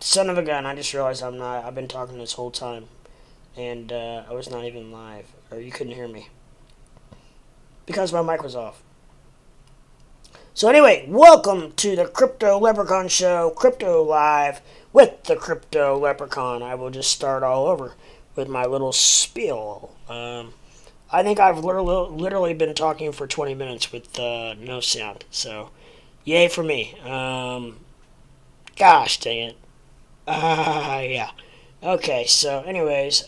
Son of a gun, I just realized I've been talking this whole time, and I was not even live, or you couldn't hear me, because my mic was off. So anyway, welcome to the Crypto Leprechaun Show, Crypto Live, with the Crypto Leprechaun. I will just start all over with my little spiel. I think I've literally been talking for 20 minutes with no sound, so yay for me. Gosh dang it. Yeah. Okay, so anyways,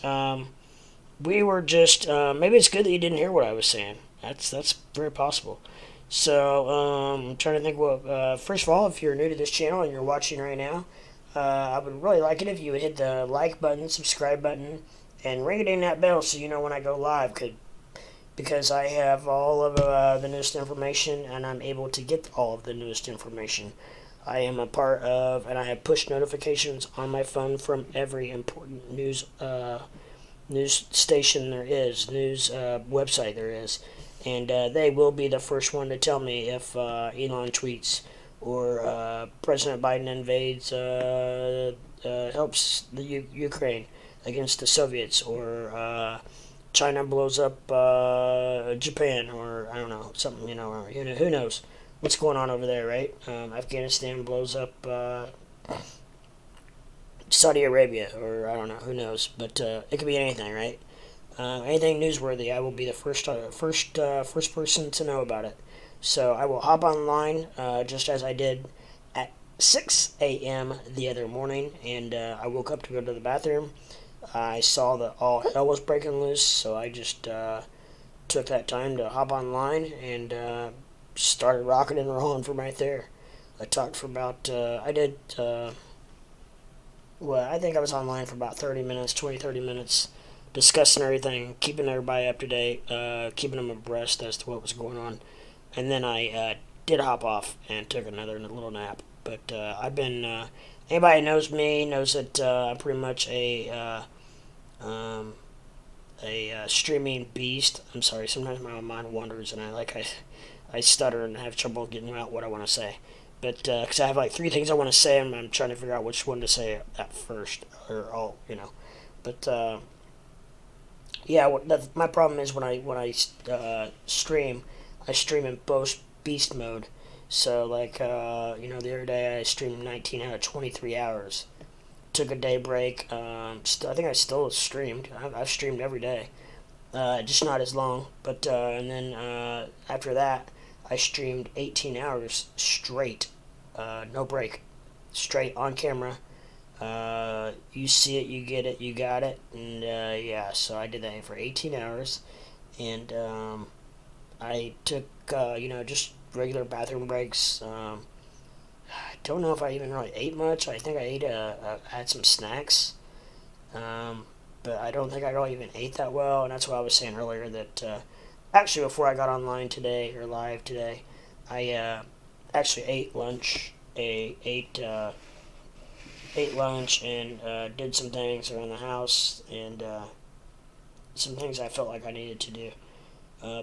we were just maybe it's good that you didn't hear what I was saying. That's very possible. So I'm trying to think what. First of all, if you're new to this channel and you're watching right now, I would really like it if you would hit the like button, subscribe button, and ring it in that bell so you know when I go live. Because I have all of the newest information and I'm able to get all of the newest information. I am a part of, and I have push notifications on my phone from every important news station there is, news website there is, and they will be the first one to tell me if Elon tweets or President Biden invades, helps the Ukraine against the Soviets, or China blows up Japan, or I don't know, something, who knows what's going on over there, right? Afghanistan blows up Saudi Arabia, or I don't know, who knows, but it could be anything, right? Anything newsworthy, I will be the first person to know about it. So I will hop online, just as I did at 6 a.m. the other morning, and I woke up to go to the bathroom. I saw that all hell was breaking loose, so I just took that time to hop online and started rocking and rolling from right there. I talked for about, I think I was online for about 30 minutes, 30 minutes, discussing everything, keeping everybody up to date, keeping them abreast as to what was going on. And then I did hop off and took another little nap. But I've been, anybody who knows me knows that I'm pretty much a streaming beast. I'm sorry, sometimes my mind wanders and I stutter and have trouble getting out what I want to say. But because I have like three things I want to say, and I'm trying to figure out which one to say at first, or all, But yeah, my problem is when I stream, I stream in both beast mode. So like the other day I streamed 19 out of 23 hours. Took a day break. I think I still streamed. I've streamed every day, just not as long. But and then after that, I streamed 18 hours straight, no break, straight on camera. You see it, you get it, you got it, and yeah. So I did that for 18 hours, and I took just regular bathroom breaks. I don't know if I even really ate much. I think I had some snacks, but I don't think I really even ate that well. And that's why I was saying earlier that actually before I got online today or live today, I actually ate lunch. Ate lunch and did some things around the house and some things I felt like I needed to do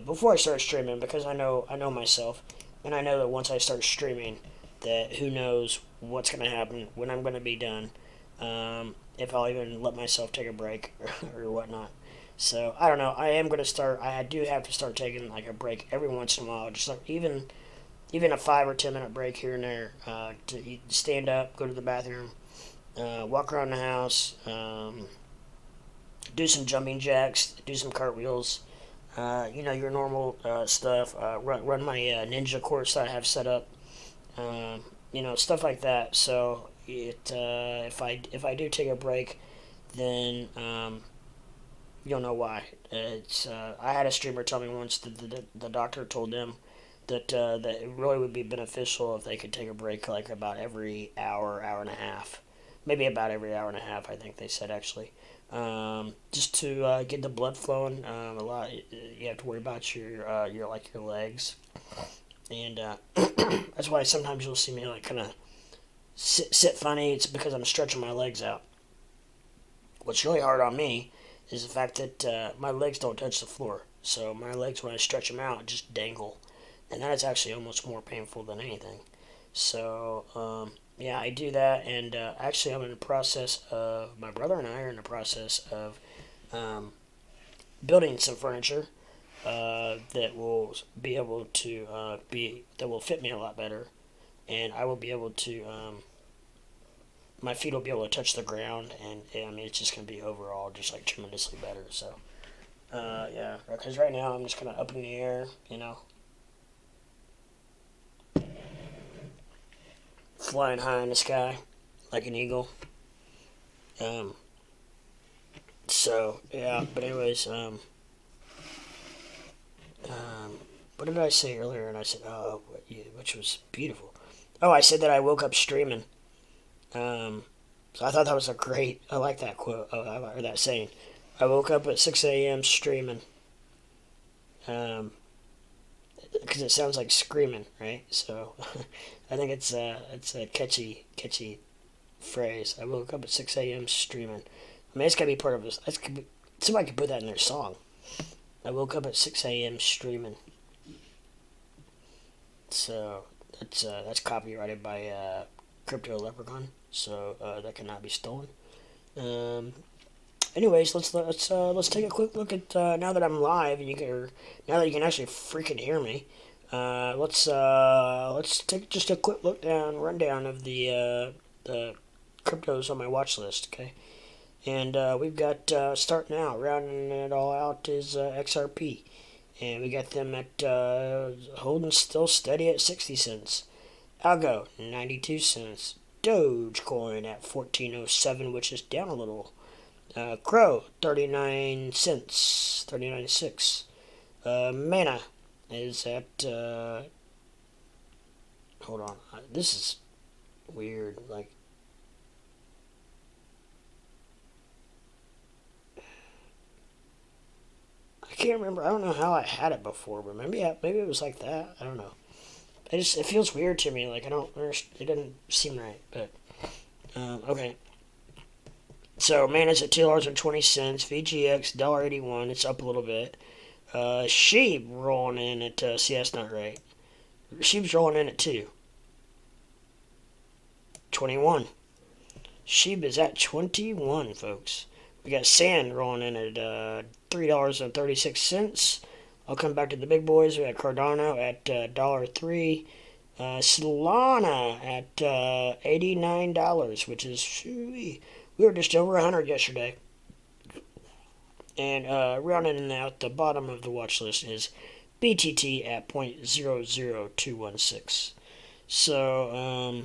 before I start streaming, because I know myself, and I know that once I start streaming, that who knows what's going to happen, when I'm going to be done, if I'll even let myself take a break or whatnot. So I don't know. I am going to start. I do have to start taking like a break every once in a while, just like even a 5 or 10 minute break here and there, to stand up, go to the bathroom, walk around the house, do some jumping jacks, do some cartwheels. Your normal stuff. Run my ninja course that I have set up. Stuff like that. So if I do take a break, then you'll know why. It's I had a streamer tell me once that the doctor told them that it really would be beneficial if they could take a break like about every hour and a half, maybe about every hour and a half. I think they said actually, just to get the blood flowing. A lot you have to worry about your legs, and that's why sometimes you'll see me like kind of sit funny. It's because I'm stretching my legs out. What's really hard on me is the fact that my legs don't touch the floor. So my legs, when I stretch them out, just dangle. And that is actually almost more painful than anything. So, yeah, I do that, and actually, I'm in the process of my brother and I are in the process of um, building some furniture that will be able to be that will fit me a lot better, and I will be able to my feet will be able to touch the ground, and I mean it's just gonna be overall just like tremendously better. So yeah, because right now I'm just kind of up in the air, you know, flying high in the sky like an eagle. Um, so yeah, but anyways, what did I say earlier? And I said, oh, which was beautiful. Oh, I said that I woke up streaming. Um, so I thought that was a great. I like that quote or that saying. I woke up at 6 a.m. streaming. Because it sounds like screaming, right? So I think it's a catchy phrase. I woke up at 6 a.m. streaming. I mean, it's gotta be part of this. Somebody could put that in their song. I woke up at 6 a.m. streaming. So that's copyrighted by Crypto Leprechaun, so that cannot be stolen. Um, anyways, let's take a quick look at now that I'm live and now that you can actually freaking hear me. Let's take just a quick rundown of the cryptos on my watch list. Okay, and we've got starting out rounding it all out is XRP. And we got them at holding still steady at 60 cents. Algo, 92 cents. Dogecoin at 1407, which is down a little. Crow, 39 cents. 39.6. Mana is at. Hold on. This is weird. Like. I can't remember. I don't know how I had it before, but maybe it was like that. I don't know. It feels weird to me. Like I don't understand. It doesn't seem right. But okay. So Mana's at $2.20. VGX $1.81. It's up a little bit. Shib rolling in at. See, that's not right. Shib's rolling in at 21. Shib is at 21, folks. We got Sand rolling in at $3.36. I'll come back to the big boys. We got Cardano at $1.03. Solana at $89, which is we were just over 100 yesterday. And rounding out the bottom of the watch list is BTT at 0.00216. So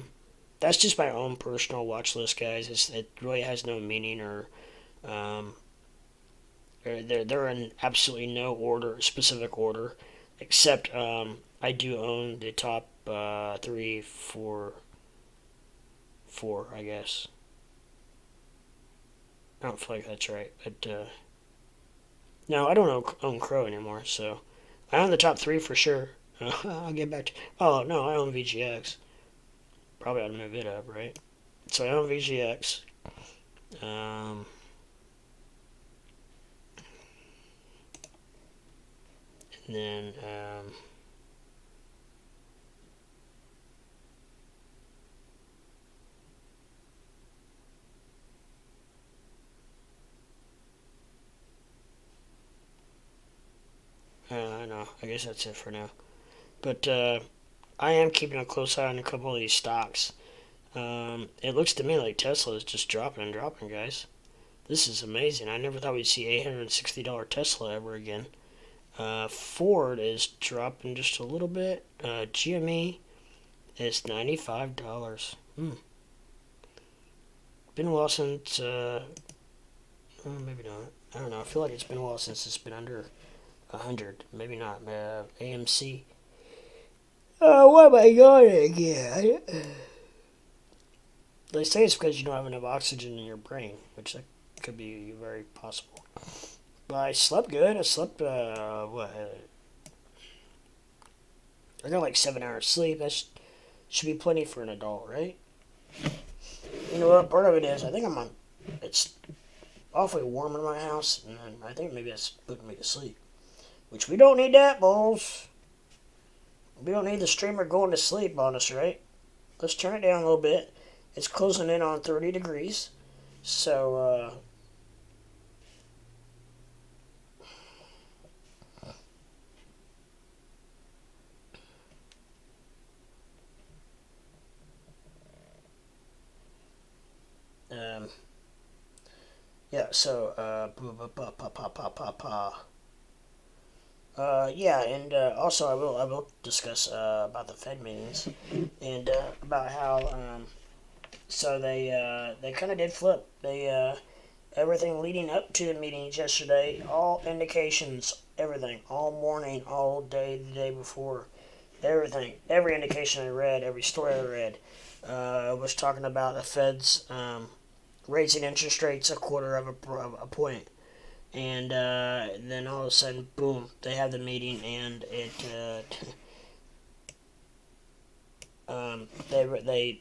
that's just my own personal watch list, guys. It really has no meaning or they're in absolutely no specific order, except I do own the top 3, 4, I guess. I don't feel like that's right, but no, I don't own Crow anymore, so I own the top 3 for sure. I'll get back to. Oh no, I own VGX. Probably ought to move it up, right? So I own VGX. And then I know. I guess that's it for now. But I am keeping a close eye on a couple of these stocks. It looks to me like Tesla is just dropping and dropping, guys. This is amazing. I never thought we'd see $860 Tesla ever again. Ford is dropping just a little bit. GME is $95. Been a while since. Maybe not. I don't know. I feel like it's been a while since it's been under 100. Maybe not. AMC. Oh, what am I going again? They say it's because you don't have enough oxygen in your brain, which that could be very possible. But I slept good. I slept, I got like 7 hours sleep. That should be plenty for an adult, right? You know what? Part of it is, I think it's awfully warm in my house, and I think maybe that's putting me to sleep. Which we don't need that, bulls. We don't need the streamer going to sleep on us, right? Let's turn it down a little bit. It's closing in on 30 degrees. So, yeah, so, yeah, and also I will discuss about the Fed meetings and about how so they kind of did flip. Everything leading up to the meetings yesterday, all indications, everything, all morning, all day, the day before, everything, every indication I read, every story I read, was talking about the Fed's raising interest rates a quarter of a point. And then all of a sudden, boom, they have the meeting, and they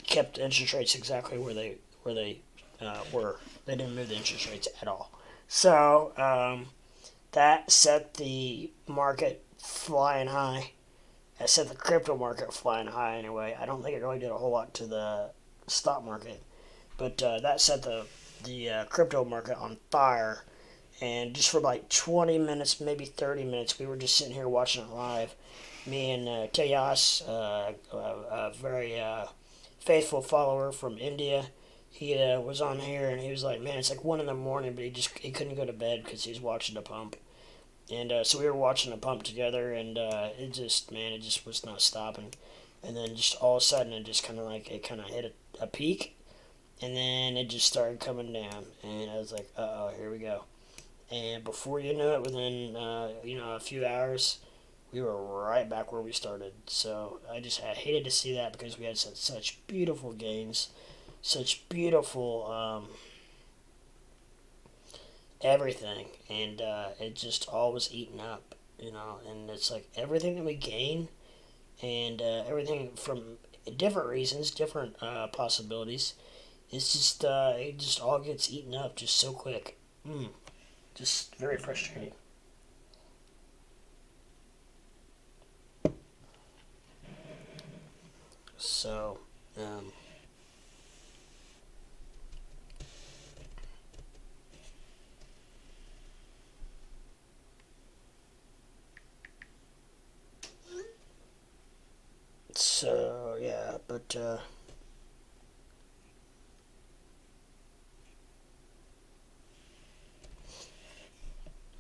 kept interest rates exactly where they were. They didn't move the interest rates at all. So that set the market flying high. That set the crypto market flying high anyway. I don't think it really did a whole lot to the stock market, but that set the crypto market on fire. And just for like 20 minutes, maybe 30 minutes, we were just sitting here watching it live. Me and Tejas, a very faithful follower from India, he was on here and he was like, "Man, it's like 1 in the morning," but he couldn't go to bed because he was watching the pump. And so we were watching the pump together, and it just was not stopping. And then just all of a sudden, it kind of hit a peak, and then it just started coming down, and I was like, "Uh oh, here we go." And before you knew it, within a few hours, we were right back where we started. So I hated to see that because we had such beautiful gains, such beautiful everything, and it just all was eaten up, and it's like everything that we gain and everything from different reasons, different possibilities. It's just it just all gets eaten up just so quick. Just very frustrating. So, um, so yeah, but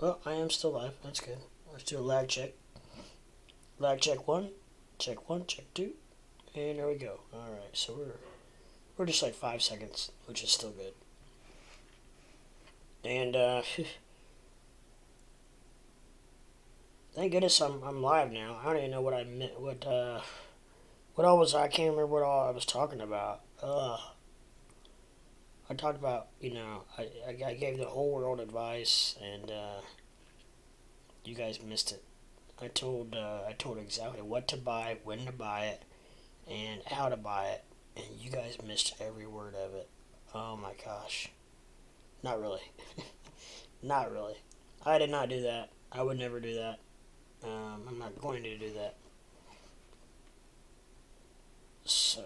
well, I am still live. That's good. Let's do a lag check. Lag check one, check two, and there we go. All right, so we're just like 5 seconds, which is still good. And thank goodness I'm live now. I don't even know what I meant. What all was I can't remember what all I was talking about. I talked about I gave the whole world advice, and you guys missed it. I told exactly what to buy, when to buy it, and how to buy it, and you guys missed every word of it. Oh my gosh. Not really. Not really. I did not do that. I would never do that. I'm not going to do that. So,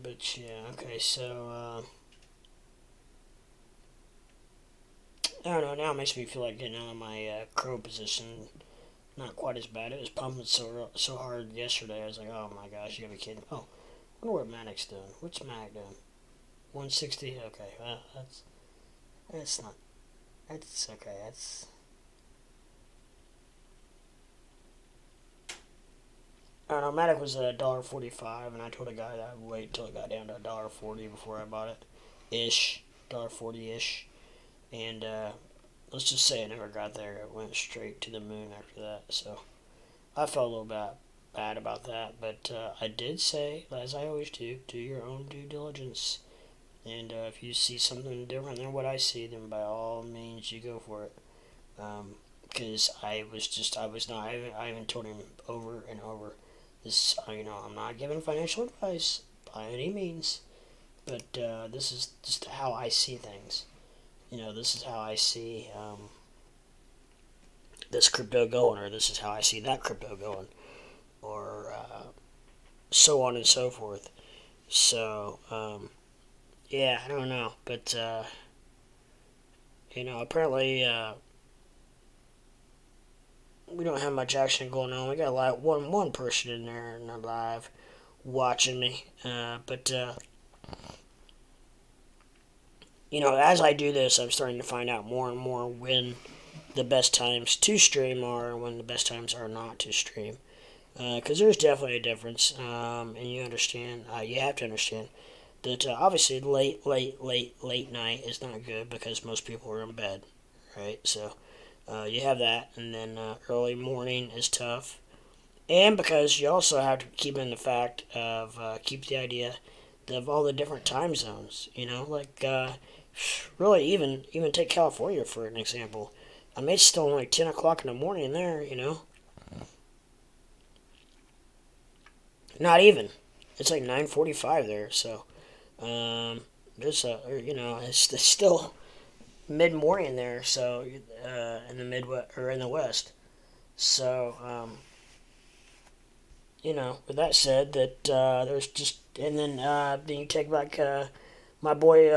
but yeah, okay, so, I don't know, now it makes me feel like getting out of my crow position. Not quite as bad. It was pumping so hard yesterday. I was like, oh my gosh, you gotta be kidding. Oh, I wonder what Manic's doing. What's Manic doing? 160? Okay, well, that's not, that's okay, that's, I don't know, Matic was at $1.45, and I told a guy that I'd wait till it got down to $1.40 before I bought it. $1.40-ish. And, let's just say it never got there. It went straight to the moon after that, so I felt a little bad about that, but I did say, as I always do your own due diligence. And if you see something different than what I see, then by all means you go for it. Because I was not, I even told him over and over, this, I'm not giving financial advice by any means. But this is just how I see things. This is how I see this crypto going, or this is how I see that crypto going, or so on and so forth. So, yeah, I don't know. But, apparently we don't have much action going on. We got like one person in there in the live watching me. But as I do this, I'm starting to find out more and more when the best times to stream are and when the best times are not to stream. Because there's definitely a difference, and you have to understand that obviously late night is not good because most people are in bed, right? So you have that, and then early morning is tough, and because you also have to keep in the fact of keep the idea of all the different time zones. Really even take California for an example. I mean, it's still like 10 o'clock in the morning there. Not even. It's like 9:45 there. So it's still mid morning there. So in the Midwest or in the West. So with that said, that there's just and then you take back my boy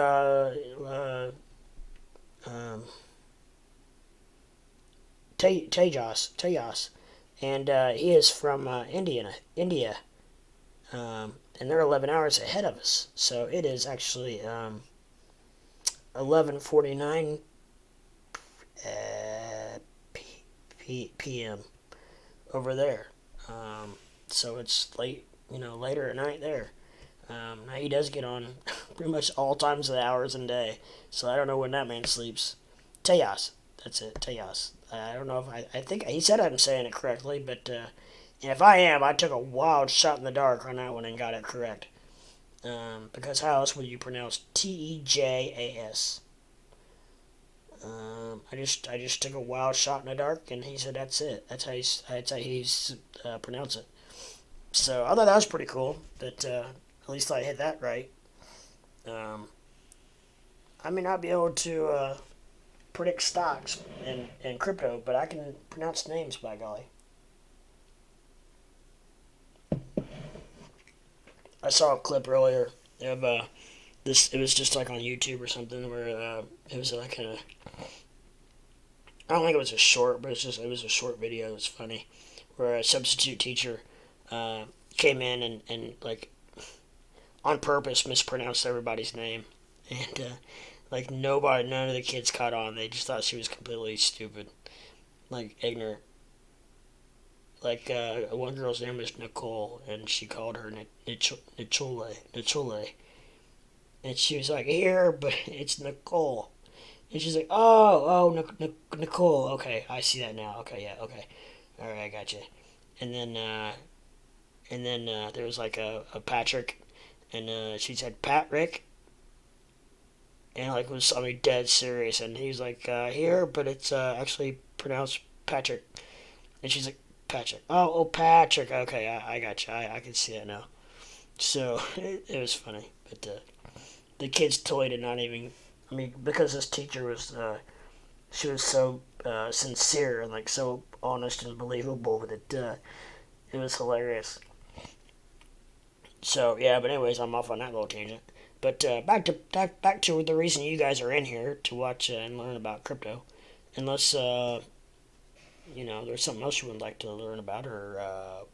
Tejas, and he is from India, and they're 11 hours ahead of us. So it is actually 11:49 p.m. over there. So it's later at night there. Now he does get on pretty much all times of the hours and day. So I don't know when that man sleeps. Tejas, that's it, Tejas. I don't know if I think he said I'm saying it correctly, but if I am, I took a wild shot in the dark on that one and got it correct. Because how else would you pronounce Tejas? I just took a wild shot in the dark, and he said that's it. That's how he's pronounce it. So I thought that was pretty cool. That at least I hit that right. I may not be able to predict stocks in crypto, but I can pronounce names, by golly. I saw a clip earlier of this. It was just like on YouTube or something where it was like a. I don't think it was a short, but it was a short video. It was funny, where a substitute teacher came in and like on purpose mispronounced everybody's name, and none of the kids caught on. They just thought she was completely stupid, like ignorant. Like one girl's name was Nicole, and she called her Nichole, and she was like, here, but it's Nicole. And she's like, Nicole. Okay, I see that now. Okay, yeah, okay. All right, I got you. And then there was like a Patrick, and she said Patrick, and like it was something dead serious. And he was like, here, but it's actually pronounced Patrick. And she's like, Patrick. Oh, Patrick. Okay, I got you. I can see that now. So it was funny, but the kids totally did not even. I mean, because this teacher was, she was so sincere and like so honest and believable that it was hilarious. So yeah, but anyways, I'm off on that little tangent. But back to the reason you guys are in here to watch and learn about crypto, unless there's something else you would like to learn about or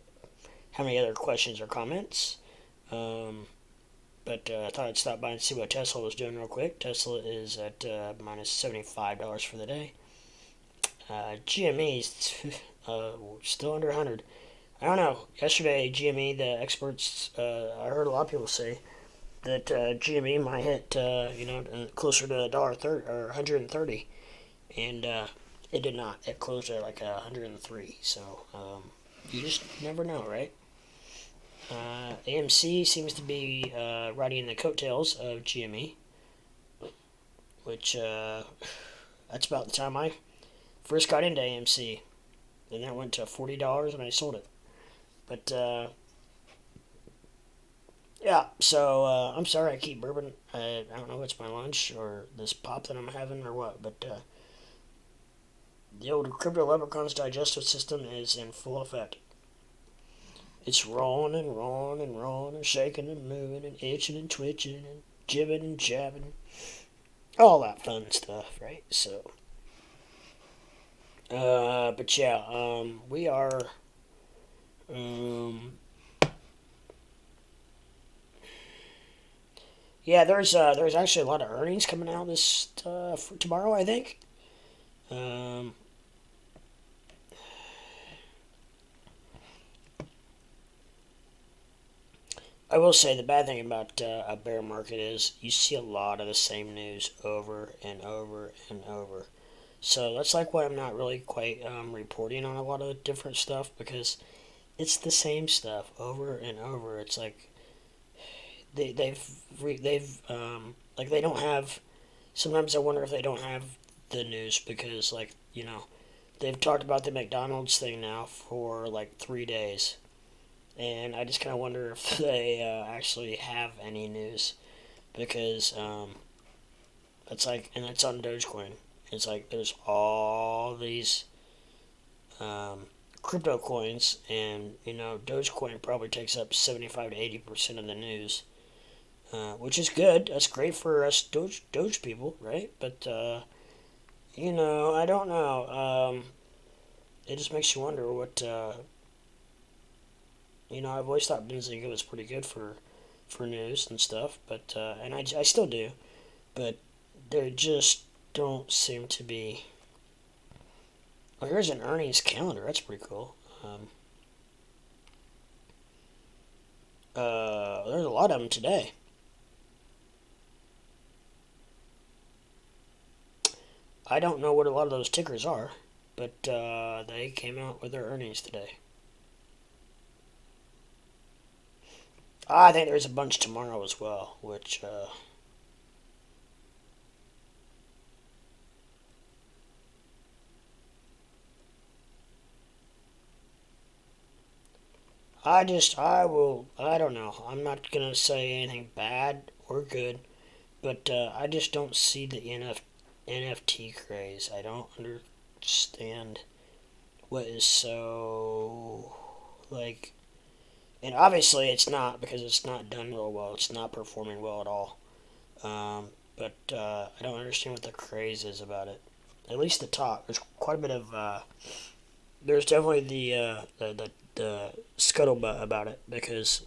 have any other questions or comments. But I thought I'd stop by and see what Tesla was doing real quick. Tesla is at minus $75 for the day. GME is still under 100. I don't know. Yesterday, GME, the experts, I heard a lot of people say that GME might hit, closer to $1.30 or 130, and it did not. It closed at like 103. So you just never know, right? AMC seems to be riding the coattails of GME, which that's about the time I first got into AMC. Then that went to $40 and I sold it. But Yeah, so I'm sorry I keep burping. I don't know if it's my lunch or this pop that I'm having or what, but the old crypto leprechaun's digestive system is in full effect. It's rolling and rolling and rolling and shaking and moving and itching and twitching and jibbing and jabbing. All that fun stuff, right? So, but yeah, we are, um, yeah, there's actually a lot of earnings coming out this for tomorrow, I think. Um, I will say the bad thing about a bear market is you see a lot of the same news over and over and over. So that's like why I'm not really quite reporting on a lot of different stuff because it's the same stuff over and over. It's like they've like they don't have. Sometimes I wonder if they don't have the news because like they've talked about the McDonald's thing now for like 3 days, and I just kind of wonder if they actually have any news because it's like, and it's on Dogecoin. It's like there's all these um, crypto coins, and Dogecoin probably takes up 75 to 80% of the news, which is good. That's great for us Doge people, right? But I don't know. It just makes you wonder what. I've always thought Benzinga was pretty good for news and stuff, but and I still do, but there just don't seem to be. Oh, here's an earnings calendar. That's pretty cool. There's a lot of them today. I don't know what a lot of those tickers are, but they came out with their earnings today. I think there's a bunch tomorrow as well, which I don't know. I'm not gonna say anything bad or good, but I just don't see the NFT craze. I don't understand what is so like, and obviously it's not because it's not done real well. It's not performing well at all. But I don't understand what the craze is about it. At least the talk. There's quite a bit of. There's definitely the scuttlebutt about it because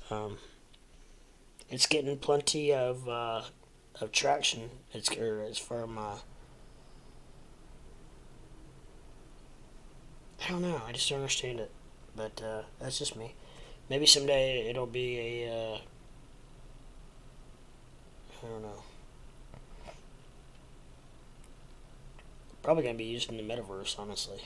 it's getting plenty of traction. It's from I don't know. I just don't understand it. But that's just me. Maybe someday it'll be a I don't know. Probably gonna be used in the metaverse, honestly.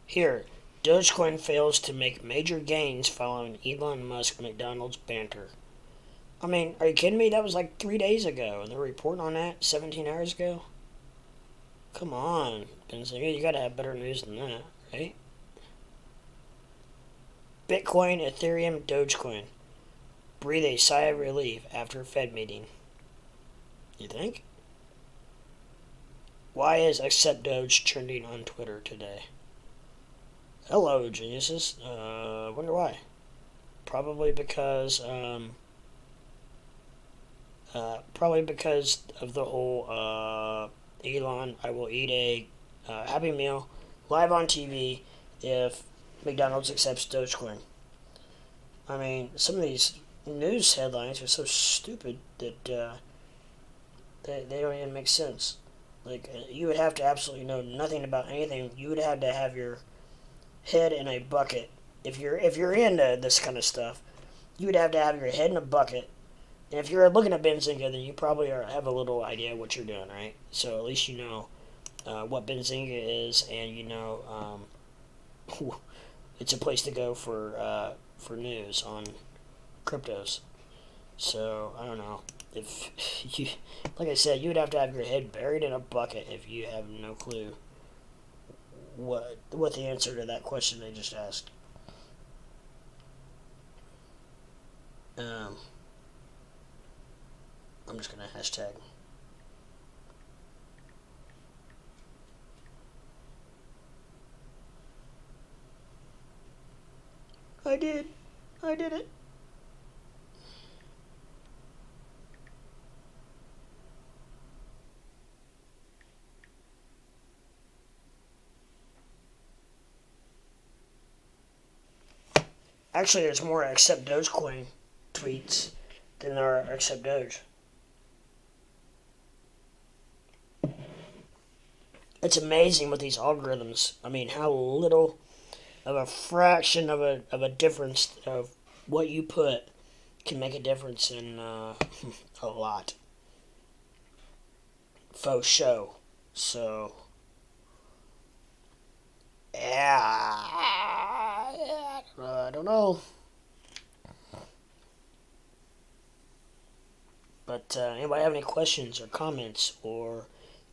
Here, Dogecoin fails to make major gains following Elon Musk McDonald's banter. I mean, are you kidding me? That was like 3 days ago, and they're reporting on that 17 hours ago. Come on, Benzinger, you gotta have better news than that, right? Bitcoin, Ethereum, Dogecoin breathe a sigh of relief after Fed meeting. You think? Why is Accept Doge trending on Twitter today? Hello, geniuses. Wonder why. Probably because probably because of the whole Elon. I will eat a Happy Meal live on TV if McDonald's accepts Dogecoin. I mean, some of these news headlines are so stupid that they don't even make sense. Like you would have to absolutely know nothing about anything. You would have to have your head in a bucket. If you're into this kind of stuff, you would have to have your head in a bucket. And if you're looking at Benzinga, then you probably have a little idea what you're doing, right? So at least you know what Benzinga is, and it's a place to go for news on cryptos. So I don't know if you, like I said, you would have to have your head buried in a bucket if you have no clue what the answer to that question they just asked. Um, I'm just gonna hashtag. I did. I did it. Actually, there's more accept Dogecoin tweets than there are accept Doge. It's amazing with these algorithms. I mean, how little of a fraction of a difference of what you put can make a difference in a lot. Faux show. So, yeah, I don't know. But anybody have any questions or comments, or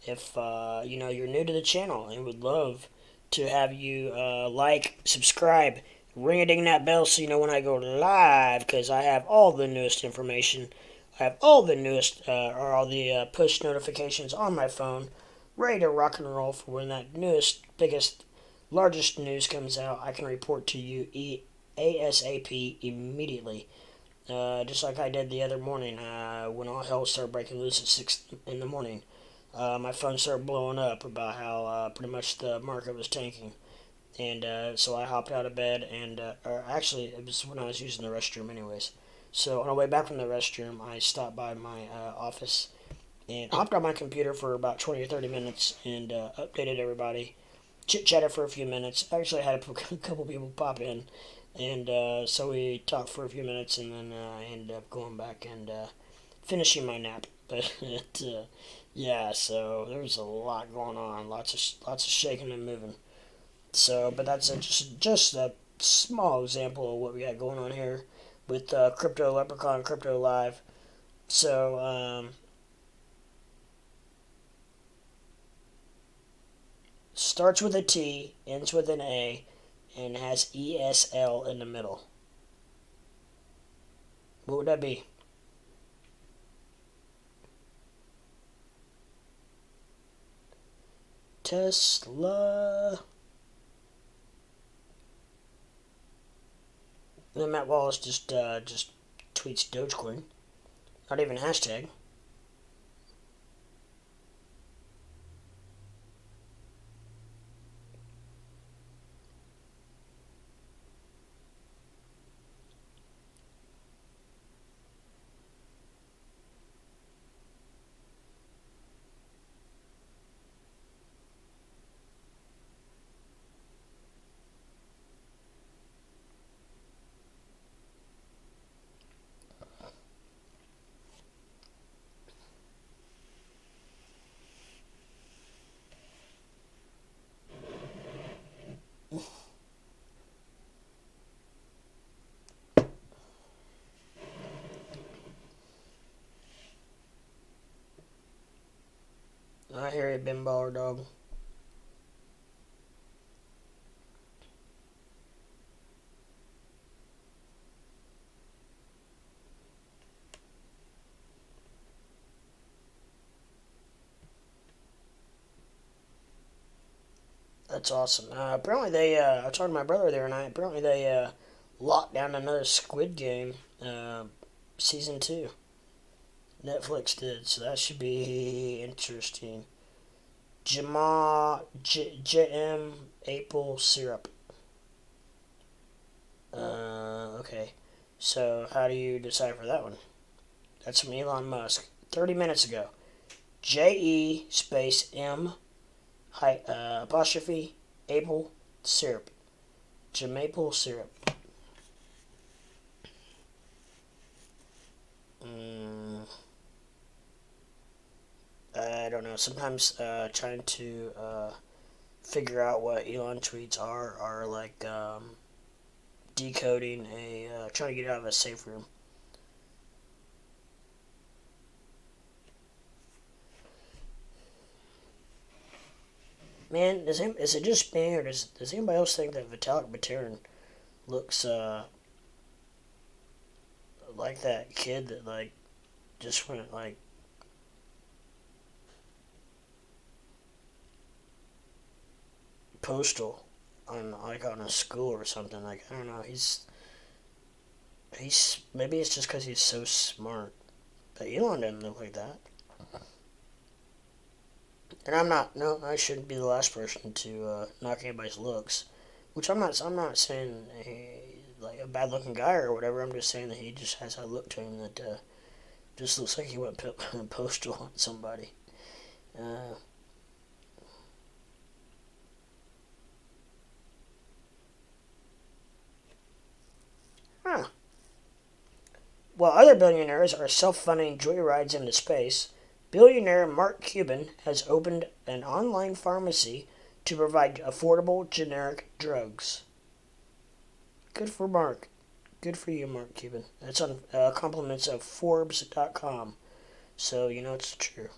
if you're new to the channel and would love to have you like, subscribe, ring a ding that bell so you know when I go live, because I have all the newest information. I have all the newest or all the push notifications on my phone, ready to rock and roll for when that newest, biggest, largest news comes out. I can report to you ASAP immediately. Just like I did the other morning when all hell started breaking loose at 6 in the morning. My phone started blowing up about how pretty much the market was tanking. And so I hopped out of bed, and or actually, it was when I was using the restroom, anyways. So on the way back from the restroom, I stopped by my office and hopped on my computer for about 20 or 30 minutes and updated everybody. Chit chatted for a few minutes. Actually, I had a couple people pop in, and so we talked for a few minutes, and then I ended up going back and finishing my nap. But yeah, so there was a lot going on, lots of shaking and moving. So, but that's just a small example of what we got going on here with Crypto Leprechaun Crypto Live. So, starts with a T, ends with an A, and has ESL in the middle. What would that be? Tesla. And then Matt Wallace just tweets Dogecoin. Not even hashtag. I hear you, Ben Baller Dog. That's awesome. Apparently I was talking to my brother there, and apparently they locked down another Squid Game season 2. Netflix did, so that should be interesting. JM Apple syrup. Okay. So how do you decipher that one? That's from Elon Musk. 30 minutes ago. JE space M apostrophe Apple syrup. Maple syrup. Mm, I don't know. Sometimes trying to figure out what Elon tweets are like decoding trying to get out of a safe room. Man, is it just me, or does anybody else think that Vitalik Buterin looks like that kid that like just went like postal on a school or something? Like, I don't know. He's maybe it's just because he's so smart. But Elon didn't look like that. And I'm not. No, I shouldn't be the last person to knock anybody's looks. Which I'm not. I'm not saying like a bad looking guy or whatever. I'm just saying that he just has a look to him that just looks like he went postal on somebody. Uh, huh. While other billionaires are self-funding joyrides into space, billionaire Mark Cuban has opened an online pharmacy to provide affordable generic drugs. Good for Mark. Good for you, Mark Cuban. That's on compliments of Forbes.com. So, you know it's true.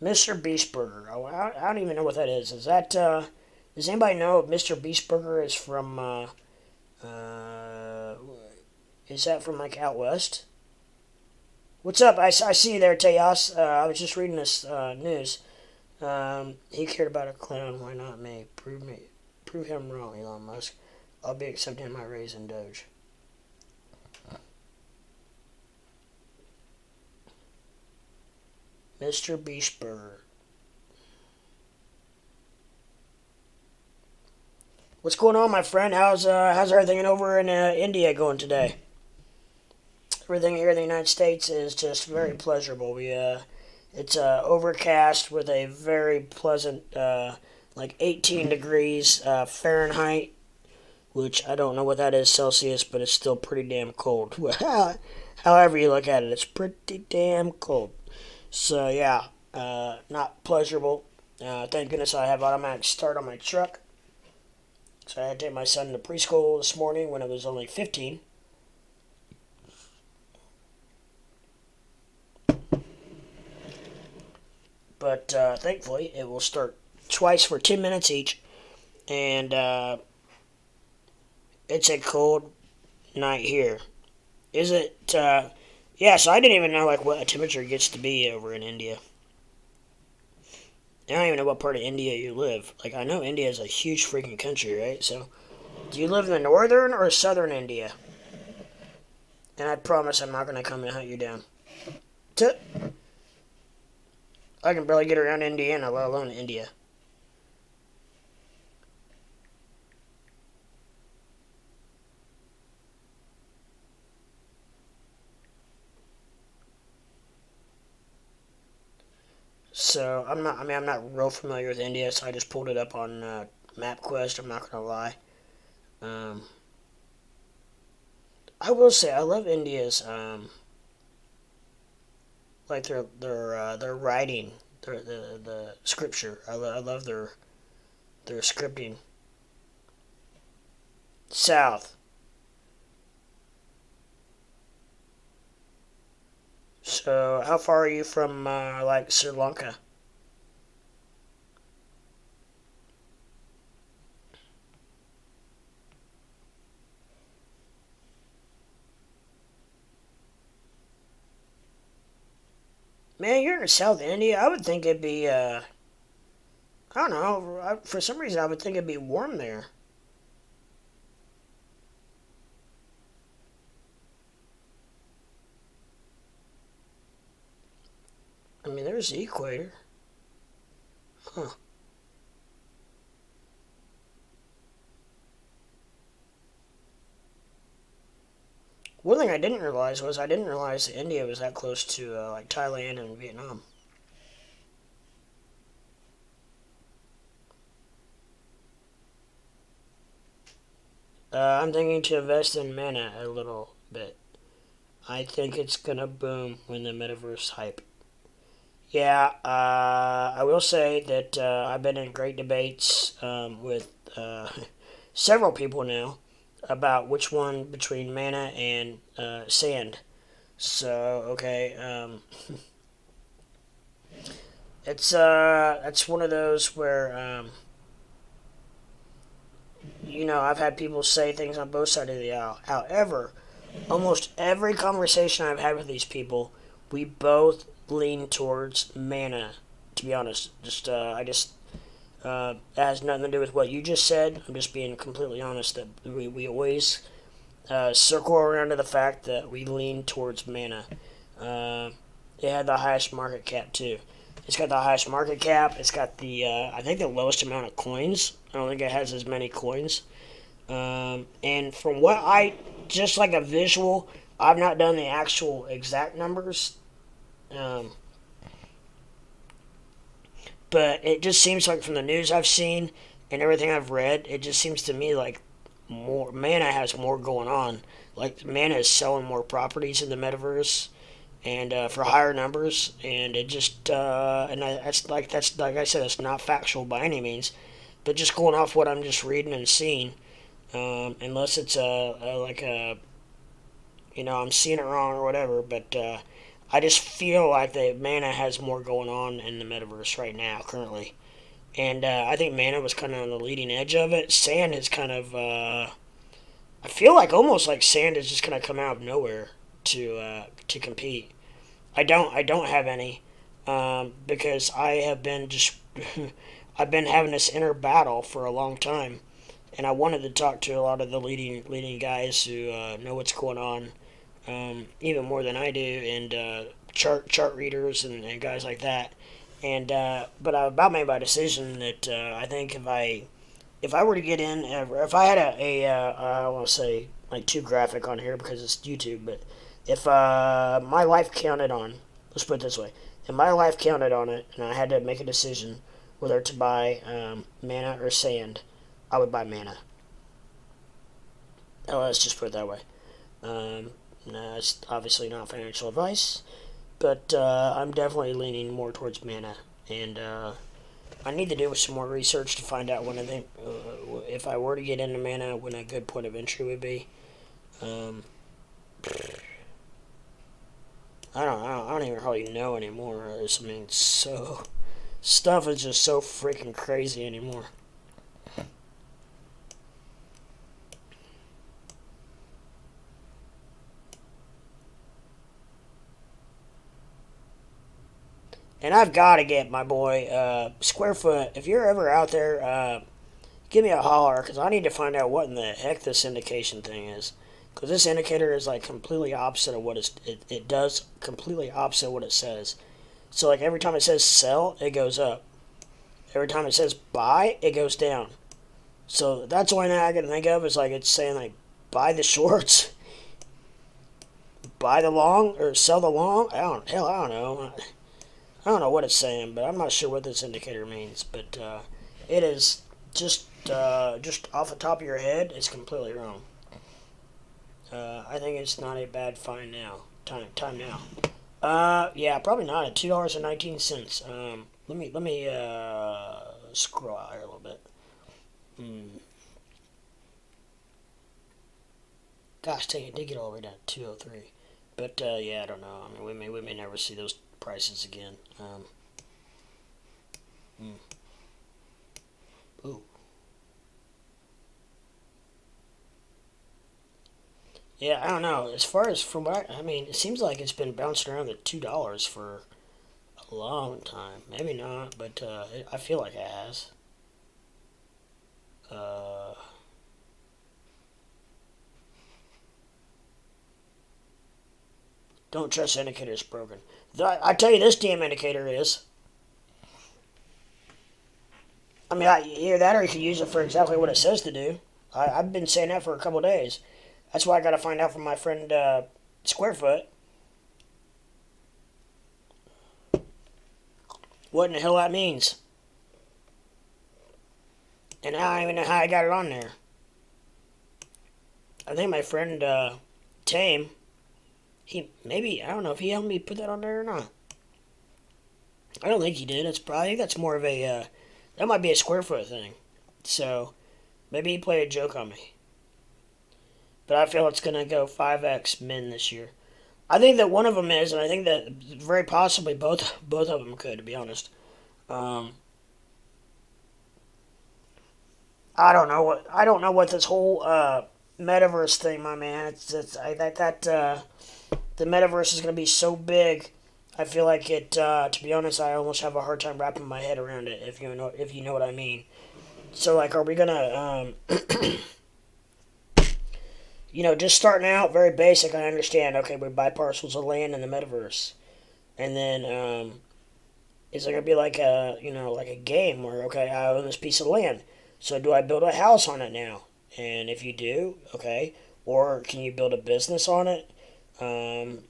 Mr. Beast Burger. Oh, I don't even know what that is. Is that, does anybody know if Mr. Beast Burger is from, uh, is that from, like, out west? What's up? I see you there, Tejas. I was just reading this news. He cared about a clown. Why not me? Prove him wrong, Elon Musk. I'll be accepting my raise in Doge. Mr. Beast Burger. What's going on, my friend? How's everything over in India going today? Everything here in the United States is just very pleasurable. It's overcast with a very pleasant like 18 degrees Fahrenheit, which I don't know what that is Celsius, but it's still pretty damn cold. However you look at it, it's pretty damn cold. So yeah, not pleasurable. Thank goodness I have automatic start on my truck. So I had to take my son to preschool this morning when it was only 15. But thankfully, it will start twice for 10 minutes each. And it's a cold night here. Is it? Yeah, so I didn't even know like what a temperature gets to be over in India. I don't even know what part of India you live. Like, I know India is a huge freaking country, right? So, do you live in the northern or southern India? And I promise I'm not going to come and hunt you down. I can barely get around Indiana, let alone India. So I'm not. I mean, I'm not real familiar with India, so I just pulled it up on MapQuest. I'm not gonna lie. Um, I will say I love India's like their writing, the scripture. I love their scripting. South. So how far are you from like Sri Lanka? Man, you're in South India. I would think it'd be I don't know. For some reason, I would think it'd be warm there. I mean, there's the equator. Huh. One thing I didn't realize was I didn't realize that India was that close to like Thailand and Vietnam. I'm thinking to invest in Mana a little bit. I think it's gonna boom when the metaverse hype. Yeah, I will say that I've been in great debates with several people now about which one between Mana and Sand. So, okay, That's one of those where I've had people say things on both sides of the aisle. However, almost every conversation I've had with these people, we both lean towards mana. To be honest, that has nothing to do with what you just said. I'm just being completely honest that we always circle around to the fact that we lean towards mana. It had the highest market cap too. It's got the highest market cap. It's got I think the lowest amount of coins. I don't think it has as many coins. And from what just like a visual, I've not done the actual exact numbers. But it just seems like from the news I've seen and everything I've read, it just seems to me like Mana has more going on. Like Mana is selling more properties in the metaverse and for higher numbers, and it just that's like I said, it's not factual by any means, but just going off what I'm just reading and seeing, unless it's I'm seeing it wrong or whatever, but I just feel like the Mana has more going on in the metaverse right now, currently. And I think Mana was kind of on the leading edge of it. Sand is kind of, I feel like almost like Sand is just going to come out of nowhere to compete. I don't have any because I have been just I've been having this inner battle for a long time, and I wanted to talk to a lot of the leading guys who know what's going on, even more than I do, and chart readers and guys like that. And but I about made my decision that I think if I were to get in, if I had I want to say like too graphic on here because it's YouTube, but if my life counted on, let's put it this way, if my life counted on it, and I had to make a decision whether to buy Mana or Sand, I would buy Mana. Oh, let's just put it that way. No, it's obviously not financial advice, but I'm definitely leaning more towards Mana, and I need to do some more research to find out when I think if I were to get into Mana, when a good point of entry would be. I don't even really know anymore. Stuff is just so freaking crazy anymore. And I've got to get my boy Square Foot. If you're ever out there, give me a holler because I need to find out what in the heck this indication thing is. Because this indicator is like completely opposite of what it does, completely opposite of what it says. So like every time it says sell, it goes up. Every time it says buy, it goes down. So that's the only thing I can think of is like it's saying like buy the shorts, buy the long, or sell the long. I don't know. I don't know what it's saying, but I'm not sure what this indicator means. But it is just off the top of your head, it's completely wrong. I think it's not a bad find now. Time now. Yeah, probably not at $2.19. Let me scroll out here a little bit. Gosh dang, it did get all the way down to 203. But yeah, I don't know. I mean, we may never see those prices again. Ooh. Yeah, I don't know. As far as from what I mean, it seems like it's been bouncing around the $2 for a long time. Maybe not, but I feel like it has. Uh, don't trust the indicator, it's broken. I tell you, this damn indicator is. I mean, either that or you could use it for exactly what it says to do. I've been saying that for a couple of days. That's why I got to find out from my friend Squarefoot what in the hell that means. And I don't even know how I got it on there. I think my friend Tame, I don't know if he helped me put that on there or not. I don't think he did. I think that's more of a, that might be a Squarefoot thing. So, maybe he played a joke on me. But I feel it's going to go 5x min this year. I think that one of them is, and I think that very possibly both of them could, to be honest. Um, I don't know what this whole metaverse thing, my man. It's I, that that The metaverse is going to be so big. I feel like it. To be honest, I almost have a hard time wrapping my head around it. If you know what I mean. So like, are we gonna just starting out very basic? I understand. Okay, we buy parcels of land in the metaverse, and then is it gonna be like a game where okay, I own this piece of land. So do I build a house on it now? And if you do, okay, or can you build a business on it?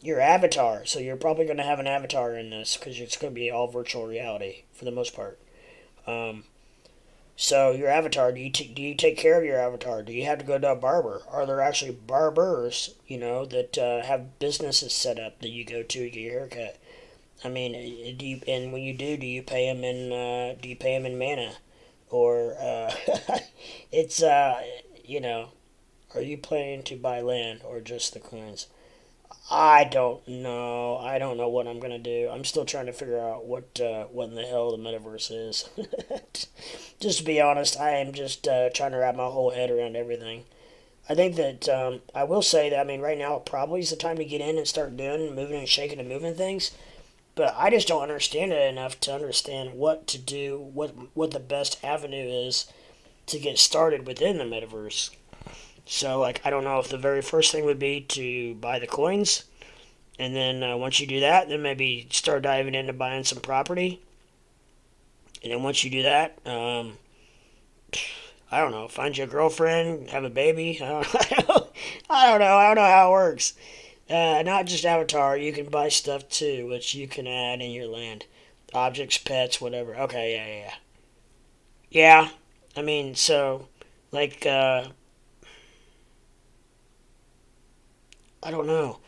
Your avatar. So you're probably going to have an avatar in this because it's going to be all virtual reality for the most part. Um, so your avatar, do you take care of your avatar? Do you have to go to a barber? Are there actually barbers, that have businesses set up that you go to get your haircut? I mean, and when you do you pay them in mana, or it's are you planning to buy land or just the coins? I don't know. I don't know what I'm gonna do. I'm still trying to figure out what in the hell the metaverse is. Just to be honest, I am just trying to wrap my whole head around everything. I think that I will say that I mean right now probably is the time to get in and start doing, moving and shaking and moving things. But I just don't understand it enough to understand what to do, what the best avenue is to get started within the metaverse. So, like, I don't know if the very first thing would be to buy the coins, and then once you do that, then maybe start diving into buying some property. And then once you do that, I don't know, find you a girlfriend, have a baby. I don't know. I don't know how it works. Not just Avatar, you can buy stuff too, which you can add in your land. Objects, pets, whatever. Okay, yeah, yeah. Yeah, I mean, so, like, I don't know.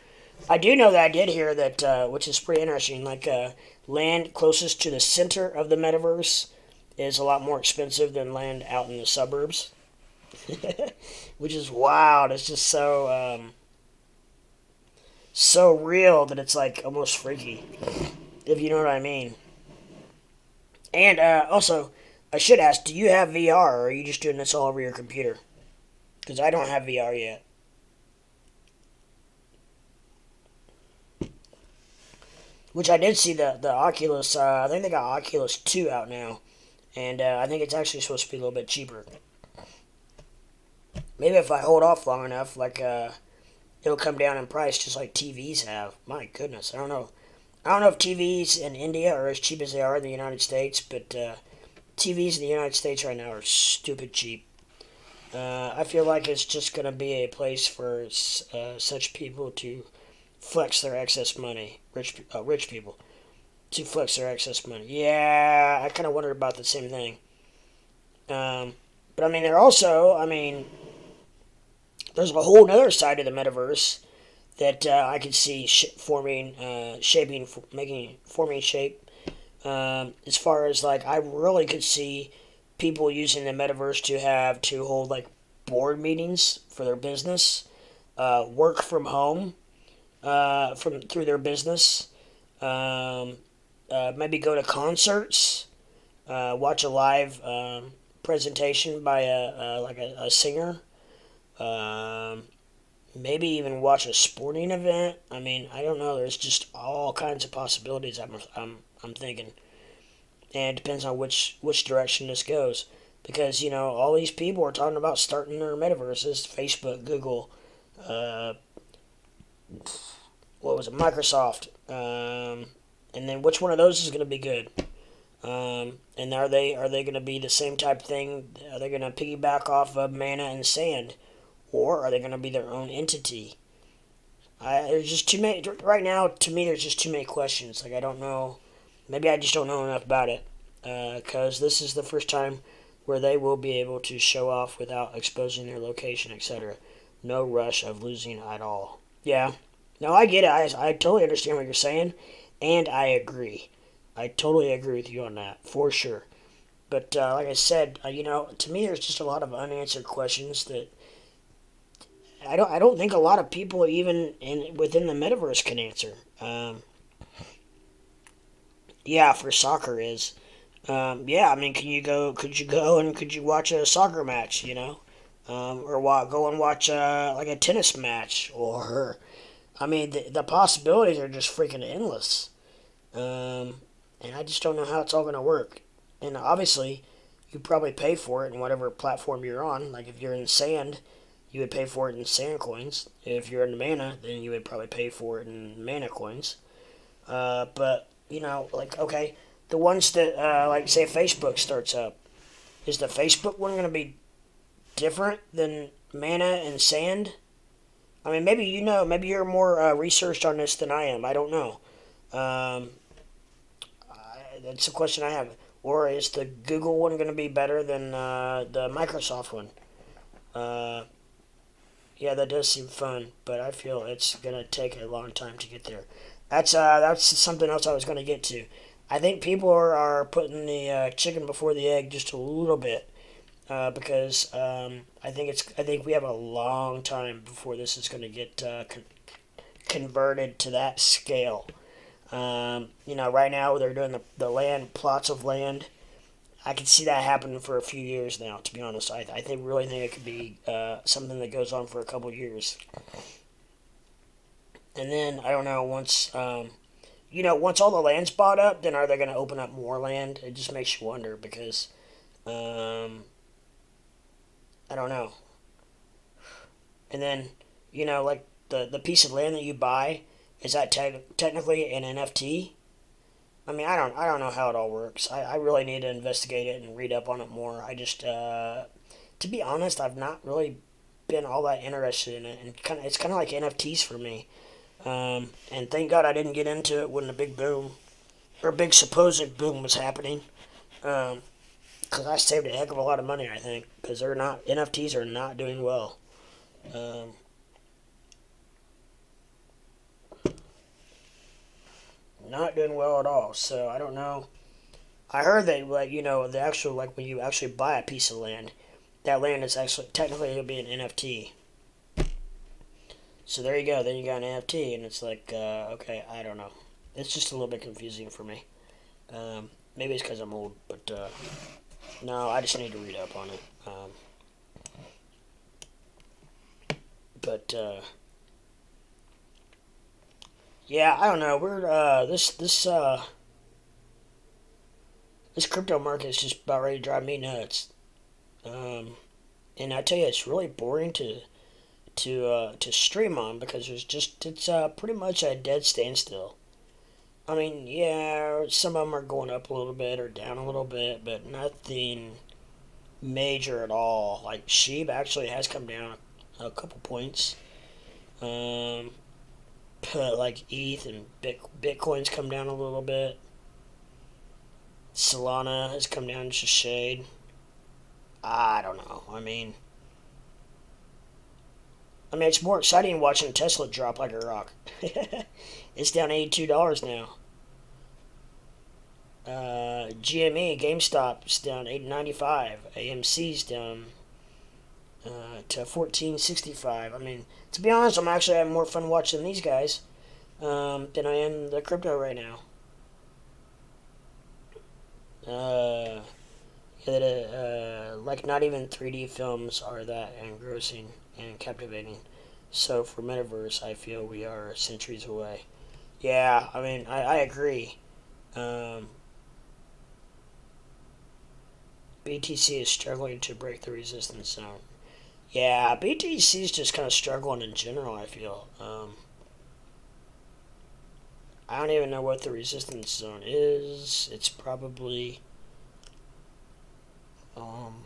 I do know that I did hear that, which is pretty interesting. Like, land closest to the center of the metaverse is a lot more expensive than land out in the suburbs, which is wild. It's just so real that it's like almost freaky, if you know what I mean. And also, I should ask, do you have VR, or are you just doing this all over your computer? Because I don't have VR yet. Which I did see the Oculus. I think they got Oculus 2 out now, and I think it's actually supposed to be a little bit cheaper. Maybe if I hold off long enough, like it'll come down in price, just like TVs have. My goodness, I don't know. I don't know if TVs in India are as cheap as they are in the United States, but TVs in the United States right now are stupid cheap. I feel like it's just going to be a place for such people to flex their excess money, rich people to flex their excess money. Yeah, I kind of wondered about the same thing. But I mean, there's a whole other side of the metaverse that I could see forming shape. As far as like, I really could see people using the metaverse to hold like board meetings for their business, work from home, from through their business. Um, Maybe go to concerts, watch a live presentation by a singer. Um, Maybe even watch a sporting event. I mean, I don't know. There's just all kinds of possibilities. I'm thinking, and it depends on which direction this goes. Because all these people are talking about starting their metaverses. Facebook, Google, uh, what was it, Microsoft, and then which one of those is going to be good? And are they going to be the same type thing? Are they going to piggyback off of Mana and Sand, or are they going to be their own entity? There's just too many right now. To me, there's just too many questions. Like I don't know. Maybe I just don't know enough about it. Because this is the first time where they will be able to show off without exposing their location, etc. No rush of losing at all. Yeah. No, I get it. I totally understand what you're saying, and I agree. I totally agree with you on that, for sure. But like I said, to me, there's just a lot of unanswered questions that I don't think a lot of people even within the metaverse can answer. Yeah, for soccer is. Yeah, I mean, can you go? Could you go and could you watch a soccer match? Or go and watch like a tennis match, or I mean, the possibilities are just freaking endless. And I just don't know how it's all gonna work. And obviously, you probably pay for it in whatever platform you're on. Like if you're in Sand, you would pay for it in Sand coins. If you're in Mana, then you would probably pay for it in Mana coins. But like okay, the ones that like say Facebook starts up, is the Facebook one gonna be different than Mana and Sand? I mean, maybe you're more researched on this than I am. I don't know. Um, that's a question I have. Or is the Google one going to be better than the Microsoft one? Uh, yeah, that does seem fun, but I feel it's going to take a long time to get there. That's something else I was going to get to. I think people are putting the chicken before the egg just a little bit because I think we have a long time before this is going to get converted to that scale. Right now they're doing the land plots of land. I can see that happening for a few years now. To be honest, I think really think it could be something that goes on for a couple years. And then I don't know once all the land's bought up, then are they going to open up more land? It just makes you wonder because um, I don't know. And then like the piece of land that you buy, is that technically an NFT? I mean, I don't know how it all works. I really need to investigate it and read up on it more. I just to be honest, I've not really been all that interested in it, and it's kind of like NFTs for me. And thank God I didn't get into it when the big boom or big supposed boom was happening. Because I saved a heck of a lot of money, I think, because they're not NFTs are not doing well. Um, not doing well at all. So I don't know. I heard that like the actual like when you actually buy a piece of land, that land is actually technically it'll be an NFT. So there you go. Then you got an NFT, and it's like okay, I don't know. It's just a little bit confusing for me. Maybe it's because I'm old, but no, I just need to read up on it. But yeah, I don't know. We're this crypto market is just about ready to drive me nuts. Um, and I tell you, it's really boring to stream on because it's pretty much a dead standstill. I mean, yeah, some of them are going up a little bit or down a little bit, but nothing major at all. Like Shib actually has come down a couple points. Um, but like ETH and Bitcoin's come down a little bit. Solana has come down just a shade. I don't know. I mean, it's more exciting watching Tesla drop like a rock. It's down $82 now. GME, GameStop's down 8.95. AMC's down to 14.65. I mean, to be honest, I'm actually having more fun watching these guys than I am the crypto right now. Uh, like not even 3D films are that engrossing and captivating. So for Metaverse, I feel we are centuries away. Yeah, I mean, I agree. Um, BTC is struggling to break the resistance zone. Yeah, BTC is just kind of struggling in general, I feel. I don't even know what the resistance zone is. It's probably. Um,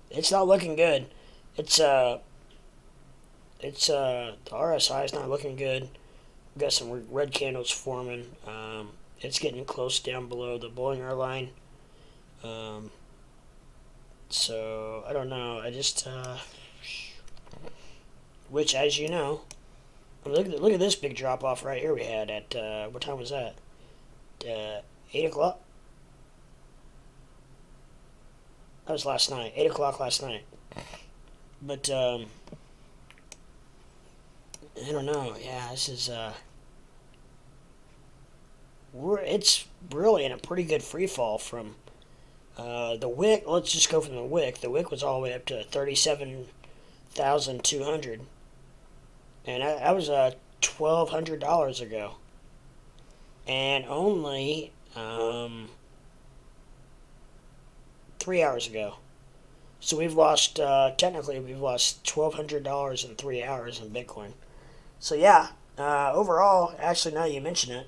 it's not looking good. It's the RSI is not looking good. We've got some red candles forming. It's getting close down below the Bollinger line. Um, so I don't know. I just which, as you know, I mean, look at this big drop off right here we had at what time was that? 8 o'clock. That was last night. 8 o'clock last night. But I don't know. Yeah, this is it's really in a pretty good free fall from the wick. Let's just go from the wick. The wick was all the way up to 37,200, and that was $1,200 ago, and only 3 hours ago. So we've lost technically we've lost $1,200 in 3 hours in Bitcoin. So yeah, overall, actually now you mention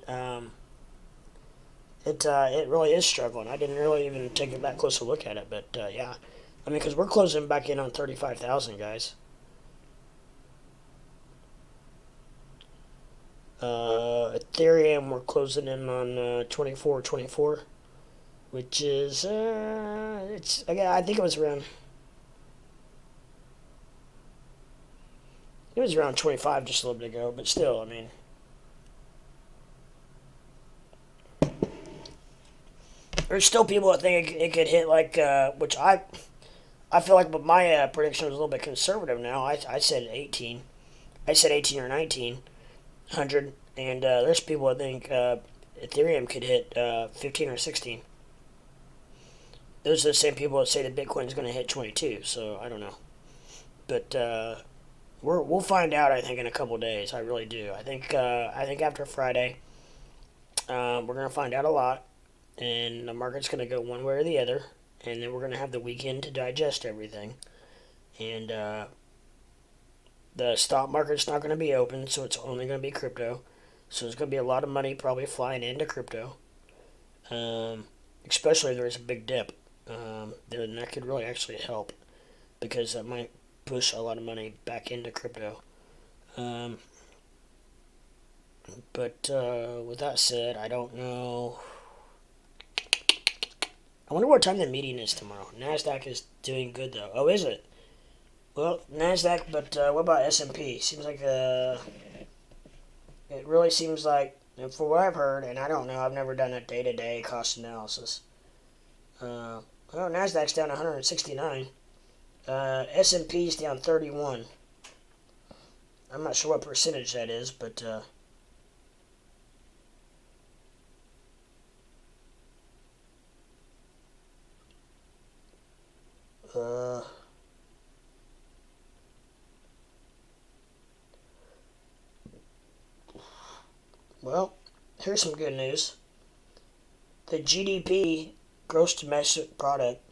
it, it really is struggling. I didn't really even take that close a look at it, but yeah, I mean, because we're closing back in on 35,000, guys. Ethereum, we're closing in on 2424, which is it's again. I think it was around 25 just a little bit ago, but still, I mean, there's still people that think it could hit like, which I feel like, but my prediction was a little bit conservative now. I said 18. I said 18 or 1900, and there's people that think Ethereum could hit 15 or 16. Those are the same people that say that Bitcoin is going to hit 22. So I don't know, but we'll find out. I think in a couple days. I really do. I think after Friday, we're going to find out a lot, and the market's going to go one way or the other, and then we're going to have the weekend to digest everything, and the stock market's not going to be open, so it's only going to be crypto. So there's going to be a lot of money probably flying into crypto, especially if there's a big dip. Then that could really actually help, because that might push a lot of money back into crypto. But with that said, I don't know. I wonder what time the meeting is tomorrow. NASDAQ is doing good, though. Oh, is it? Well, NASDAQ, but what about S&P? Seems like it really seems like, and for what I've heard, and I don't know, I've never done a day-to-day cost analysis. Well, NASDAQ's down 169. S&P's down 31. I'm not sure what percentage that is, but well, here's some good news. The GDP, gross domestic product,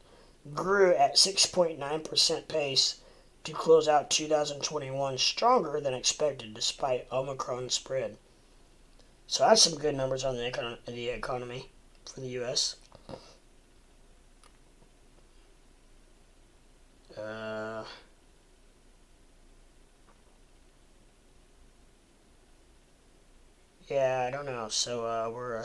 grew at 6.9% pace to close out 2021 stronger than expected despite Omicron spread. So that's some good numbers on the economy for the U.S. Yeah, I don't know. So we're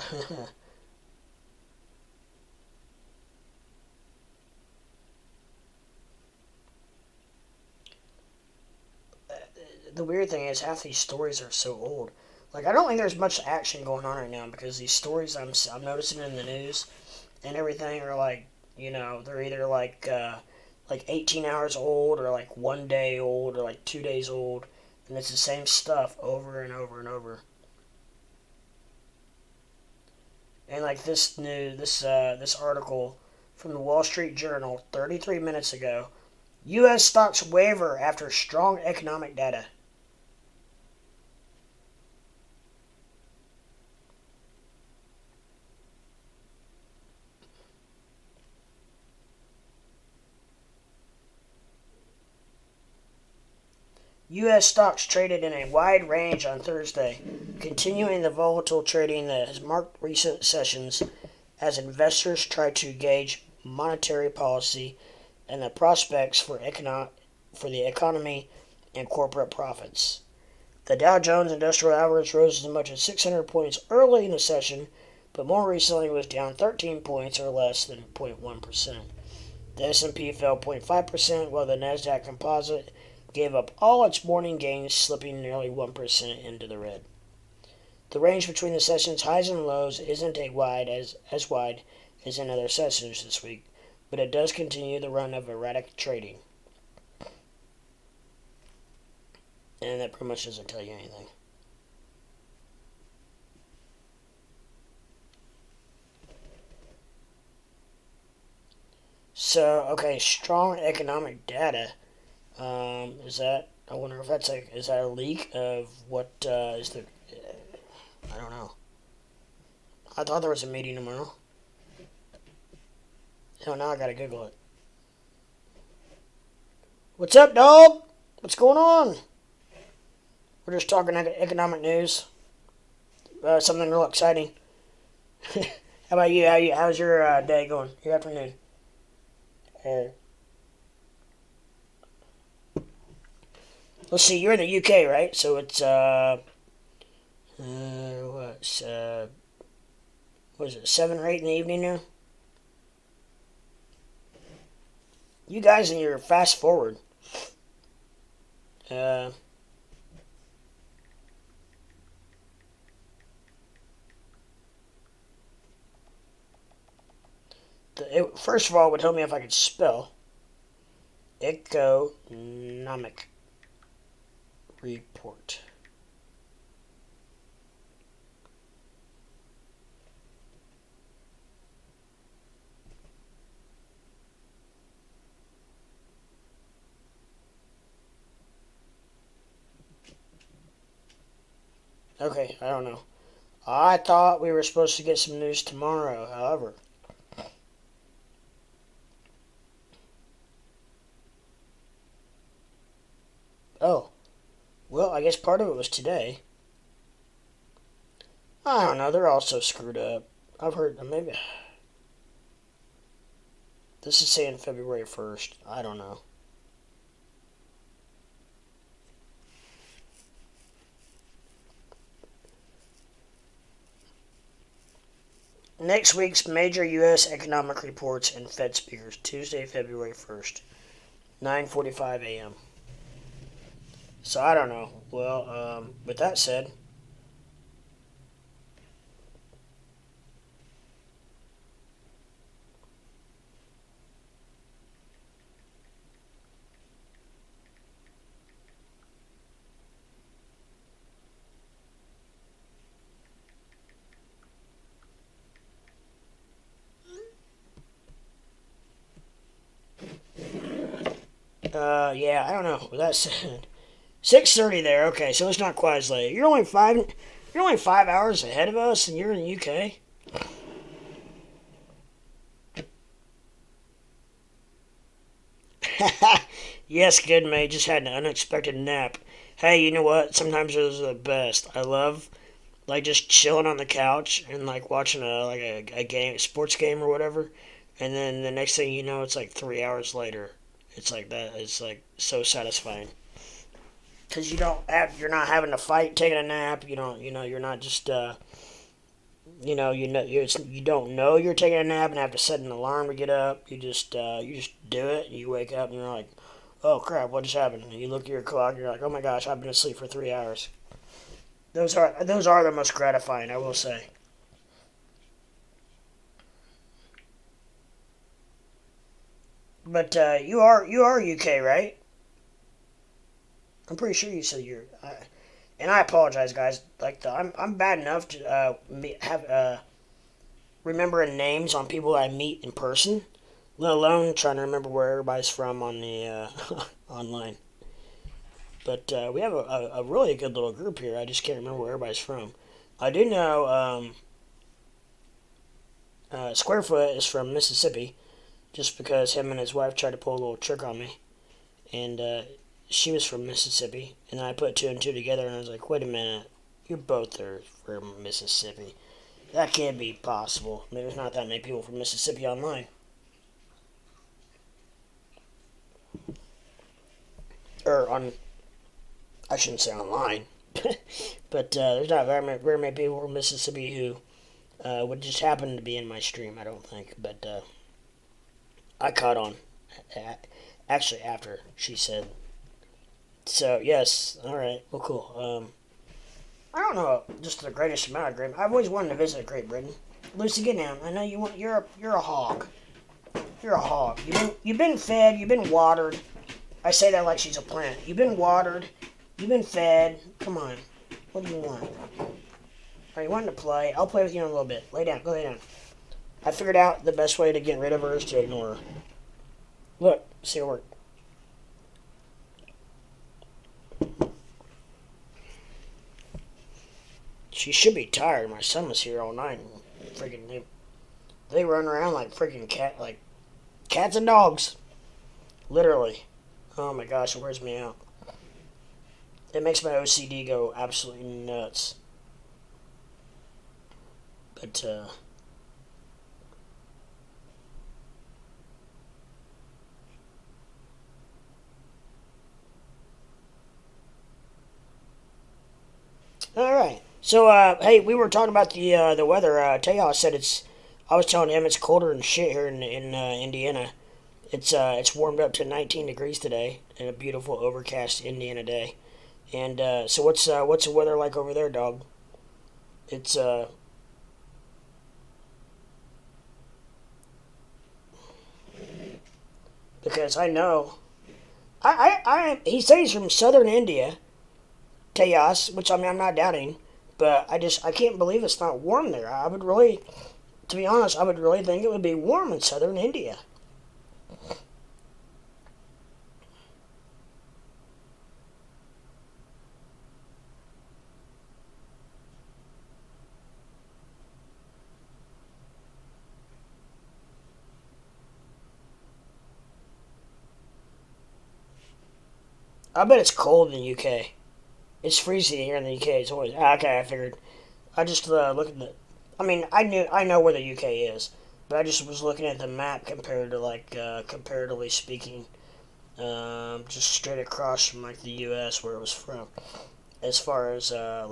the weird thing is half these stories are so old. Like, I don't think there's much action going on right now, because these stories I'm noticing in the news and everything are like, they're either like 18 hours old, or like 1 day old, or like 2 days old, and it's the same stuff over and over and over. And like this article from the Wall Street Journal 33 minutes ago, U.S. stocks waver after strong economic data. U.S. stocks traded in a wide range on Thursday, continuing the volatile trading that has marked recent sessions as investors try to gauge monetary policy and the prospects for the economy and corporate profits. The Dow Jones Industrial Average rose as much as 600 points early in the session, but more recently was down 13 points, or less than 0.1%. The S&P fell 0.5%, while the Nasdaq Composite gave up all its morning gains, slipping nearly 1% into the red. The range between the session's highs and lows isn't as wide as in other sessions this week, but it does continue the run of erratic trading. And that pretty much doesn't tell you anything. So, okay, strong economic data. Is that? I wonder if that's like, is that a leak of what is the? I don't know. I thought there was a meeting tomorrow. Oh, now I gotta Google it. What's up, dog? What's going on? We're just talking economic news. Something real exciting. How about you? How's your day going? Your afternoon? Uh, let's see. You're in the UK, right? So it's what is it? 7 or 8 in the evening now. You guys in your fast forward. Uh, First of all, it would help me if I could spell economic report. Okay, I don't know. I thought we were supposed to get some news tomorrow, however. Oh, well, I guess part of it was today. I don't know, they're all so screwed up. I've heard, maybe. This is saying February 1st. I don't know. Next week's major U.S. economic reports and Fed speakers, Tuesday, February 1st, 9:45 a.m. So I don't know. Well, with that said, yeah, I don't know. With that said, 6:30 there. Okay, so it's not quite as late. You're only 5 hours ahead of us, and you're in the UK. Yes, good mate. Just had an unexpected nap. Hey, you know what? Sometimes those are the best. I love like just chilling on the couch and like watching a game, a sports game or whatever, and then the next thing you know, it's like 3 hours later. It's like that. It's like so satisfying because you're not having to fight taking a nap. You're not just you don't know you're taking a nap and have to set an alarm to get up. You just do it. And you wake up and you're like, oh crap, what just happened? And you look at your clock and you're like, oh my gosh, I've been asleep for 3 hours. Those are the most gratifying, I will say. But you are UK, right? I'm pretty sure you said you're. And I apologize, guys. I'm bad enough to have remembering names on people I meet in person, let alone trying to remember where everybody's from on the online. But we have a really good little group here. I just can't remember where everybody's from. I do know Squarefoot is from Mississippi, just because him and his wife tried to pull a little trick on me, and she was from Mississippi, and then I put two and two together, and I was like, wait a minute, you both are from Mississippi. That can't be possible. There's not that many people from Mississippi online. Or on, I shouldn't say online, but there's not very many people from Mississippi who would just happen to be in my stream, I don't think. But I caught on, actually, after she said. So, yes, alright, well, cool. I don't know just the greatest amount of Great. I've always wanted to visit Great Britain. Lucy, get down. I know you're a hog. You're a hog. You've been fed. You've been watered. I say that like she's a plant. You've been watered. You've been fed. Come on. What do you want? Are you wanting to play? I'll play with you in a little bit. Lay down. Go lay down. I figured out the best way to get rid of her is to ignore her. Look, see her work. She should be tired. My son was here all night. And freaking, they run around like freaking like cats and dogs. Literally. Oh my gosh, it wears me out. It makes my OCD go absolutely nuts. But, alright. So, hey, we were talking about the weather. Tejas said I was telling him it's colder than shit here in Indiana. It's warmed up to 19 degrees today in a beautiful overcast Indiana day. And so what's the weather like over there, dog? It's because I know he says he's from southern India, Tejas, which I mean I'm not doubting, but I can't believe it's not warm there. I would really, to be honest, I would really think it would be warm in southern India. I bet it's cold in the UK. It's freezing here in the UK. It's always okay. I figured. I just look at the. I mean, I know where the UK is, but I just was looking at the map compared to like comparatively speaking, just straight across from like the US where it was from, as far as uh,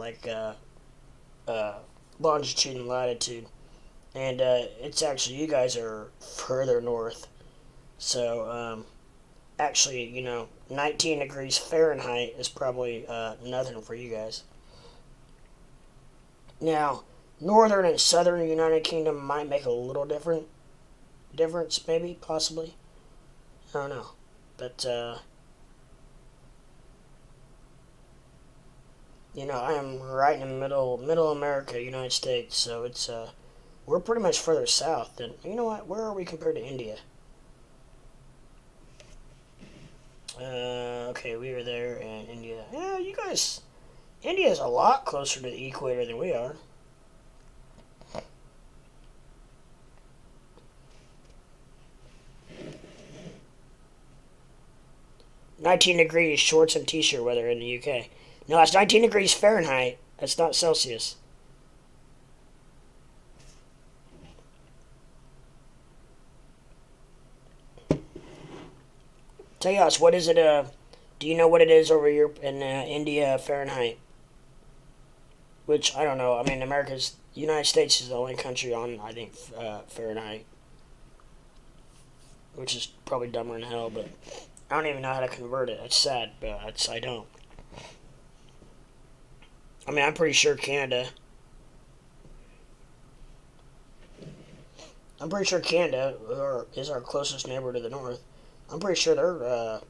longitude and latitude, and it's actually you guys are further north, so actually 19 degrees Fahrenheit is probably nothing for you guys. Now, northern and southern United Kingdom might make a little difference, maybe, possibly. I don't know, but I am right in the middle America, United States, so it's we're pretty much further south than you know what? Where are we compared to India? Okay, we were there in India. Yeah, you guys, India is a lot closer to the equator than we are. 19 degrees shorts and t-shirt weather in the UK. No, that's 19 degrees Fahrenheit. That's not Celsius. Tell us, what is it? Do you know what it is over here in India Fahrenheit? Which I don't know. I mean, United States is the only country on I think Fahrenheit, which is probably dumber than hell. But I don't even know how to convert it. That's sad, but I don't. I mean, I'm pretty sure Canada. I'm pretty sure Canada is our closest neighbor to the north. I'm pretty sure they're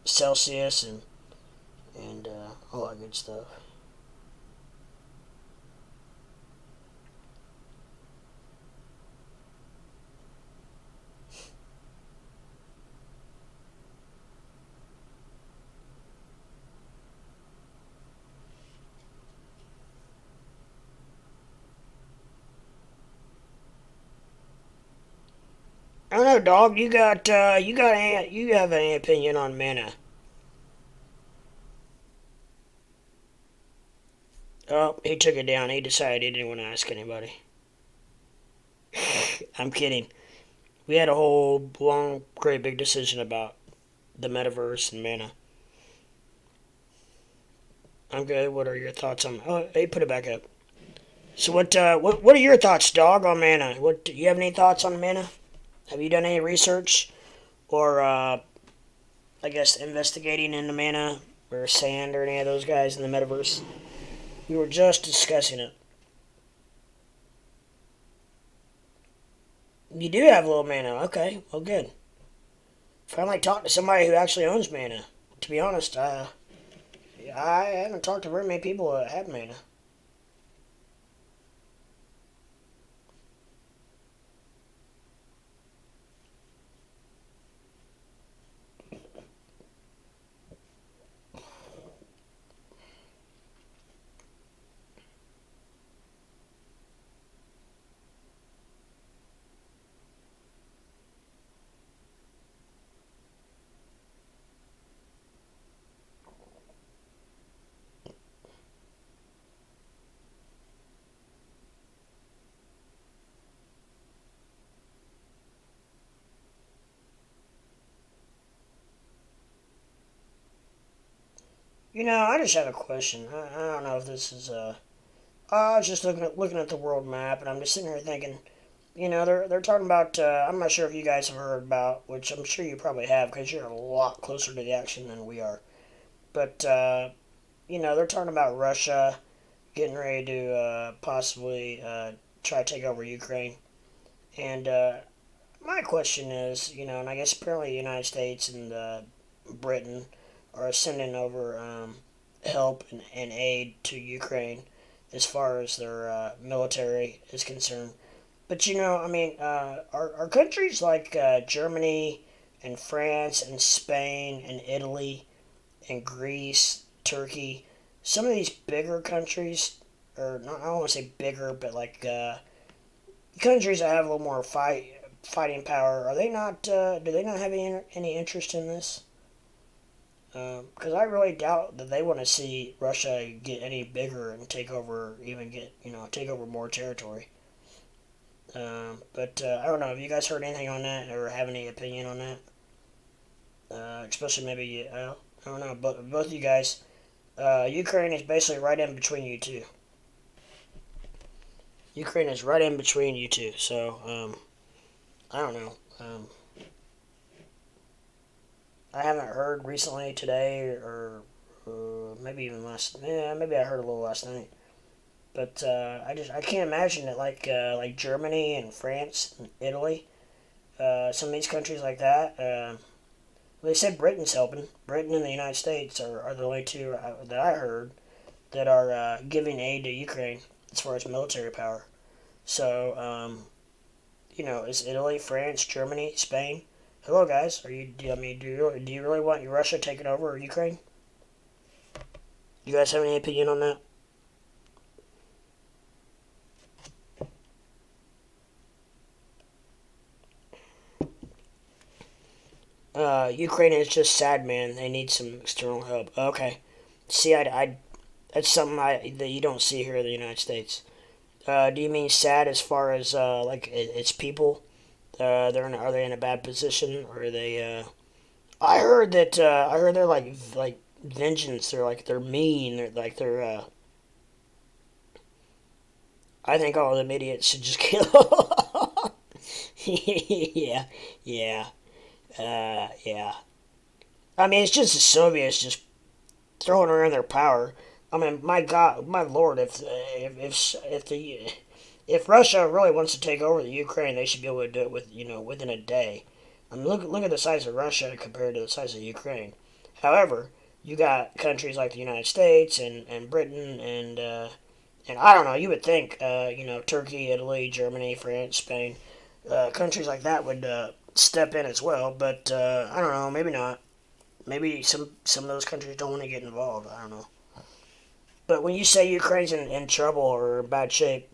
Celsius and all that good stuff. I don't know, dog. You have any opinion on mana? Oh, he took it down. He decided he didn't want to ask anybody. I'm kidding. We had a whole long, great big decision about the metaverse and mana. I'm good. What are your thoughts on? Oh, hey, put it back up. So what are your thoughts, dog, on mana? What do you have any thoughts on mana? Have you done any research or I guess investigating into mana or sand or any of those guys in the metaverse? We were just discussing it. You do have a little mana. Okay, well, good. Finally talked to somebody who actually owns mana. To be honest, I haven't talked to very many people that have mana. I just have a question. I don't know if this is I was just looking at the world map, and I'm just sitting here thinking, they're talking about. I'm not sure if you guys have heard about, which I'm sure you probably have, because you're a lot closer to the action than we are. But they're talking about Russia getting ready to possibly try to take over Ukraine. And my question is, and I guess apparently the United States and Britain are sending over help and aid to Ukraine as far as their military is concerned. But are countries like Germany and France and Spain and Italy and Greece, Turkey, some of these bigger countries, or not, I don't want to say bigger, but like countries that have a little more fighting power, are they not? Do they not have any interest in this? Because I really doubt that they want to see Russia get any bigger and take over, even take over more territory. But I don't know. Have you guys heard anything on that, or have any opinion on that? Especially maybe I don't know. But both of you guys, Ukraine is basically right in between you two. Ukraine is right in between you two. So I don't know. I haven't heard recently today, or maybe even last. Yeah, maybe I heard a little last night. But I can't imagine that like Germany and France and Italy, some of these countries like that. Well, they said Britain's helping. Britain and the United States are the only two that I heard that are giving aid to Ukraine as far as military power. So is Italy, France, Germany, Spain? Hello, guys. Are you? I mean, do you really want Russia taking over Ukraine? You guys have any opinion on that? Ukraine is just sad, man. They need some external help. Okay. See, that's something that you don't see here in the United States. Do you mean sad as far as like its people? Are they in a bad position, or are they? I heard they're like vengeance. They're mean. They're. I think all of them idiots should just kill. Yeah, yeah, yeah. I mean, it's just the Soviets just throwing around their power. I mean, my God, my Lord, if Russia really wants to take over the Ukraine, they should be able to do it within a day. I mean, look at the size of Russia compared to the size of Ukraine. However, you got countries like the United States and Britain and I don't know. You would think Turkey, Italy, Germany, France, Spain, countries like that would step in as well. But I don't know. Maybe not. Maybe some of those countries don't want to get involved. I don't know. But when you say Ukraine's in trouble or in bad shape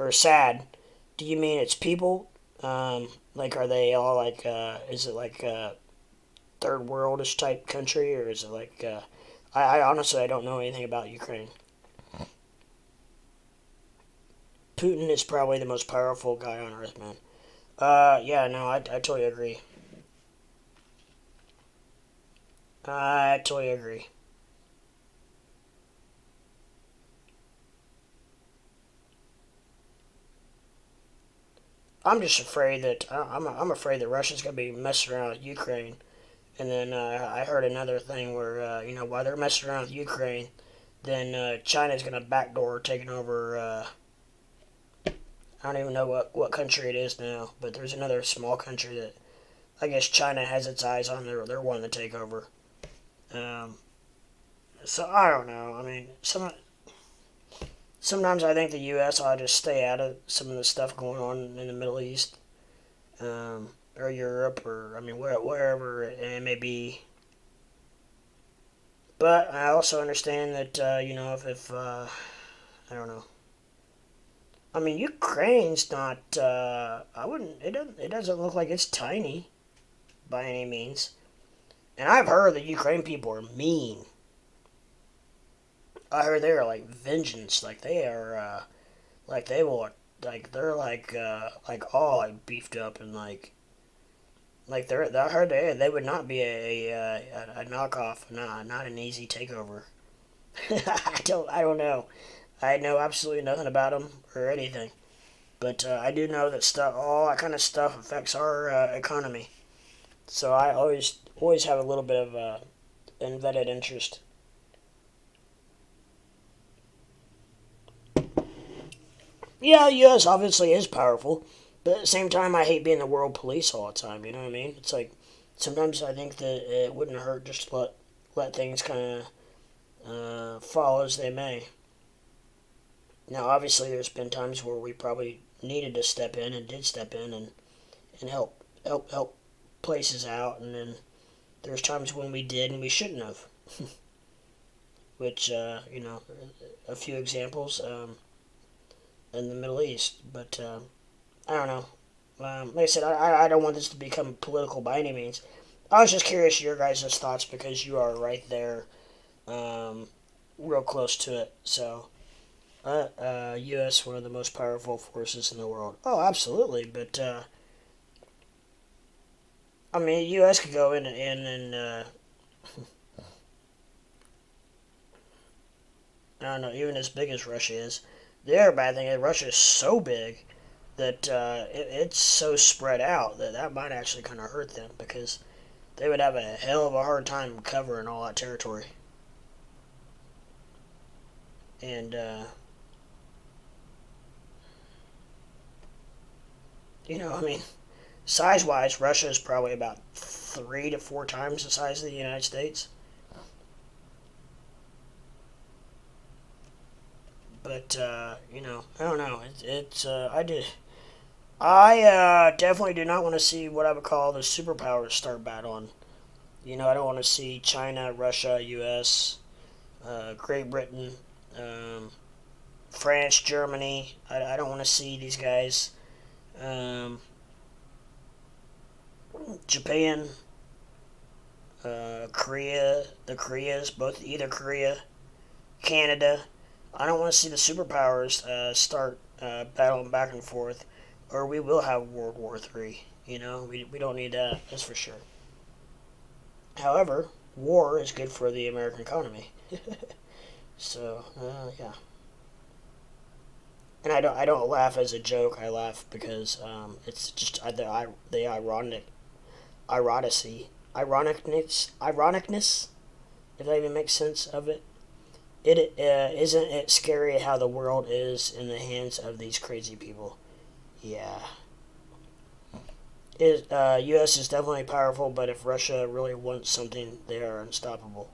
or sad, do you mean it's people? Like, are they all like? Is it like a third worldish type country, or is it like? I honestly I don't know anything about Ukraine. Putin is probably the most powerful guy on earth, man. Yeah, no, I totally agree. I totally agree. I'm just afraid that I'm afraid that Russia's gonna be messing around with Ukraine, and then I heard another thing where while they're messing around with Ukraine, then China's gonna backdoor taking over. I don't even know what country it is now, but there's another small country that I guess China has its eyes on. They're wanting to take over. Um, so I don't know. I mean, sometimes I think the U.S. ought to just stay out of some of the stuff going on in the Middle East, or Europe, or I mean wherever it may be. But I also understand that if I don't know. I mean, Ukraine's not. I wouldn't. It doesn't look like it's tiny by any means. And I've heard that Ukraine people are mean. I heard they are like vengeance. Like they are. Like they will. Like they're like all like beefed up and like they're. I heard they would not be a knockoff. Not an easy takeover. I don't know. I know absolutely nothing about them or anything. But I do know that all that kind of stuff affects our economy. So I always have a little bit of embedded interest. Yeah, the U.S. obviously is powerful, but at the same time, I hate being the world police all the time. You know what I mean? It's like sometimes I think that it wouldn't hurt just to let things kind of fall as they may. Now, obviously, there's been times where we probably needed to step in and did step in and help places out, and then there's times when we did and we shouldn't have. Which a few examples in the Middle East, but I don't know. Like I said, I don't want this to become political by any means. I was just curious your guys' thoughts because you are right there, um, real close to it. So, U.S. one of the most powerful forces in the world. Oh, absolutely. But I mean, U.S. could go in and I don't know, even as big as Russia is. The other bad thing is Russia is so big that it's so spread out that might actually kind of hurt them because they would have a hell of a hard time covering all that territory. And I mean, size-wise, Russia is probably about 3 to 4 times the size of the United States. But I don't know. I definitely do not want to see what I would call the superpowers start battling. I don't want to see China, Russia, U.S., Great Britain, um, France, Germany. I don't want to see these guys. Um, Japan, Korea, the Koreas, both either Korea, Canada. I don't want to see the superpowers start battling back and forth, or we will have World War III. We don't need that. That's for sure. However, war is good for the American economy. So yeah, and I don't laugh as a joke. I laugh because it's just the ironicness, if that even makes sense of it. Isn't it scary how the world is in the hands of these crazy people? Yeah. U.S. is definitely powerful, but if Russia really wants something, they are unstoppable.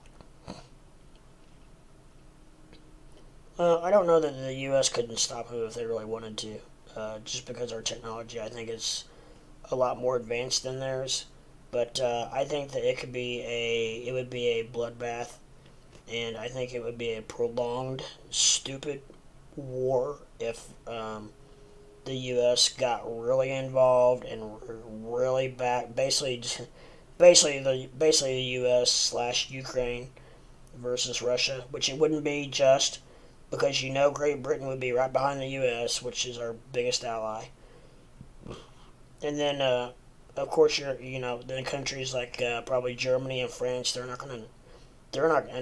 I don't know that the U.S. couldn't stop them if they really wanted to. Just because our technology, I think, is a lot more advanced than theirs. But I think that it would be a bloodbath, and I think it would be a prolonged, stupid war if the U.S. got really involved and really back, basically the U.S. slash Ukraine versus Russia, which it wouldn't be just because Great Britain would be right behind the U.S., which is our biggest ally, and then of course then countries like probably Germany and France, and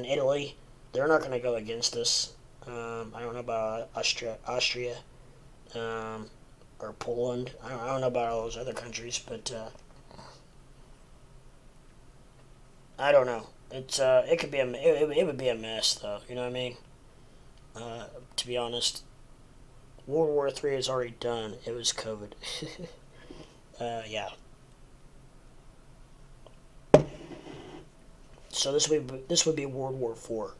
Italy, they're not gonna go against us. I don't know about Austria, um, or Poland. I don't know about all those other countries, but I don't know. It could be it would be a mess though. You know what I mean? To be honest, World War III is already done. It was COVID. Yeah. So this would be World War IV.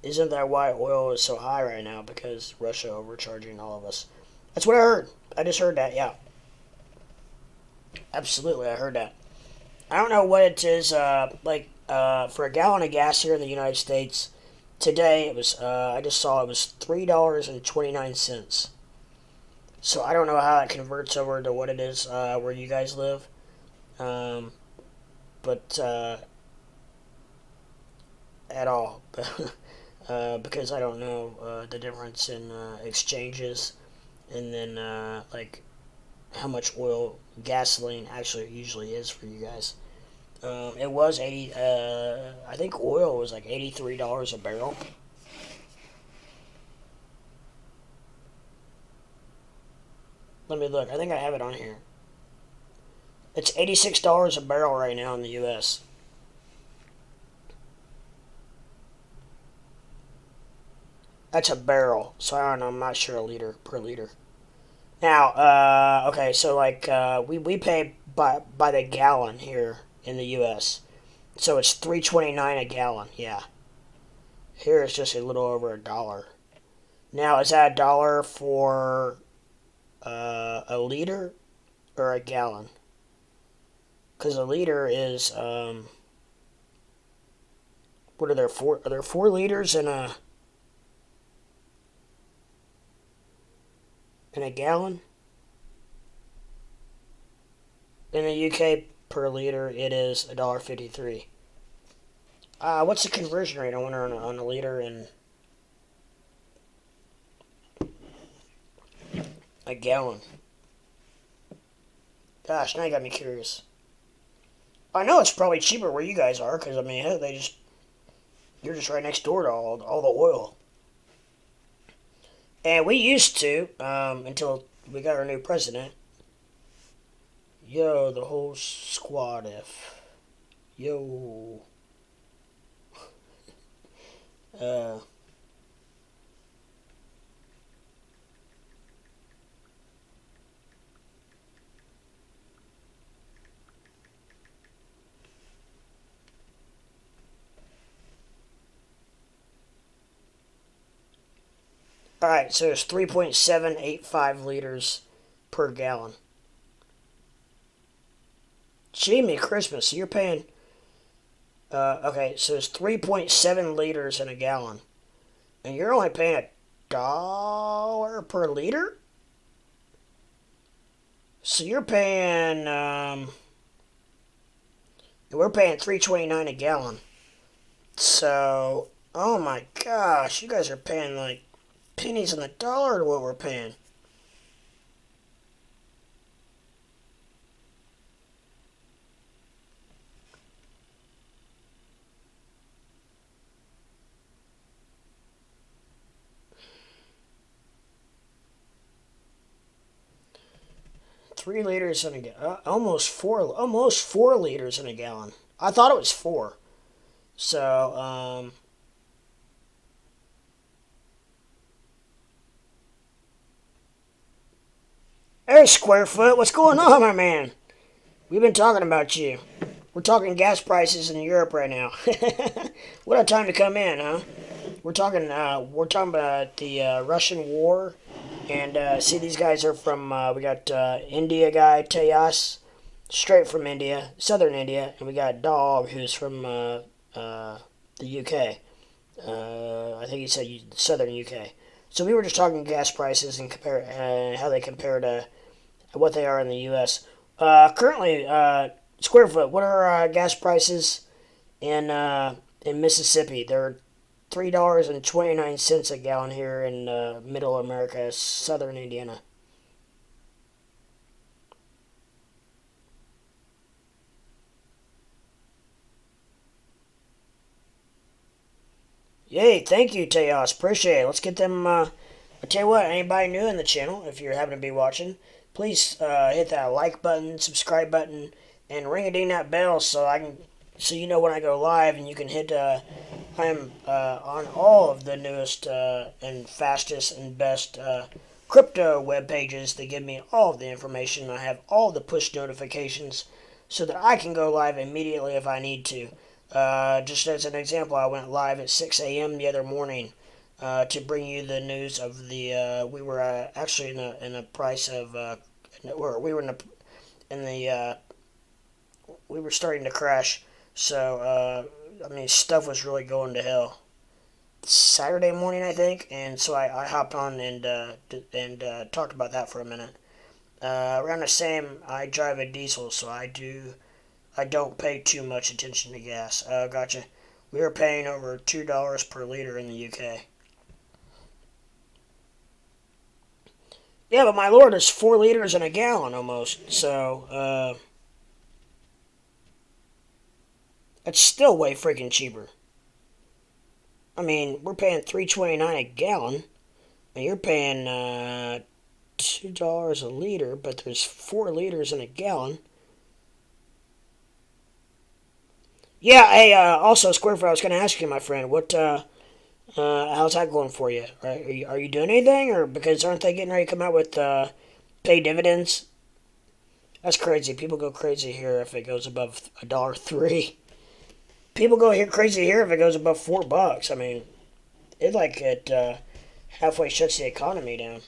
Isn't that why oil is so high right now? Because Russia overcharging all of us. That's what I heard. I just heard that. Yeah, absolutely, I heard that. I don't know what it is. For a gallon of gas here in the United States today, it was. I just saw it was $3.29. So I don't know how it converts over to what it is where you guys live. Um, but at all. Because I don't know the difference in exchanges, and then like how much oil gasoline actually usually is for you guys. It was 80. I think oil was like $83 a barrel. Let me look. I think I have it on here. It's $86 a barrel right now in the U.S. That's a barrel, so I don't know. I'm not sure a liter per liter. Now, okay, so like we pay by the gallon here in the U.S. So it's $3.29 a gallon. Yeah, here it's just a little over $1. Now, is that $1 for a liter or a gallon? Because a liter is what are there four? Are there 4 liters in a gallon? In the UK, per liter, it is $1.53. What's the conversion rate? I wonder on a liter and a gallon. Gosh, now you got me curious. I know it's probably cheaper where you guys are, because I mean, you're just right next door to all the oil. And we used to, until we got our new president. Yo, the whole squad F. Yo. Alright, so it's 3.785 liters per gallon. Jimmy Christmas, so you're paying... okay, so it's 3.7 liters in a gallon. And you're only paying $1 per liter? So you're paying... we're paying $3.29 a gallon. So, oh my gosh, you guys are paying like pennies on the dollar to what we're paying. Three liters in a gallon. Almost four liters in a gallon. I thought it was 4. So, hey, Square Foot, what's going on, my man? We've been talking about you. We're talking gas prices in Europe right now. What a time to come in, huh? We're talking about the Russian war, and see, these guys are from. We got India guy Tejas, straight from India, southern India, and we got Dog, who's from the UK. I think he said southern UK. So we were just talking gas prices and compare how they compare to what they are in the U.S. Currently, Square Foot, what are gas prices in Mississippi? They're $3.29 a gallon here in Middle America, Southern Indiana. Yay, thank you, Teos. Appreciate it. Let's get them. I tell you what, anybody new in the channel, if you're happen to be watching, please hit that like button, subscribe button, and ring a ding that bell so you know when I go live, and you can hit. I'm on all of the newest and fastest and best crypto web pages. They give me all of the information. I have all the push notifications so that I can go live immediately if I need to. Just as an example, I went live at 6 a.m. the other morning to bring you the news of the. We were actually in a price of. We were in the. We were starting to crash, so I mean, stuff was really going to hell. Saturday morning, I think, and so I hopped on and talked about that for a minute. Around the same, I drive a diesel, so I don't pay too much attention to gas. Gotcha. We are paying over $2 per liter in the UK. Yeah, but my lord, it's 4 liters in a gallon almost. So, it's still way freaking cheaper. I mean, we're paying $3.29 a gallon, and you're paying $2 a liter, but there's 4 liters in a gallon. Yeah, hey, also, Squarefoot, I was going to ask you, my friend, how's that going for you? Are you doing anything? Or because aren't they getting ready to come out with, pay dividends? That's crazy. People go crazy here if it goes above $1.03. People go here crazy here if it goes above $4. I mean, it halfway shuts the economy down.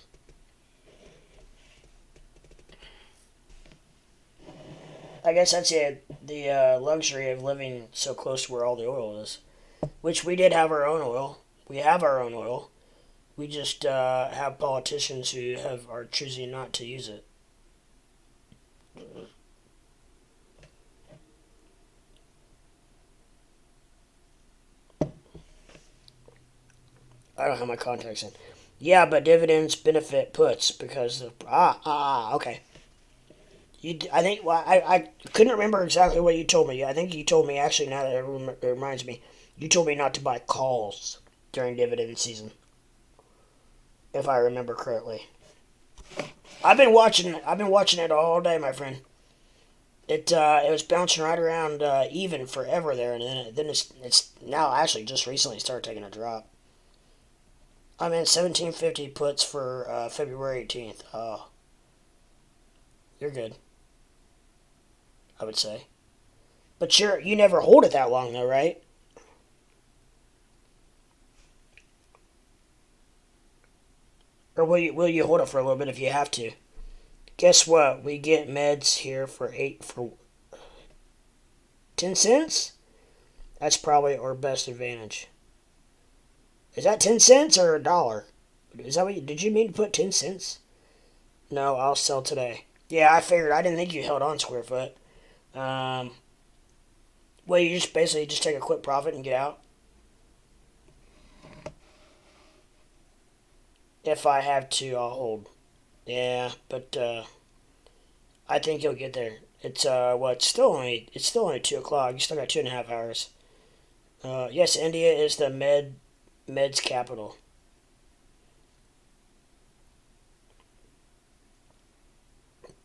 I guess that's the luxury of living so close to where all the oil is. Which we did have our own oil. We have our own oil. We just have politicians who are choosing not to use it. I don't have my contacts in. Yeah, but dividends benefit puts because of okay. I think I couldn't remember exactly what you told me. I think you told me actually now that it reminds me, you told me not to buy calls during dividend season, if I remember correctly. I've been watching it all day, my friend. It was bouncing right around even forever there, and then it's now actually just recently started taking a drop. I'm in 1750 puts for February 18th. Oh, you're good, I would say. But you never hold it that long though, right? Or will you hold it for a little bit if you have to? Guess what? We get meds here for 10 cents. That's probably our best advantage. Is that 10 cents or a dollar? Is that what did you mean to put 10 cents? No, I'll sell today. Yeah, I figured. I didn't think you held on Squarefoot. Um, well, you just basically just take a quick profit and get out. If I have to, I'll hold. Yeah, but I think you'll get there. It's still only 2 o'clock. You still got 2.5 hours. Yes, India is the meds capital.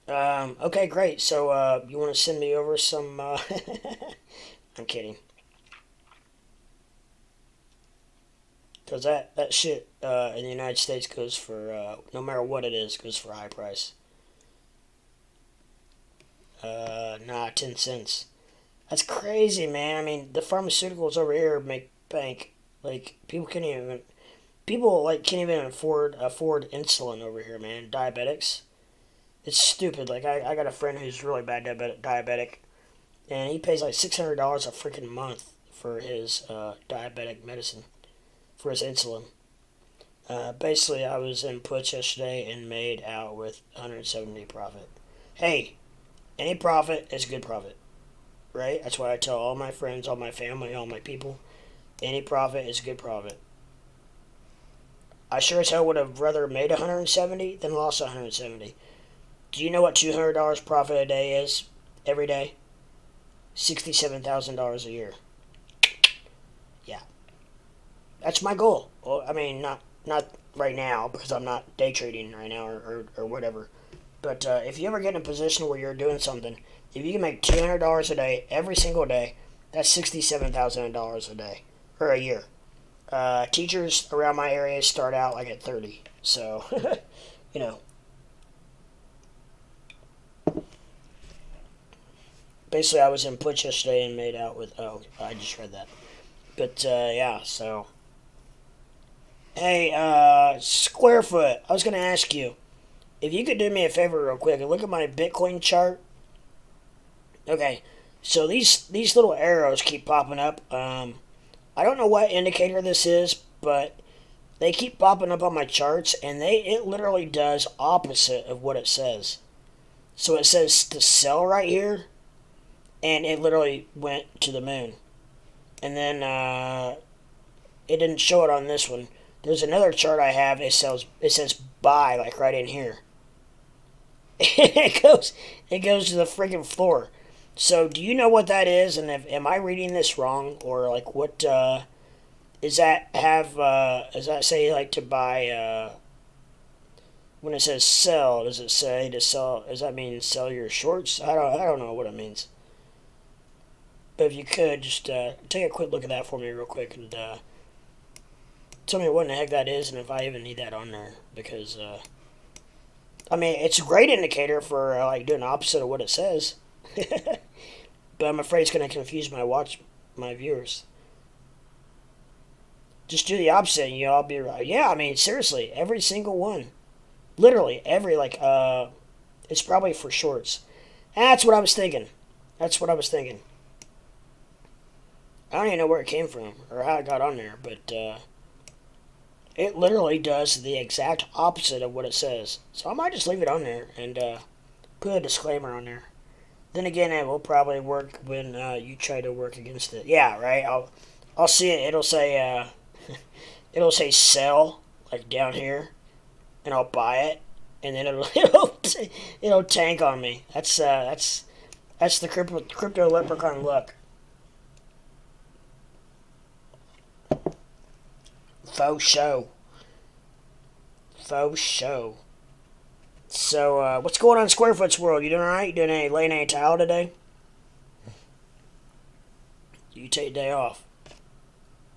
Okay, great. So, you want to send me over some? I'm kidding. Because that shit in the United States goes for no matter what it is goes for a high price. Nah, 10 cents. That's crazy, man. I mean, the pharmaceuticals over here make bank. Like people like can't even afford insulin over here, man. Diabetics. It's stupid. Like I got a friend who's really bad diabetic, and he pays like $600 a freaking month for his diabetic medicine for his insulin. Basically, I was in puts yesterday and made out with 170 profit. Hey, any profit is good profit, right? That's why I tell all my friends, all my family, all my people, any profit is good profit. I sure as hell would have rather made 170 than lost 170. Do you know what $200 profit a day is every day? $67,000 a year. Yeah, that's my goal. Well, I mean, not right now because I'm not day trading right now or whatever. But if you ever get in a position where you're doing something, if you can make $200 a day every single day, that's $67,000 a day or a year. Teachers around my area start out like at 30. So, you know, basically I was in puts yesterday and made out with. Oh, I just read that. But yeah, so hey, Squarefoot, I was gonna ask you if you could do me a favor real quick and look at my Bitcoin chart. Okay, so these little arrows keep popping up. I don't know what indicator this is, but they keep popping up on my charts, and it literally does opposite of what it says. So it says to sell right here, and it literally went to the moon. And then it didn't show it on this one. There's another chart I have. It says buy like right in here. it goes to the freaking floor. So do you know what that is? And am I reading this wrong or like what is that have? Does that say like to buy? When it says sell, does it say to sell? Does that mean sell your shorts? I don't know what it means. But if you could just take a quick look at that for me real quick and tell me what in the heck that is and if I even need that on there, because I mean it's a great indicator for like doing the opposite of what it says. But I'm afraid it's going to confuse my viewers. Just do the opposite and you'll all be right. Yeah, I mean seriously, every single one. Literally every it's probably for shorts. That's what I was thinking. That's what I was thinking. I don't even know where it came from or how it got on there, but it literally does the exact opposite of what it says. So I might just leave it on there and put a disclaimer on there. Then again, it will probably work when you try to work against it. Yeah, right. I'll see it. It'll say it'll say sell like down here, and I'll buy it, and then it'll tank on me. That's the crypto leprechaun luck. Faux show. Faux show. So, what's going on in Squarefoot's world? You doing alright? You laying any tile today? You take a day off.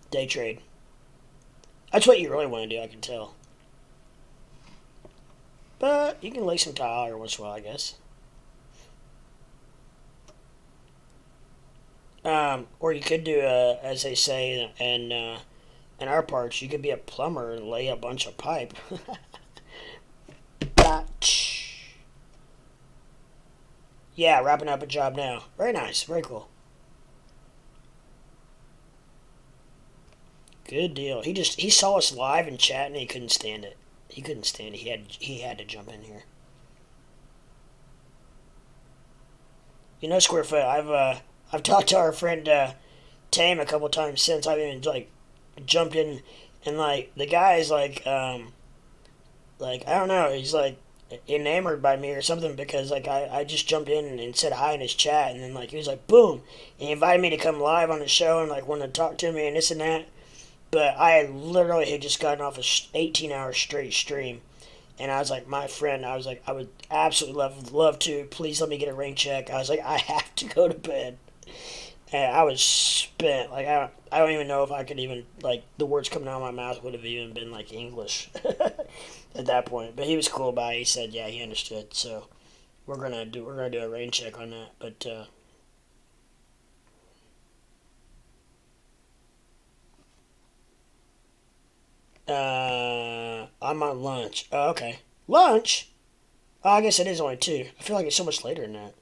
Day trade. That's what you really want to do, I can tell. But you can lay some tile every once in a while, I guess. Or you could do, as they say in our parts, you could be a plumber and lay a bunch of pipe. Yeah, wrapping up a job now. Very nice. Very cool. Good deal. He saw us live in chat and he couldn't stand it. He couldn't stand it. He had to jump in here. You know, Squarefoot, I've talked to our friend Tame a couple times since. I've even jumped in and the guy's I don't know, he's enamored by me or something because I just jumped in and said hi in his chat and then he was boom, and he invited me to come live on the show and wanted to talk to me and this and that. But I literally had just gotten off a 18-hour straight stream, and I was my friend, I would absolutely love to. Please let me get a rain check. I was I have to go to bed. And I was spent. I don't even know if I could even, the words coming out of my mouth would have even been, English at that point. But he was cool about it. He said, yeah, he understood. So we're gonna do a rain check on that. But, I'm on lunch. Oh, okay. Lunch? Oh, I guess it is only 2. I feel like it's so much later than that.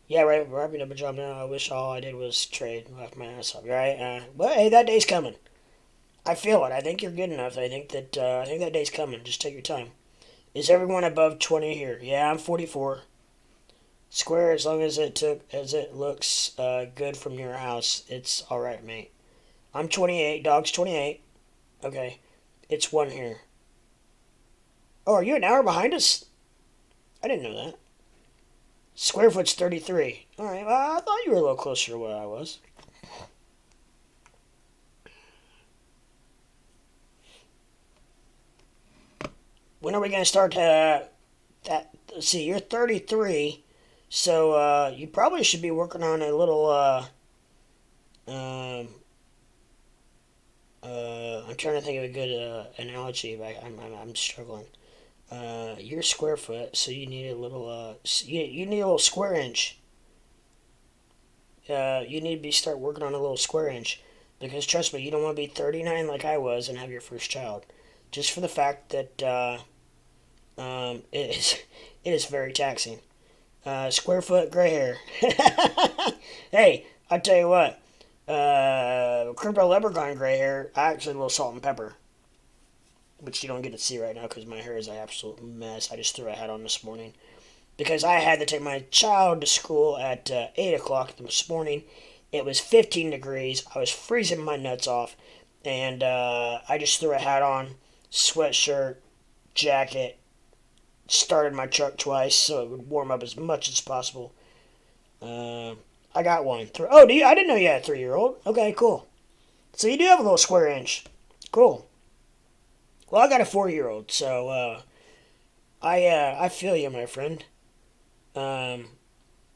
Yeah, right. Wrapping up a job now. I wish all I did was trade. Left my ass off. Right? But hey, that day's coming. I feel it. I think you're good enough. I think that day's coming. Just take your time. Is everyone above 20 here? Yeah, I'm 44. Square, as long as it looks good from your house, it's all right, mate. I'm 28. Dog's 28. Okay, it's 1 here. Oh, are you an hour behind us? I didn't know that. Squarefoot's 33. All right, well, I thought you were a little closer to what I was. When are we going to start that? Let's see, you're 33, so you probably should be working on a little, I'm trying to think of a good analogy, but I'm struggling. You're square foot, so you need a little, you need a little square inch. You need to start working on a little square inch, because trust me, you don't want to be 39 like I was and have your first child. Just for the fact that, it is very taxing. Square foot, gray hair. Hey, I'll tell you what, crypto leprechaun gray hair, actually a little salt and pepper. Which you don't get to see right now because my hair is an absolute mess. I just threw a hat on this morning. Because I had to take my child to school at 8 o'clock this morning. It was 15 degrees. I was freezing my nuts off. And I just threw a hat on, sweatshirt, jacket, started my truck twice so it would warm up as much as possible. I got one. Oh, do you? I didn't know you had a 3-year-old. Okay, cool. So you do have a little square inch. Cool. Well, I got a 4-year-old, so I feel you, my friend. Um,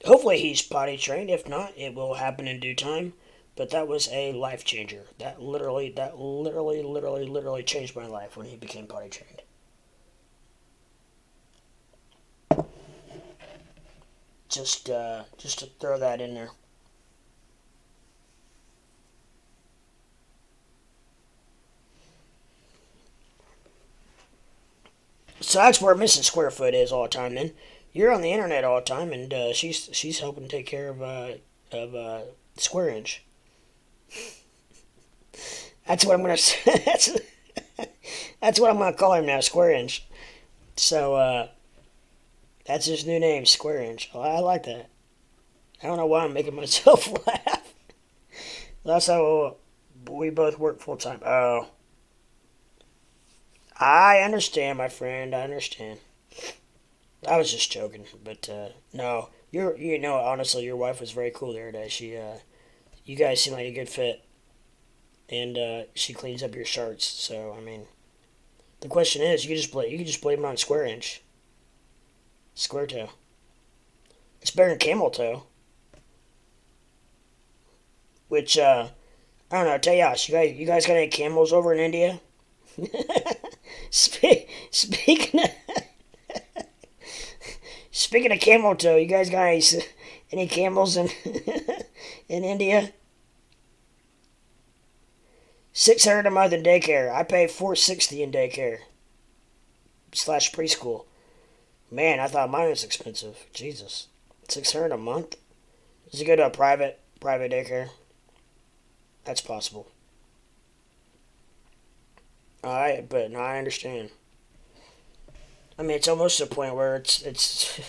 Hopefully he's potty trained. If not, it will happen in due time. But that was a life changer. That literally changed my life when he became potty trained. Just to throw that in there. So that's where Mrs. Squarefoot is all the time. Then you're on the internet all the time, and she's helping take care of Square Inch. That's what I'm gonna that's what I'm gonna call him now, Square Inch. So that's his new name, Square Inch. Oh, I like that. I don't know why I'm making myself laugh. That's how we both work full time. Oh, I understand, my friend. I understand. I was just joking, but no, honestly, your wife was very cool the other day. You guys seem like a good fit, and she cleans up your shirts. So I mean, the question is, you can just blame it on Square Inch, Square Toe. It's better than Camel Toe, which I don't know. Tell you guys got any camels over in India? Speaking of, speaking of camel toe, you guys got any camels in in India? 600 a month in daycare. I pay 460 in daycare slash preschool. Man, I thought mine was expensive. Jesus, 600 a month. Does it go to a private daycare? That's possible. Alright, but no, I understand. I mean, it's almost to the point where it's.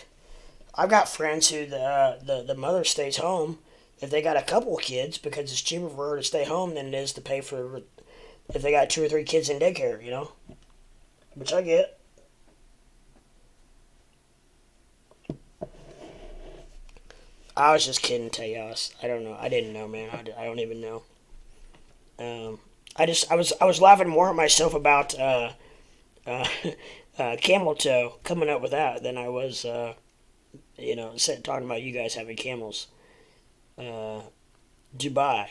I've got friends who the mother stays home if they got a couple of kids because it's cheaper for her to stay home than it is to pay for if they got two or three kids in daycare. Which I get. I was just kidding, Tejas. I don't know. I didn't know, man. I don't even know. Um, I was laughing more at myself about uh, camel toe coming up with that than I was talking about you guys having camels. Uh, Dubai,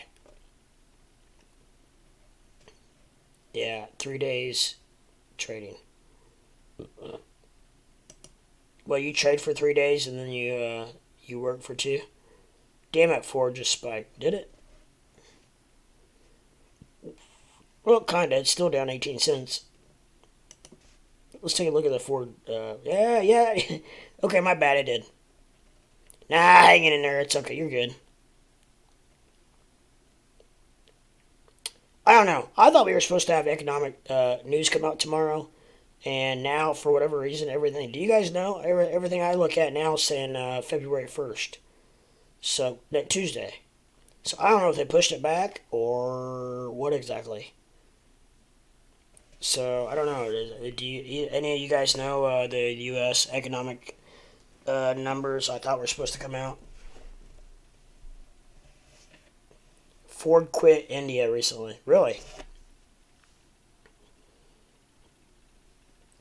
yeah, 3 days trading. Well, you trade for 3 days and then you work for two. Damn it, Ford just spiked. Did it? Well, kinda. It's still down 18 cents. Let's take a look at the Ford. Yeah. Okay, my bad. I did. Nah, hanging in there. It's okay. You're good. I don't know. I thought we were supposed to have economic news come out tomorrow, and now for whatever reason, everything. Do you guys know everything I look at now is saying February 1st? So that Tuesday. So I don't know if they pushed it back or what exactly. So I don't know. Any of you guys know the U.S. economic numbers I thought were supposed to come out? Ford quit India recently. Really?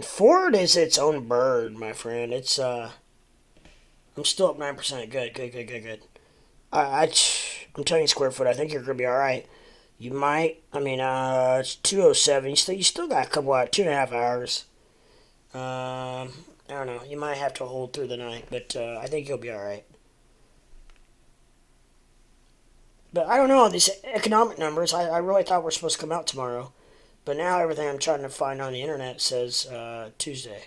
Ford is its own bird, my friend. I'm still up 9%. Good. I'm telling you, Square Foot. I think you're gonna be all right. You might. I mean, it's 2:07. You still got a couple 2.5 hours. I don't know. You might have to hold through the night, but I think you'll be all right. But I don't know these economic numbers. I really thought were supposed to come out tomorrow, but now everything I'm trying to find on the internet says Tuesday.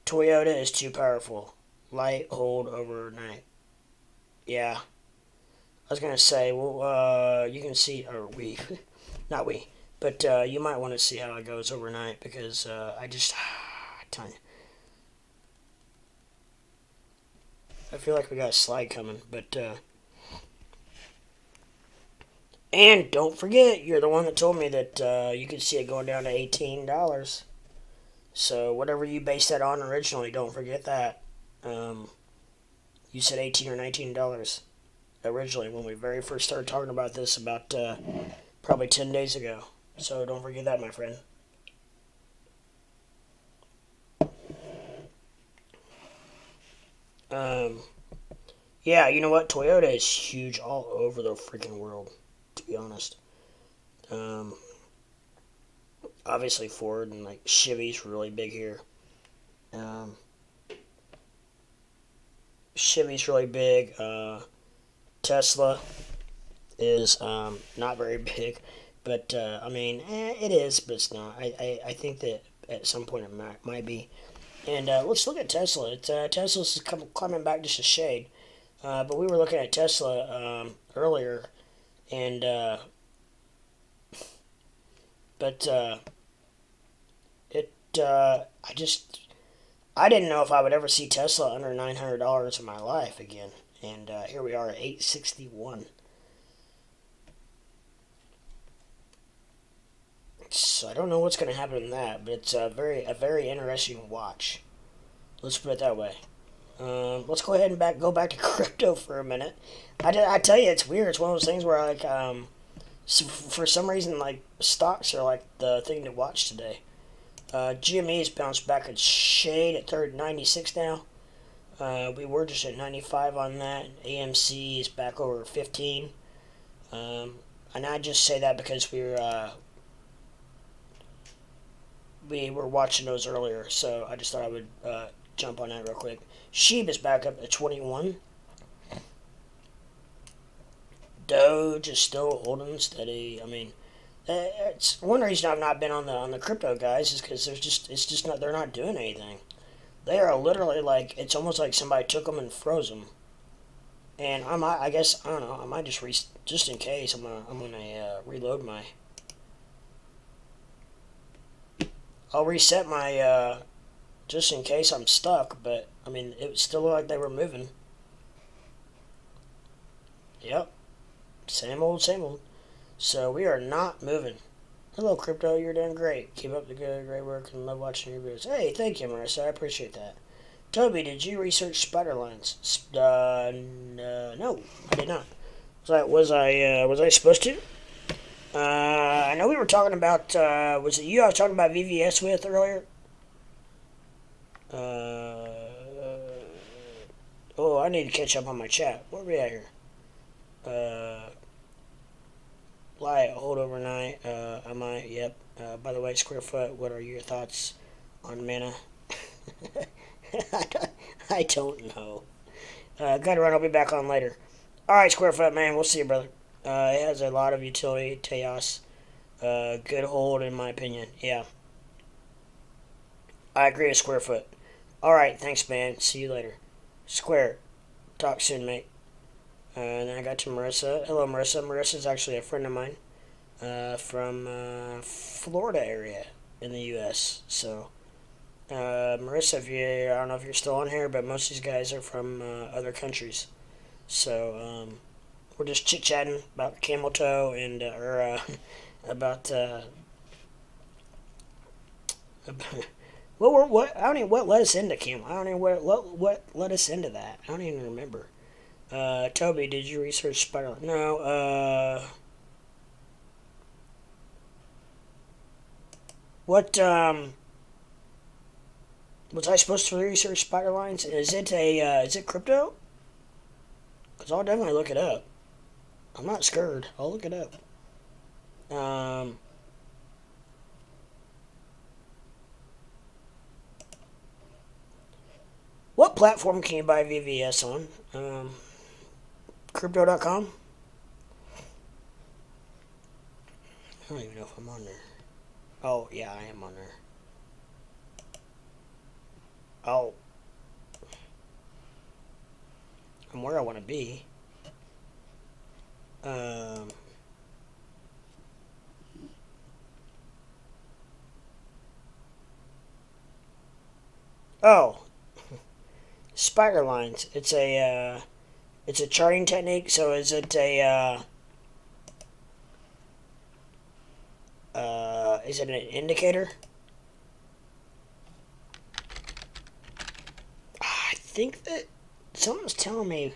Toyota is too powerful. Light hold overnight. Yeah, I was gonna say. Well, you can see, or we, not we, but you might want to see how it goes overnight because I feel like we got a slide coming, but. And don't forget, you're the one that told me that you could see it going down to $18. So whatever you based that on originally, don't forget that. You said $18 or $19 originally when we very first started talking about this about probably 10 days ago. So don't forget that, my friend. Um, yeah, you know what? Toyota is huge all over the freaking world, to be honest. Um, Obviously Ford and like Chevy's really big here. Um, Chevy's really big. Tesla is not very big, but I mean, it is, but it's not. I think that at some point it might be. And let's look at Tesla. Tesla's climbing back just a shade, but we were looking at Tesla earlier, and but it I didn't know if I would ever see Tesla under $900 in my life again, and here we are at 861. So I don't know what's going to happen in that, but it's a very interesting watch. Let's put it that way. Let's go ahead and go back to crypto for a minute. I tell you, it's weird. It's one of those things where like so for some reason like stocks are like the thing to watch today. GME's bounced back a shade at 96 now. We were just at 95 on that. AMC is back over 15. And I just say that because we were watching those earlier, so I just thought I would jump on that real quick. Shib is back up at 21. Doge is still holding steady. I mean, it's one reason I've not been on the crypto guys is because it's just not they're not doing anything. They are literally like it's almost like somebody took them and froze them. And I guess I don't know. I might just in case I'm gonna reload my. I'll reset my just in case I'm stuck. But I mean, it still looked like they were moving. Yep, same old, same old. So we are not moving. Hello, crypto. You're doing great. Keep up the great work and love watching your videos. Hey, thank you, Marissa. I appreciate that. Toby, did you research spider lines? No, I did not. Was I supposed to? I know we were talking about. Was it you I was talking about VVS with earlier? Oh, I need to catch up on my chat. Where are we at here? Lie, hold overnight. I might. Yep. By the way, Square Foot, what are your thoughts on mana? I don't know. Gotta run. I'll be back on later. All right, Square Foot, man. We'll see you, brother. It has a lot of utility. Teos. Good hold, in my opinion. Yeah. I agree with Square Foot. All right. Thanks, man. See you later. Square. Talk soon, mate. And then I got to Marissa. Hello, Marissa. Marissa's actually a friend of mine from Florida area in the U.S. So, Marissa, I don't know if you're still on here, but most of these guys are from other countries. So, we're just chit-chatting about camel toe and, about, I don't even, what led us into camel? I don't even, what led us into that? I don't even remember. Toby, did you research spider? No, what, was I supposed to research spider lines? Is it crypto? Because I'll definitely look it up. I'm not scared. I'll look it up. What platform can you buy VVS on? Crypto.com? I don't even know if I'm on there. Oh, yeah, I am on there. Oh. I'm where I want to be. Oh. Spider lines. It's a charting technique, so is it is it an indicator? I think that someone's telling me.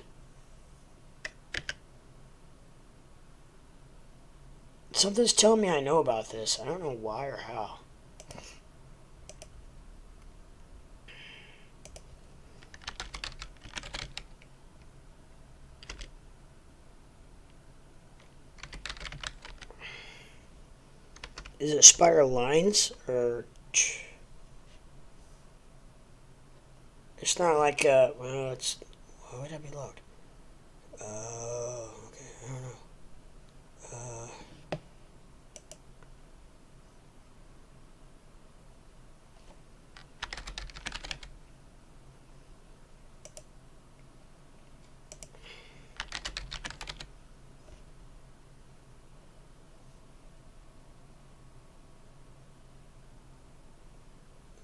Something's telling me I know about this. I don't know why or how. Is it spiral lines or? It's not like well, it's. Why would that be locked? Okay, I don't know. Uh,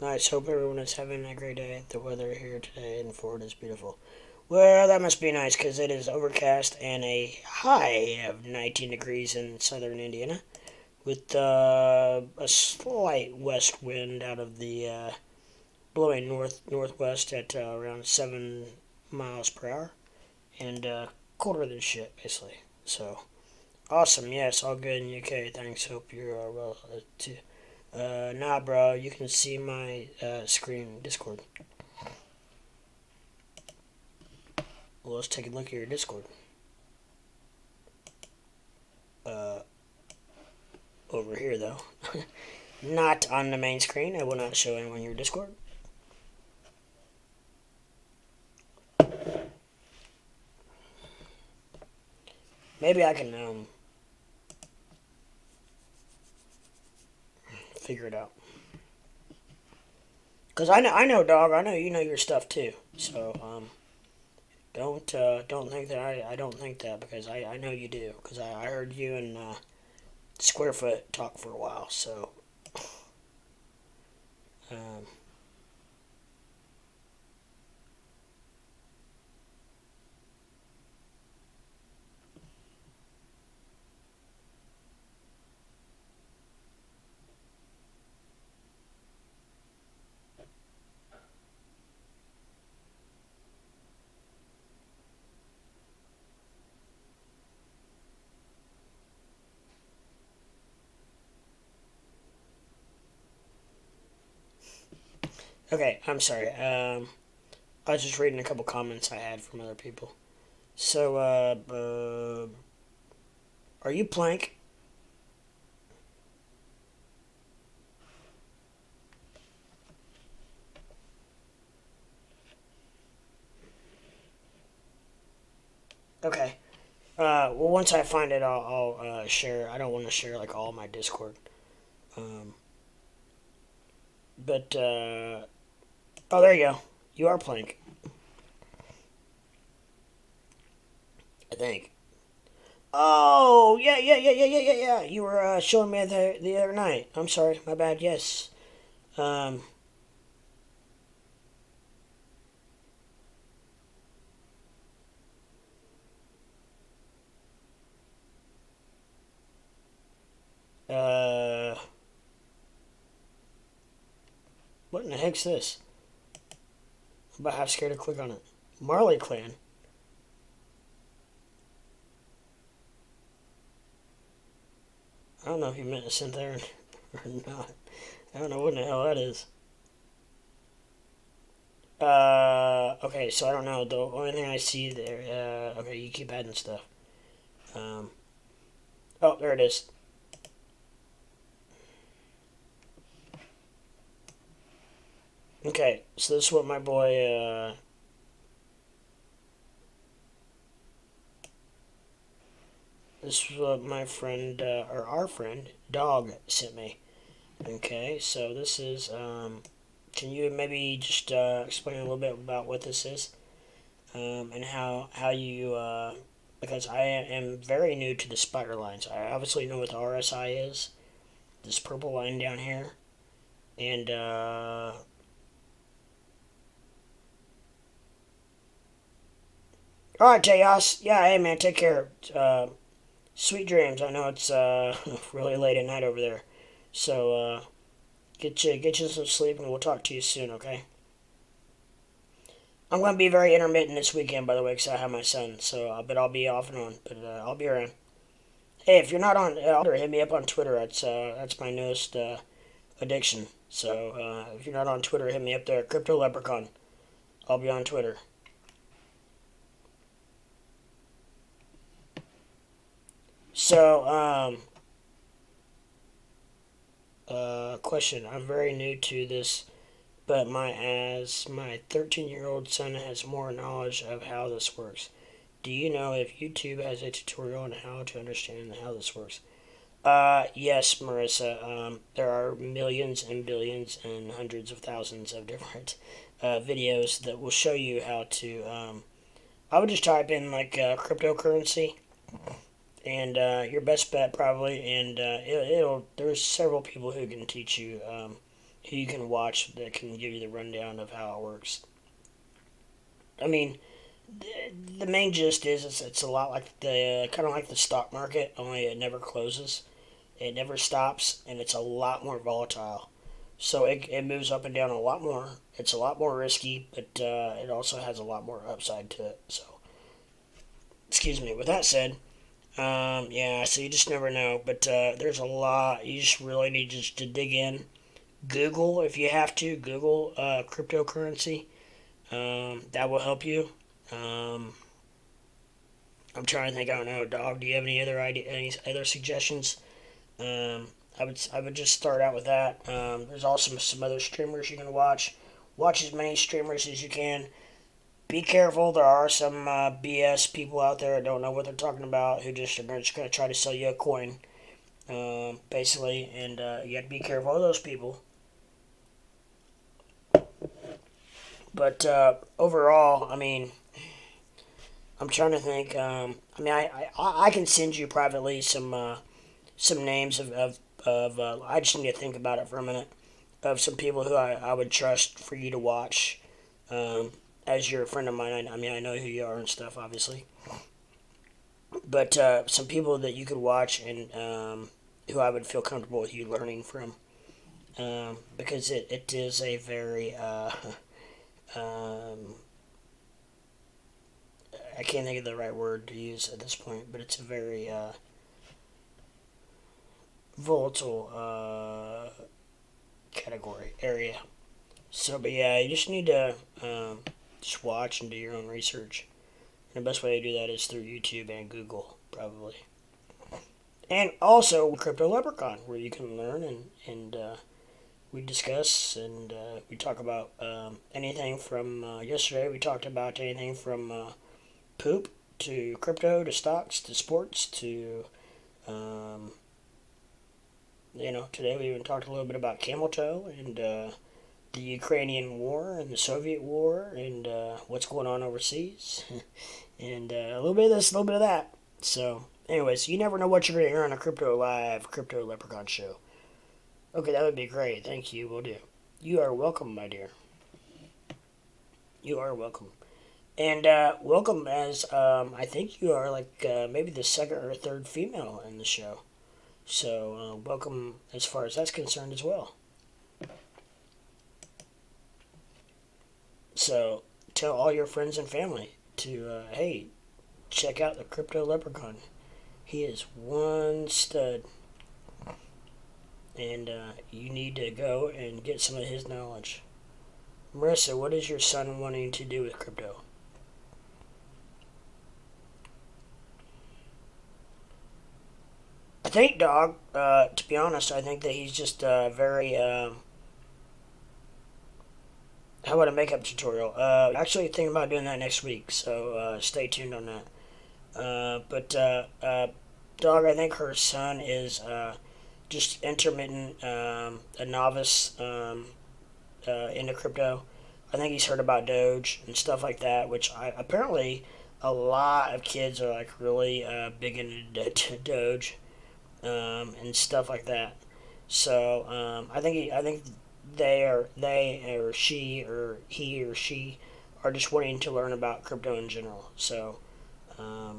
nice. Hope everyone is having a great day. The weather here today in Florida is beautiful. Well, that must be nice because it is overcast and a high of 19 degrees in southern Indiana, with a slight west wind out of the blowing northwest at around 7 miles per hour, and colder than shit basically. So awesome. Yes, all good in UK. Thanks. Hope you are well too. Nah, bro. You can see my screen in Discord. Well, let's take a look at your Discord. Over here though. Not on the main screen. I will not show anyone your Discord. Maybe I can figure it out. Cause I know, dog. I know you know your stuff too. So don't think that I don't think that because I know you do. Cause I heard you and Squarefoot talk for a while. So um, okay. I'm sorry. I was just reading a couple comments I had from other people. So are you Plank? Okay. Well, once I find it, I'll share. I don't want to share like all my Discord. Um, but oh, there you go. You are Plank, I think. Oh, yeah. You were showing me the other night. I'm sorry, my bad. Yes. Um. Uh. What in the heck's this? I'm about half scared to click on it. Marley Clan. I don't know if you meant to send there or not. I don't know what in the hell that is. Okay, so I don't know. The only thing I see there, okay, you keep adding stuff. Um, oh, there it is. Okay, so this is what my boy, this is what my friend, or our friend, Dog, sent me. Okay, so this is, can you maybe just, explain a little bit about what this is? And how you, because I am very new to the spider lines. I obviously know what the RSI is, this purple line down here, and, alright, Tejas. Yeah, hey, man, take care. Sweet dreams. I know it's really late at night over there. So get you some sleep, and we'll talk to you soon. Okay. I'm gonna be very intermittent this weekend, by the way, because I have my son. So, but I'll be off and on. But I'll be around. Hey, if you're not on, hit me up on Twitter. That's my newest addiction. So if you're not on Twitter, hit me up there. Crypto Leprechaun. I'll be on Twitter. So Question. I'm very new to this, but my 13-year-old son has more knowledge of how this works. Do you know if YouTube has a tutorial on how to understand how this works? Yes, Marissa. There are millions and billions and hundreds of thousands of different videos that will show you how to. I would just type in like cryptocurrency, and your best bet probably, and it'll. There's several people who can teach you, who you can watch that can give you the rundown of how it works. I mean, the main gist is it's a lot like the kind of like the stock market, only it never closes. It never stops, and it's a lot more volatile. So it moves up and down a lot more. It's a lot more risky, but it also has a lot more upside to it. So, excuse me. With that said, yeah, so you just never know. But there's a lot. You just really need just to dig in. Google, if you have to, Google cryptocurrency. That will help you. I'm trying to think. I don't know, Dog. Do you have any other suggestions? Um, I would just start out with that. There's also some other streamers you can watch. Watch as many streamers as you can. Be careful. There are some BS people out there that don't know what they're talking about, who just are just going to try to sell you a coin, basically. And you have to be careful of those people. But overall, I mean, I'm trying to think. I mean, I can send you privately some names of I just need to think about it for a minute, of some people who I would trust for you to watch. As you're a friend of mine, I mean, I know who you are and stuff, obviously. But some people that you could watch and who I would feel comfortable with you learning from. Because it is a very, I can't think of the right word to use at this point, but it's a very volatile category area. So, but yeah, you just need to just watch and do your own research. And the best way to do that is through YouTube and Google, probably. And also Crypto Leprechaun, where you can learn and we discuss and we talk about anything from yesterday. We talked about anything from poop to crypto to stocks to sports to today we even talked a little bit about camel toe and the Ukrainian war and the Soviet war and what's going on overseas and a little bit of this, a little bit of that. So, anyways, you never know what you're going to hear on a Crypto Leprechaun show. Okay, that would be great. Thank you. Will do. You are welcome, my dear. You are welcome. And welcome as I think you are like maybe the second or third female in the show. So welcome as far as that's concerned as well. So tell all your friends and family to, hey, check out the Crypto Leprechaun. He is one stud. And you need to go and get some of his knowledge. Marissa, what is your son wanting to do with crypto? I think, Dog, to be honest, I think that he's just very, how about a makeup tutorial? Actually thinking about doing that next week, so stay tuned on that. But Dog, I think her son is just intermittent, a novice into crypto. I think he's heard about Doge and stuff like that, which apparently a lot of kids are like really big into Doge and stuff like that. So I think they or she or he or she are just wanting to learn about crypto in general. So I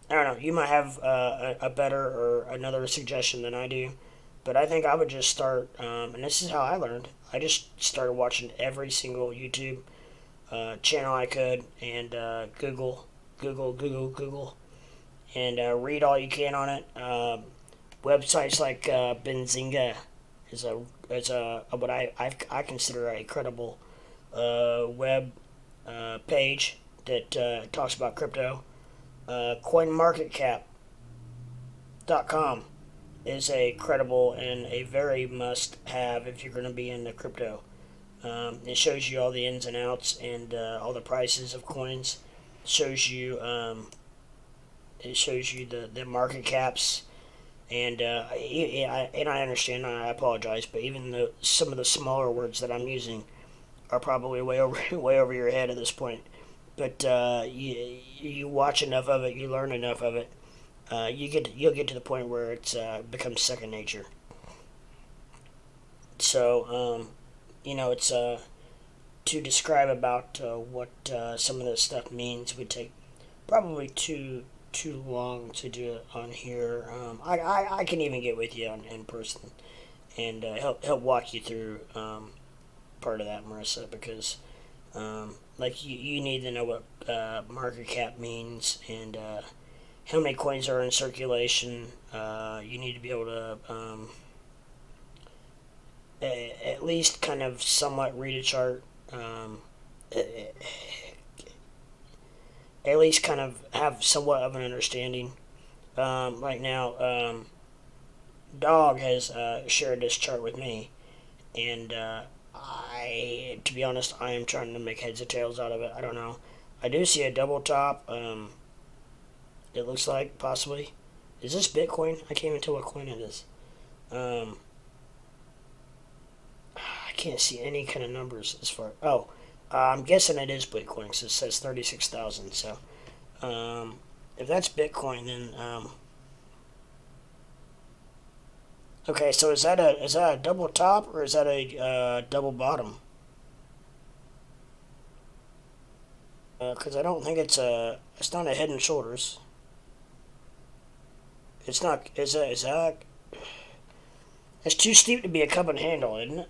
don't know. You might have a better or another suggestion than I do, but I think I would just start. And this is how I learned. I just started watching every single YouTube channel I could, and Google, and read all you can on it. Websites like Benzinga is a what I consider a credible web page that talks about crypto. CoinMarketCap.com is a credible and a very must have if you're going to be into crypto. It shows you all the ins and outs and all the prices of coins. Shows you it shows you the market caps and I understand. I apologize, but even some of the smaller words that I'm using are probably way over way over your head at this point. But you watch enough of it, you learn enough of it, you'll get to the point where it's becomes second nature. So it's to describe about what some of this stuff means would take probably too long to do it on here. I can even get with you in person and help walk you through part of that, Marissa, because like you need to know what market cap means and how many coins are in circulation. You need to be able to at least kind of somewhat read a chart. At least kind of have somewhat of an understanding. Right now, Dog has shared this chart with me, and to be honest, I am trying to make heads or tails out of it. I don't know. I do see a double top. It looks like possibly. Is this Bitcoin? I can't even tell what coin it is. I can't see any kind of numbers as far. Oh, I'm guessing it is Bitcoin because it says 36,000. So, if that's Bitcoin, then okay. So is that a double top or is that a double bottom? Because I don't think it's not a Head and Shoulders. It's not. Is that? It's too steep to be a cup and handle, isn't it?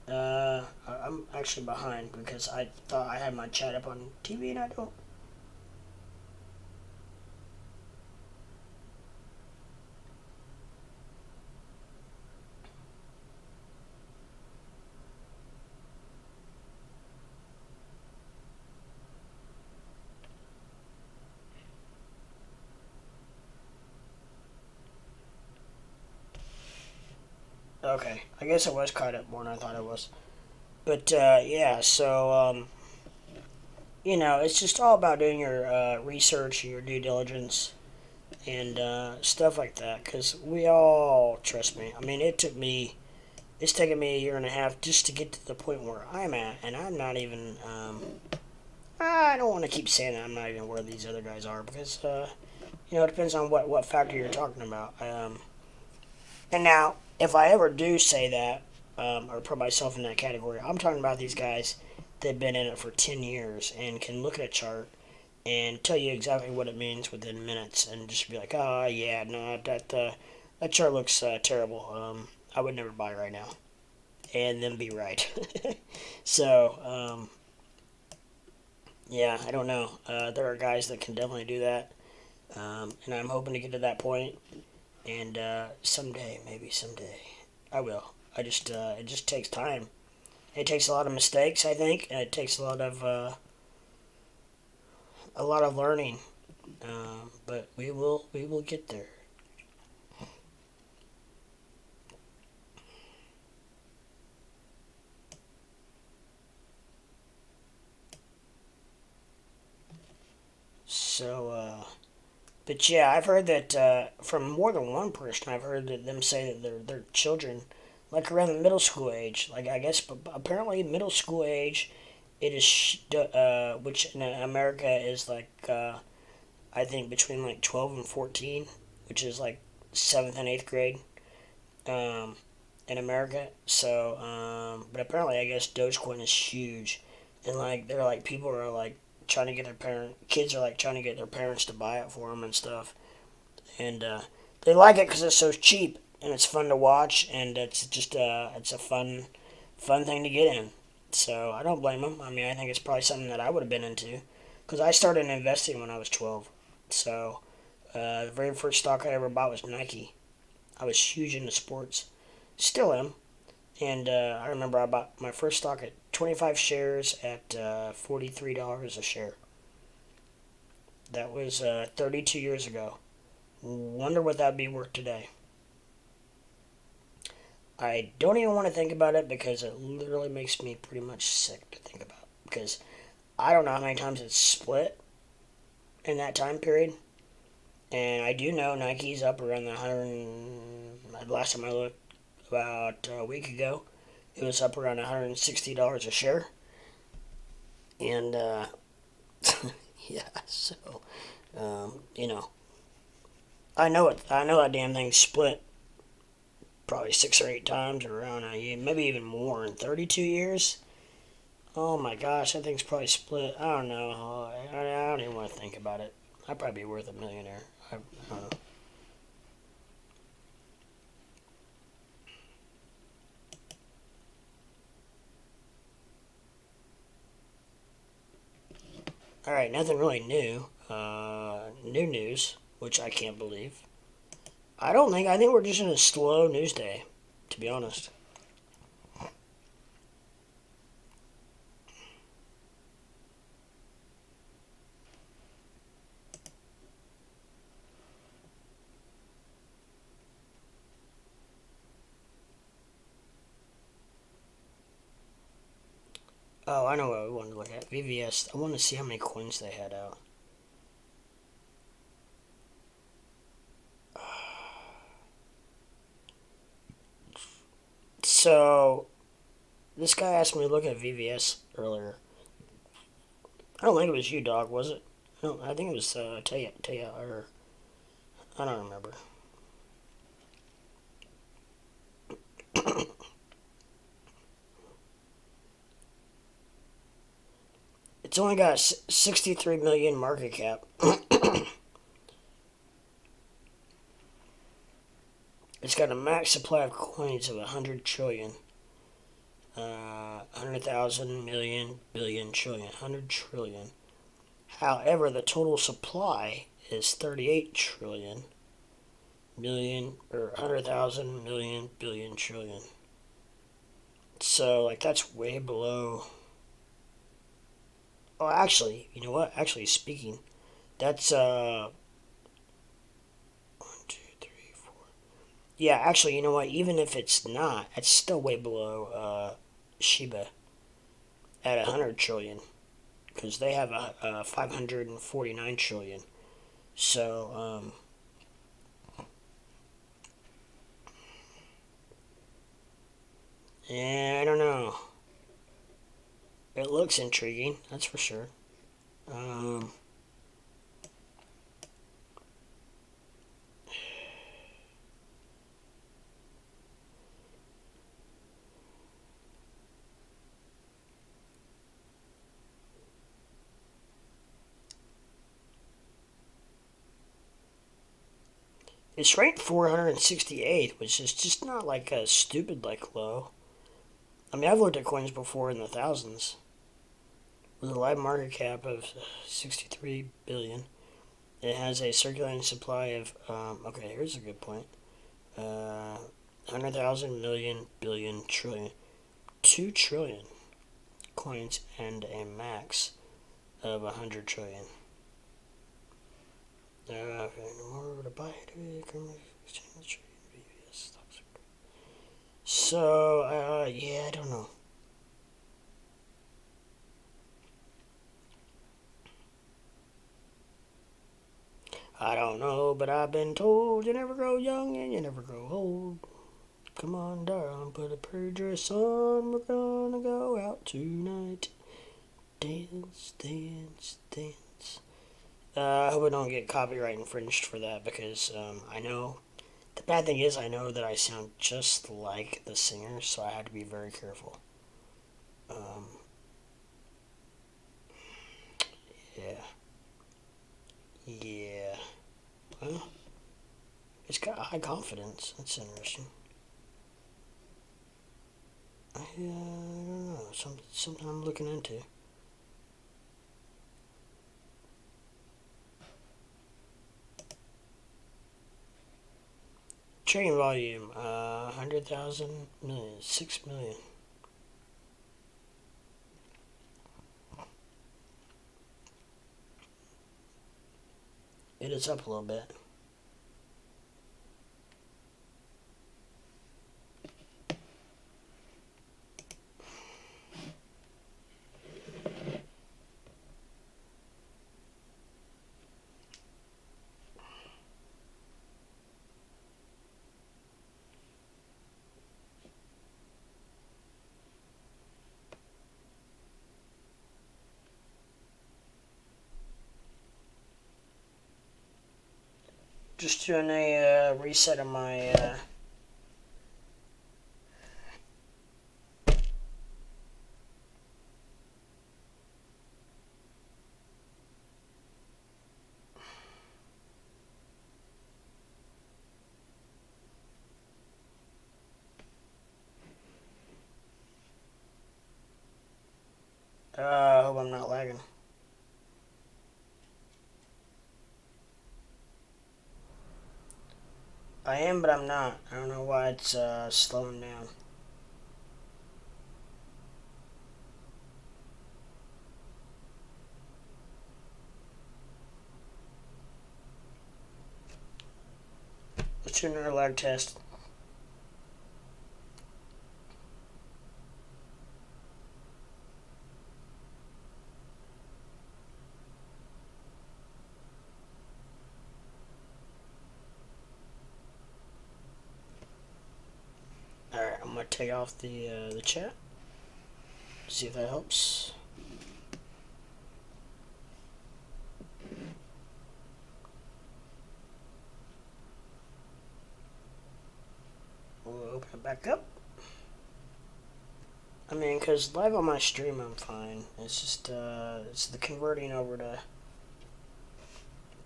I'm actually behind because I thought I had my chat up on TV and I don't. Okay, I guess it was caught up more than I thought it was. But yeah, so it's just all about doing your research and your due diligence and stuff like that. Because we all, trust me. I mean, it's taken me a year and a half just to get to the point where I'm at, and I'm not even. I don't want to keep saying that I'm not even where these other guys are because it depends on what factor you're talking about. And now, if I ever do say that, or put myself in that category, I'm talking about these guys that've been in it for 10 years and can look at a chart and tell you exactly what it means within minutes and just be like, oh, yeah, no, that chart looks terrible. I would never buy right now. And then be right. So, yeah, I don't know. There are guys that can definitely do that. And I'm hoping to get to that point. And someday, maybe someday, I will. It just takes time. It takes a lot of mistakes, I think, and it takes a lot of learning. But we will get there. So, but yeah, I've heard that from more than one person. I've heard that them say that their children, like around the middle school age, like I guess apparently middle school age, it is which in America is like I think between like 12 and 14, which is like seventh and eighth grade um, in America. So, but apparently I guess Dogecoin is huge, and like they're like people are like trying to get their kids are like trying to get their parents to buy it for them and stuff, and they like it because it's so cheap and it's fun to watch and it's just it's a fun thing to get in. So I don't blame them. I mean, I think it's probably something that I would have been into because I started investing when I was 12. So the very first stock I ever bought was Nike. I was huge into sports, still am. And I remember I bought my first stock at 25 shares at $43 a share. That was 32 years ago. Wonder what that'd be worth today. I don't even want to think about it because it literally makes me pretty much sick to think about. Because I don't know how many times it's split in that time period. And I do know Nike's up around the 100. Last time I looked, about a week ago, it was up around $160 a share. And yeah, so you know, I know it. I know that damn thing split probably 6 or 8 times, or around a year, maybe even more in 32 years. Oh my gosh, that thing's probably split. I don't know. I don't even want to think about it. I'd probably be worth a millionaire. I don't know. All right, nothing really new. New news, which I can't believe. I don't think. I think we're just in a slow news day, to be honest. Oh, I know what I wanted to look at. VVS. I want to see how many coins they had out. So, this guy asked me to look at VVS earlier. I don't think it was you, dog, was it? No, I think it was Taya, or I don't remember. It's only got 63 million market cap. It's got a max supply of coins of 100 trillion. 100,000 million billion trillion. 100 trillion. However, the total supply is 38 trillion million, or 100,000 million billion trillion. So, like, that's way below. Oh, actually, you know what? Actually, speaking, that's 1, 2, 3, 4. Yeah, actually, you know what? Even if it's not, it's still way below Shiba at 100 trillion, because they have a 549 trillion. So, yeah, I don't know. It looks intriguing, that's for sure. Um, it's ranked 468th, which is just not like a stupid like low. I mean, I've looked at coins before in the thousands with a live market cap of 63 billion. It has a circulating supply of okay, here's a good point. 100,000 million billion trillion, 2 trillion coins, and a max of 100 trillion. Okay, in order to buy it, exchange stocks. So, yeah, I don't know. I don't know, but I've been told you never grow young and you never grow old. Come on, darling, put a pretty dress on. We're gonna go out tonight. Dance, dance, dance. I hope I don't get copyright infringed for that, because I know. The bad thing is, I know that I sound just like the singer, so I have to be very careful. Um, yeah. Yeah. Well, it's got high confidence. That's interesting. I don't know. Something I'm looking into. Trading volume, 100,000 million, 6 million. It is up a little bit. Just doing a reset of my I hope I'm not lagging. I am, but I'm not. I don't know why it's slowing down. Let's do another lag test. Alright, I'm gonna take off the chat. See if that helps. We'll open it back up. I mean, because live on my stream I'm fine. It's just, it's the converting over to...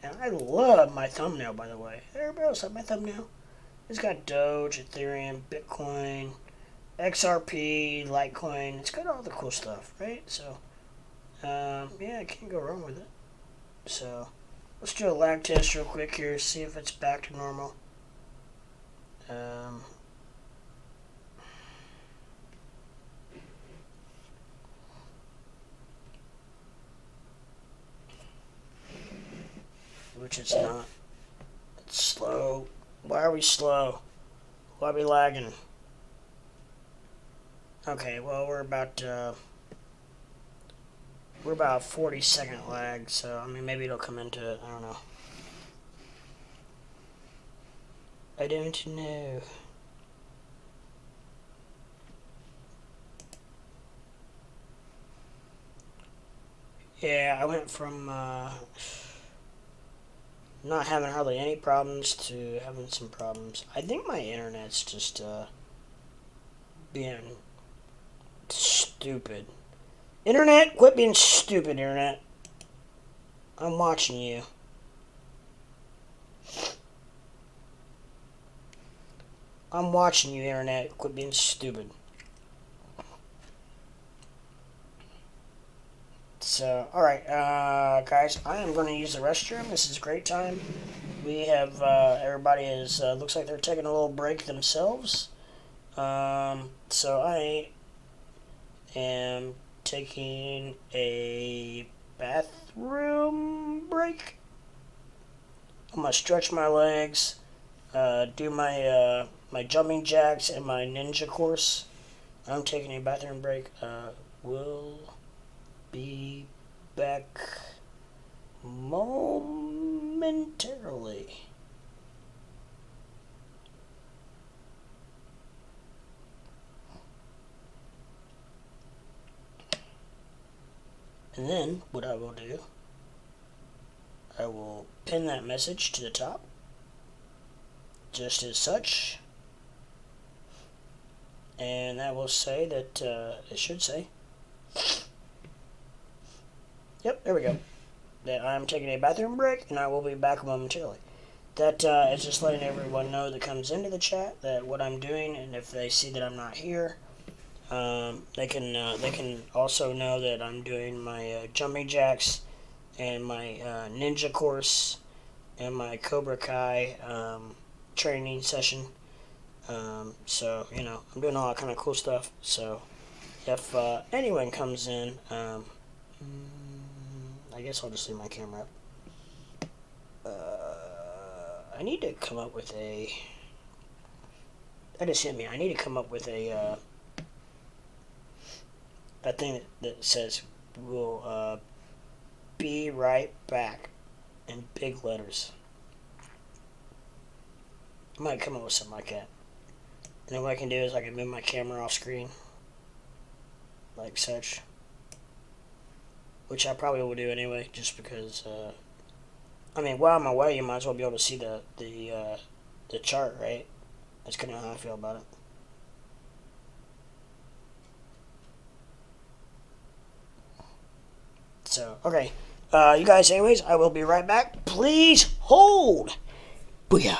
And I love my thumbnail, by the way. Everybody else like my thumbnail? It's got Doge, Ethereum, Bitcoin, XRP, Litecoin. It's got all the cool stuff, right? So, yeah, I can't go wrong with it. So, let's do a lag test real quick here, see if it's back to normal. Which it's not. It's slow. Why are we slow? Why are we lagging? Okay, well, we're about 40-second lag, so I mean maybe it'll come into it. I don't know. I don't know. Yeah, I went from not having hardly any problems to having some problems. I think my internet's just being stupid. Internet, quit being stupid, Internet. I'm watching you. I'm watching you, Internet. Quit being stupid. So, alright, guys, I am going to use the restroom. This is a great time. We have, everybody is, looks like they're taking a little break themselves. So I am taking a bathroom break. I'm going to stretch my legs, do my, my jumping jacks and my ninja course. I'm taking a bathroom break. We'll be back momentarily. And then what I will do, I will pin that message to the top, just as such, and that will say that, it should say, yep, there we go, that I'm taking a bathroom break and I will be back momentarily. That is just letting everyone know that comes into the chat that what I'm doing, and if they see that I'm not here, they can also know that I'm doing my jumping jacks and my ninja course and my Cobra Kai training session. So, you know, I'm doing all that kind of cool stuff. So, if anyone comes in, I guess I'll just leave my camera up. I need to come up with a... That just hit me. I need to come up with a thing that says, we'll be right back in big letters. I might come up with something like that. And then what I can do is I can move my camera off screen. Like such. Which I probably will do anyway, just because, I mean, while I'm away, you might as well be able to see the chart, right? That's kind of how I feel about it. So, okay. You guys, anyways, I will be right back. Please hold. Booyah.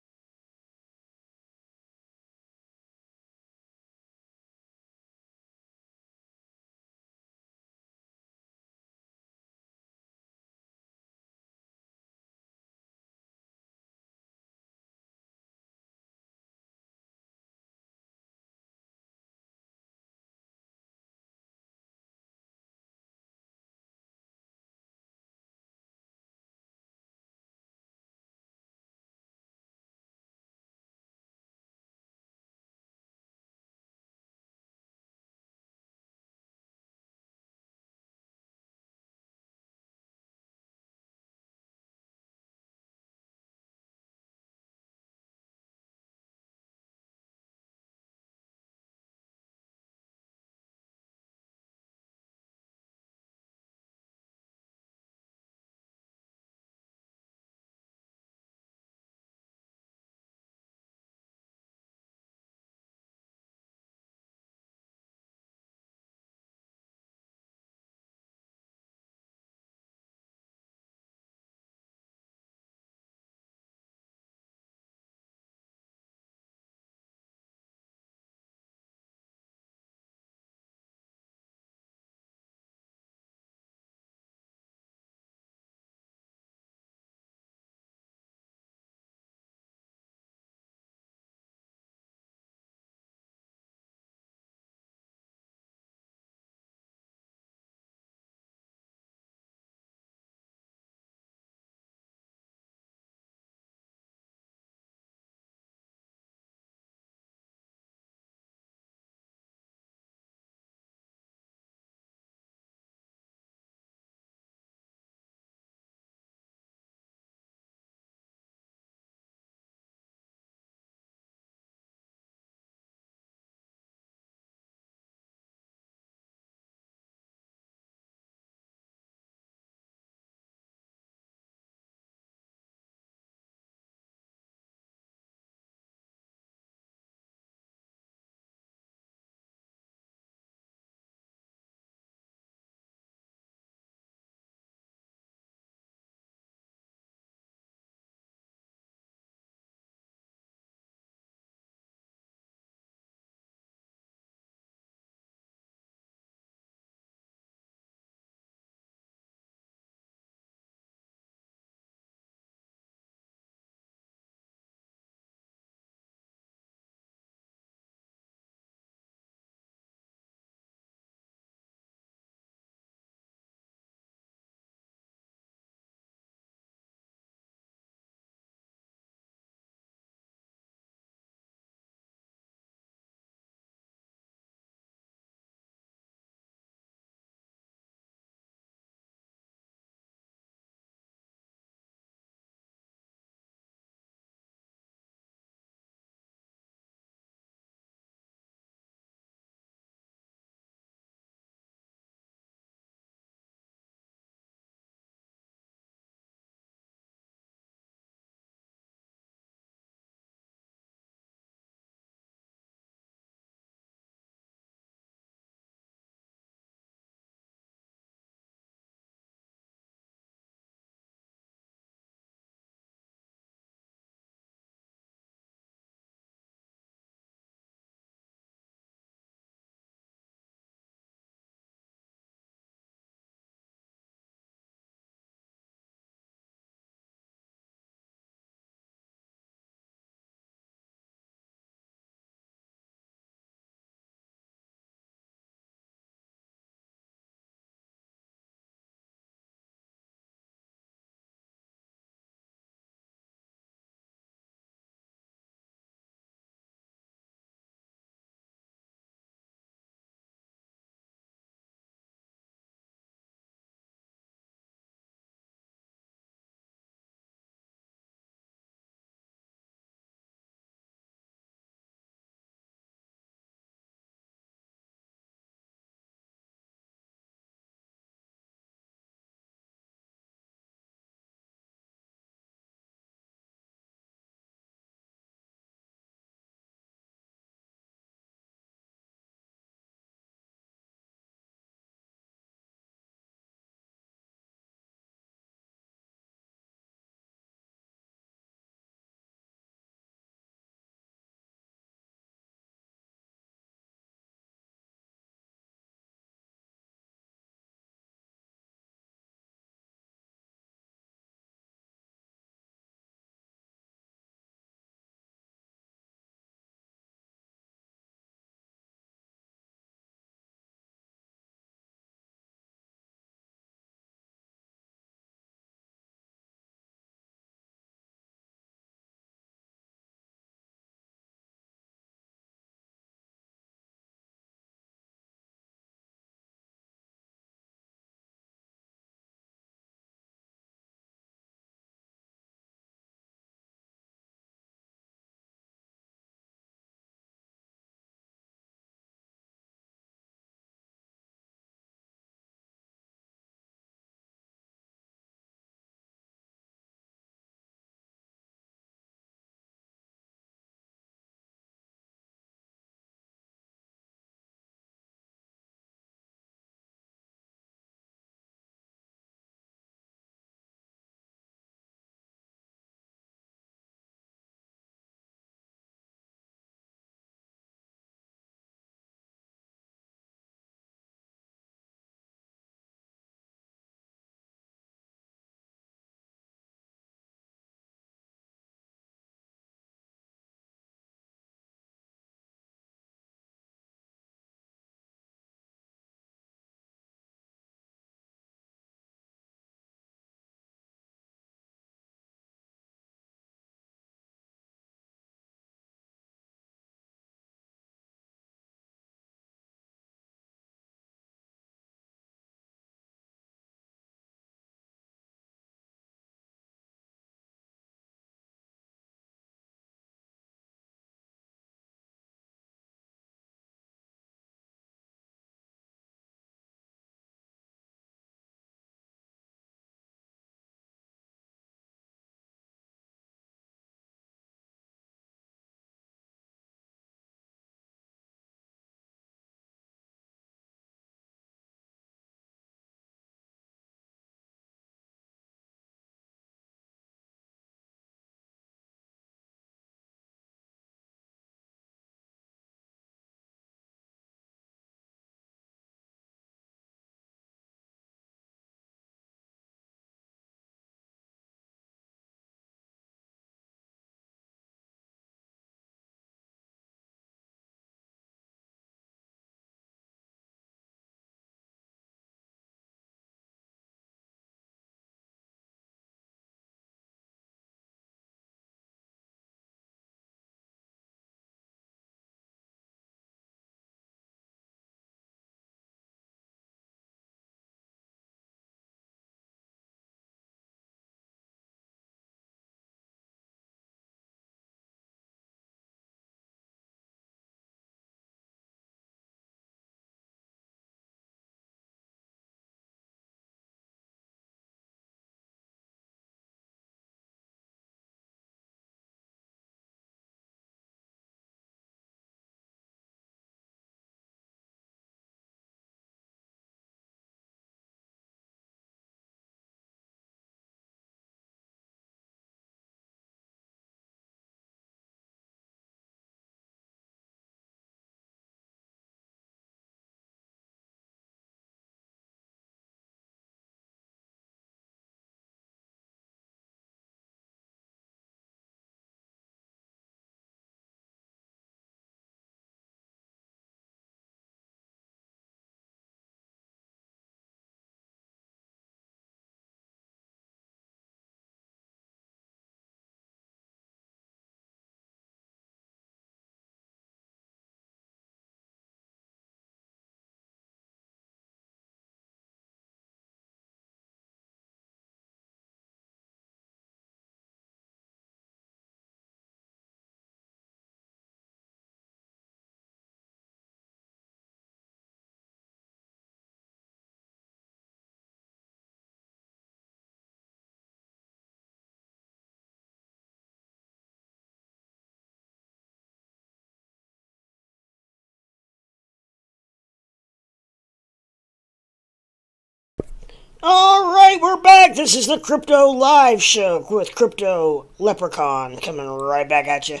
Alright, we're back. This is the Crypto Live Show with Crypto Leprechaun coming right back at you.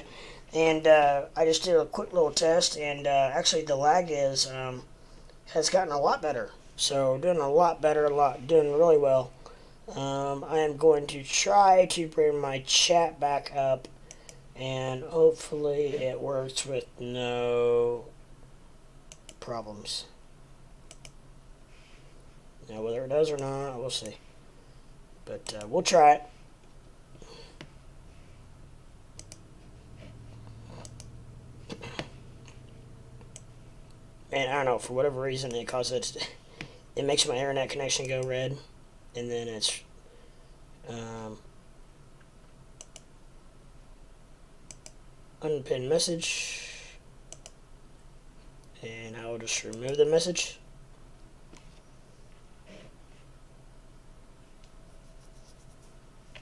And I just did a quick little test, and actually the lag has gotten a lot better. So doing a lot better, doing really well. I am going to try to bring my chat back up, and hopefully it works with no problems. Now, whether it does or not, we'll see. But we'll try it. And I don't know, for whatever reason, it makes my internet connection go red, and then it's unpinned message, and I will just remove the message.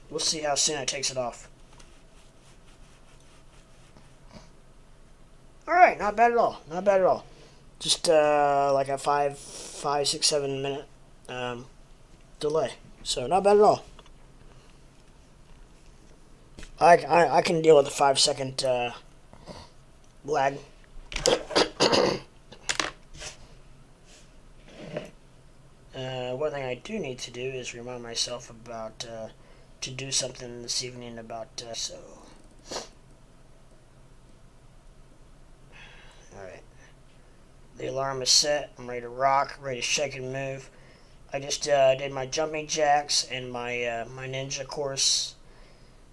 We'll see how soon it takes it off. Alright, not bad at all. Not bad at all. Just like a 5, 6, 7 minute delay. So not bad at all. I can deal with the 5-second lag. One thing I do need to do is remind myself about to do something this evening about so. Alright. The alarm is set. I'm ready to rock, ready to shake and move. I just did my jumping jacks and my my ninja course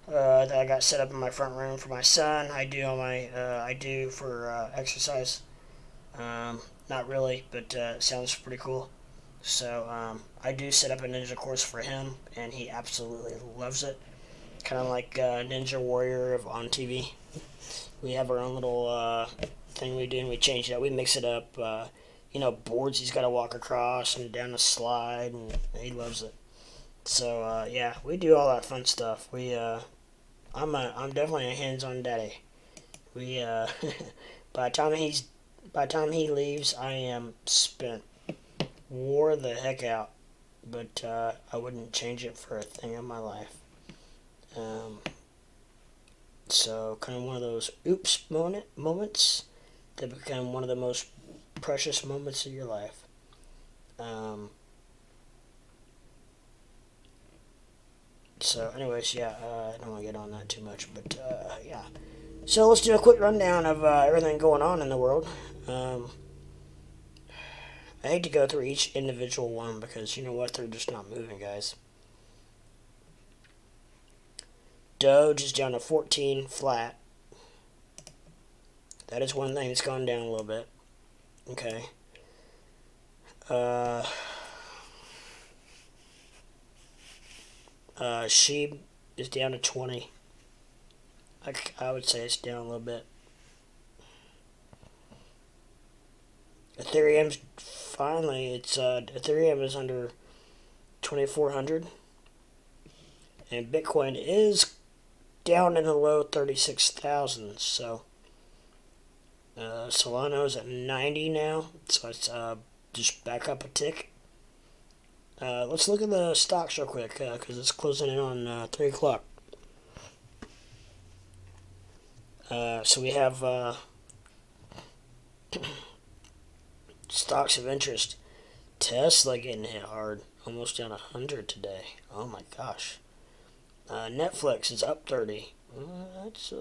that I got set up in my front room for my son. I do for exercise. Not really, but it sounds pretty cool. So I do set up a ninja course for him, and he absolutely loves it. Kind of like Ninja Warrior on TV. We have our own little thing we do, and we change it up. We mix it up. Boards he's got to walk across and down a slide, and he loves it. So yeah, we do all that fun stuff. I'm definitely a hands-on daddy. By the time he leaves, I am spent. Wore the heck out, but I wouldn't change it for a thing in my life. So kind of one of those oops moments that become one of the most precious moments of your life. So anyways, yeah, I don't want to get on that too much, but yeah. So let's do a quick rundown of everything going on in the world. I hate to go through each individual one because, you know what, they're just not moving, guys. Doge is down to 14 flat. That is one thing that's gone down a little bit. Okay. Shib is down to 20. I would say it's down a little bit. Ethereum is under 2,400, and Bitcoin is down in the low 36,000. So Solana is at 90 now, so it's just back up a tick. Let's look at the stocks real quick because it's closing in on 3 o'clock. So we have stocks of interest. Tesla getting hit hard, almost down 100 today. Oh my gosh. Netflix is up 30. That's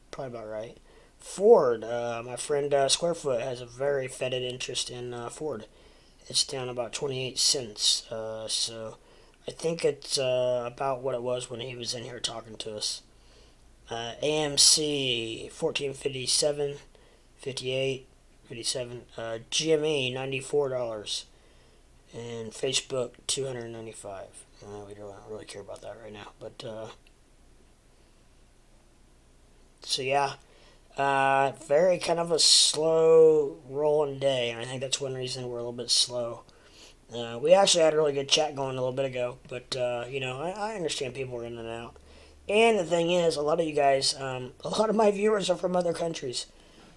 probably about right. Ford, my friend Squarefoot has a very fetid interest in Ford. It's down about 28 cents. So I think it's about what it was when he was in here talking to us. AMC 14.57, 58. 57. GME $94, and Facebook $295. We don't really care about that right now, but so yeah, very kind of a slow rolling day, and I think that's one reason we're a little bit slow. We actually had a really good chat going a little bit ago, but I understand people are in and out, and the thing is, a lot of you guys, a lot of my viewers are from other countries,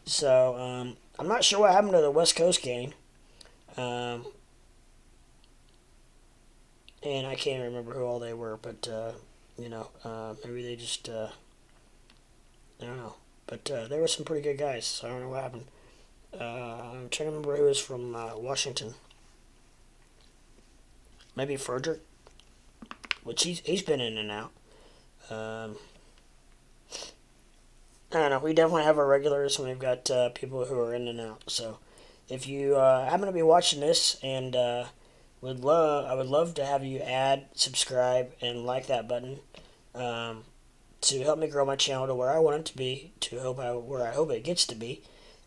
so I'm not sure what happened to the West Coast gang. and I can't remember who all they were, but maybe they just I don't know. But there were some pretty good guys, so I don't know what happened. I'm trying to remember who was from Washington. Maybe Frederick, which he's been in and out. I don't know. We definitely have our regulars, and we've got people who are in and out. So, if you happen to be watching this, and I would love to have you add, subscribe, and like that button to help me grow my channel to where I want it to be, where I hope it gets to be,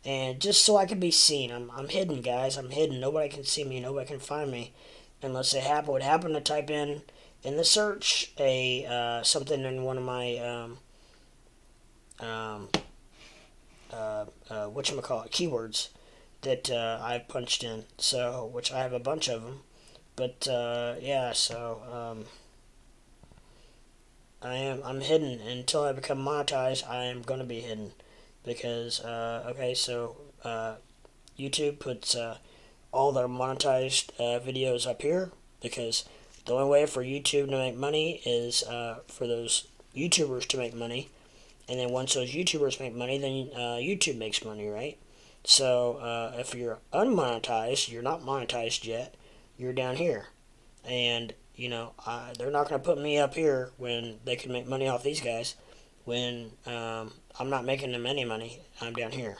and just so I can be seen. I'm hidden, guys. I'm hidden. Nobody can see me. Nobody can find me unless they would happen to type in the search something in one of my whatchamacallit, keywords that I've punched in. So, which I have a bunch of them. But yeah, so I'm hidden until I become monetized. I am going to be hidden because YouTube puts all their monetized videos up here because the only way for YouTube to make money is for those YouTubers to make money, and then once those YouTubers make money, then YouTube makes money, right? So if you're unmonetized, you're not monetized yet, you're down here, and they're not going to put me up here when they can make money off these guys when I'm not making them any money. I'm down here.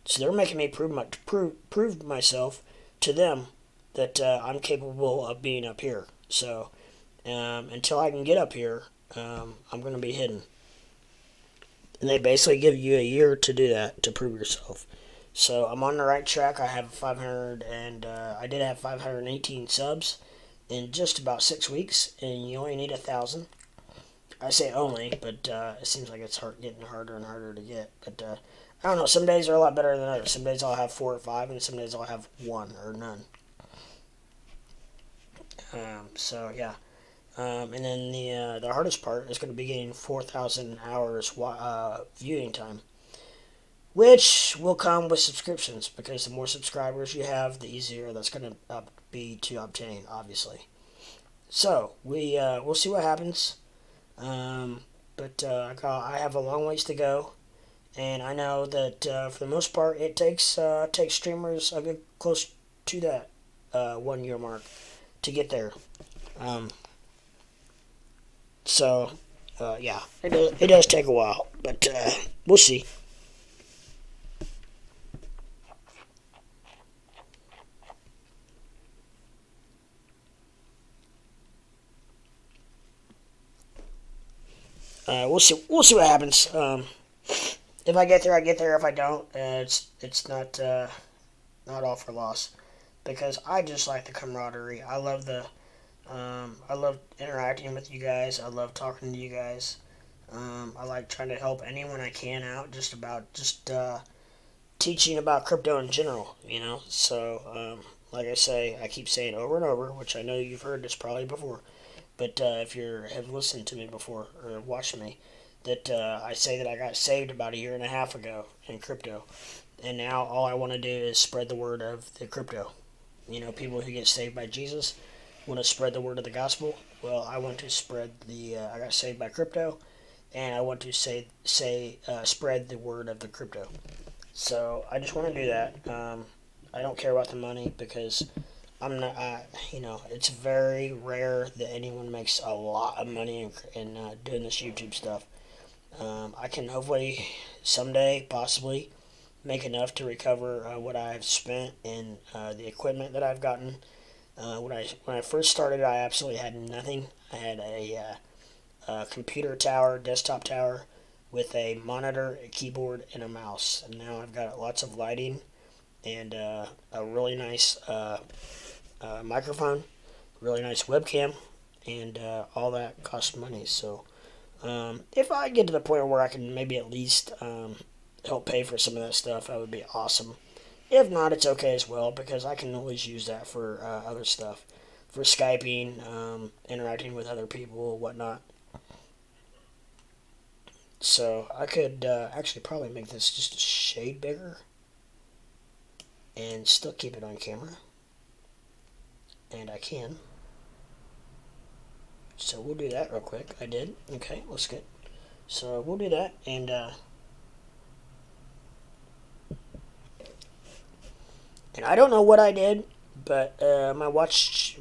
So they're making me prove myself to them that I'm capable of being up here. So until I can get up here, I'm going to be hidden. And they basically give you a year to do that, to prove yourself. So I'm on the right track. I have 500, and I did have 518 subs in just about 6 weeks, and you only need 1,000. I say only, but it seems like it's getting harder and harder to get. But I don't know. Some days are a lot better than others. Some days I'll have 4 or 5, and some days I'll have 1 or none. So yeah. And then the hardest part is going to be getting 4,000 hours viewing time, which will come with subscriptions, because the more subscribers you have, the easier that's going to be to obtain, obviously. So we'll see what happens. But I have a long ways to go, and I know that for the most part it takes streamers a good close to that 1 year mark to get there. So yeah, it does take a while, but we'll see. We'll see. We'll see what happens. If I get there, I get there. If I don't, it's not all for loss, because I just like the camaraderie. I love interacting with you guys. I love talking to you guys. I like trying to help anyone I can out. Just teaching about crypto in general. So like I keep saying over and over, which I know you've heard this probably before. But if you have listened to me before or watched me, that I say that I got saved about 1.5 years ago in crypto, and now all I want to do is spread the word of the crypto. People who get saved by Jesus want to spread the word of the gospel. Well, I want to spread I got saved by crypto, and I want to spread the word of the crypto. So I just want to do that. I don't care about the money, because I'm not, it's very rare that anyone makes a lot of money in doing this YouTube stuff. I can hopefully someday, possibly, make enough to recover what I've spent in the equipment that I've gotten. When I first started, I absolutely had nothing. I had a computer tower, desktop tower, with a monitor, a keyboard, and a mouse. And now I've got lots of lighting and a really nice microphone, really nice webcam, and all that costs money. So if I get to the point where I can maybe at least help pay for some of that stuff, that would be awesome. If not, it's okay as well, because I can always use that for other stuff, for Skyping, interacting with other people, whatnot. So I could actually probably make this just a shade bigger and still keep it on camera. And I can. So we'll do that real quick. I did. Okay, let's get. So we'll do that, and I don't know what I did, but my watch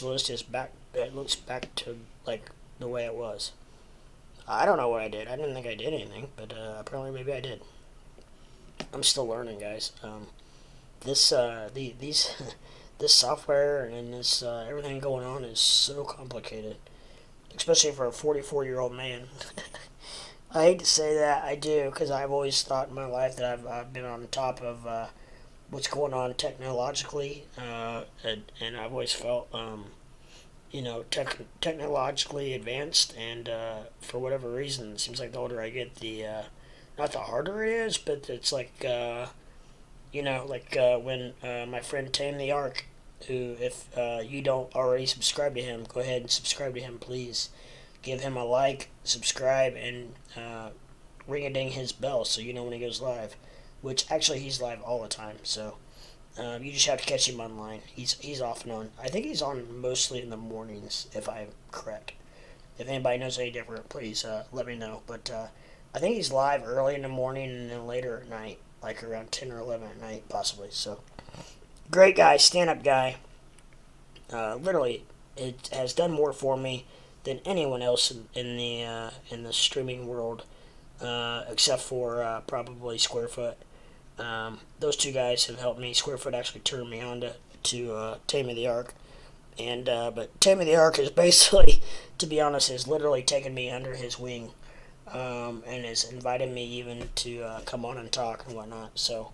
list is back. It looks back to like the way it was. I don't know what I did. I didn't think I did anything, but apparently maybe I did. I'm still learning, guys. This these this software and this everything going on is so complicated, especially for a 44-year-old man. I hate to say that, I do, because I've always thought in my life that I've been on top of what's going on technologically, and I've always felt technologically advanced, and for whatever reason, it seems like the older I get, the not the harder it is, but it's like when my friend Tame the Ark, who, if you don't already subscribe to him, go ahead and subscribe to him, please. Give him a like, subscribe, and ring-a-ding his bell so you know when he goes live. Which, actually, he's live all the time, so you just have to catch him online. He's off and on. I think he's on mostly in the mornings, if I'm correct. If anybody knows any different, please let me know. But I think he's live early in the morning and then later at night, like around 10 or 11 at night, possibly. So, great guy, stand-up guy. Literally, it has done more for me than anyone else in the streaming world, except for probably Squarefoot. Those two guys have helped me. Squarefoot actually turned me on to Tame of the Ark, and but Tame of the Ark is basically, to be honest, has literally taken me under his wing, and has invited me even to come on and talk and whatnot. So,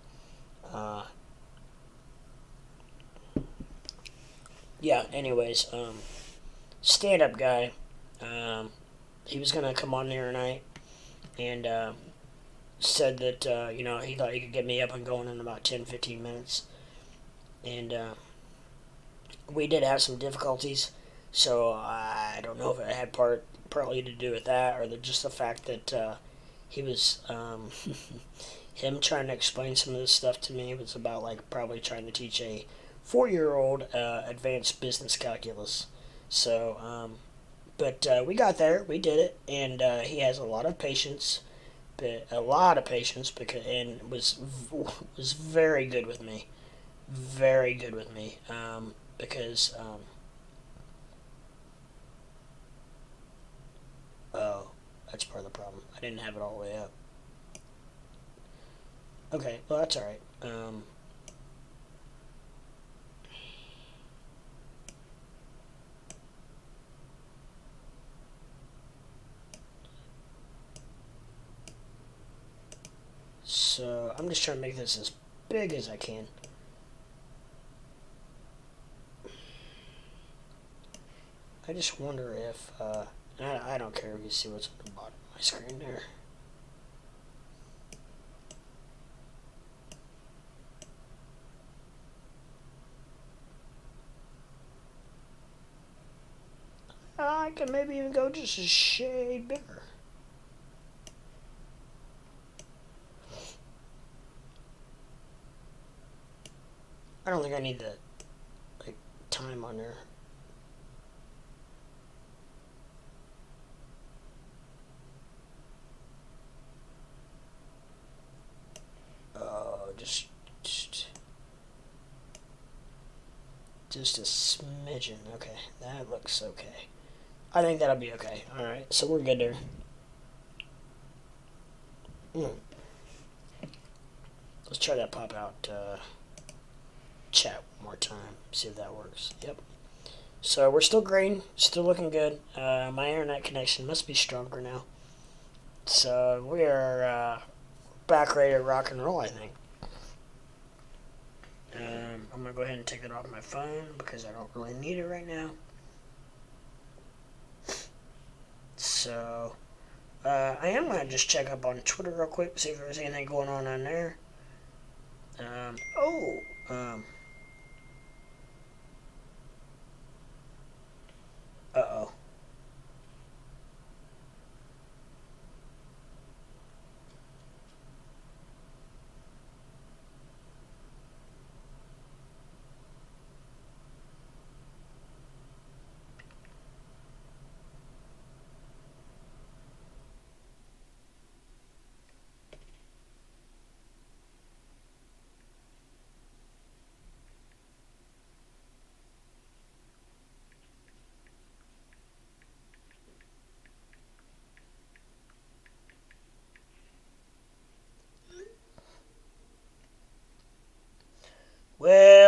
yeah. Anyways, stand-up guy. He was gonna come on there tonight, and said that he thought he could get me up and going in about 10-15 minutes, and we did have some difficulties. So I don't know if it had partly to do with that, or just the fact that he was him trying to explain some of this stuff to me was about like probably trying to teach a 4-year-old advanced business calculus. So. But we got there, we did it, and he has a lot of patience, because and was very good with me, because oh, that's part of the problem. I didn't have it all the way up. Okay, well that's all right. So I'm just trying to make this as big as I can. I just wonder if, I don't care if you see what's on the bottom of my screen there. I can maybe even go just a shade bigger. I don't think I need the time on there. Oh, just a smidgen. Okay, that looks okay. I think that'll be okay. All right, so we're good there. Let's try that pop out chat one more time. See if that works. Yep. So we're still green, still looking good. My internet connection must be stronger now. So we are back ready to rock and roll, I think. I'm going to go ahead and take it off my phone because I don't really need it right now. So I am going to just check up on Twitter real quick, see if there's anything going on there. Uh-oh.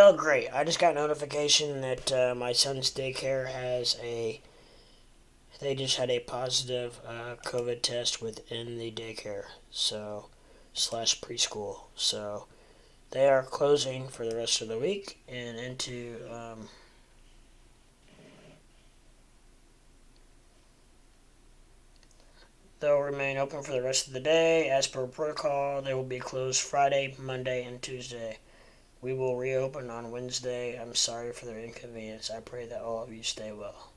Well, great. I just got notification that my son's daycare they just had a positive COVID test within the daycare, so slash preschool. So they are closing for the rest of the week and into they'll remain open for the rest of the day. As per protocol, they will be closed Friday, Monday, and Tuesday. We will reopen on Wednesday. I'm sorry for the inconvenience. I pray that all of you stay well.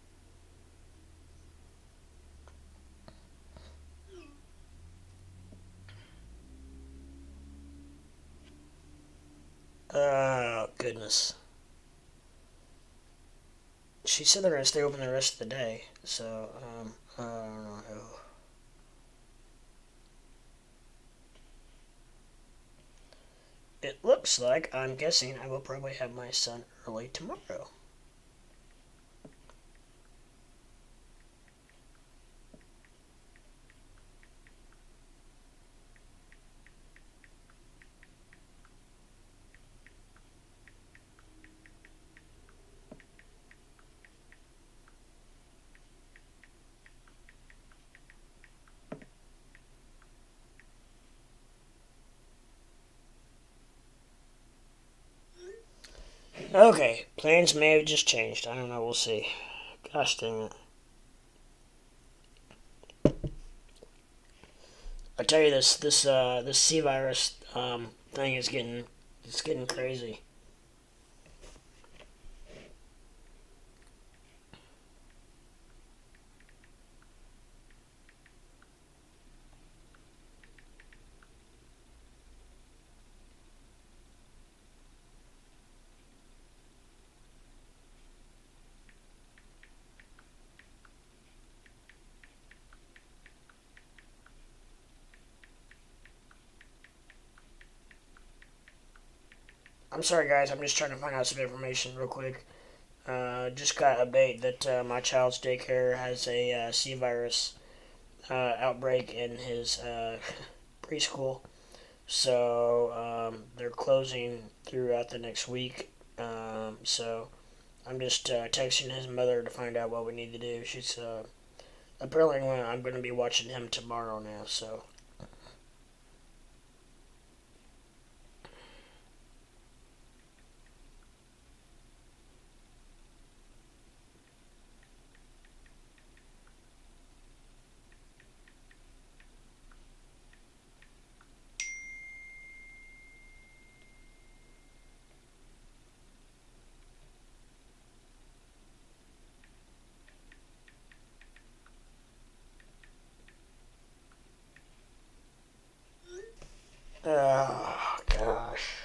Oh, goodness. She said they're going to stay open the rest of the day, so, I don't know. It looks like, I'm guessing, I will probably have my son early tomorrow. Okay, plans may have just changed. I don't know, we'll see. Gosh dang it. I tell you this C virus thing is getting crazy. I'm sorry, guys. I'm just trying to find out some information real quick. Just got a update that my child's daycare has a C virus outbreak in his preschool. So they're closing throughout the next week. So I'm just texting his mother to find out what we need to do. She's apparently I'm going to be watching him tomorrow now. So. Oh, gosh.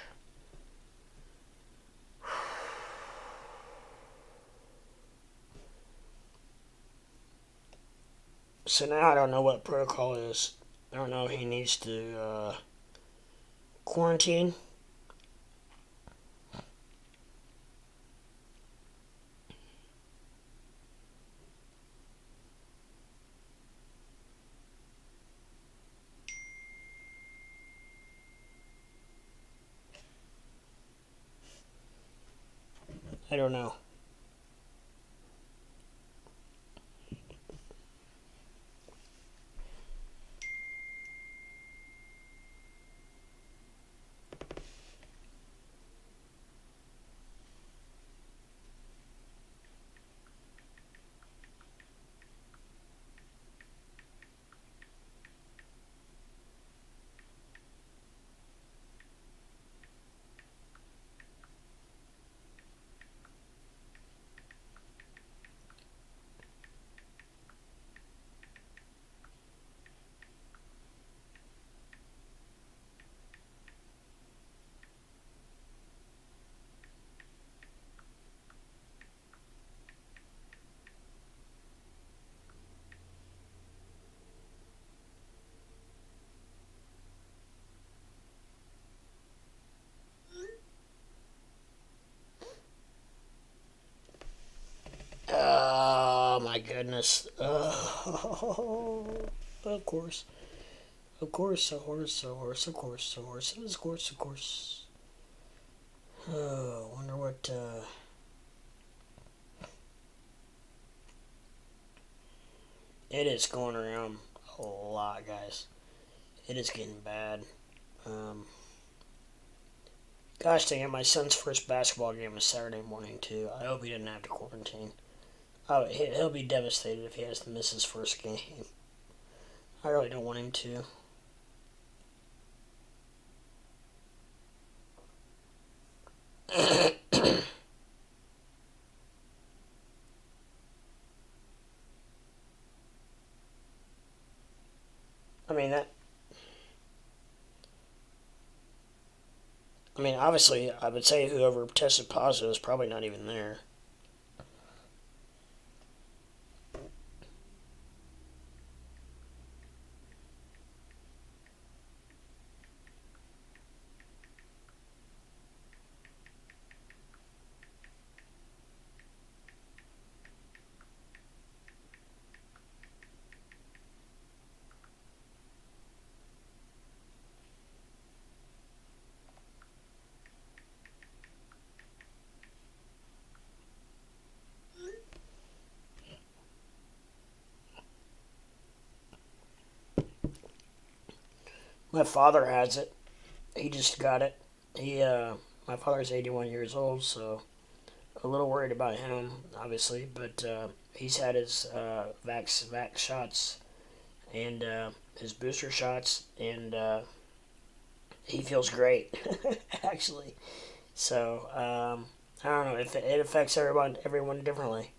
So now I don't know what protocol is. I don't know if he needs to quarantine. I don't know. Oh my goodness. Oh, of course. Of course, of course, of course, of course, of course, of course, of course. Oh, wonder But it is going around a lot, guys. It is getting bad. Gosh dang it, my son's first basketball game is Saturday morning, too. I hope he didn't have to quarantine. Oh, he'll be devastated if he has to miss his first game. I really don't want him to. I mean, obviously, I would say whoever tested positive is probably not even there. My father has it. He just got it. My father's 81 years old, so a little worried about him, obviously. But he's had his vax shots and his booster shots, and he feels great, actually. So I don't know if it affects everyone differently.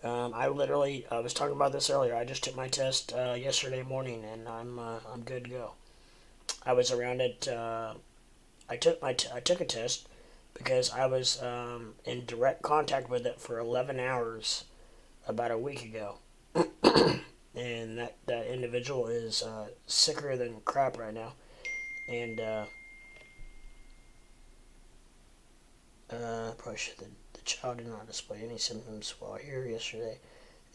I was talking about this earlier. I just took my test yesterday morning, and I'm good to go. I was around it. I took a test because I was in direct contact with it for 11 hours about a week ago, and that individual is sicker than crap right now, and probably should the child did not display any symptoms while here yesterday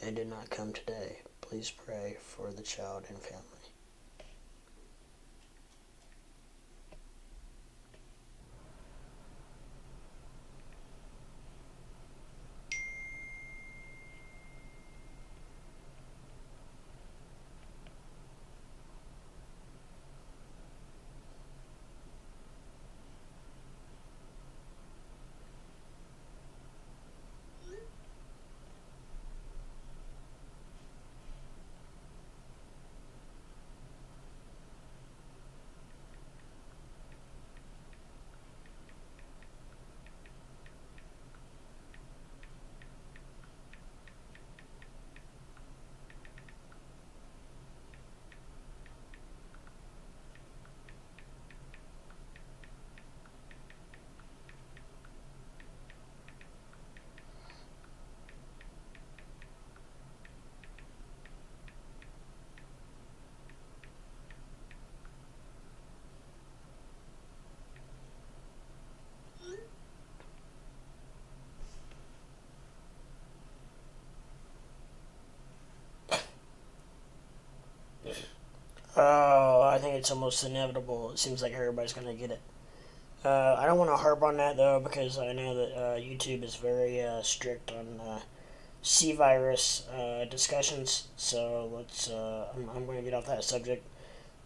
and did not come today. Please pray for the child and family. Oh, I think it's almost inevitable. It seems like everybody's gonna get it. I don't want to harp on that though because I know that YouTube is very strict on C virus discussions. So I'm going to get off that subject.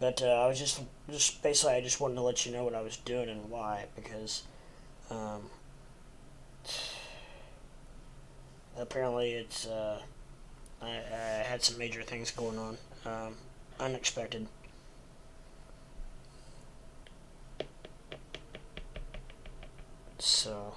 But I was just basically I just wanted to let you know what I was doing and why because um, apparently I had some major things going on, unexpected. So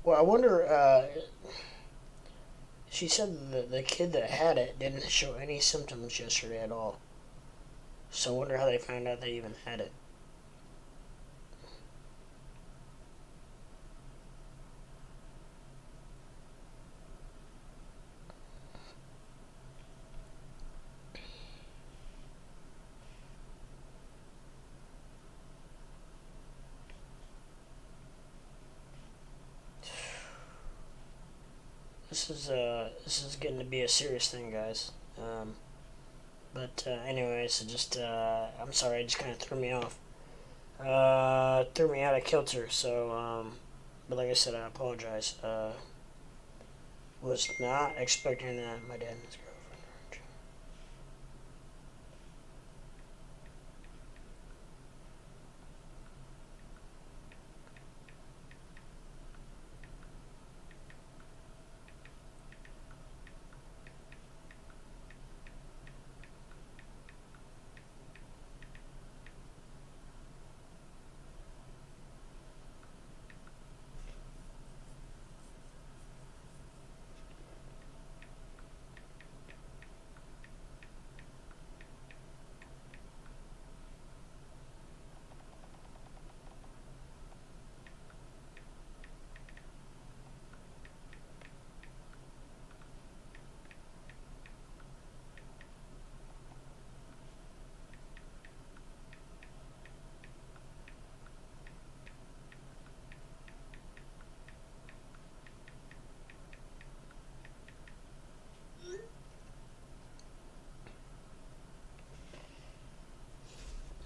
Well, I wonder. She said that the kid that had it didn't show any symptoms yesterday at all. So I wonder how they found out they even had it. This is getting to be a serious thing, guys. But anyways, I'm sorry, it just kind of threw me off. Threw me out of kilter. So but like I said, I apologize. Was not expecting that. My dad and his girlfriend.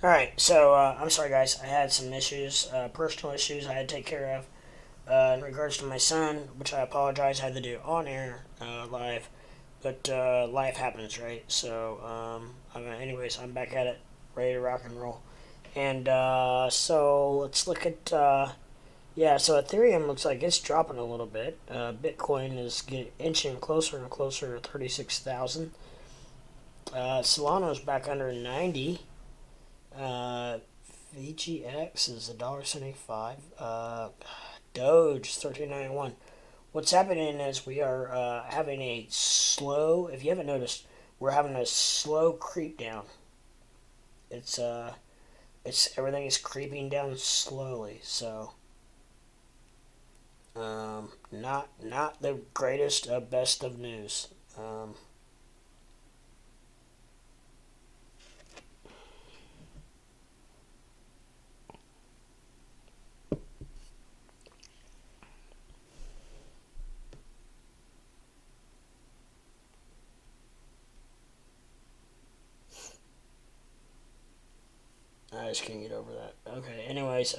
Alright, so I'm sorry, guys. I had some issues, personal issues I had to take care of in regards to my son, which I apologize. I had to do on air, live, but life happens, right? So, anyways, I'm back at it, ready to rock and roll. And so let's look at yeah. So Ethereum looks like it's dropping a little bit. Bitcoin is inching closer and closer to 36,000. Solana's back under 90. VGX is $1.75. Doge 1391. What's happening is we are having a slow. If you haven't noticed, we're having a slow creep down. It's everything is creeping down slowly. So, not the greatest best of news. I just can't get over that. Okay. Anyways,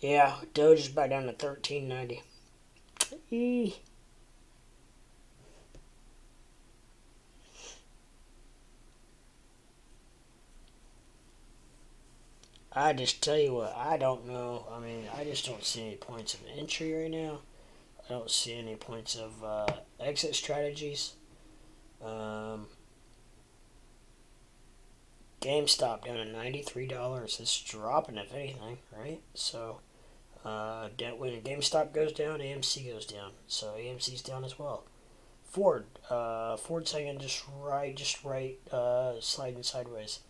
yeah, Doge is back down to 1390. I just tell you what, I don't know. I mean, I just don't see any points of entry right now. I don't see any points of exit strategies. Um, GameStop down to $93. It's dropping, if anything, right? So, when GameStop goes down, AMC goes down. So AMC's down as well. Ford's hanging just right, sliding sideways.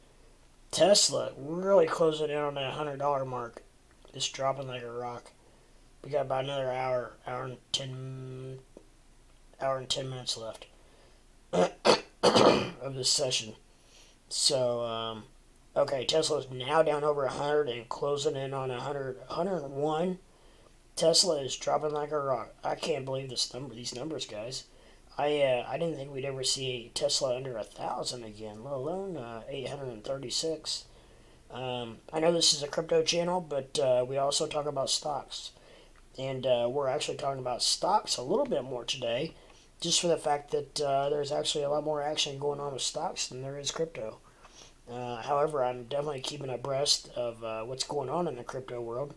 Tesla really closing in on that $100 mark. Just dropping like a rock. We got about another hour and 10 minutes left of this session. So, okay, Tesla's now down over 100 and closing in on 101. Tesla is dropping like a rock. I can't believe these numbers, guys. I didn't think we'd ever see Tesla under 1,000 again, let alone 836. I know this is a crypto channel, but we also talk about stocks. And we're actually talking about stocks a little bit more today, just for the fact that there's actually a lot more action going on with stocks than there is crypto. However, I'm definitely keeping abreast of what's going on in the crypto world,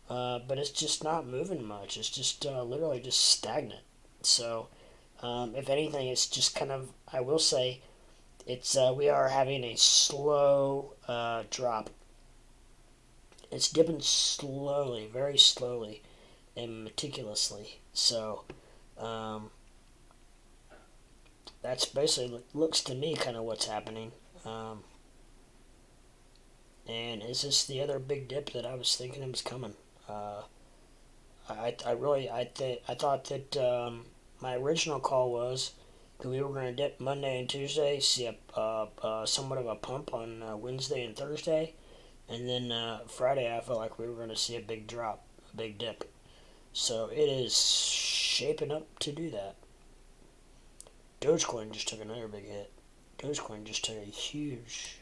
but it's just not moving much. It's just literally just stagnant. So, if anything, it's just kind of, I will say, we are having a slow drop it's dipping slowly, very slowly and meticulously. So that's basically, looks to me, kind of what's happening. And is this the other big dip that I was thinking it was coming? I thought that my original call was that we were going to dip Monday and Tuesday, see somewhat of a pump on Wednesday and Thursday, and then Friday I felt like we were going to see a big drop, a big dip. So it is shaping up to do that. Dogecoin just took another big hit. Dogecoin just took a huge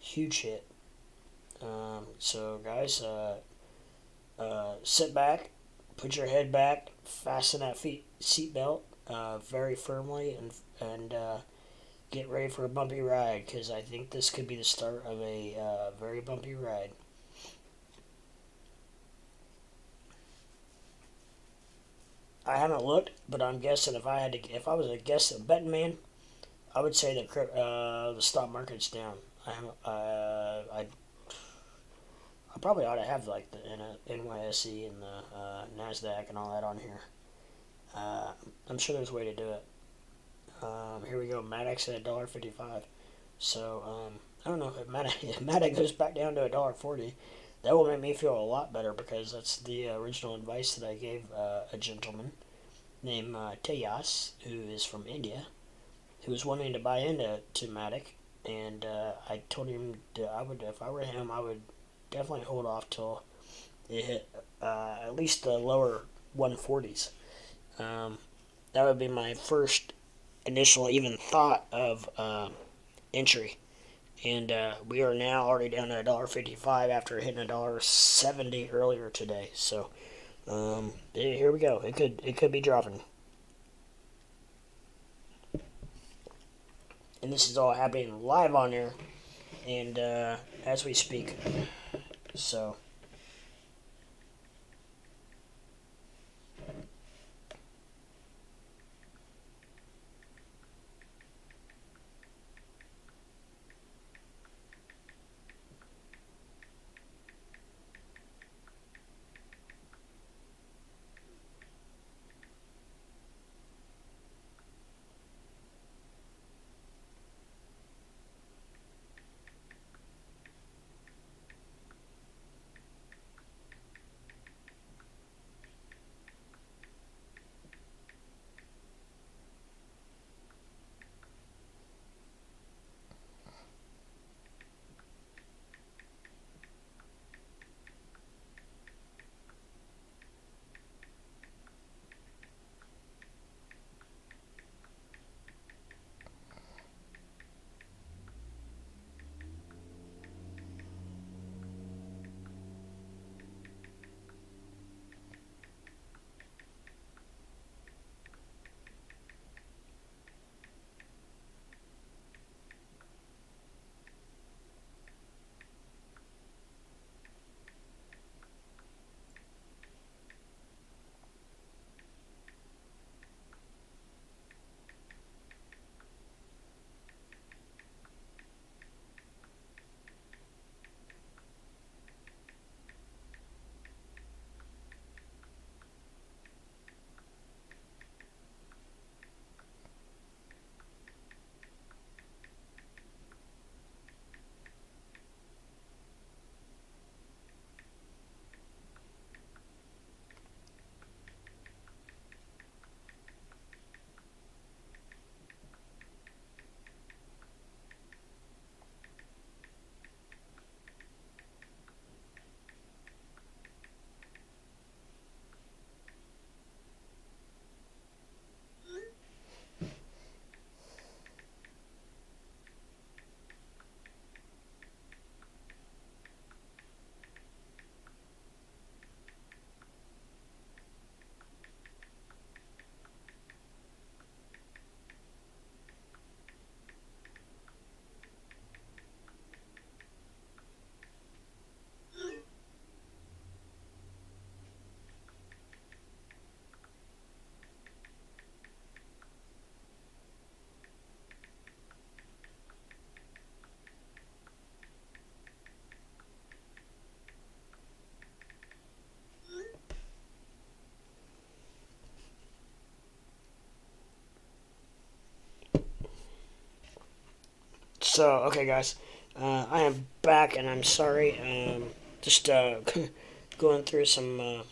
hit. So guys, sit back, put your head back, fasten that seatbelt very firmly, and get ready for a bumpy ride, because I think this could be the start of a very bumpy ride. I haven't looked, but I'm guessing if I was a betting man, I would say that the stock market's down. I probably ought to have like the NYSE and the Nasdaq and all that on here. I'm sure there's a way to do it. Here we go. Maddox at $1.55. So I don't know if Maddox goes back down to $1.40. That will make me feel a lot better, because that's the original advice that I gave a gentleman named Tejas, who is from India, who was wanting to buy into Matic, and I told him if I were him, I would definitely hold off till it hit at least the lower 140s. That would be my first initial even thought of entry. And we are now already down to $1.55 after hitting $1.70 earlier today. So here we go. It could be dropping. And this is all happening live on air, and as we speak. So So, okay, guys, I am back, and I'm sorry. Just going through some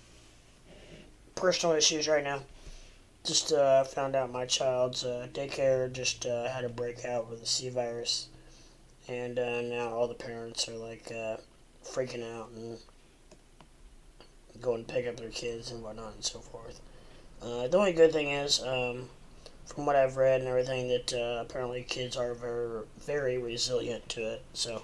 personal issues right now. Just found out my child's daycare just had a breakout with the C virus, and now all the parents are like freaking out and going to pick up their kids and whatnot and so forth. The only good thing is, from what I've read and everything, that apparently kids are very, very resilient to it. So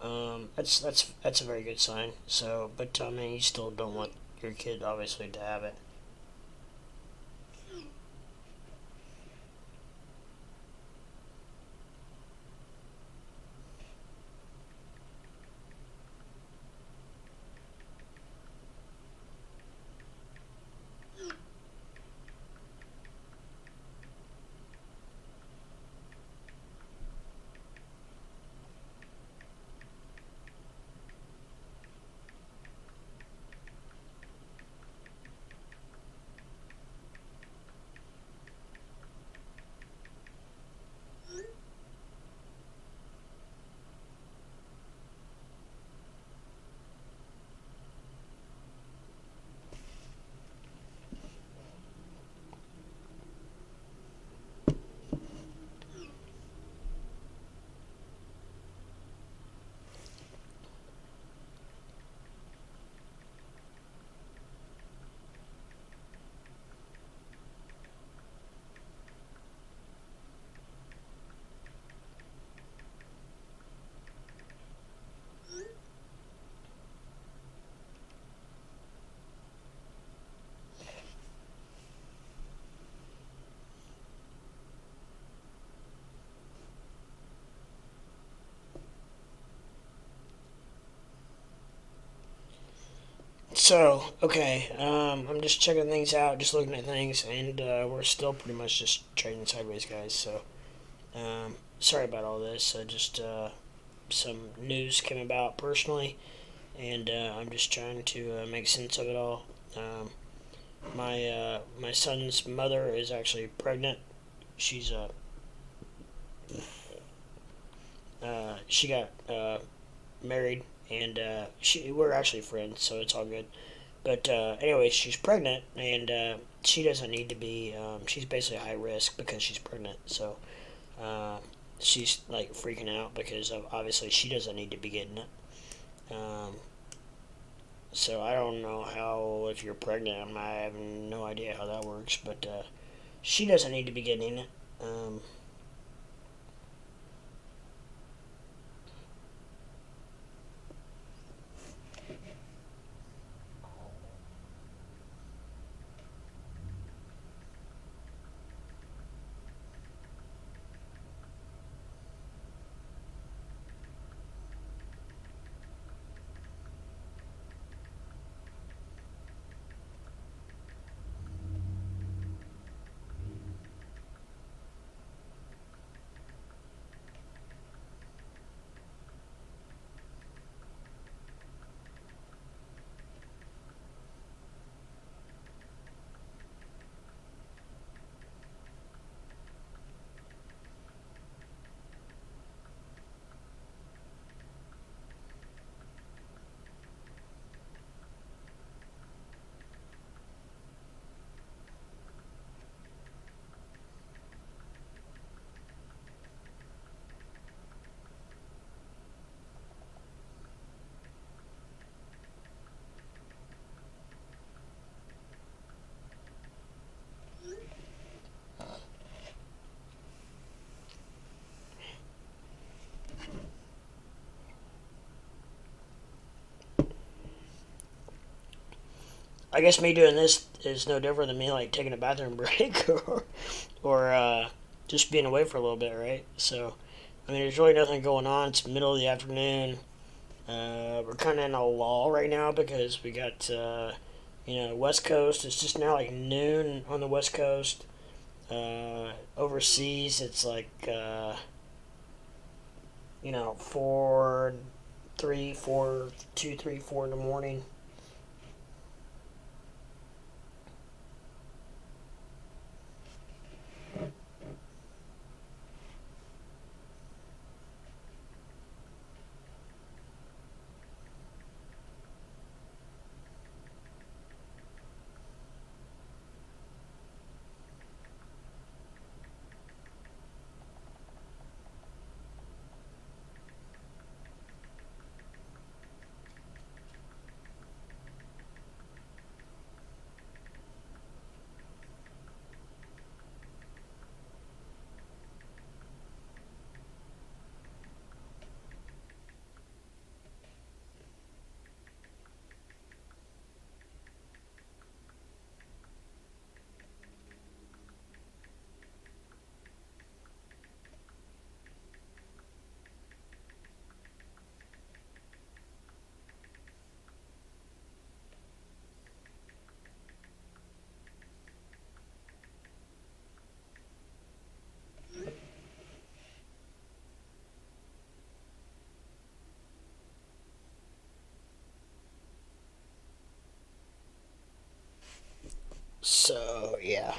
that's a very good sign. So, but I mean, you still don't want your kid obviously to have it. So, okay, I'm just checking things out, just looking at things, and we're still pretty much just trading sideways, guys. So, sorry about all this. Just some news came about personally, and I'm just trying to make sense of it all. My son's mother is actually pregnant. She's she got married, and we're actually friends, so it's all good. But anyway, she's pregnant, and she doesn't need to be. She's basically high risk because she's pregnant. So uh, she's like freaking out because obviously she doesn't need to be getting it. Um, so I don't know how if you're pregnant. I have no idea how that works, but she doesn't need to be getting it. Um, I guess me doing this is no different than me like taking a bathroom break or just being away for a little bit, right? So, I mean, there's really nothing going on. It's middle of the afternoon. We're kind of in a lull right now because we got West Coast. It's just now like noon on the West Coast. Overseas, it's like 4, 3, 4, 2, 3, 4 in the morning. So yeah.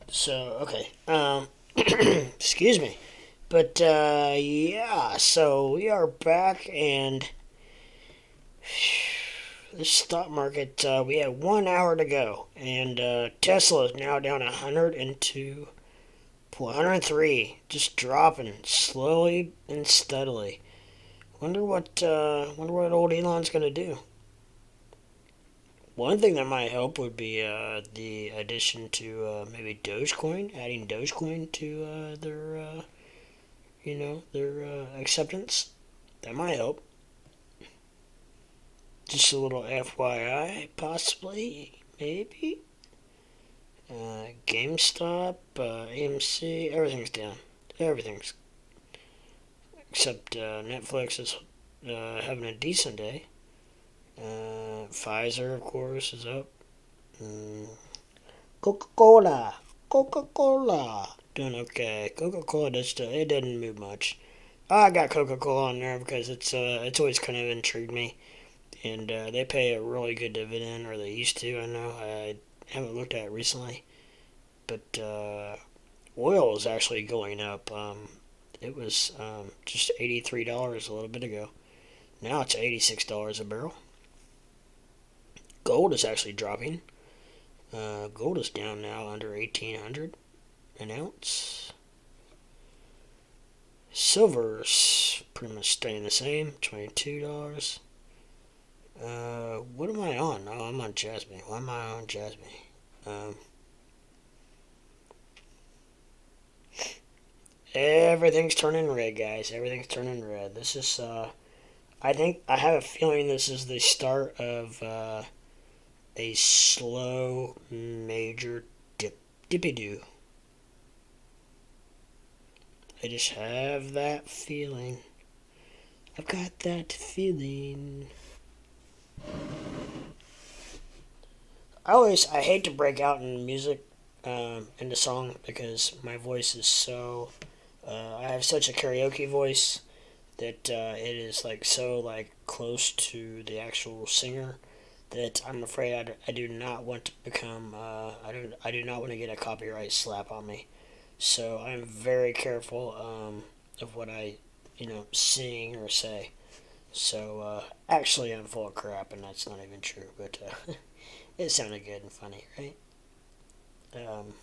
So okay. Excuse me. But yeah, so we are back, and the stock market. We have 1 hour to go, and Tesla is now down 102, 103, just dropping slowly and steadily. Wonder what old Elon's gonna do. One thing that might help would be the addition to maybe Dogecoin, adding Dogecoin to their acceptance. That might help. Just a little FYI, possibly, maybe. GameStop, AMC, everything's down. Everything's except Netflix is having a decent day. Pfizer, of course, is up. Coca-Cola, Coca-Cola, doing okay. Coca-Cola it didn't move much. I got Coca-Cola on there because it's always kind of intrigued me, and they pay a really good dividend, or they used to. I know I haven't looked at it recently, but oil is actually going up. It was just $83 a little bit ago. Now it's $86 a barrel. Gold is actually dropping. Gold is down now under 1,800 an ounce. Silver's pretty much staying the same, $22. What am I on? Oh, I'm on Jasmine. Why am I on Jasmine? Everything's turning red, guys. Everything's turning red. This is, I have a feeling this is the start of a slow major dippy doo. I just have that feeling. I've got that feeling. I hate to break out in music, into song, because my voice is so, I have such a karaoke voice that it is like so like close to the actual singer that I'm afraid I do not want to become, I do not want to get a copyright slap on me. So I'm very careful of what I, sing or say. So actually, I'm full of crap, and that's not even true. But it sounded good and funny, right? Um,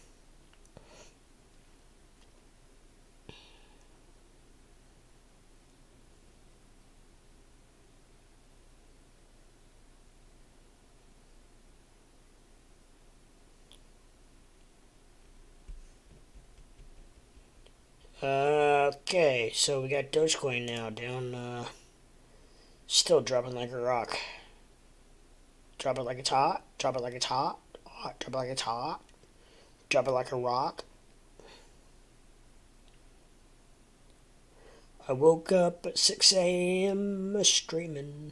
okay, so we got Dogecoin now down, still dropping like a rock. Drop it like it's hot. Drop it like it's hot. Drop it like it's hot. Drop it like a rock. I woke up at 6 a.m. streaming.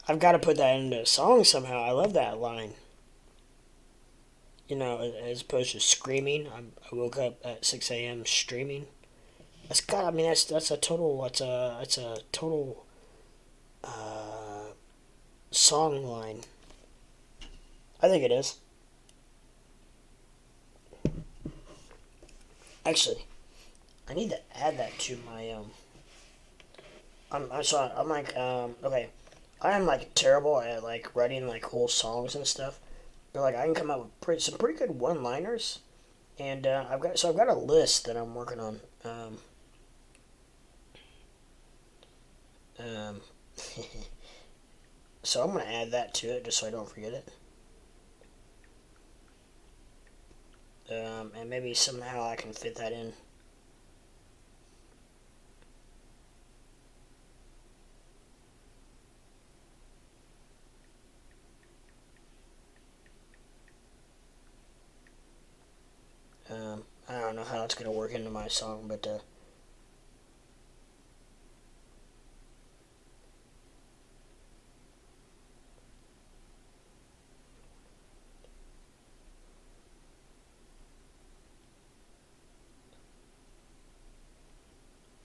I've got to put that into a song somehow. I love that line. As opposed to screaming. I woke up at 6 a.m. streaming. That's a total. That's a total song line. I think it is. Actually, I need to add that to my I'm like okay. I am like terrible at like writing like whole songs and stuff, but like I can come up with some pretty good one-liners, and I've got a list that I'm working on. Um, so I'm gonna add that to it just so I don't forget it. And maybe somehow I can fit that in. I don't know how it's gonna work into my song, but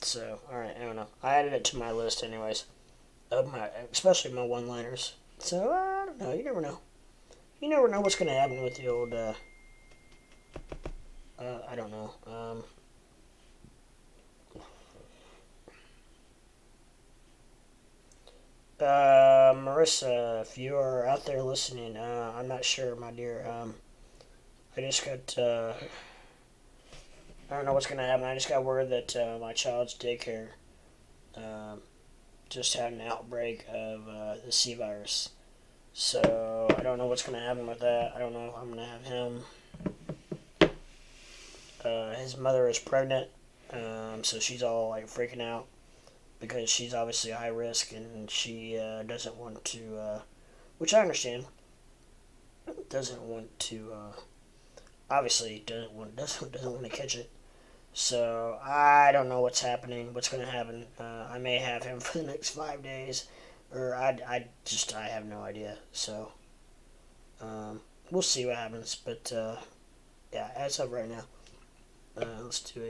so alright, I don't know. I added it to my list anyways, of my especially my one-liners. So I don't know. You never know. You never know what's gonna happen with the old. I don't know. Marissa, if you are out there listening, I'm not sure, my dear. I just got. I don't know what's gonna happen. I just got word that my child's daycare just had an outbreak of the C virus. So I don't know what's gonna happen with that. I don't know if I'm gonna have him. His mother is pregnant, so she's all like freaking out because she's obviously high risk and she doesn't want to, which I understand, doesn't want to, obviously doesn't want to catch it. So I don't know what's happening, what's going to happen. I may have him for the next 5 days, or I have no idea. So we'll see what happens. But yeah, as of right now, let's do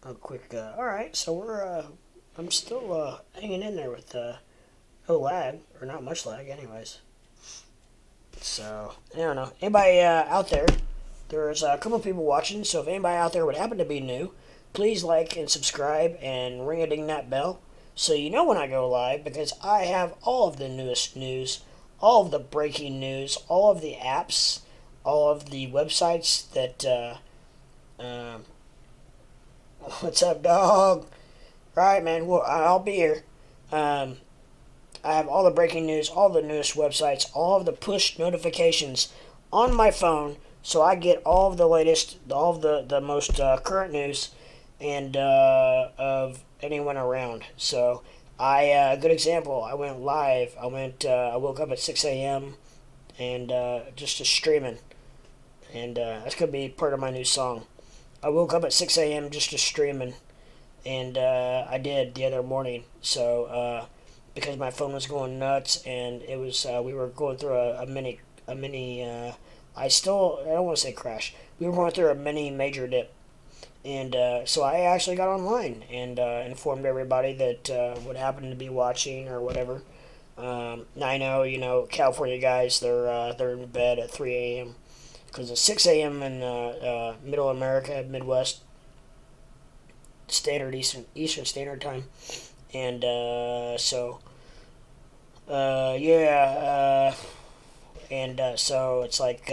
a quick. All right, so I'm still hanging in there with no lag or not much lag, anyways. So I don't know. Anybody out there? There's a couple people watching, so if anybody out there would happen to be new, please like and subscribe and ring a ding that bell so you know when I go live, because I have all of the newest news, all of the breaking news, all of the apps, all of the websites that. What's up, dog? Right, man. Well, I'll be here. I have all the breaking news, all the newest websites, all of the push notifications on my phone, so I get all of the latest, all of the most current news and of anyone around. So a good example. I went live. I woke up at 6 a.m. and just streaming, and that's gonna be part of my new song. I woke up at 6 a.m. just streaming, and I did the other morning. So because my phone was going nuts, and it was we were going through a mini. I don't want to say crash. We were going through a mini major dip, and so I actually got online and informed everybody that would happen to be watching or whatever. Now I know, California guys, they're in bed at 3 a.m. because it's 6 a.m. in Middle America, Midwest Standard Eastern Standard Time, and so yeah, and so it's like.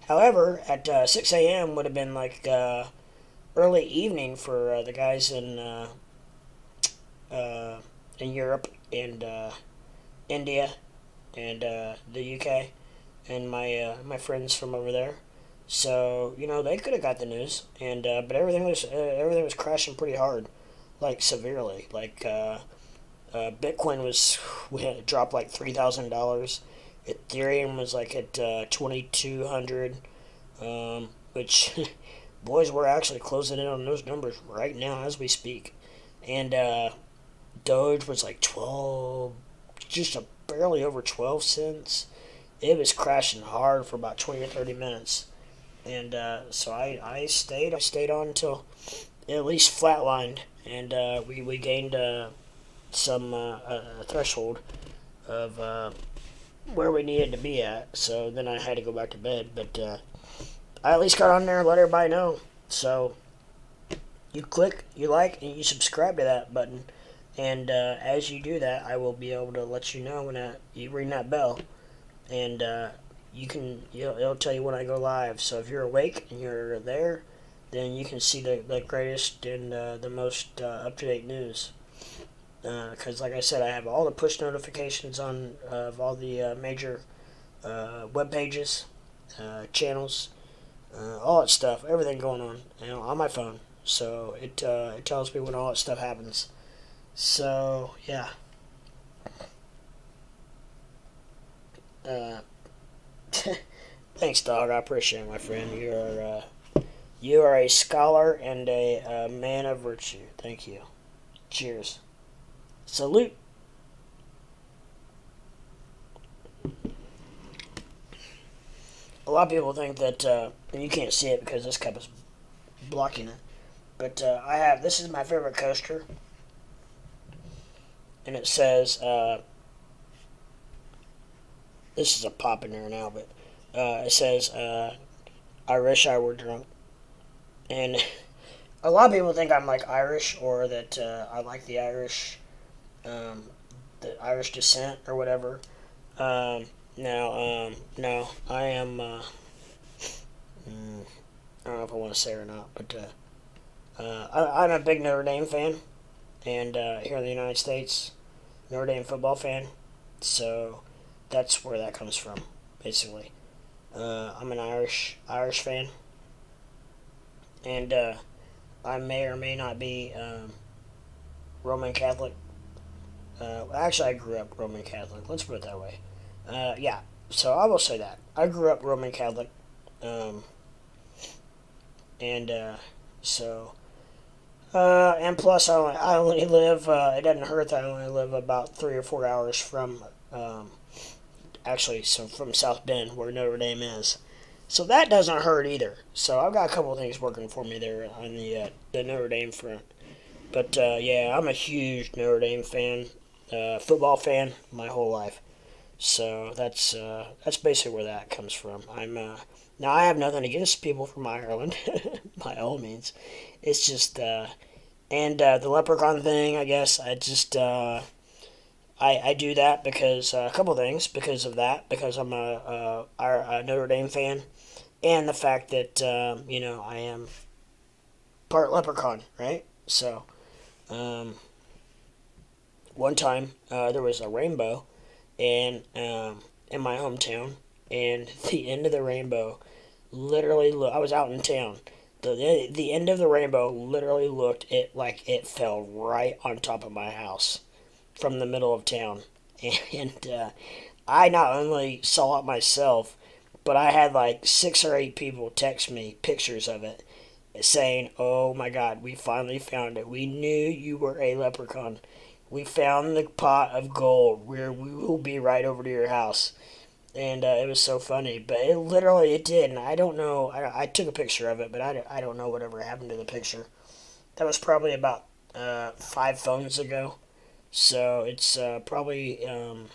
However, at 6 a.m. would have been like early evening for the guys in Europe and India and the UK and my friends from over there. So they could have got the news, and but everything was crashing pretty hard, like severely. Like Bitcoin dropped like $3,000. Ethereum was like at 2,200, which boys, we're actually closing in on those numbers right now as we speak. And Doge was like 12, just barely over 12 cents. It was crashing hard for about 20 or 30 minutes. And so I stayed on until it at least flatlined, and we gained some a threshold of where we needed to be at. So then I had to go back to bed. But I at least got on there and let everybody know. So you click, you like, and you subscribe to that button. And as you do that, I will be able to let you know when you ring that bell. And it'll tell you when I go live. So if you're awake and you're there, then you can see the greatest and the most up-to-date news. Because like I said, I have all the push notifications on of all the major web pages, channels, all that stuff, everything going on, on my phone. So it tells me when all that stuff happens. So yeah. Thanks, dog. I appreciate it, my friend. You are a scholar and a man of virtue. Thank you. Cheers. Salute. A lot of people think that, and you can't see it because this cup is blocking it, but this is my favorite coaster, and it says, this is a pop in there now, but it says, I wish I were drunk. And a lot of people think I'm like Irish, or that I like the Irish descent or whatever. No, I am. I don't know if I want to say it or not, but I'm a big Notre Dame fan, and here in the United States, Notre Dame football fan. So that's where that comes from, basically. I'm an Irish fan, and I may or may not be Roman Catholic. Actually, I grew up Roman Catholic. Let's put it that way. Yeah, so I will say that. I grew up Roman Catholic. And plus I only live, it doesn't hurt that I only live about 3 or 4 hours from, from South Bend, where Notre Dame is. So that doesn't hurt either. So I've got a couple of things working for me there on the Notre Dame front. But yeah, I'm a huge Notre Dame fan, football fan, my whole life. So that's basically where that comes from. Now I have nothing against people from Ireland, by all means. It's just the leprechaun thing. I guess I just I do that because a couple things because of that, because I'm a Notre Dame fan, and the fact that I am part leprechaun, right? So one time there was a rainbow in my hometown, and the end of the rainbow literally I was out in town. The end of the rainbow literally looked like it fell right on top of my house from the middle of town. And I not only saw it myself, but I had like 6 or 8 people text me pictures of it saying, "Oh my God, we finally found it. We knew you were a leprechaun. We found the pot of gold. We will be right over to your house." And it was so funny, but it did, and I don't know. I took a picture of it, but I don't know whatever happened to the picture. That was probably about 5 phones ago, so it's probably on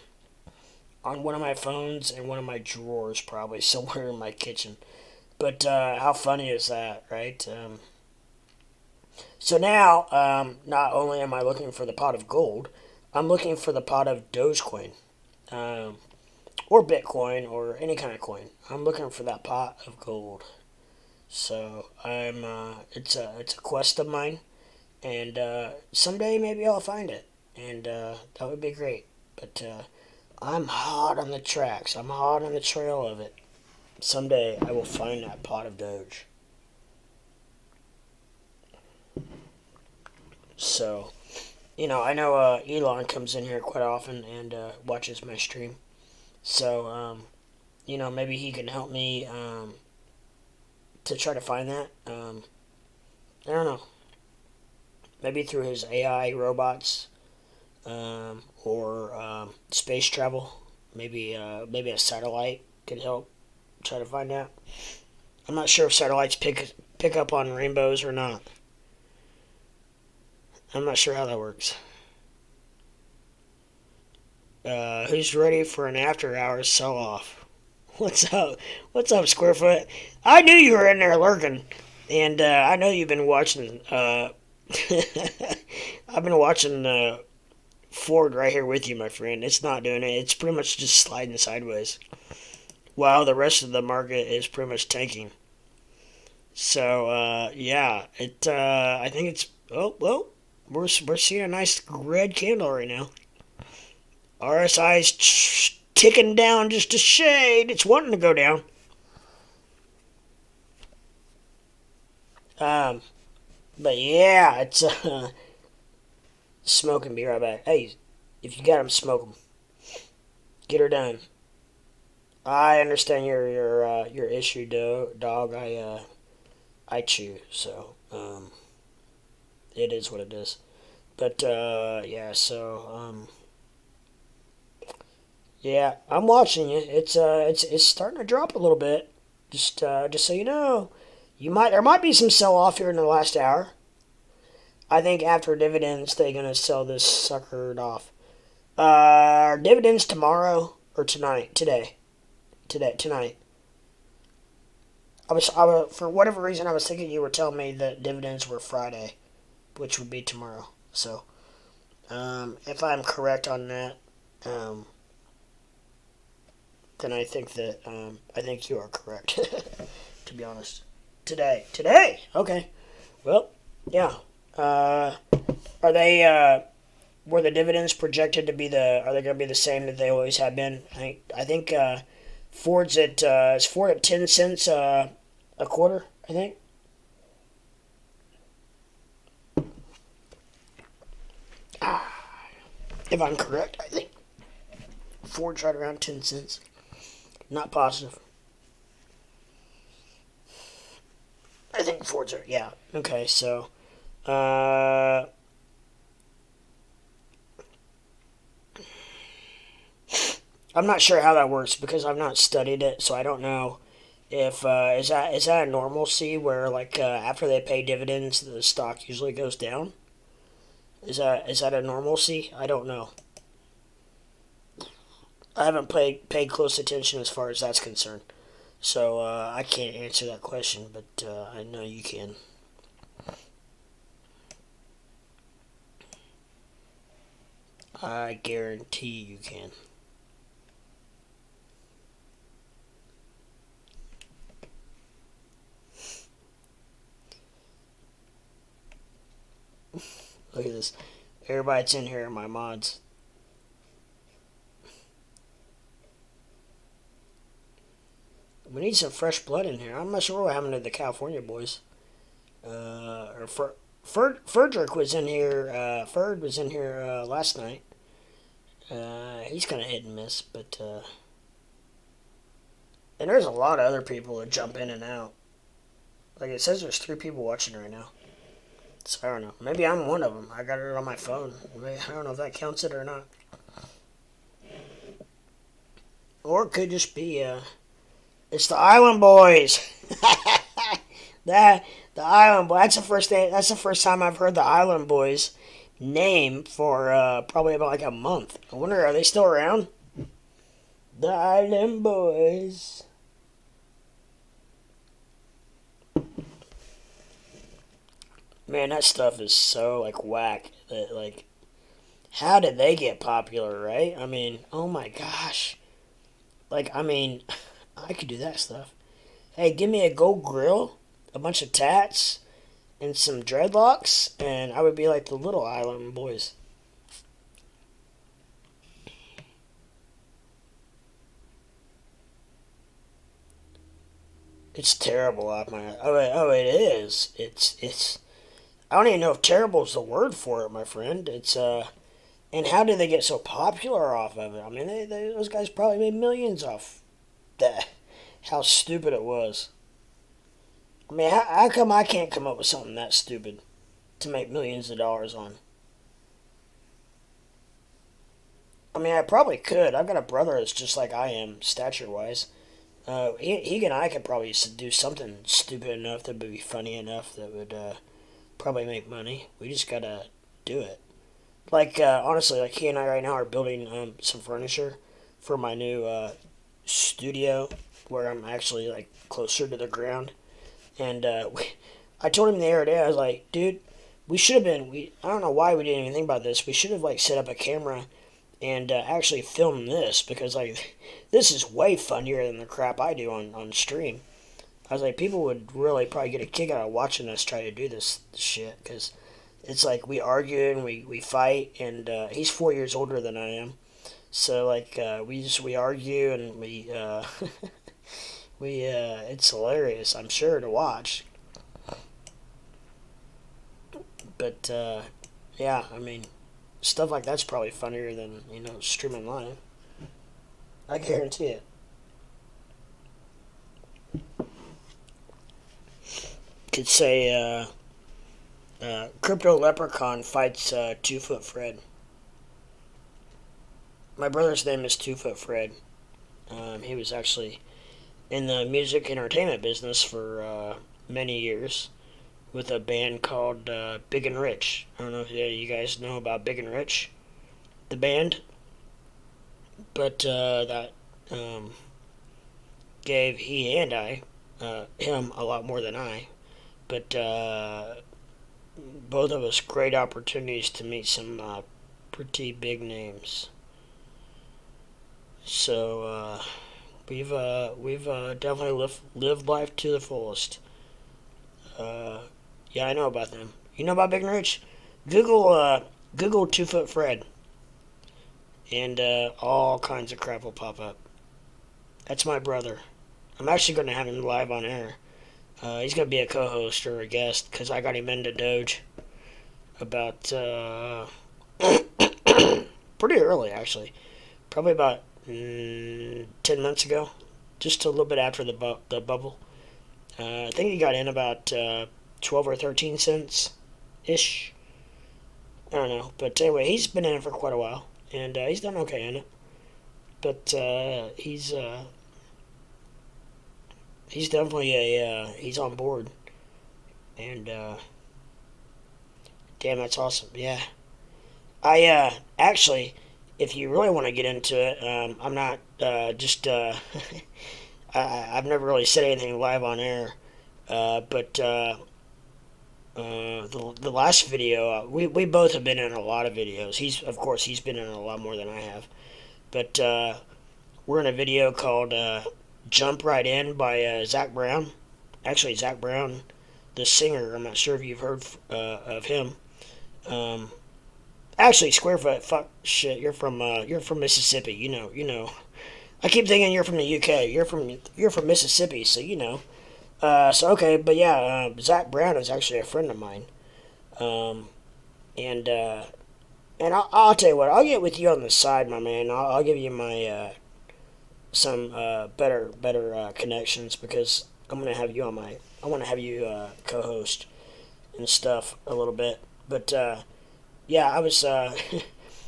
one of my phones and one of my drawers, probably somewhere in my kitchen. But how funny is that, right? So now, not only am I looking for the pot of gold, I'm looking for the pot of Dogecoin. Or Bitcoin, or any kind of coin. I'm looking for that pot of gold. So it's a quest of mine, and someday maybe I'll find it, and that would be great. But I'm hot on the tracks. I'm hot on the trail of it. Someday I will find that pot of Doge. So, I know Elon comes in here quite often and watches my stream. So, maybe he can help me to try to find that. I don't know. Maybe through his AI robots or space travel. Maybe a satellite could help try to find out. I'm not sure if satellites pick up on rainbows or not. I'm not sure how that works. Who's ready for an after-hours sell-off? What's up? What's up, Squarefoot? I knew you were in there lurking, and I know you've been watching. I've been watching Ford right here with you, my friend. It's not doing it. It's pretty much just sliding sideways, while the rest of the market is pretty much tanking. So yeah, it. I think it's. Oh well, we're seeing a nice red candle right now. RSI's ticking down just a shade. It's wanting to go down. Um, but yeah, it's smoking. Be right back. Hey, if you got them, smoke them. Get her done. I understand your issue, dog. I chew, so it is what it is. But yeah, so yeah, I'm watching you. It's starting to drop a little bit. Just so you know, there might be some sell off here in the last hour. I think after dividends they're gonna sell this sucker off. Dividends tomorrow or tonight? Tonight. For whatever reason I was thinking you were telling me that dividends were Friday, which would be tomorrow. So, if I'm correct on that, then I think you are correct. To be honest, today. Okay. Well, yeah. Are they? Were the dividends projected to be Are they going to be the same that they always have been? I think Ford's at is Ford at 10 cents a quarter. I think. If I'm correct, I think Ford's right around 10 cents. Not positive. I think Ford's are, yeah. Okay, so, I'm not sure how that works because I've not studied it, so I don't know if, is that a normalcy where, like, after they pay dividends, the stock usually goes down? Is that a normalcy? I don't know. I haven't paid close attention as far as that's concerned. So I can't answer that question, but I know you can. I guarantee you can. Look at this. Everybody that's in here are my mods. We need some fresh blood in here. I'm not sure what happened to the California boys. Ferdrick was in here. Ferd was in here last night. He's kind of hit and miss, but and there's a lot of other people that jump in and out. Like it says, there's 3 people watching right now. So I don't know. Maybe I'm one of them. I got it on my phone. I don't know if that counts it or not. Or it could just be it's the Island Boys. The Island Boys. That's the first time I've heard the Island Boys name for probably about like a month. I wonder, are they still around? The Island Boys. Man, that stuff is so like whack. That like, how did they get popular? Right? I mean, oh my gosh. Like, I mean, I could do that stuff. Hey, give me a gold grill, a bunch of tats, and some dreadlocks, and I would be like the Little Island Boys. It's terrible out my. Oh, it is. It's. I don't even know if terrible is the word for it, my friend. It's And how did they get so popular off of it? I mean, those guys probably made millions off that. How stupid it was. I mean, how come I can't come up with something that stupid to make millions of dollars on? I mean, I probably could. I've got a brother that's just like I am, stature-wise. He and I could probably do something stupid enough that would be funny enough that would probably make money. We just gotta do it. Like honestly, like he and I right now are building some furniture for my new studio where I'm actually like closer to the ground. And I told him the other day, I was like, dude, we should have been. I don't know why we didn't even think about this. We should have like set up a camera and actually filmed this because like this is way funnier than the crap I do on stream. I was like, people would really probably get a kick out of watching us try to do this shit because it's like we argue and we fight, and he's 4 years older than I am. So like we argue and we it's hilarious. I'm sure to watch, but yeah, I mean stuff like that's probably funnier than streaming live. I guarantee it. Could say Crypto Leprechaun fights 2 Foot Fred. My brother's name is 2 Foot Fred. He was actually in the music entertainment business for many years with a band called Big and Rich. I don't know if you guys know about Big and Rich, the band, but that gave he and I, him a lot more than I, but both of us great opportunities to meet some pretty big names. So we've definitely lived life to the fullest. Yeah, I know about them. You know about Big and Rich? Google 2 Foot Fred, and all kinds of crap will pop up. That's my brother. I'm actually going to have him live on air. He's going to be a co-host or a guest because I got him into Doge about pretty early, actually. Probably about 10 months ago, just a little bit after the bubble. I think he got in about 12 or 13 cents ish. I don't know, but anyway, he's been in it for quite a while, and he's done okay in it. But he's definitely he's on board, and damn, that's awesome. Yeah, I actually, if you really want to get into it, I'm not just I've never really said anything live on air, but the last video we both have been in a lot of videos. He's been in a lot more than I have, but we're in a video called "Jump Right In" by Zach Brown. Actually, Zach Brown, the singer. I'm not sure if you've heard of him. Um, Actually, Squarefoot, fuck shit. You're from Mississippi. You know. I keep thinking you're from the UK. You're from Mississippi, so you know. So okay, but yeah, Zach Brown is actually a friend of mine. Um, and I'll tell you what, I'll get with you on the side, my man. I'll give you my some better connections because I'm gonna have you on my. I want to have you co-host and stuff a little bit, but yeah, I was.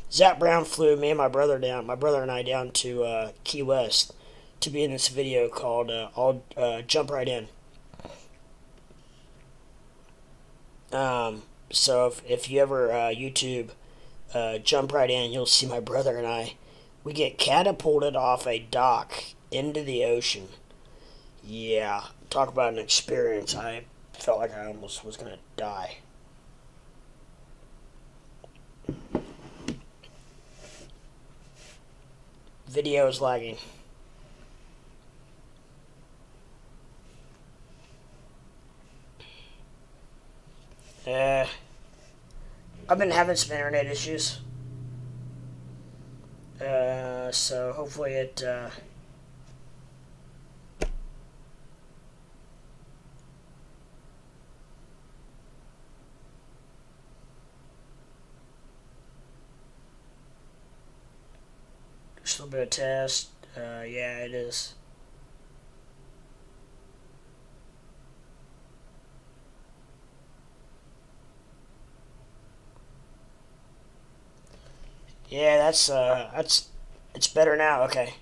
Zach Brown flew me and my brother and I down to Key West to be in this video called "I'll Jump Right In." So if you ever YouTube "Jump Right In," you'll see my brother and I. We get catapulted off a dock into the ocean. Yeah, talk about an experience. I felt like I almost was gonna die. Video is lagging. Uh, I've been having some internet issues. So hopefully it. Just a little bit of test. Yeah, it is. Yeah, that's it's better now. Okay.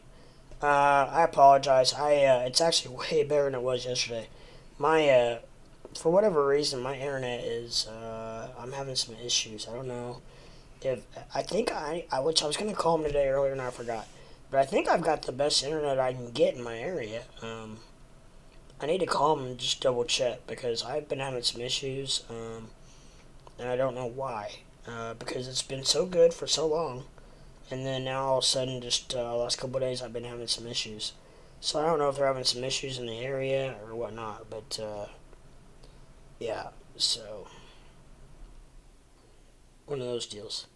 I apologize. It's actually way better than it was yesterday. My for whatever reason, my internet is I'm having some issues. I don't know if I think which I was gonna call him today earlier and I forgot, but I think I've got the best internet I can get in my area. I need to call him and just double check because I've been having some issues, and I don't know why. Because it's been so good for so long, and then now all of a sudden, just last couple of days, I've been having some issues. So I don't know if they're having some issues in the area or whatnot, but yeah. So one of those deals.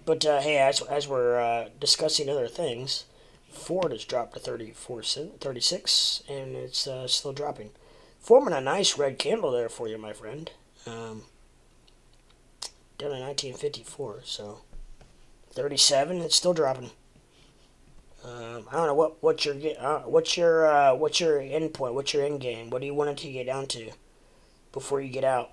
But hey, as we're discussing other things, Ford has dropped to 36, and it's still dropping. Forming a nice red candle there for you, my friend. Down in 1954, so 37. It's still dropping. I don't know what's your end point? What's your end game? What do you want it to get down to before you get out?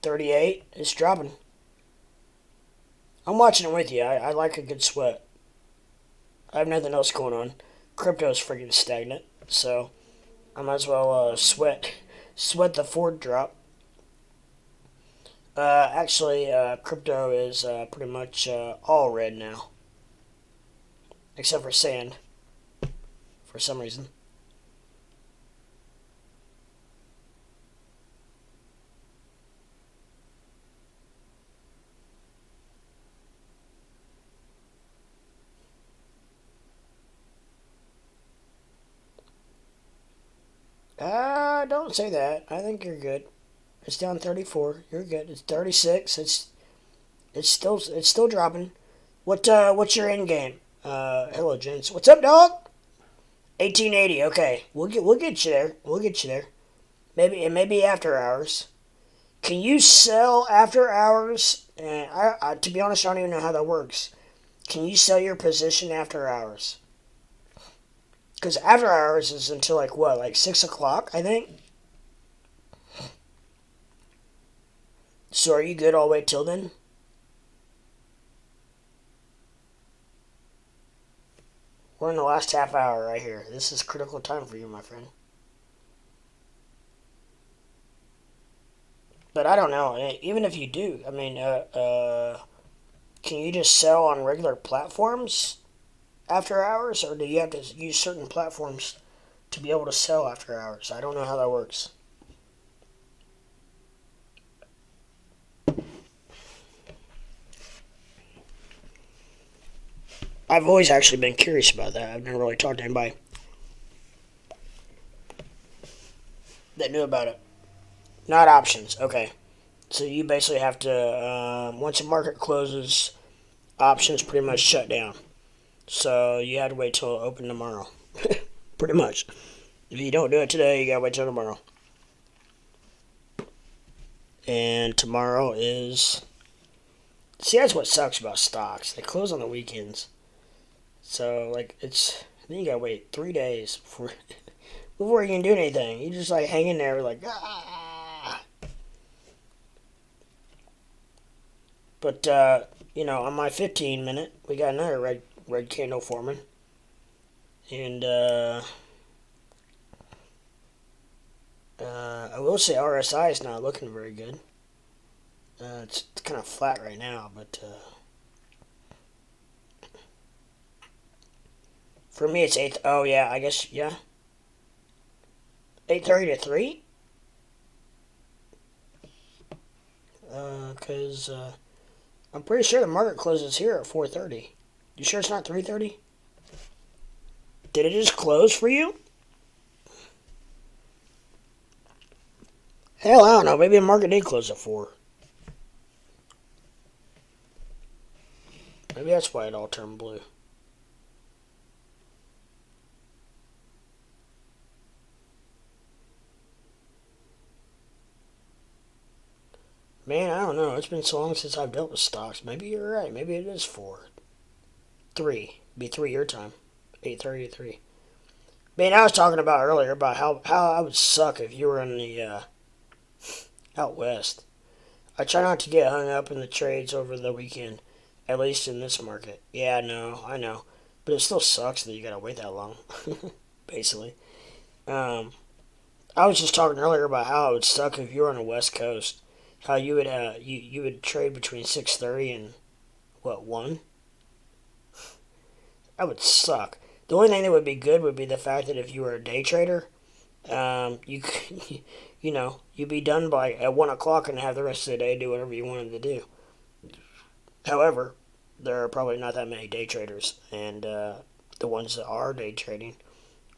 $38. It's dropping. I'm watching it with you. I like a good sweat. I have nothing else going on. Crypto's freaking stagnant, so I might as well sweat the Ford drop. Actually, crypto is pretty much all red now, except for sand, for some reason. Don't say that. I think you're good. It's down 34. You're good. It's 36. It's still dropping. What's your end game? Hello, gents. What's up, dog? 1880. Okay, we'll get you there. We'll get you there. Maybe after hours. Can you sell after hours? And I to be honest, I don't even know how that works. Can you sell your position after hours? Because after hours is until like 6 o'clock, I think. So are you good all the way till then? We're in the last half hour right here. This is critical time for you, my friend. But I don't know. Even if you do, I mean, can you just sell on regular platforms after hours, or do you have to use certain platforms to be able to sell after hours? I don't know how that works. I've always actually been curious about that. I've never really talked to anybody that knew about it. Not options. Okay. So you basically have to, once the market closes, options pretty much shut down. So you have to wait till it open tomorrow. Pretty much. If you don't do it today, you gotta wait till tomorrow. And tomorrow is... See, that's what sucks about stocks. They close on the weekends. So, then you gotta wait 3 days before you can do anything. You just, hang in there, ah! But, on my 15 minute, we got another red candle forming. And, I will say RSI is not looking very good. It's kind of flat right now, but, for me, it's 8. Oh, yeah, I guess, yeah. 8:30 to 3? Because, I'm pretty sure the market closes here at 4:30. You sure it's not 3:30? Did it just close for you? Hell, I don't know. Maybe the market did close at 4. Maybe that's why it all turned blue. Man, I don't know. It's been so long since I've dealt with stocks. Maybe you're right. Maybe it is 4. 3. Be 3 your time. 8:30 to 3. Man, I was talking about earlier about how I would suck if you were in the out west. I try not to get hung up in the trades over the weekend, at least in this market. Yeah, no, I know. but it still sucks that you gotta wait that long, basically. Um, I was just talking earlier about how it would suck if you were on the West Coast, how you would you would trade between 6:30 and what 1. That would suck. The only thing that would be good would be the fact that if you were a day trader, you you know you'd be done by at 1 o'clock and have the rest of the day do whatever you wanted to do. However, there are probably not that many day traders, and the ones that are day trading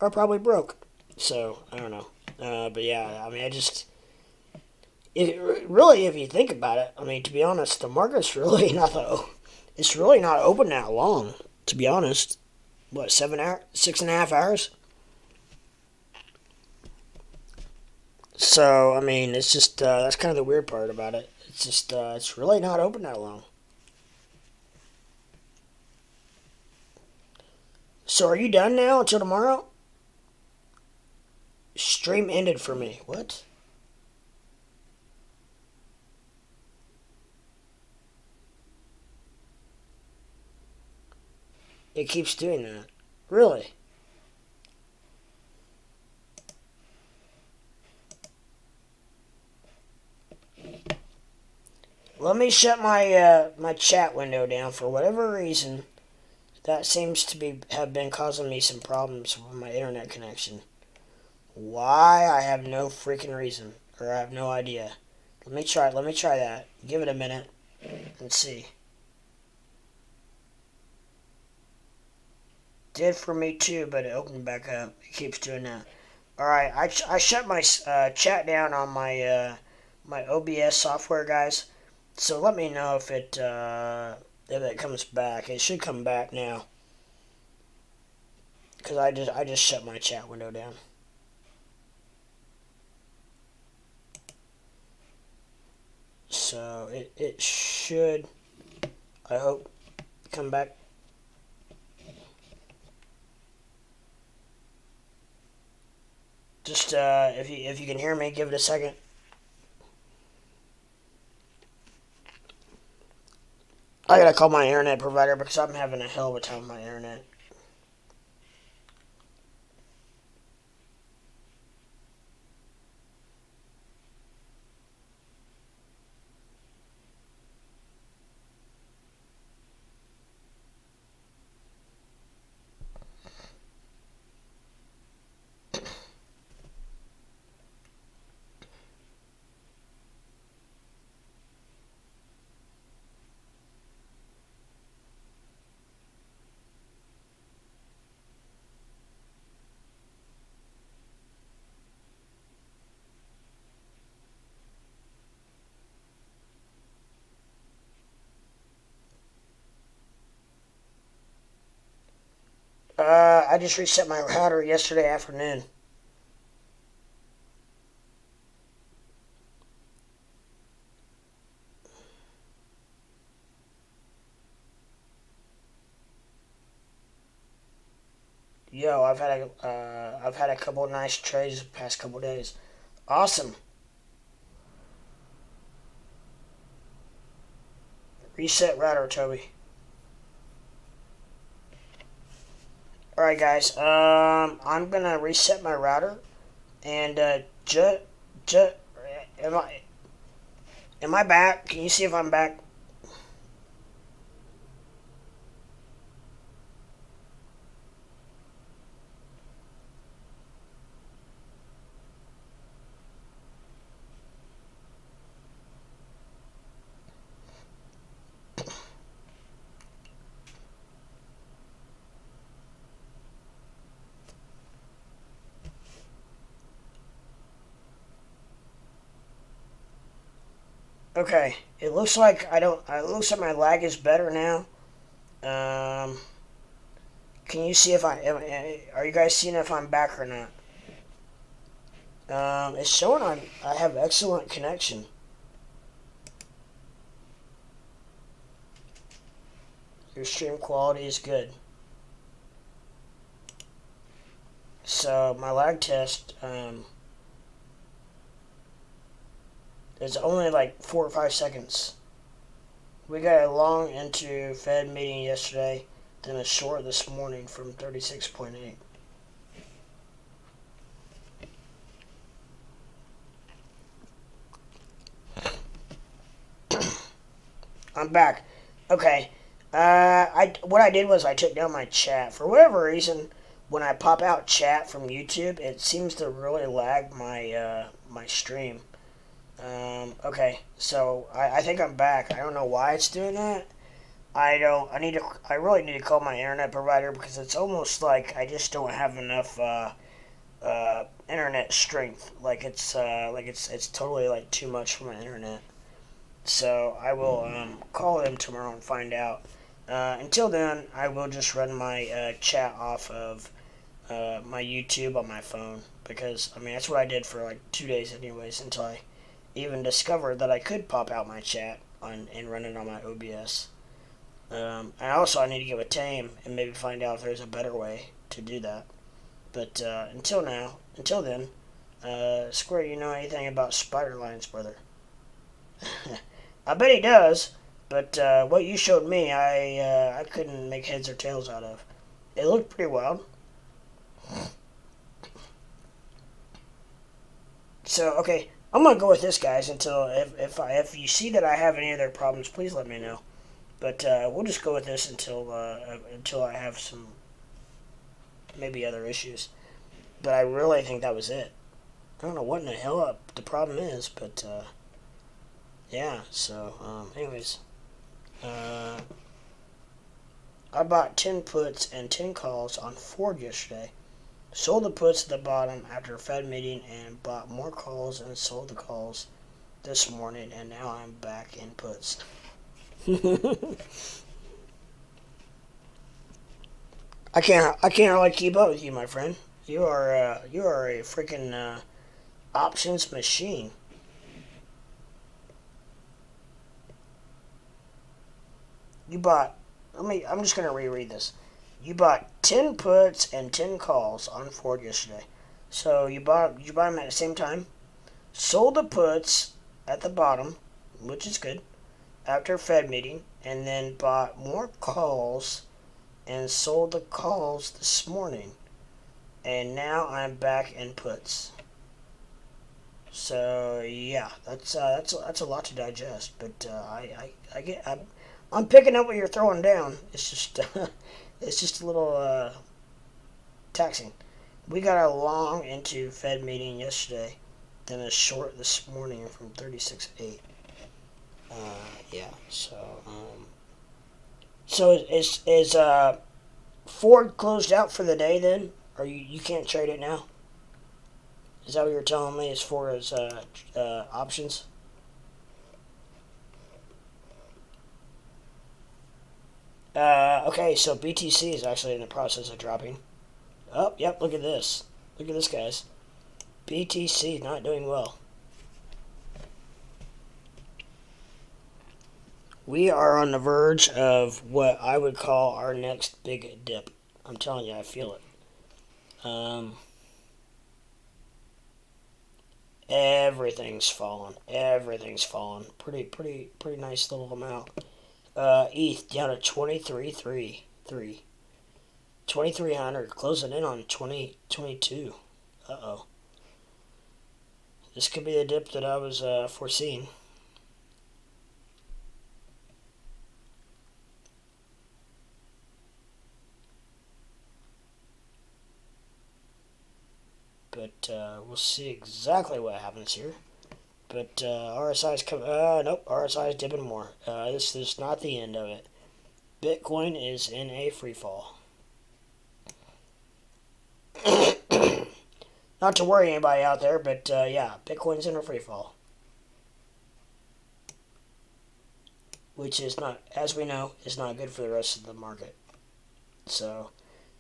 are probably broke. So I don't know. But yeah, I mean, really, if you think about it, I mean, to be honest, the market's really not it's really not open that long. To be honest, what 7 hours, 6.5 hours? So I mean, it's just that's kind of the weird part about it. It's just it's really not open that long. So are you done now until tomorrow? Stream ended for me. What? It keeps doing that. Really? Let me shut my my chat window down for whatever reason. That seems to be have been causing me some problems with my internet connection. Why? I have no freaking reason, or I have no idea. Let me try. Let me try that. Give it a minute and see. Did for me too, but it opened back up. It keeps doing that. All right, I shut my chat down on my my OBS software, guys. So let me know if it comes back. It should come back now, cause I just shut my chat window down. So it should, I hope, come back. Just if you can hear me, give it a second. I gotta call my internet provider because I'm having a hell of a time with my internet. I just reset my router yesterday afternoon. Yo, I've had a couple of nice trades the past couple of days. Awesome. Reset router, Toby. All right, guys. I'm gonna reset my router, and ju, am I back? Can you see if I'm back? Okay. It looks like I don't. It looks like my lag is better now. Um, can you see if are you guys seeing if I'm back or not? It's showing I have excellent connection. Your stream quality is good. So my lag test is only like 4 or 5 seconds. We got a long into Fed meeting yesterday. Then a short this morning from 36.8. I'm back. Okay. What I did was I took down my chat. For whatever reason, when I pop out chat from YouTube, it seems to really lag my stream. Okay, so I think I'm back. I don't know why it's doing that. I really need to call my internet provider because it's almost like I just don't have enough internet strength. It's totally like too much for my internet. So I will call them tomorrow and find out. Until then, I will just run my chat off of my YouTube on my phone because I mean that's what I did for like 2 days anyways until I even discovered that I could pop out my chat and run it on my OBS. And also I need to give a tame and maybe find out if there's a better way to do that. But until then, Square, you know anything about spider lines, brother? I bet he does, but what you showed me, I couldn't make heads or tails out of. It looked pretty wild. So okay, I'm gonna go with this, guys. Until if you see that I have any other problems, please let me know. But we'll just go with this until I have some maybe other issues. But I really think that was it. I don't know what in the hell the problem is, but yeah. So anyways, I bought 10 puts and 10 calls on Ford yesterday. Sold the puts at the bottom after a Fed meeting and bought more calls and sold the calls this morning, and now I'm back in puts. I can't really keep up with you, my friend. You are a freaking options machine. You bought. I'm just gonna reread this. You bought 10 puts and 10 calls on Ford yesterday. So you buy them at the same time. Sold the puts at the bottom, which is good, after Fed meeting, and then bought more calls and sold the calls this morning. And now I'm back in puts. So yeah, that's a lot to digest. But I'm picking up what you're throwing down. It's just it's just a little taxing. We got a long into Fed meeting yesterday, then a short this morning from 36.8. Yeah. So is Ford closed out for the day then, or you can't trade it now? Is that what you're telling me as far as options? Okay, so BTC is actually in the process of dropping. Oh, yep, look at this. Look at this, guys. BTC is not doing well. We are on the verge of what I would call our next big dip. I'm telling you, I feel it. Everything's fallen. Everything's fallen. Pretty nice little amount. ETH down to 23.3. 2300, closing in on 2022. Uh-oh. This could be the dip that I was foreseeing. But we'll see exactly what happens here. But RSI's coming. Nope, RSI's dipping more. This is not the end of it. Bitcoin is in a free fall. Not to worry anybody out there, but yeah, Bitcoin's in a free fall. Which is not, as we know, is not good for the rest of the market. So,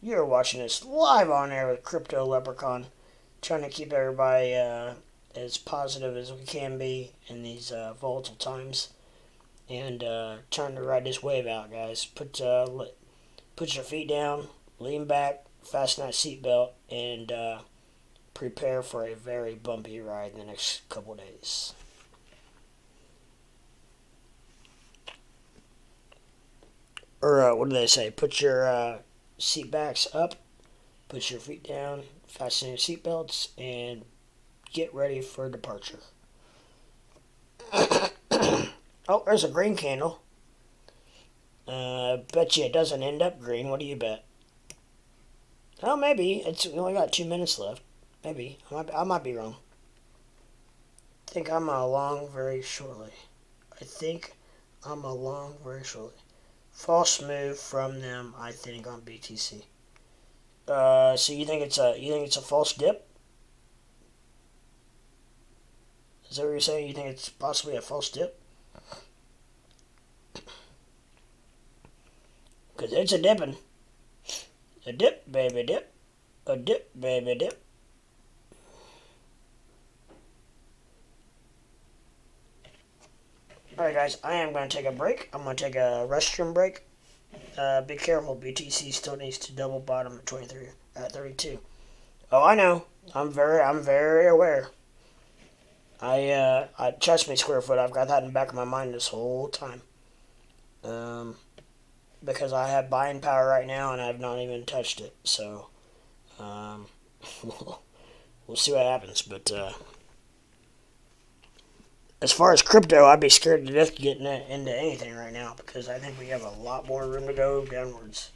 you're watching this live on air with Crypto Leprechaun, trying to keep everybody as positive as we can be in these volatile times, and trying to ride this wave out, guys. Put your feet down, lean back, fasten that seatbelt, and prepare for a very bumpy ride in the next couple days. Or what do they say? Put your seat backs up, put your feet down, fasten your seat belts, and get ready for departure. Oh, there's a green candle. Bet you it doesn't end up green. What do you bet? Oh, maybe. We only got 2 minutes left. Maybe. I might be wrong. I think I'm along very shortly. I think I'm along very shortly. False move from them, I think, on BTC. So you think it's a false dip? Is that what you're saying? You think it's possibly a false dip? Because it's a dipping. A dip, baby, dip. A dip, baby, dip. Alright, guys, I am going to take a break. I'm going to take a restroom break. Be careful, BTC still needs to double bottom at 23, at 32. Oh, I know. I'm very aware. I trust me, Squarefoot. I've got that in the back of my mind this whole time. Um, because I have buying power right now and I've not even touched it. So, um, we'll see what happens. But as far as crypto, I'd be scared to death getting into anything right now because I think we have a lot more room to go downwards.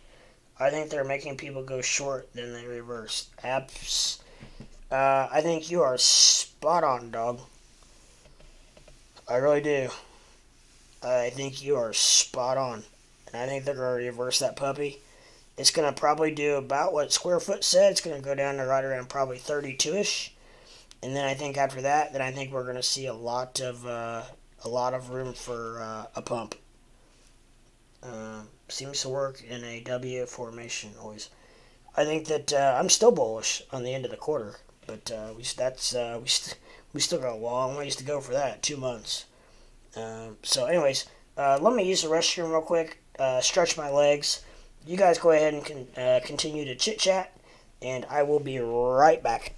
I think they're making people go short than they reverse. Apps. I think you are spot on, dog. I really do. I think you are spot on. And I think they're going to reverse that puppy. It's going to probably do about what Squarefoot said. It's going to go down to right around probably 32-ish. And then I think after that, then I think we're going to see a lot of room for a pump. Seems to work in a W formation always. I think that I'm still bullish on the end of the quarter, but we still got a long ways to go for that. 2 months. So, anyways, let me use the restroom real quick. Stretch my legs. You guys go ahead and continue to chit chat, and I will be right back.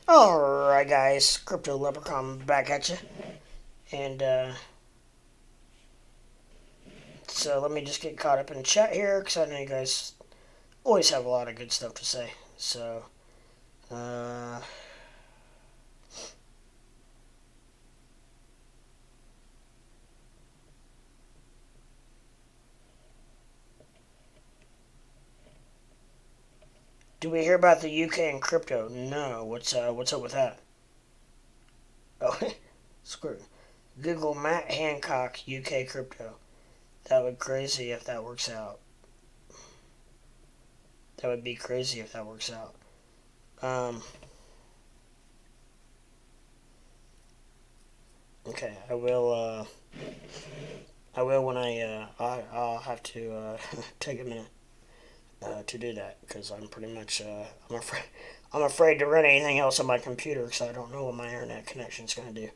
Alright, guys, Crypto Leprechaun back at you. And, so let me just get caught up in the chat here, because I know you guys always have a lot of good stuff to say. So, do we hear about the UK and crypto? No. What's up with that? Oh, screw. Google Matt Hancock UK crypto. That would be crazy if that works out. That would be crazy if that works out. Okay, I will when I'll have to take a minute to do that, because I'm pretty much I'm afraid to run anything else on my computer, because I don't know what my internet connection is going to do.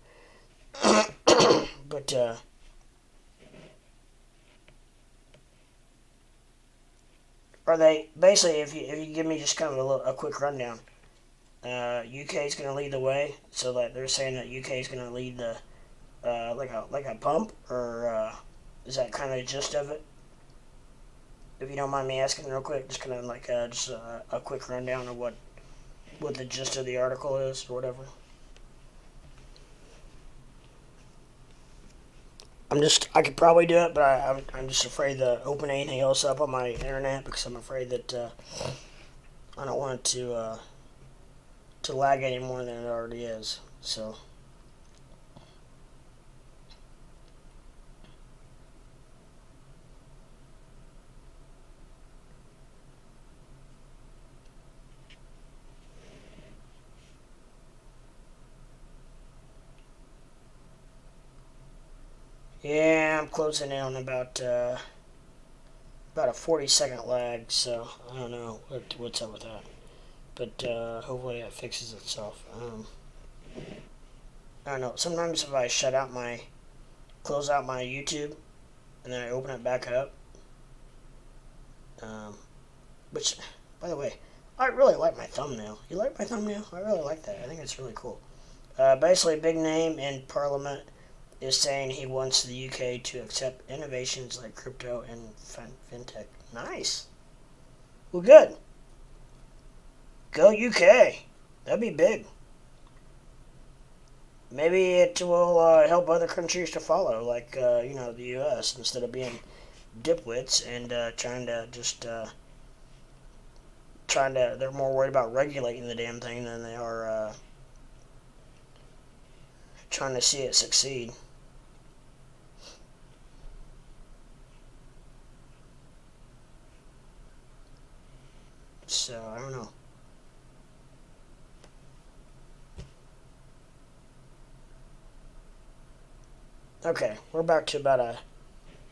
But are they basically, if you give me just kind of a quick rundown, UK is going to lead the way, so that they're saying that UK is going to lead the like a pump, or is that kind of the gist of it? If you don't mind me asking real quick, just kind of like just a quick rundown of what the gist of the article is, or whatever. I could probably do it, but I'm just afraid to open anything else up on my internet, because I'm afraid that I don't want it to lag any more than it already is. So. Yeah, I'm closing in on about a 40-second lag, so I don't know what's up with that. But hopefully that fixes itself. I don't know. Sometimes if I close out my YouTube, and then I open it back up, which, by the way, I really like my thumbnail. You like my thumbnail? I really like that. I think it's really cool. Basically, a big name in Parliament is saying he wants the UK to accept innovations like crypto and fintech. Nice. Well, good. Go UK. That'd be big. Maybe it will help other countries to follow, like the US, instead of being dipwits and they're more worried about regulating the damn thing than they are trying to see it succeed. So, I don't know. Okay, we're back to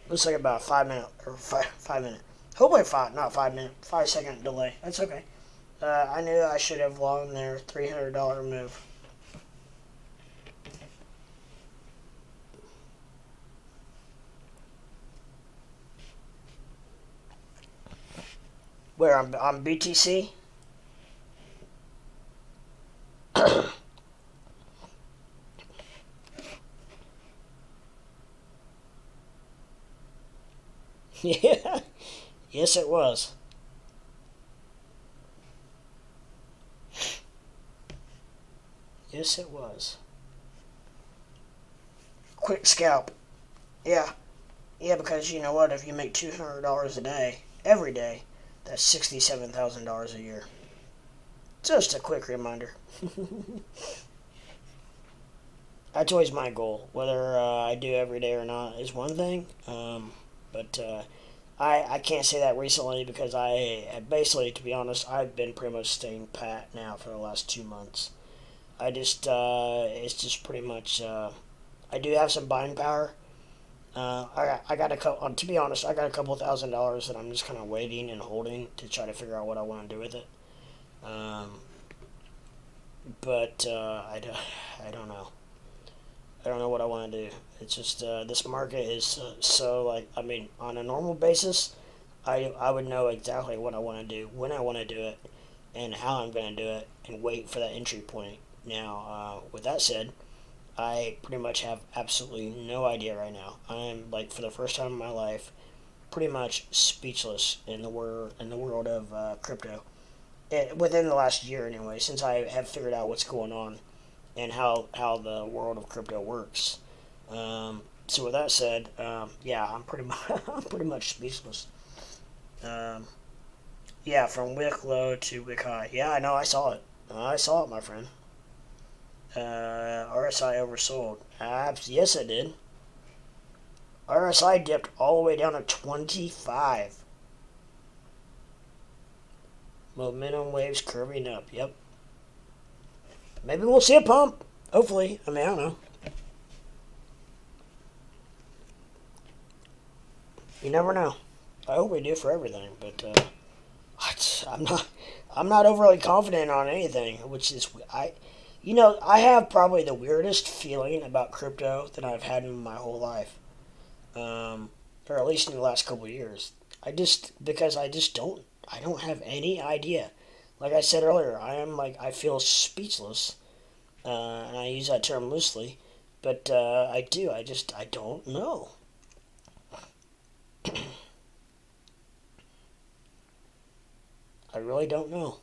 looks like about 5 minute, or 5 minute. Hopefully 5 minute, 5 second delay. That's okay. I knew I should have won their $300 move. Where, on BTC? Yeah. Yes, it was. Yes, it was. Quick scalp. Yeah. Yeah, because you know what? If you make $200 a day, every day, that's $67,000 a year. Just a quick reminder. That's always my goal. Whether I do every day or not is one thing. But I can't say that recently, because I basically, to be honest, I've been pretty much staying pat now for the last 2 months. It's just pretty much, I do have some buying power. I got a couple, to be honest, I got a couple $1,000s that I'm just kind of waiting and holding to try to figure out what I want to do with it. But I don't know. I don't know what I want to do. It's just this market is so, like, I mean, on a normal basis, I would know exactly what I want to do, when I want to do it, and how I'm going to do it, and wait for that entry point. Now, with that said, I pretty much have absolutely no idea right now. I'm like, for the first time in my life, pretty much speechless in the world of crypto. Within the last year, anyway, since I have figured out what's going on and how the world of crypto works. So with that said, yeah, I'm pretty much I'm pretty much speechless. Um, yeah, from wick low to wick high. Yeah, I know. I saw it. I saw it, my friend. RSI oversold. Yes, it did. RSI dipped all the way down to 25. Momentum waves curving up. Yep. Maybe we'll see a pump. Hopefully. I mean, I don't know. You never know. I hope we do for everything, but I'm not. I'm not overly confident on anything, which is I have probably the weirdest feeling about crypto that I've had in my whole life, or at least in the last couple of years. Because I don't have any idea. Like I said earlier, I feel speechless, and I use that term loosely, but I don't know. I really don't know.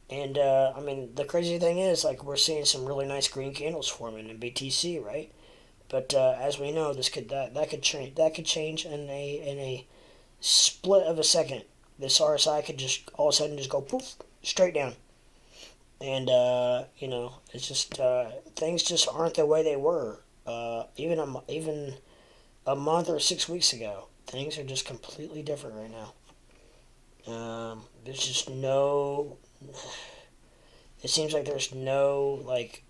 And I mean, the crazy thing is, like, we're seeing some really nice green candles forming in BTC, right? But as we know, that could change. That could change in a split of a second. This RSI could just all of a sudden just go poof straight down, and it's just things just aren't the way they were. Even a month or 6 weeks ago, things are just completely different right now. There's just no. It seems like there's no like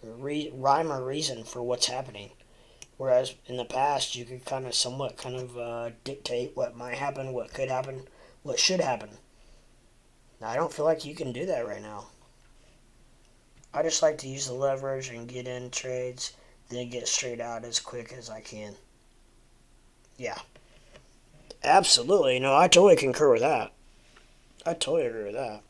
rhyme or reason for what's happening. Whereas in the past, you could somewhat dictate what might happen, what could happen, what should happen. Now, I don't feel like you can do that right now. I just like to use the leverage and get in trades, then get straight out as quick as I can. Yeah, absolutely. No, I totally concur with that. I totally agree with that.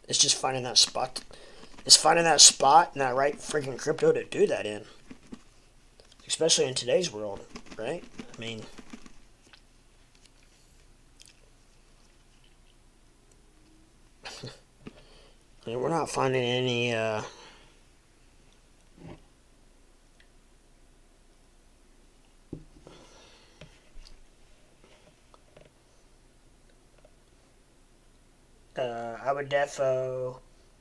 It's just finding that spot. It's finding that spot and that right freaking crypto to do that in. Especially in today's world, right? I mean, we're not finding any. I would defo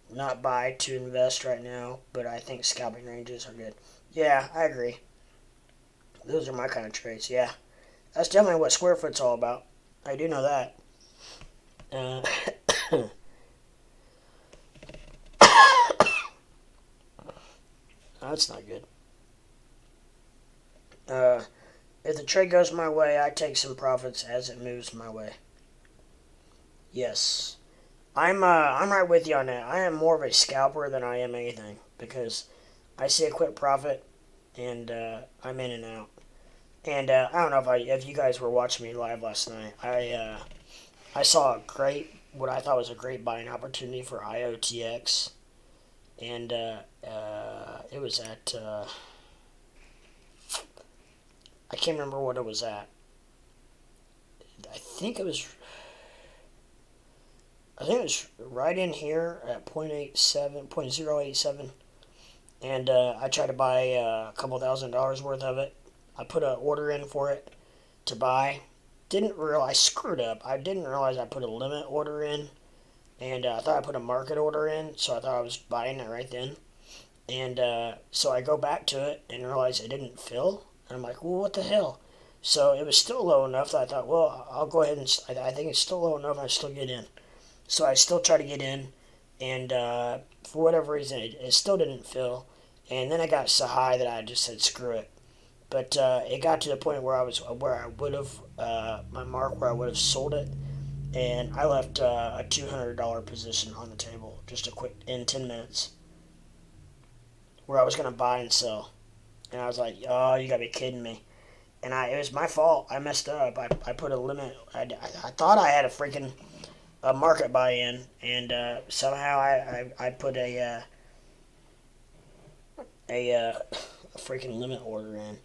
not buy to invest right now, but I think scalping ranges are good. Yeah, I agree. Those are my kind of trades. Yeah, that's definitely what Square Foot's all about. I do know that. Uh, that's not good. If the trade goes my way, I take some profits as it moves my way. Yes, I'm right with you on that. I am more of a scalper than I am anything because I see a quick profit and I'm in and out. And I don't know if you guys were watching me live last night. I saw what I thought was a great buying opportunity for IOTX, and it was at I can't remember what it was at. I think it was right in here at 0.87, and I tried to buy a couple $1,000s worth of it. I put an order in for it to buy. Didn't realize I screwed up. I didn't realize I put a limit order in, and I thought I put a market order in, so I thought I was buying it right then. And so I go back to it and realize it didn't fill. And I'm like, well, what the hell? So it was still low enough that I thought, well, I'll go ahead and I think it's still low enough. I still get in. So I still try to get in, and for whatever reason, it still didn't fill. And then I got so high that I just said, screw it. But it got to the point where I would have my mark where I would have sold it, and I left a $200 position on the table, just a quick in 10 minutes, where I was gonna buy and sell, and I was like, oh, you gotta be kidding me. and it was my fault. I messed up. I put a limit. I thought I had a market buy in, and somehow I put a freaking limit order in,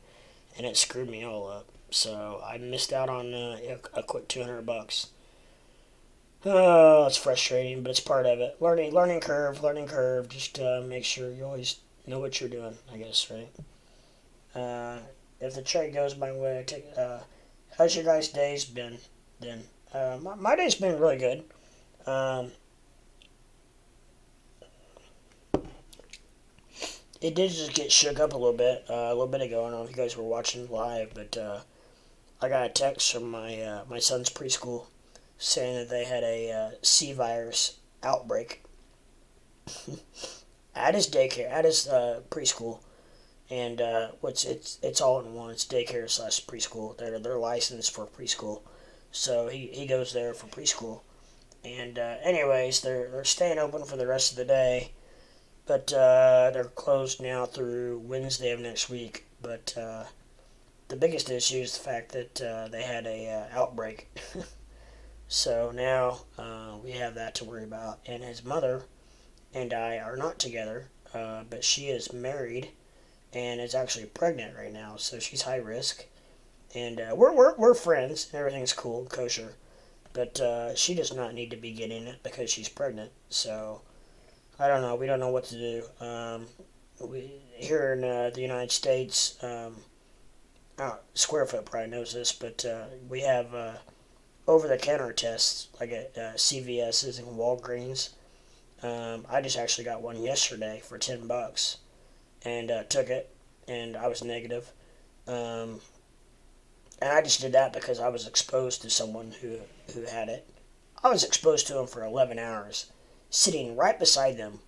and it screwed me all up. So I missed out on a quick $200. Oh, it's frustrating, but it's part of it. Learning curve. Just make sure you always know what you're doing, I guess, right? If the trade goes my way, how's your guys' days been then? My day's been really good. Um, it did just get shook up a little bit ago. I don't know if you guys were watching live, but I got a text from my son's preschool saying that they had a C virus outbreak at his daycare, at his preschool, and it's all in one. It's daycare slash preschool. They're licensed for preschool, so he goes there for preschool. And anyways, they're staying open for the rest of the day, but they're closed now through Wednesday of next week. But the biggest issue is the fact that they had a outbreak. So now we have that to worry about. And his mother and I are not together, but she is married and is actually pregnant right now. So she's high risk. And we're friends. And everything's cool, kosher. But she does not need to be getting it because she's pregnant. So I don't know. We don't know what to do. Here in the United States, Squarefoot probably knows this, but we have over-the-counter tests like at CVS's and Walgreens. I just actually got one yesterday for $10 and took it, and I was negative. And I just did that because I was exposed to someone who had it. I was exposed to them for 11 hours, sitting right beside them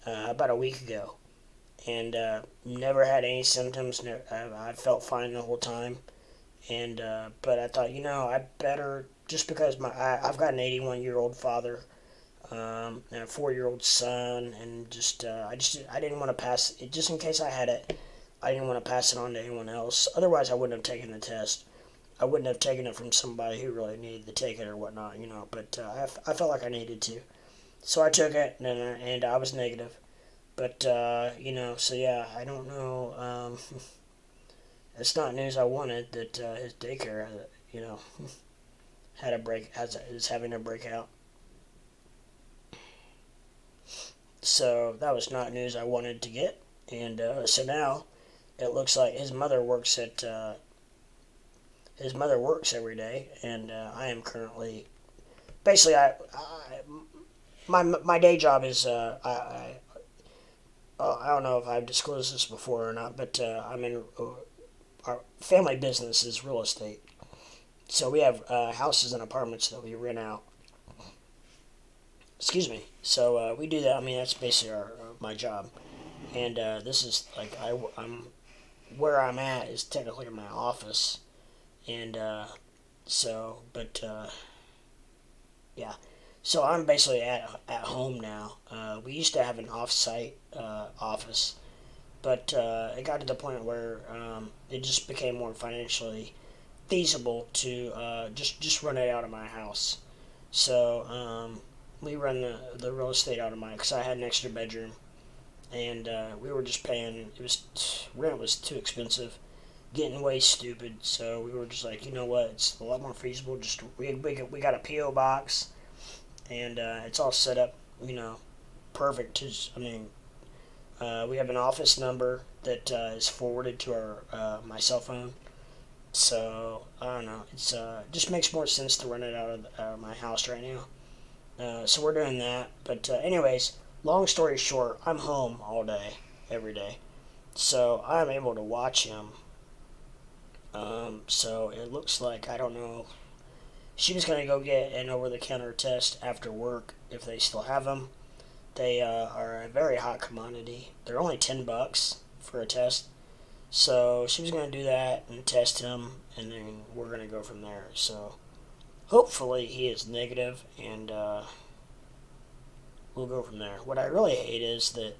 about a week ago, and never had any symptoms. I felt fine the whole time, and but I thought, I better, just because I've got an 81-year-old father and a 4-year-old son, and I didn't want to pass it just in case I had it. I didn't want to pass it on to anyone else. Otherwise, I wouldn't have taken the test. I wouldn't have taken it from somebody who really needed to take it or whatnot, But I felt like I needed to, so I took it, and I was negative. But so yeah, I don't know. It's not news I wanted that his daycare, had a break, is having a breakout. So that was not news I wanted to get, and so now it looks like his mother works every day, and I am currently basically my day job is I don't know if I've disclosed this before or not, but I'm in our family business is real estate. So we have houses and apartments that we rent out. Excuse me. So we do that. I mean, that's basically my job, and this is like I'm where I'm at is technically my office, and yeah. So I'm basically at home now. We used to have an off-site office, but it got to the point where it just became more financially feasible to just run it out of my house. So we run the real estate out of mine because I had an extra bedroom, and we were just paying. Rent was too expensive, getting way stupid. So we were just like, you know what? It's a lot more feasible. Just we got a PO box, and it's all set up, perfect. We have an office number that is forwarded to my cell phone. So I don't know. It's just makes more sense to run it out of my house right now. So we're doing that. But anyways, long story short, I'm home all day, every day. So I'm able to watch him. So it looks like, I don't know. She was going to go get an over-the-counter test after work if they still have them. They are a very hot commodity. They're only $10 for a test. So she was going to do that and test him, and then we're going to go from there. So hopefully he is negative, and we'll go from there. What I really hate is that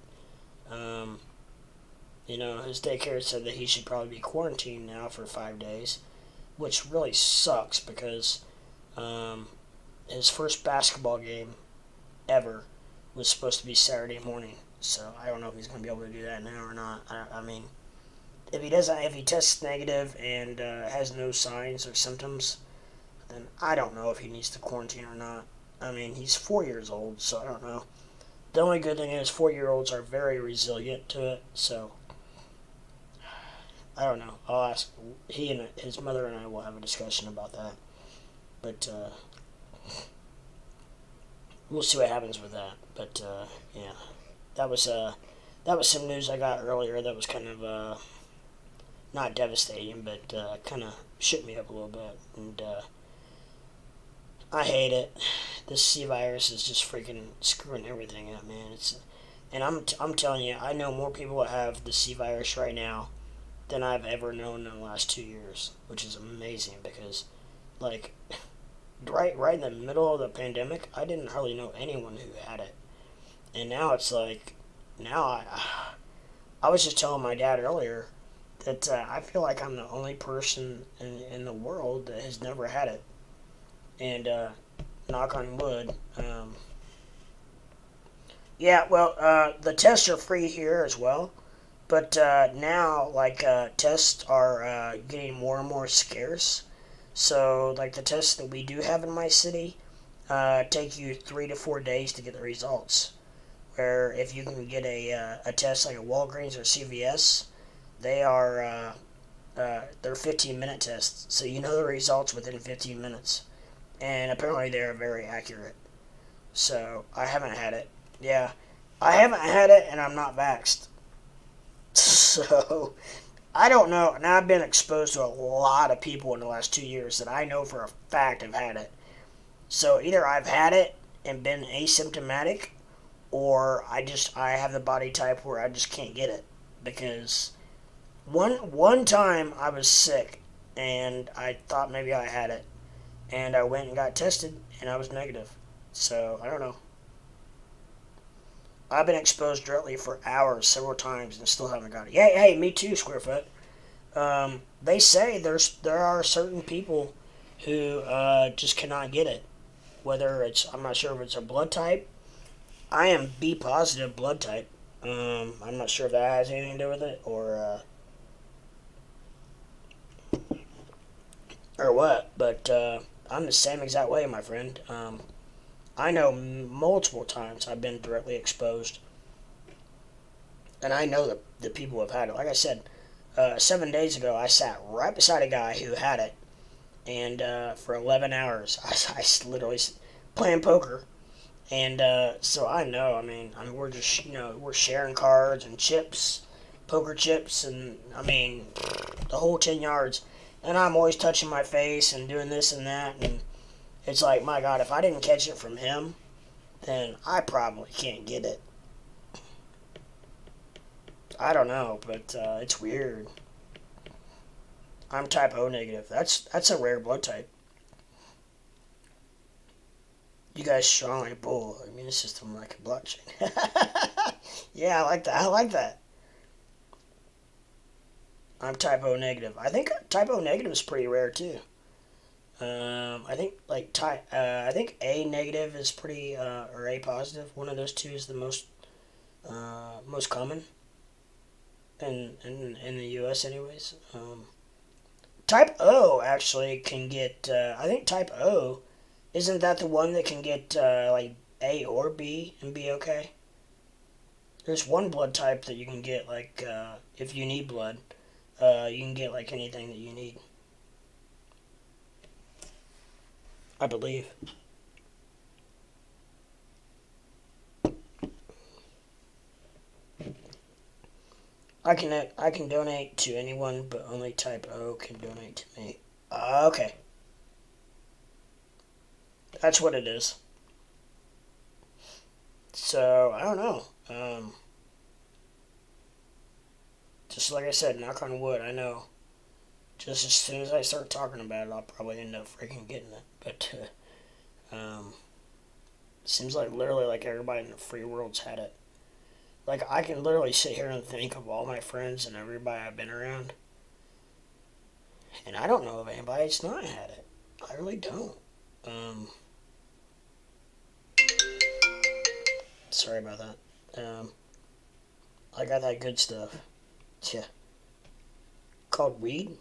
You know, his daycare said that he should probably be quarantined now for 5 days, which really sucks because um, his first basketball game ever was supposed to be Saturday morning. So I don't know if he's going to be able to do that now or not. I mean, if he tests negative and has no signs or symptoms, then I don't know if he needs to quarantine or not. I mean, he's 4 years old, so I don't know. The only good thing is 4-year-olds are very resilient to it, so I don't know. I'll ask. He and his mother and I will have a discussion about that, but we'll see what happens with that. But yeah, that was that was some news I got earlier that was kind of not devastating, but kind of shook me up a little bit, and I hate it. This C virus is just freaking screwing everything up, man. And I'm telling you, I know more people that have the C virus right now than I've ever known in the last 2 years, which is amazing because, like, right in the middle of the pandemic, I didn't hardly know anyone who had it, and now it's like, now I was just telling my dad earlier that I feel like I'm the only person in the world that has never had it, and knock on wood. Yeah, well, the tests are free here as well, but now like tests are getting more and more scarce. So like the tests that we do have in my city take you 3 to 4 days to get the results. Where if you can get a test like a Walgreens or CVS, they are they're 15-minute tests, so you know the results within 15 minutes, and apparently they are very accurate. So I haven't had it. Yeah, I haven't had it, and I'm not vaxxed. So I don't know. Now I've been exposed to a lot of people in the last 2 years that I know for a fact have had it. So either I've had it and been asymptomatic, or I have the body type where I just can't get it because one time I was sick and I thought maybe I had it, and I went and got tested and I was negative. So I don't know. I've been exposed directly for hours several times and still haven't got it. Yeah, hey, me too, Squarefoot. They say there are certain people who just cannot get it. Whether it's, I'm not sure if it's a blood type. I am B positive blood type. I'm not sure if that has anything to do with it or what, but I'm the same exact way, my friend. I know multiple times I've been directly exposed, and I know the people who have had it. Like I said, 7 days ago, I sat right beside a guy who had it, and for 11 hours, I literally playing poker. And so I know. I mean, we're just we're sharing cards and chips, poker chips, and I mean the whole 10 yards. And I'm always touching my face and doing this and that, and it's like, my God, if I didn't catch it from him, then I probably can't get it. I don't know, but it's weird. I'm type O negative. That's a rare blood type. You guys strong like bull. Immune system like a blockchain. Yeah, I like that. I like that. I'm type O negative. I think type O negative is pretty rare too. I think like I think A negative is pretty or A positive. One of those two is the most common in the U.S. anyways. Type O actually can get. I think type O, isn't that the one that can get like A or B and be okay? There's one blood type that you can get like if you need blood, you can get like anything that you need. I believe. I can donate to anyone, but only type O can donate to me. Okay, that's what it is. So I don't know. Just like I said, knock on wood. I know. Just as soon as I start talking about it, I'll probably end up freaking getting it. But seems like literally like everybody in the free world's had it. Like, I can literally sit here and think of all my friends and everybody I've been around, and I don't know of anybody that's not had it. I really don't. Um, Sorry about that. I got that good stuff. Yeah. Called weed.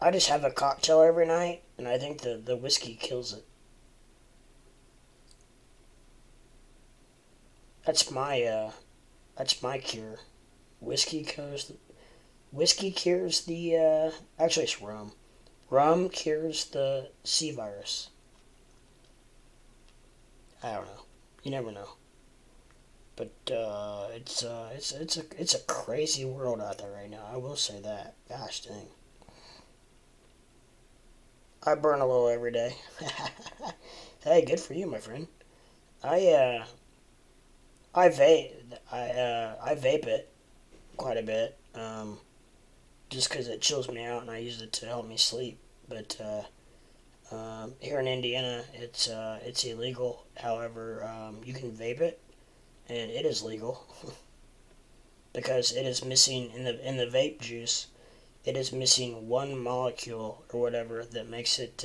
I just have a cocktail every night, and I think the whiskey kills it. That's my cure. Whiskey cures whiskey cures the actually it's rum. Rum cures the C virus. I don't know. You never know. But it's a crazy world out there right now. I will say that. Gosh dang. I burn a little every day. Hey, good for you, my friend. I I vape I vape it quite a bit. Just because it chills me out and I use it to help me sleep. But here in Indiana, it's illegal. However, you can vape it, and it is legal because it is missing in the vape juice. It is missing one molecule or whatever that makes it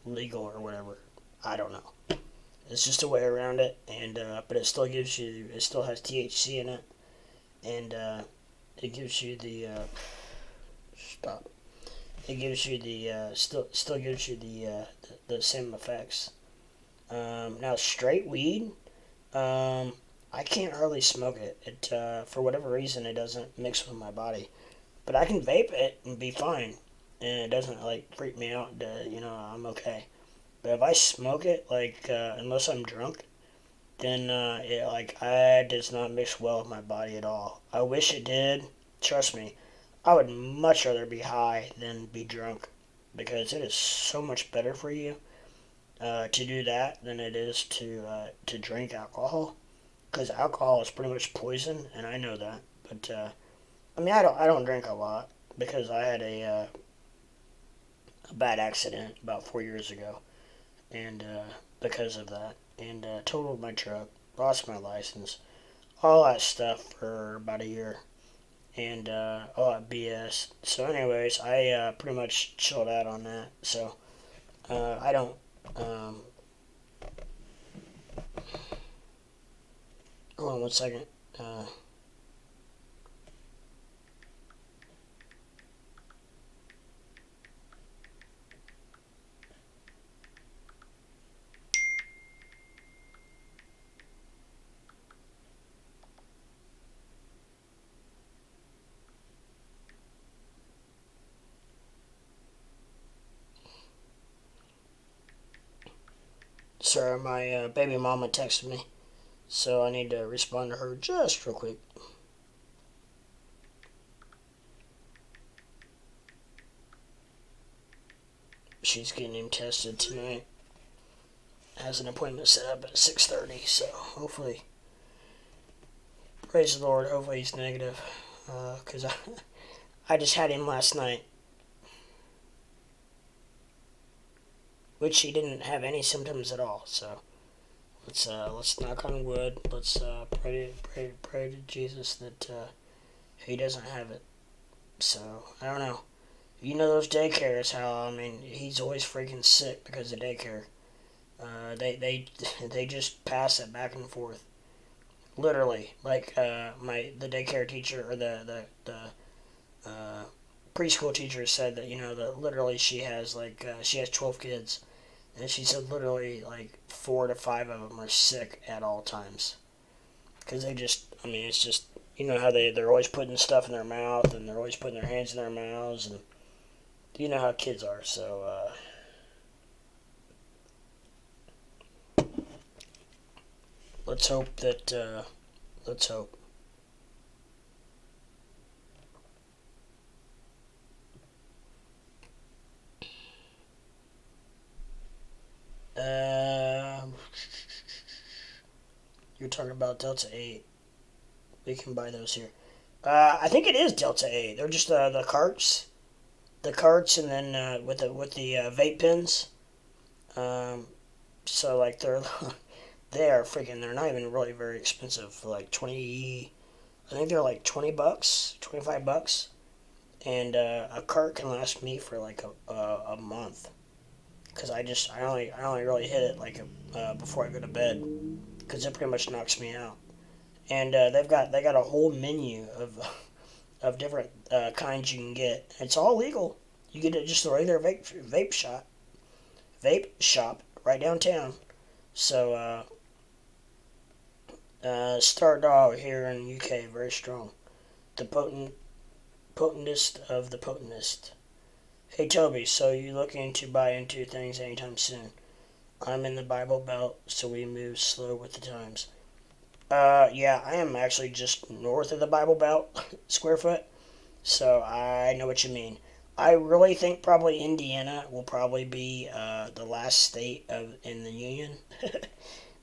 legal or whatever. I don't know. It's just a way around it, and but it still has THC in it, and it gives you the stop. It gives you the still gives you the same effects. Now straight weed, I can't hardly smoke it. It for whatever reason it doesn't mix with my body. But I can vape it and be fine, and it doesn't like freak me out. I'm okay. But if I smoke it, like unless I'm drunk, then it does not mix well with my body at all. I wish it did. Trust me, I would much rather be high than be drunk, because it is so much better for you to do that than it is to drink alcohol. Because alcohol is pretty much poison, and I know that. But I mean, I don't drink a lot because I had a bad accident about 4 years ago, and because of that, and totaled my truck, lost my license, all that stuff for about a year, and all that BS. So, anyways, I pretty much chilled out on that. So I don't. Hold on one second. Sorry, my baby mama texted me, so I need to respond to her just real quick. She's getting him tested tonight. Has an appointment set up at 6:30, so hopefully, praise the Lord, hopefully he's negative, because I just had him last night, which he didn't have any symptoms at all. So let's knock on wood. Let's pray to Jesus that he doesn't have it. So I don't know. You know those daycares? How I mean, he's always freaking sick because of daycare. They just pass it back and forth. Literally, like the daycare teacher or the preschool teacher said that that literally she has 12 kids, and she said literally like 4 to 5 of them are sick at all times because it's just how they're always putting stuff in their mouth and they're always putting their hands in their mouths, and you know how kids are. So let's hope that let's hope. You're talking about Delta 8. We can buy those here. I think it is Delta 8. They're just the carts. The carts, and then with the vape pens. So like they're freaking. They're not even really very expensive. For like 20. I think they're like $20, $25, and a cart can last me for like a month. Cause I only really hit it like before I go to bed, cause it pretty much knocks me out. And they got a whole menu of different kinds you can get. It's all legal. You get it just the regular vape shop right downtown. So Star Dog here in UK, very strong. The potentest of the potentest. Hey Toby, so you looking to buy into things anytime soon? I'm in the Bible Belt, so we move slow with the times. Yeah, I am actually just north of the Bible Belt, square foot, so I know what you mean. I really think probably Indiana will probably be the last state in the Union,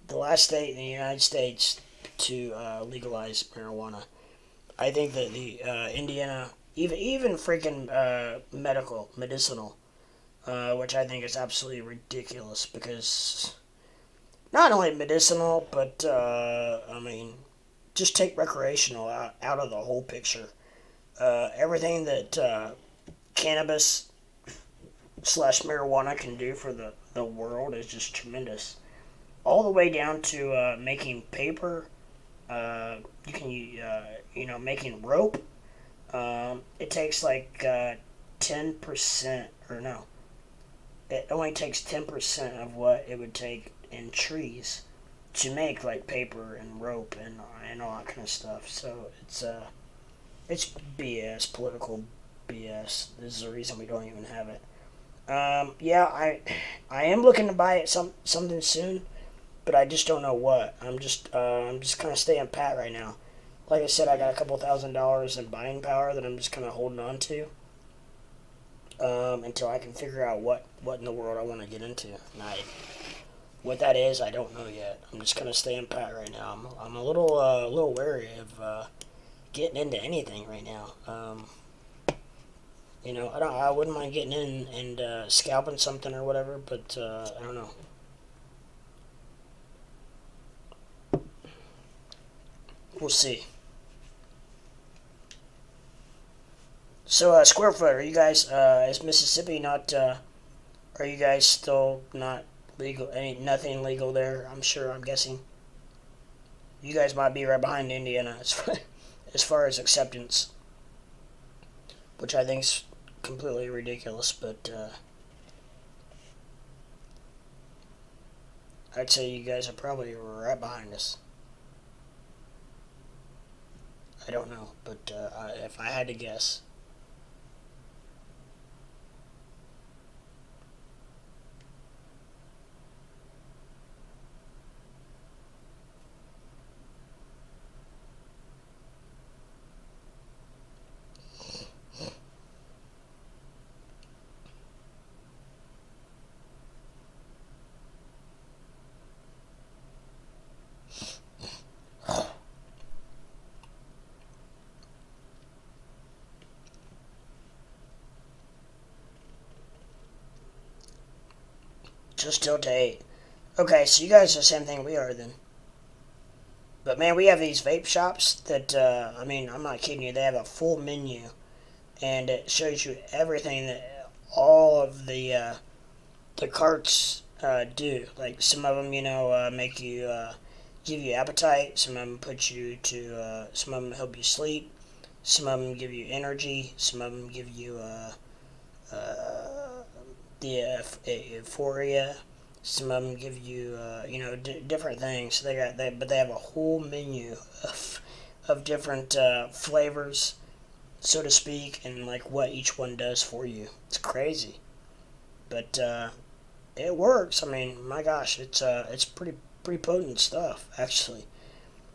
the last state in the United States to legalize marijuana. I think that the Indiana, even freaking medicinal, which I think is absolutely ridiculous because not only medicinal, but I mean, just take recreational out of the whole picture. Everything that cannabis slash marijuana can do for the world is just tremendous. All the way down to making paper. You can making rope. It takes like 10%, or no, it only takes 10% of what it would take in trees to make like paper and rope and all that kind of stuff. So it's BS, political BS. This is the reason we don't even have it. Yeah, I am looking to buy it something soon, but I just don't know what. I'm just kind of staying pat right now. Like I said, I got a couple $1,000s in buying power that I'm just kind of holding on to until I can figure out what in the world I want to get into. And what that is, I don't know yet. I'm just kind of staying pat right now. I'm a little wary of getting into anything right now. I wouldn't mind getting in and scalping something or whatever, but I don't know. We'll see. So, square foot, are you guys? Is Mississippi not? Are you guys still not legal? Nothing legal there? I'm sure. I'm guessing. You guys might be right behind Indiana as far as acceptance, which I think is completely ridiculous. But I'd say you guys are probably right behind us. I don't know, but if I had to guess. Just till to 8. Okay, so you guys are the same thing we are then. But man, we have these vape shops that, I mean, I'm not kidding you, they have a full menu. And it shows you everything that all of the carts do. Like some of them, make you, give you appetite. Some of them put you to, some of them help you sleep. Some of them give you energy. Some of them give you the euphoria. Some of them give you, different things. But they have a whole menu of different flavors, so to speak, and like what each one does for you. It's crazy, but it works. I mean, my gosh, it's pretty potent stuff actually.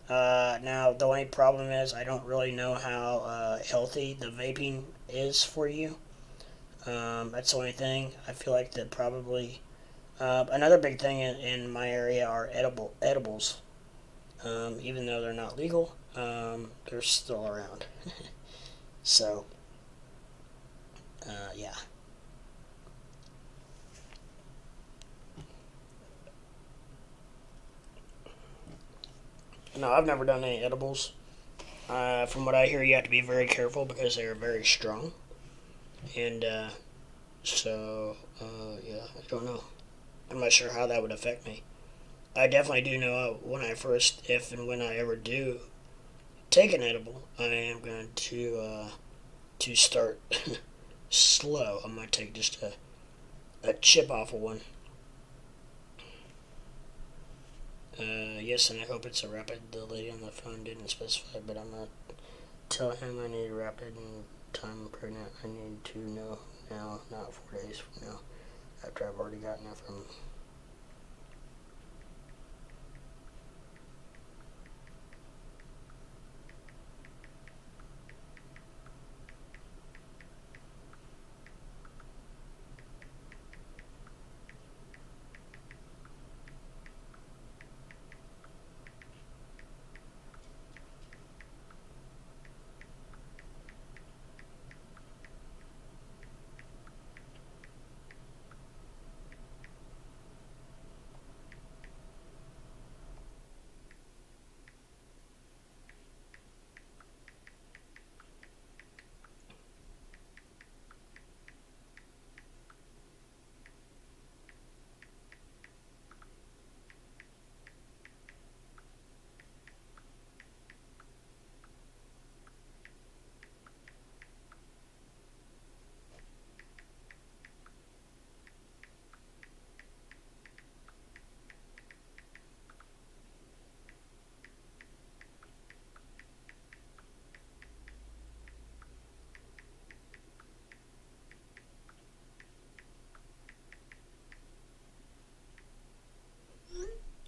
Now the only problem is I don't really know how healthy the vaping is for you. That's the only thing. I feel like that probably another big thing in my area are edibles. Even though they're not legal, they're still around. So, yeah. No, I've never done any edibles. From what I hear, you have to be very careful because they are very strong. And yeah, I don't know. I'm not sure how that would affect me. I definitely do know when I first, if and when I ever do take an edible, I am going to start slow. I might take just a chip off of one. Yes, and I hope it's a rapid. The lady on the phone didn't specify, but I'm not. Tell him I need rapid and time pregnant. I need to know now, not 4 days from now, after I've already gotten it from.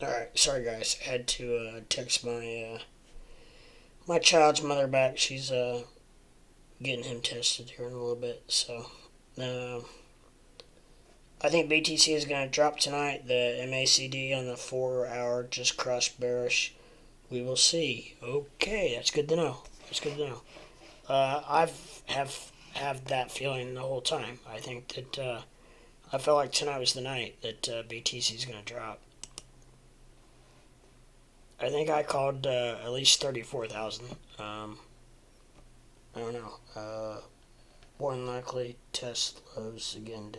Alright, sorry guys. I had to text my child's mother back. She's getting him tested here in a little bit. So, I think BTC is going to drop tonight. The MACD on the 4 hour just crossed bearish. We will see. Okay, that's good to know. That's good to know. I've have that feeling the whole time. I think that I felt like tonight was the night that BTC is going to drop. I think I called at least 34,000. I don't know. More than likely test lows again.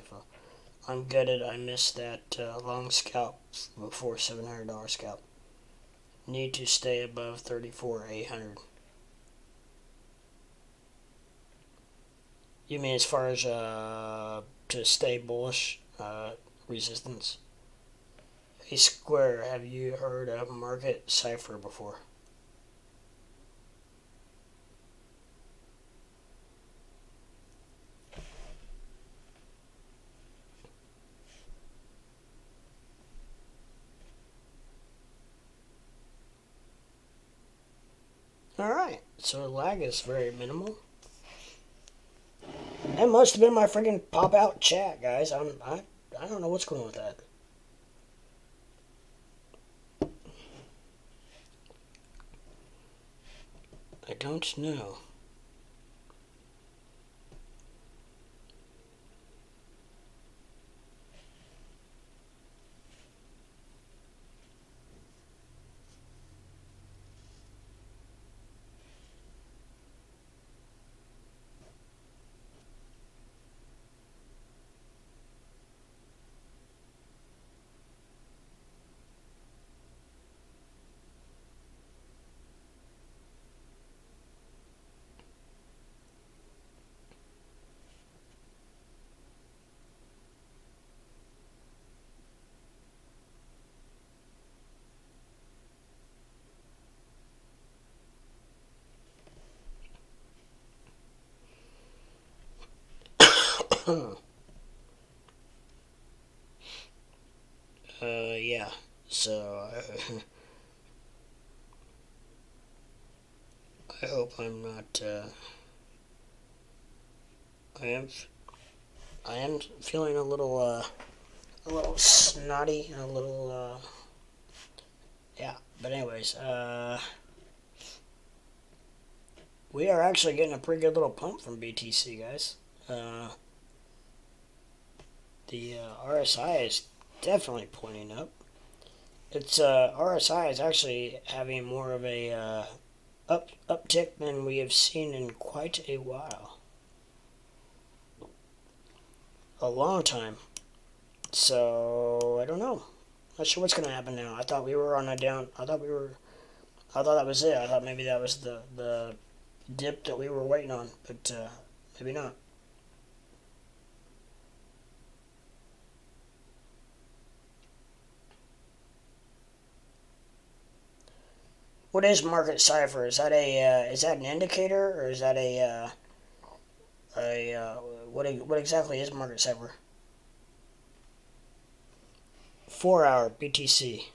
I'm gutted. I missed that long scalp before $700 scalp. Need to stay above 34,800. You mean as far as to stay bullish resistance? Hey Square, have you heard of Market Cipher before? Alright, so lag is very minimal. That must have been my freaking pop out chat, guys. I don't know what's going on with that. I don't know. Yeah. So I hope I'm not. I am. I am feeling a little snotty and a little. Yeah. But anyways, we are actually getting a pretty good little pump from BTC, guys. The RSI is definitely pointing up. It's RSI is actually having more of a uptick than we have seen in quite a while, a long time. So I don't know. Not sure what's gonna happen now. I thought we were on a down. I thought that was it. I thought maybe that was the dip that we were waiting on, but maybe not. What is market cipher? Is that an indicator or is that a what exactly is market cipher? 4 hour BTC.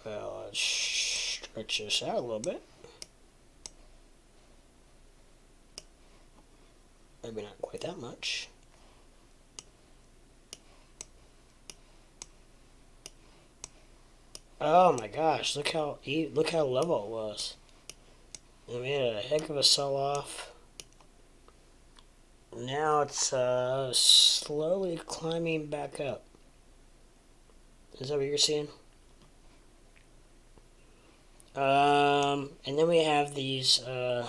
Well, let's stretch this out a little bit. Maybe not quite that much. Oh my gosh! Look how level it was. And we had a heck of a sell off. Now it's slowly climbing back up. Is that what you're seeing? And then we have these the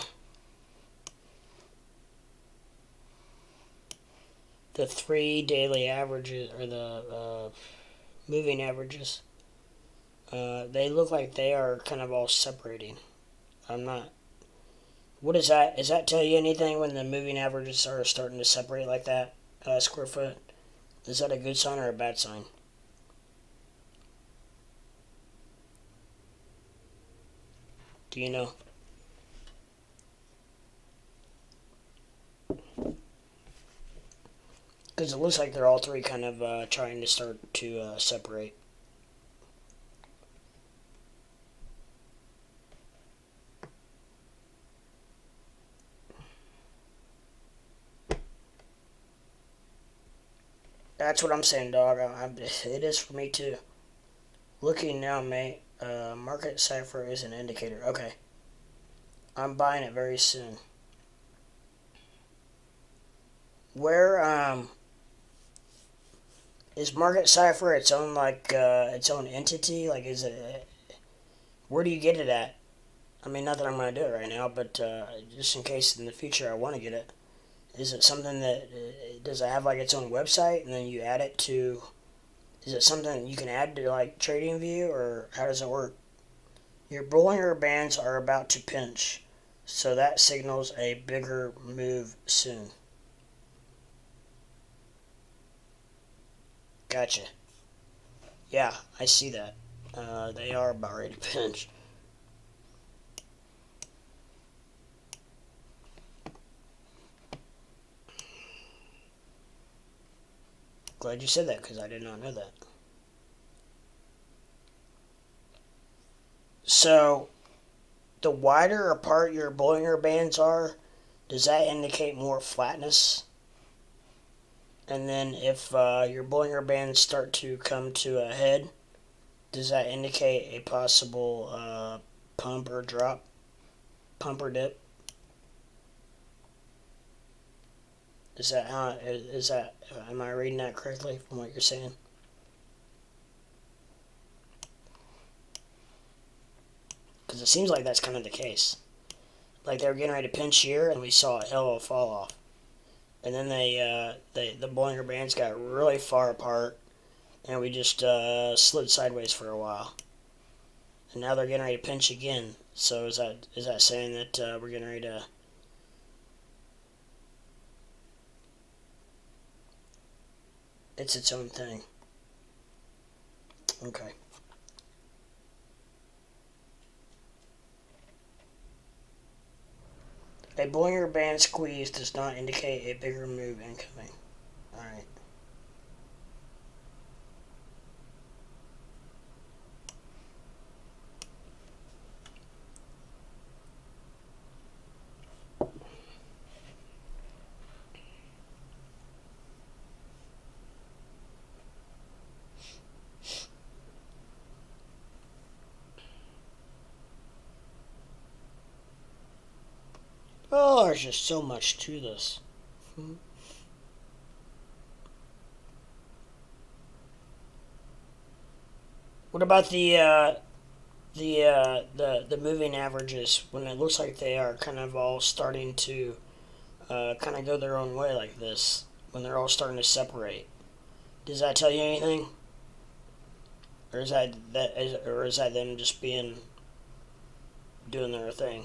3 daily averages or the moving averages. They look like they are kind of all separating. I'm not. What is that? Does that tell you anything when the moving averages are starting to separate like that, square foot? Is that a good sign or a bad sign? Do you know? Because it looks like they're all three kind of trying to start to separate. That's what I'm saying, dog. It is for me too. Looking now, mate. Market cipher is an indicator. Okay. I'm buying it very soon. Where is market cipher its own its own entity? Like, is it? Where do you get it at? I mean, not that I'm gonna do it right now, but just in case in the future I want to get it. Is it something that does it have like its own website and then you add it to? Is it something you can add to like TradingView or how does it work? Your Bollinger Bands are about to pinch, so that signals a bigger move soon. Gotcha. Yeah, I see that. They are about ready to pinch. Glad you said that because I did not know that. So, the wider apart your Bollinger Bands are, does that indicate more flatness? And then if your Bollinger Bands start to come to a head, does that indicate a possible pump or drop, pump or dip? Is that how? Is that? Am I reading that correctly from what you're saying? Because it seems like that's kind of the case. Like they were getting ready to pinch here, and we saw a hell of a fall off, and then the Bollinger Bands got really far apart, and we just slid sideways for a while. And now they're getting ready to pinch again. So is that saying that we're getting ready to? It's its own thing. Okay. A Bollinger Band squeeze does not indicate a bigger move incoming. Alright. Oh, there's just so much to this. What about the moving averages when it looks like they are kind of all starting to kind of go their own way like this, when they're all starting to separate? Does that tell you anything, or is that them just being doing their thing?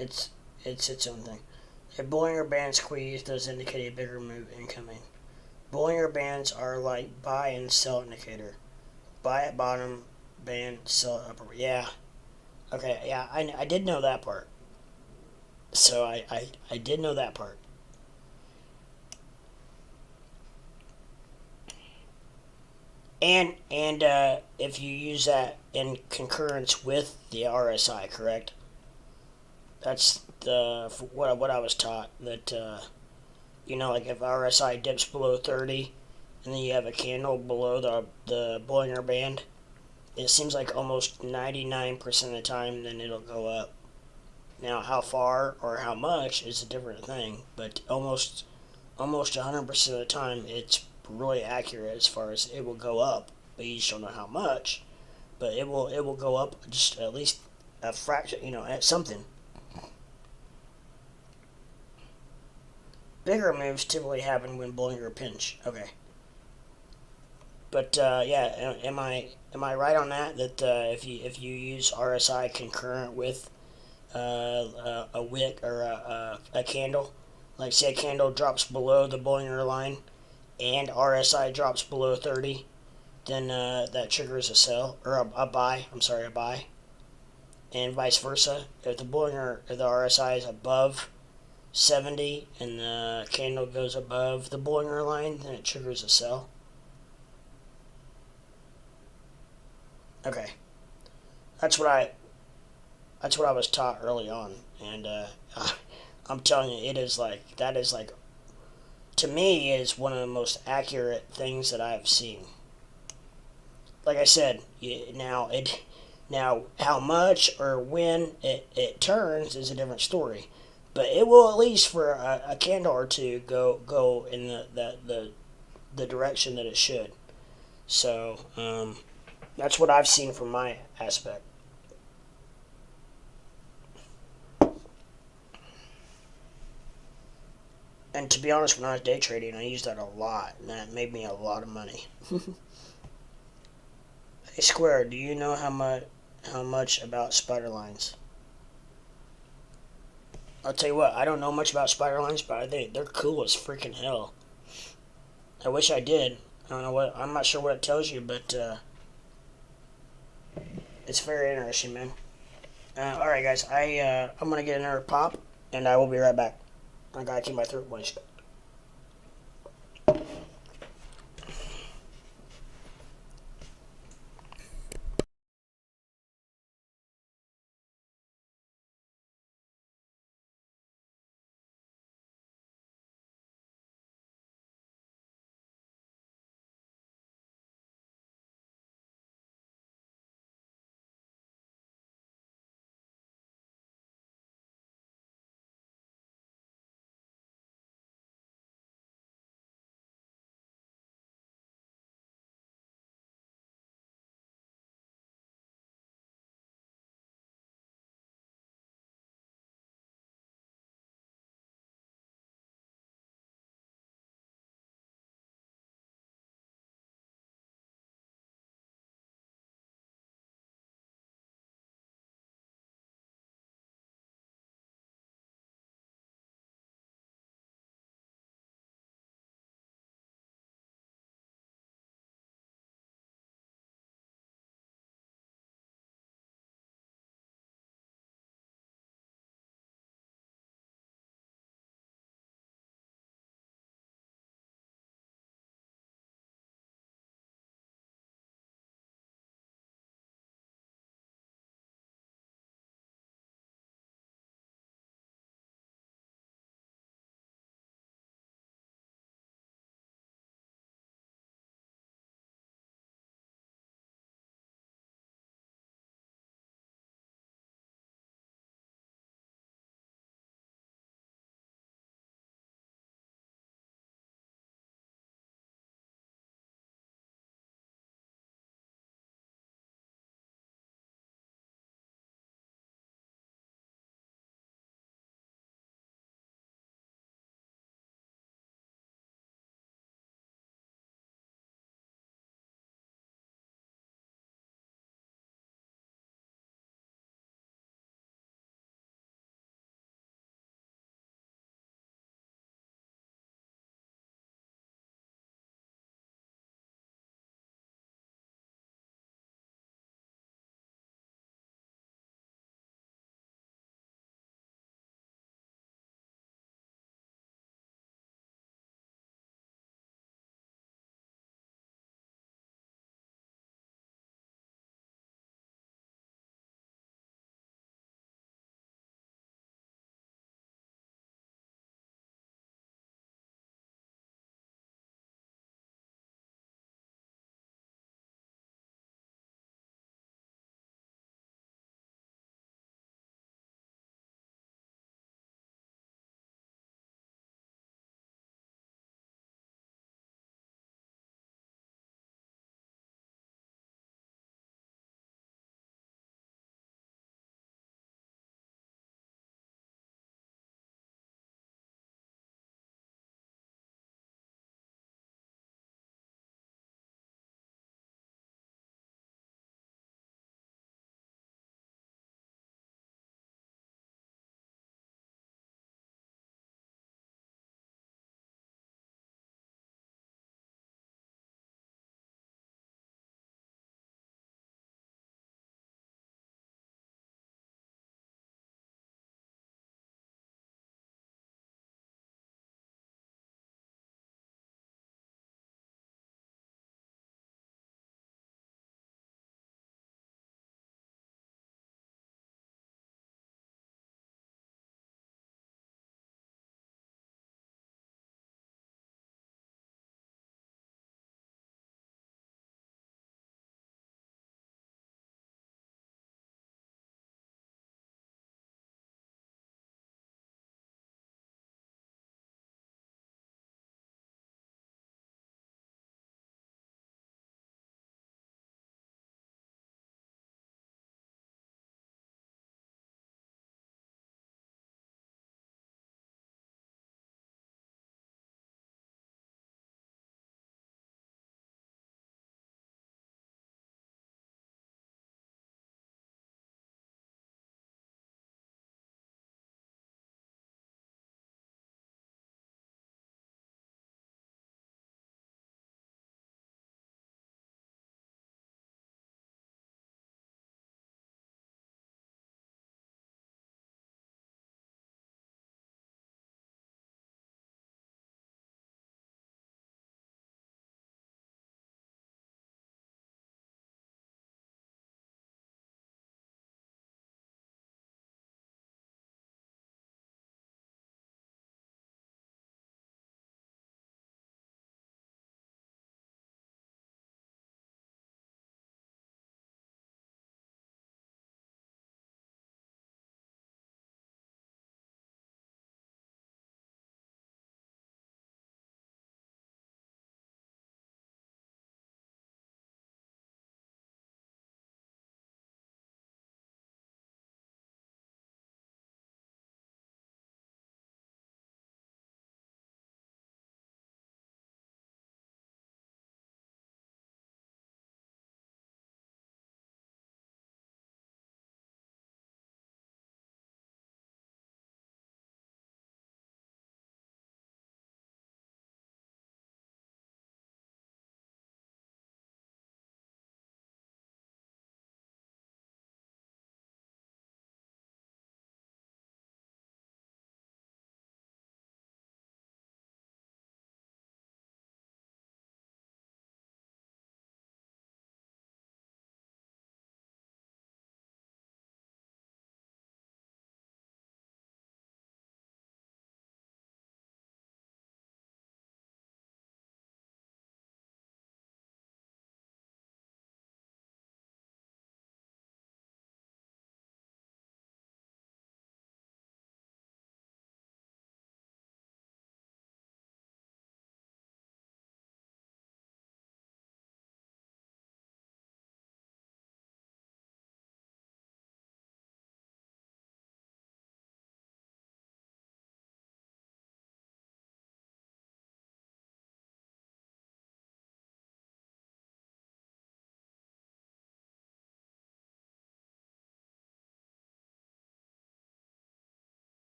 It's its own thing. A Bollinger Band squeeze does indicate a bigger move incoming. Bollinger Bands are like buy and sell indicator. Buy at bottom, band, sell at upper. Yeah. Okay, yeah, I did know that part. So I did know that part. And if you use that in concurrence with the RSI, correct? That's the what I was taught, that like if RSI dips below 30, and then you have a candle below the Bollinger Band, it seems like almost 99% of the time then it'll go up. Now how far or how much is a different thing, but almost 100% of the time it's really accurate as far as it will go up, but you just don't know how much. But it will go up just at least a fraction, at something. Bigger moves typically happen when Bollinger pinch. Okay, but yeah, am I right on that? That if you use RSI concurrent with a wick or a candle, like say a candle drops below the Bollinger line and RSI drops below 30, then that triggers a sell or a buy. I'm sorry, a buy, and vice versa. If the RSI is above 70 and the candle goes above the Bollinger line, then it triggers a sell. Okay, that's what I that's what I was taught early on, and I'm telling you, that is like, to me, is one of the most accurate things that I've seen. Like I said, now how much or when it turns is a different story, but it will at least for a candle or two go in the direction that it should. So that's what I've seen from my aspect. And to be honest, when I was day trading, I used that a lot, and that made me a lot of money. Hey Square, do you know how much about spider lines? I'll tell you what, I don't know much about spider lines, but I think they're cool as freaking hell. I wish I did. I don't know what. I'm not sure what it tells you, but it's very interesting, man. All right, guys. I'm gonna get another pop, and I will be right back. I gotta keep my throat moist.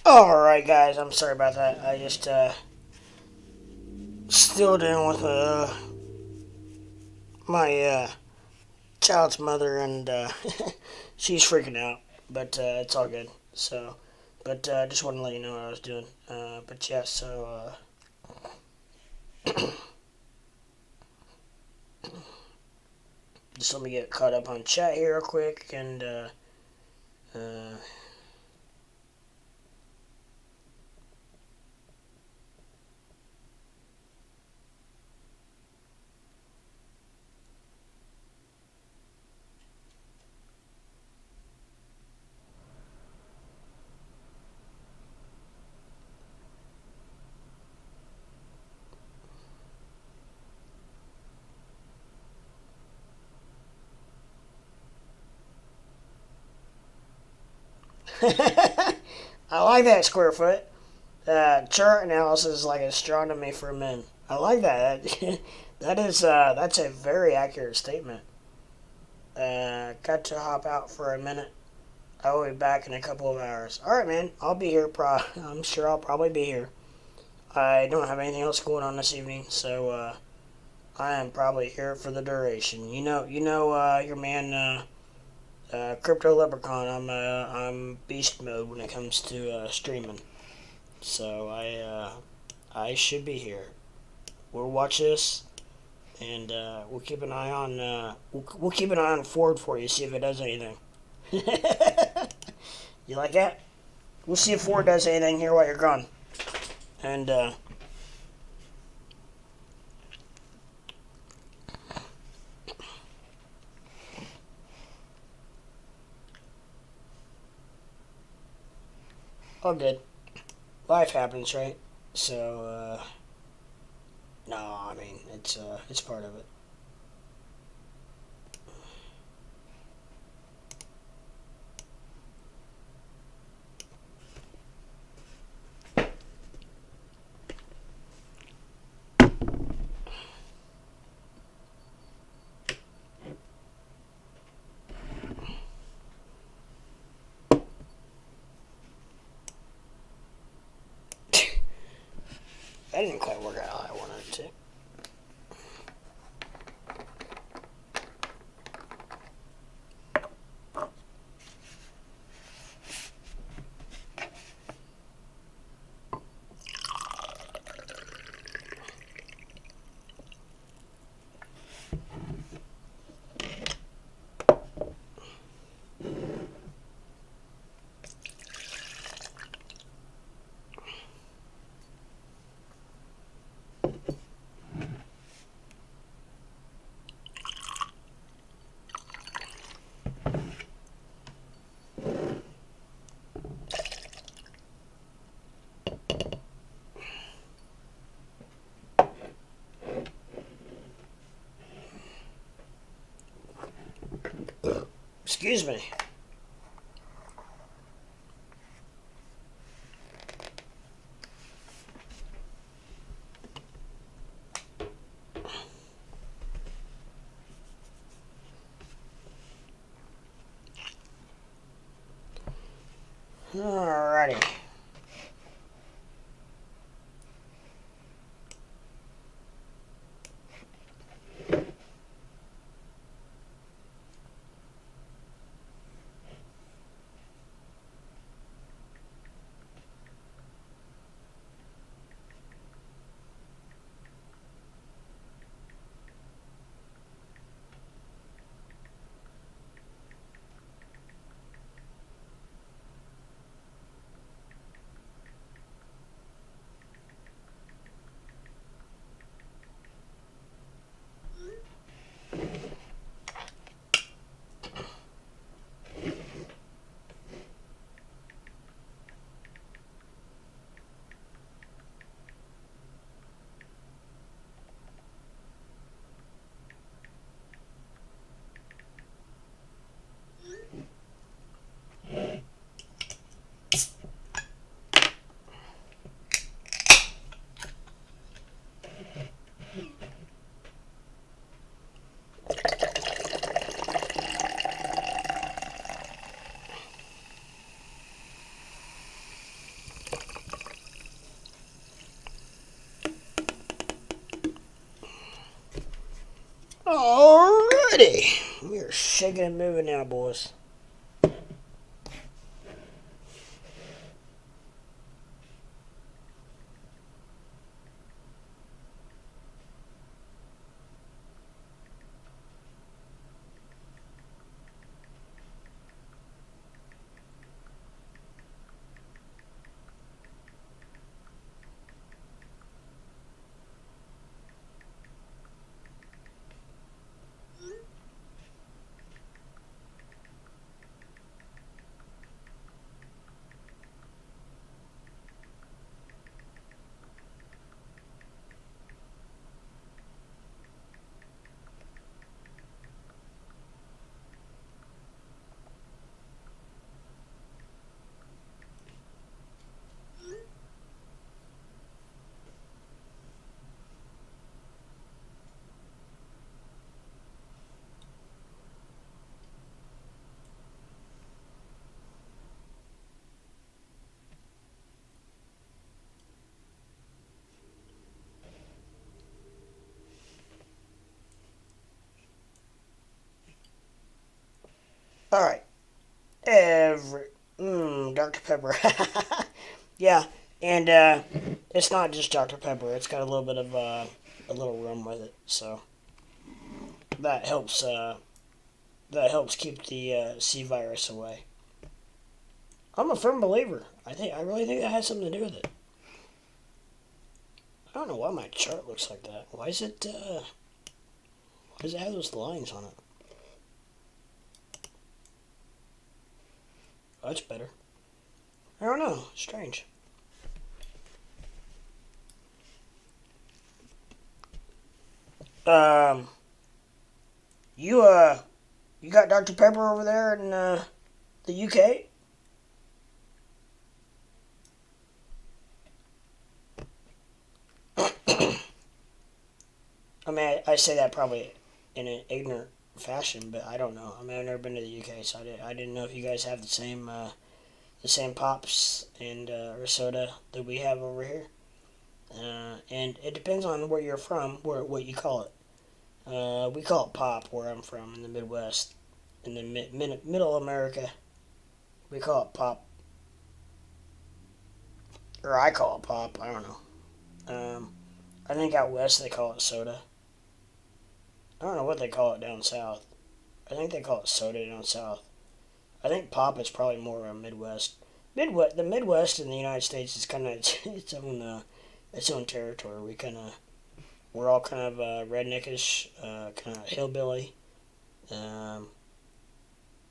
Alright, guys, I'm sorry about that. I just, still dealing with, my, child's mother, and, she's freaking out. But, it's all good. So, but, just wanted to let you know what I was doing. But, yeah, so, just let me get caught up on chat here real quick, and, uh, I like that, square foot. Chart analysis is like astronomy for men. I like that. That's a very accurate statement. Got to hop out for a minute. I will be back in a couple of hours. All right, man. I'll be here. I'm sure I'll probably be here. I don't have anything else going on this evening, so I am probably here for the duration. Your man, Crypto Leprechaun. I'm beast mode when it comes to streaming. So I should be here. We'll watch this, and we'll keep an eye on we'll keep an eye on Ford for you. See if it does anything. You like that? We'll see if Ford does anything here while you're gone. And all good. Life happens, right? So no, I mean it's part of it. That didn't quite work out how I wanted it to. Excuse me. Alrighty. Alrighty. We are shaking and moving now, boys. Alright. Dr. Pepper. Yeah, and it's not just Dr. Pepper. It's got a little bit of a little rum with it, so that helps. That helps keep the C virus away. I'm a firm believer. I really think that has something to do with it. I don't know why my chart looks like that. Why is it? Why does it have those lines on it? Oh, that's better. I don't know. Strange. Um, you you got Dr. Pepper over there in the UK? I mean, I say that probably in an ignorant fashion, but I don't know. I mean, I've never been to the UK, so I didn't know if you guys have the same pops and or soda that we have over here. And it depends on where you're from, what you call it. We call it pop where I'm from in the Midwest. In the middle America, we call it pop. Or I call it pop, I don't know. I think out west they call it soda. I don't know what they call it down south. I think they call it soda down south. I think pop is probably more a Midwest. The Midwest in the United States is kind of its own territory. We're all kind of redneckish, kind of hillbilly. Um,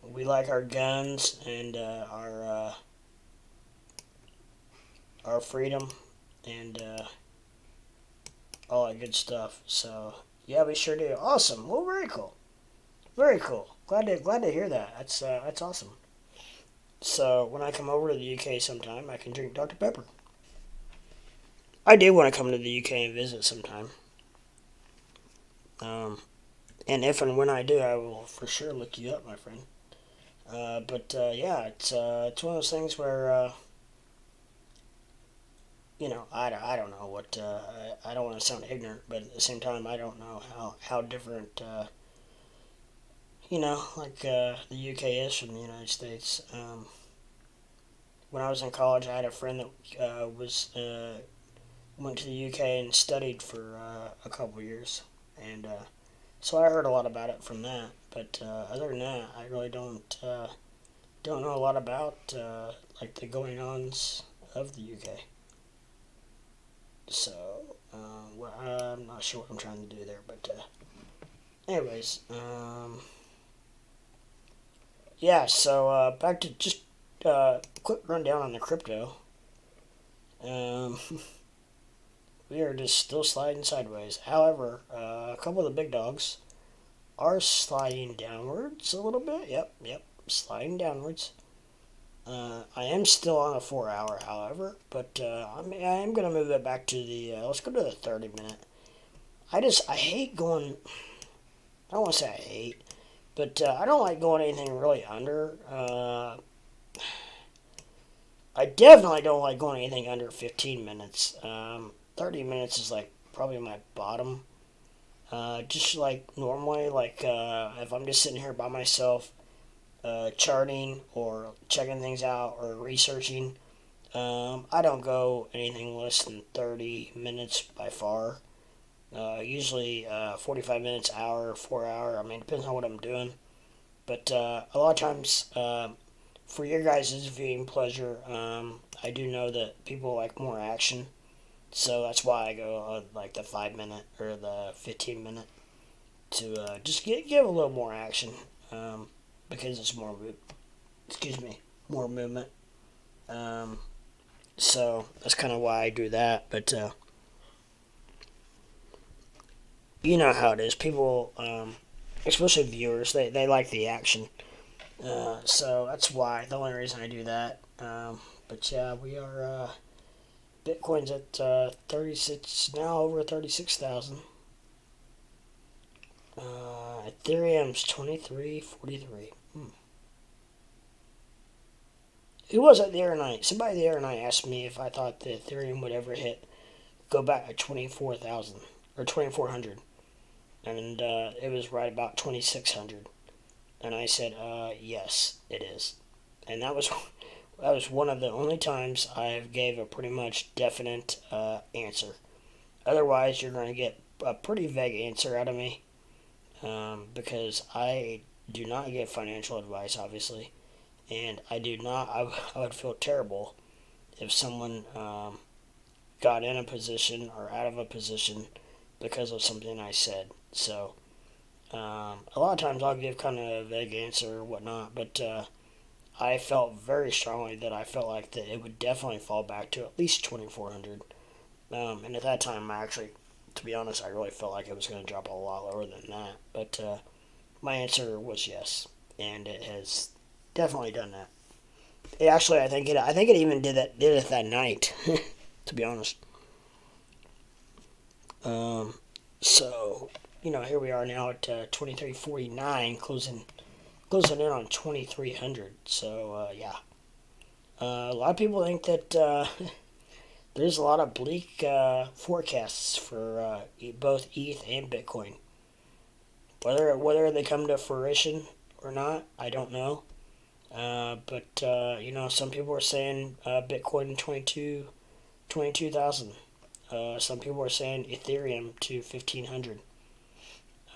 we like our guns and our freedom and all that good stuff. So yeah, we sure do. Awesome. Well, very cool. Very cool. Glad to hear that. That's awesome. So when I come over to the UK sometime, I can drink Dr. Pepper. I do want to come to the UK and visit sometime. Um, and if and when I do, I will for sure look you up, my friend. But yeah, it's one of those things where I don't know what I don't want to sound ignorant, but at the same time, I don't know how different the UK is from the United States. When I was in college, I had a friend that was went to the UK and studied for a couple years, and so I heard a lot about it from that. But other than that, I really don't know a lot about like the going ons of the UK. So well, I'm not sure what I'm trying to do there, but anyways, yeah. So back to just quick rundown on the crypto. Um, we are just still sliding sideways. However, a couple of the big dogs are sliding downwards a little bit. Yep, sliding downwards. I am still on a 4 hour, however, but I am gonna move it back to the. Let's go to the 30 minute. I hate going. I don't want to say I hate, but I don't like going anything really under. I definitely don't like going anything under 15 minutes. 30 minutes is like probably my bottom. Just like normally, like if I'm just sitting here by myself, charting or checking things out or researching, I don't go anything less than 30 minutes by far. Usually 45 minutes, hour, 4 hour. I mean, it depends on what I'm doing. But a lot of times, for your guys' viewing pleasure, I do know that people like more action. So that's why I go like the 5 minute or the 15 minute to just give a little more action, because it's more more movement. Um, so that's kind of why I do that. But you know how it is. People, especially viewers, they like the action. So that's why the only reason I do that. But yeah, we are Bitcoin's at 36 now, over 36,000. Ethereum's 2343. Who was it the other night? Somebody the other night asked me if I thought the Ethereum would ever go back to 24,000 or 2,400, and it was right about 2,600, and I said, yes, it is, and that was one of the only times I gave a pretty much definite answer. Otherwise, you're going to get a pretty vague answer out of me, because I do not give financial advice, obviously, and I do not. I would feel terrible if someone got in a position or out of a position because of something I said. So a lot of times I'll give kind of a vague answer or whatnot, but I felt very strongly that I felt like that it would definitely fall back to at least 2,400. And at that time, to be honest, I really felt like it was going to drop a lot lower than that. But my answer was yes, and it has definitely done that. I think it even did it that night. To be honest. So here we are now at 2349, closing in on 2,300. So yeah, a lot of people think that there's a lot of bleak forecasts for both ETH and Bitcoin. Whether they come to fruition or not, I don't know. But some people are saying Bitcoin 22,000. Some people are saying Ethereum to 1,500.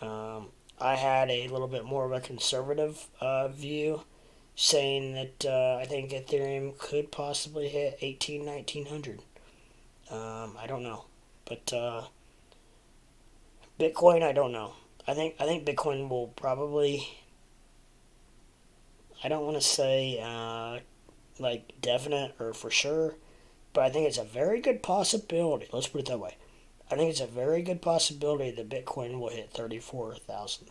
I had a little bit more of a conservative view, saying that I think Ethereum could possibly hit 1,900. I don't know, but Bitcoin, I don't know. I think Bitcoin will probably. I don't want to say like definite or for sure, but I think it's a very good possibility. Let's put it that way. I think it's a very good possibility that Bitcoin will hit 34,000.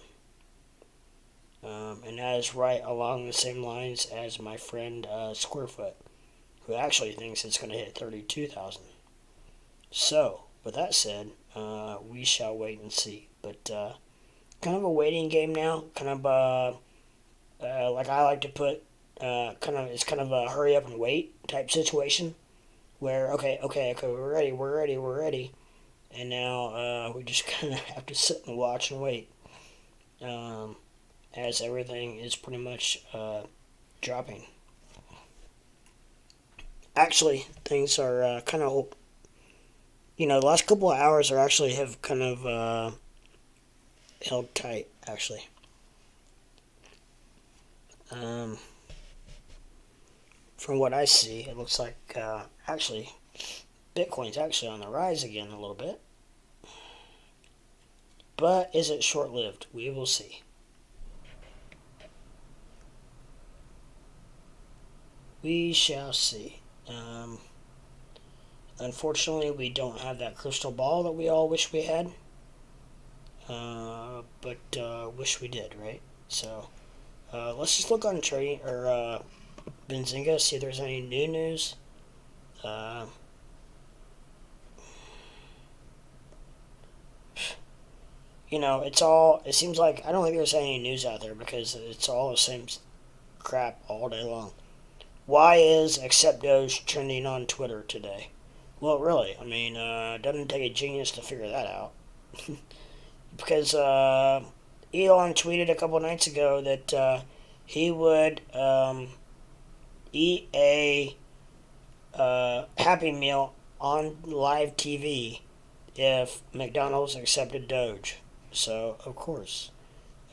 And that is right along the same lines as my friend Squarefoot, who actually thinks it's going to hit 32,000. So, with that said, we shall wait and see. But kind of a waiting game now. Kind of like I like to put, it's kind of a hurry up and wait type situation. Where okay, we're ready, and now we just kind of have to sit and watch and wait, as everything is pretty much dropping. Actually, things are kind of, the last couple of hours have kind of held tight, actually. From what I see, it looks like Bitcoin's actually on the rise again a little bit. But is it short-lived? We will see. We shall see. Unfortunately, we don't have that crystal ball that we all wish we had. But wish we did, right? So, let's just look on trading or Benzinga, see if there's any new news. It seems like I don't think there's any news out there because it's all the same crap all day long. Why is Accept Doge trending on Twitter today? Well, really, I mean, it doesn't take a genius to figure that out. because Elon tweeted a couple nights ago that he would eat a Happy Meal on live TV if McDonald's accepted Doge. So, of course,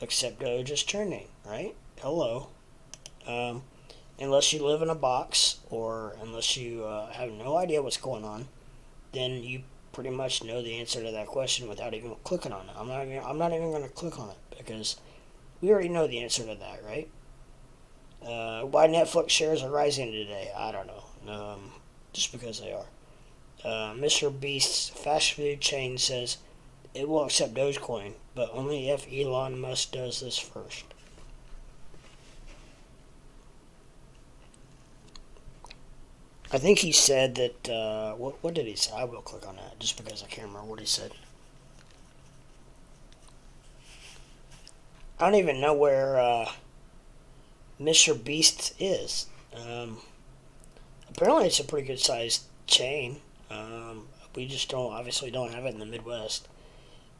accept Doge is trending, right? Hello. Um, Unless you live in a box or unless you have no idea what's going on, then you pretty much know the answer to that question without even clicking on it. I'm not even going to click on it because we already know the answer to that, right? Why Netflix shares are rising today? I don't know. Just because they are. Mr. Beast's fast food chain says it will accept Dogecoin, but only if Elon Musk does this first. I think he said that. What did he say? I will click on that just because I can't remember what he said. I don't even know where Mr. Beast is. Apparently, it's a pretty good sized chain. We just obviously don't have it in the Midwest.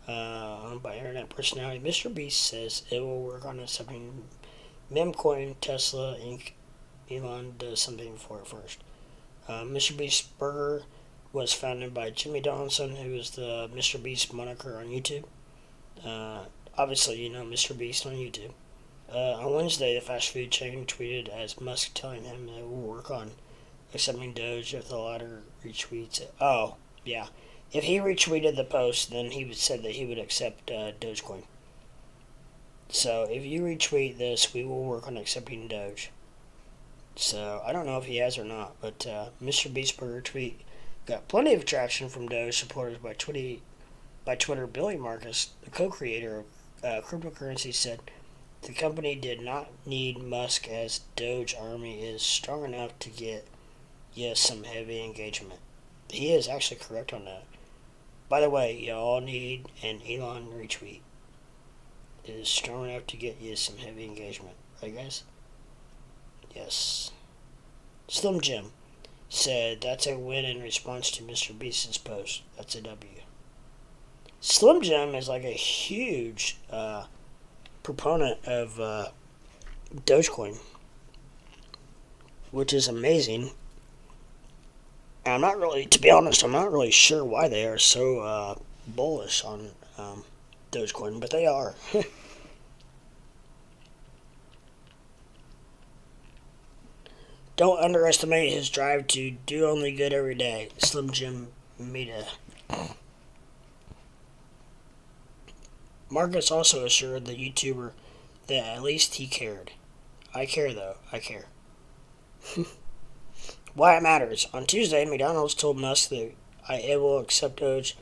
By internet personality, Mr. Beast says it will work on accepting Memcoin, Tesla, Inc. Elon does something for it first. Mr. Beast's Burger was founded by Jimmy Donaldson, who is the Mr. Beast moniker on YouTube. Obviously, you know Mr. Beast on YouTube. On Wednesday, the fast food chain tweeted as Musk telling him it will work on accepting Doge if the latter retweets it. Oh, yeah. If he retweeted the post, then he said that he would accept Dogecoin. So if you retweet this, we will work on accepting Doge. So I don't know if he has or not, but Mr. Beast Burger tweet got plenty of traction from Doge supporters by Twitter. Billy Marcus, the co-creator of cryptocurrency, said the company did not need Musk as Doge army is strong enough to get some heavy engagement. He is actually correct on that. By the way, y'all need an Elon retweet. It is strong enough to get you some heavy engagement. Right, guys? Yes. Slim Jim said that's a win in response to Mr. Beast's post. That's a W. Slim Jim is like a huge proponent of Dogecoin, which is amazing. And to be honest, I'm not really sure why they are so bullish on Dogecoin, but they are. Don't underestimate his drive to do only good every day. Slim Jim Mita. Marcus also assured the YouTuber that at least he cared. I care though. I care. Why it matters. On Tuesday, McDonald's told Musk that it will accept Doge,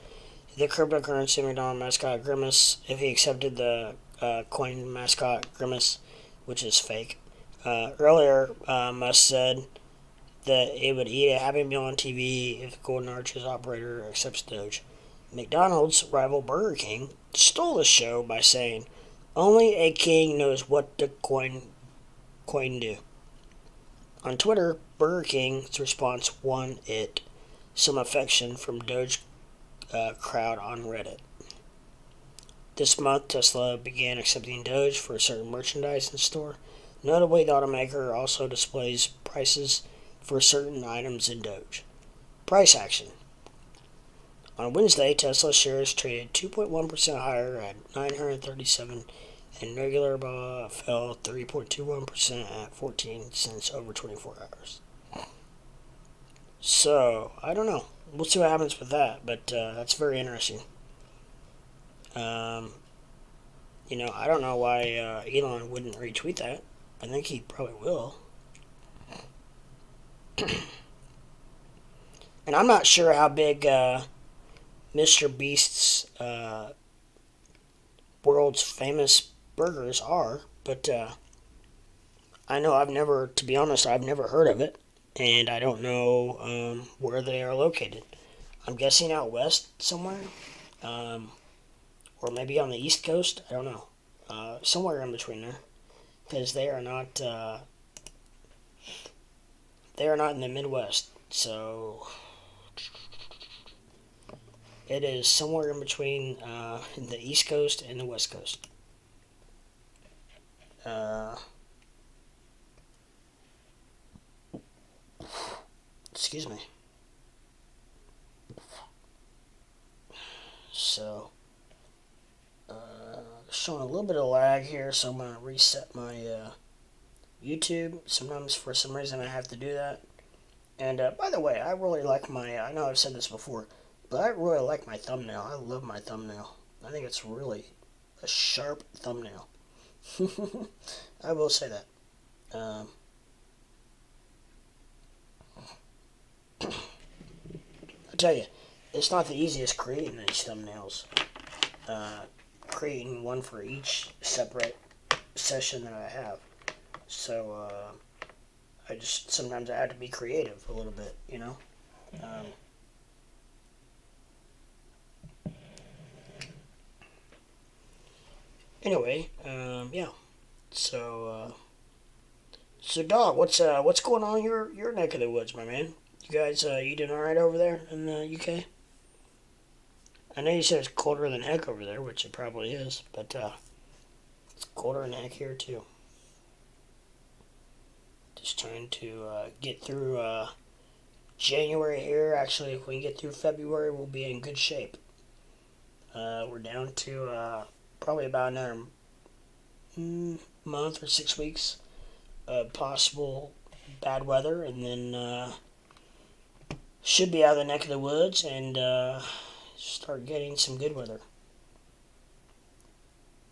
the cryptocurrency McDonald mascot Grimace, if he accepted the coin mascot Grimace, which is fake. Earlier, Musk said that it would eat a Happy Meal on TV if Golden Arches operator accepts Doge. McDonald's rival Burger King stole the show by saying, "Only a king knows what the coin do." On Twitter, Burger King's response won it some affection from Doge crowd on Reddit. This month, Tesla began accepting Doge for certain merchandise in store. Notably, the automaker also displays prices for certain items in Doge. Price action. On Wednesday, Tesla shares traded 2.1% higher at 937, and regular fell 3.21% at 14 cents over 24 hours. So, I don't know. We'll see what happens with that, but that's very interesting. I don't know why Elon wouldn't retweet that. I think he probably will. And I'm not sure how big Mr. Beast's world's famous burgers are, but I know I've never heard of it, and I don't know where they are located. I'm guessing out west somewhere, or maybe on the East Coast. I don't know, somewhere in between there, because they are not in the Midwest. So It is somewhere in between the East Coast and the West Coast. Excuse me. So, showing a little bit of lag here, so I'm going to reset my YouTube. Sometimes, for some reason, I have to do that. And by the way, I really like I know I've said this before, but I really like my thumbnail. I love my thumbnail. I think it's really a sharp thumbnail. I will say that. I tell you, it's not the easiest creating these thumbnails. Creating one for each separate session that I have. So, sometimes I have to be creative a little bit, you know? Anyway, yeah. So Dog, what's going on in your neck of the woods, my man? You guys, you doing all right over there in the UK? I know you said it's colder than heck over there, which it probably is, but it's colder than heck here too. Just trying to get through January here. Actually, if we can get through February, we'll be in good shape. We're down to probably about another month or 6 weeks of possible bad weather, and then should be out of the neck of the woods and start getting some good weather.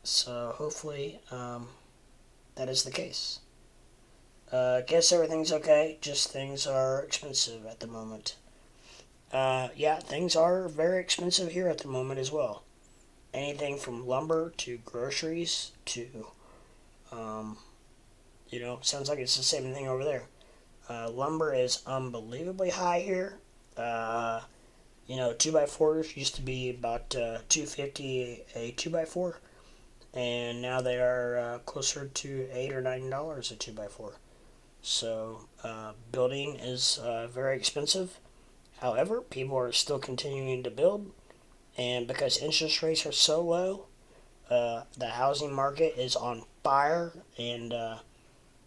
So hopefully that is the case. Guess everything's okay, just things are expensive at the moment. Yeah, things are very expensive here at the moment as well. Anything from lumber to groceries to, sounds like it's the same thing over there. Lumber is unbelievably high here. 2x4s used to be about $2.50 a 2x4, and now they are closer to $8 or $9 a 2x4. So building is very expensive. However, people are still continuing to build, and because interest rates are so low, the housing market is on fire, and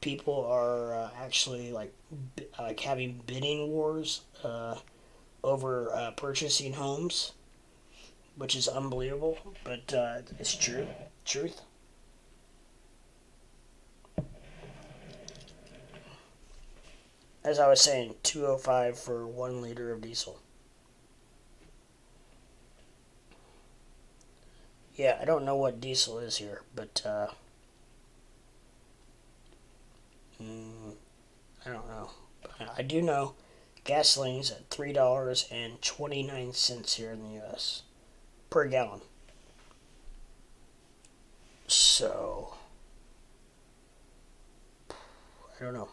people are actually like having bidding wars over purchasing homes, which is unbelievable, but it's truth. As I was saying, $2.05 for 1 liter of diesel. Yeah, I don't know what diesel is here, but I don't know. I do know gasoline's at $3.29 here in the U.S. per gallon. So, I don't know.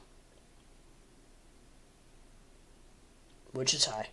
Which is high.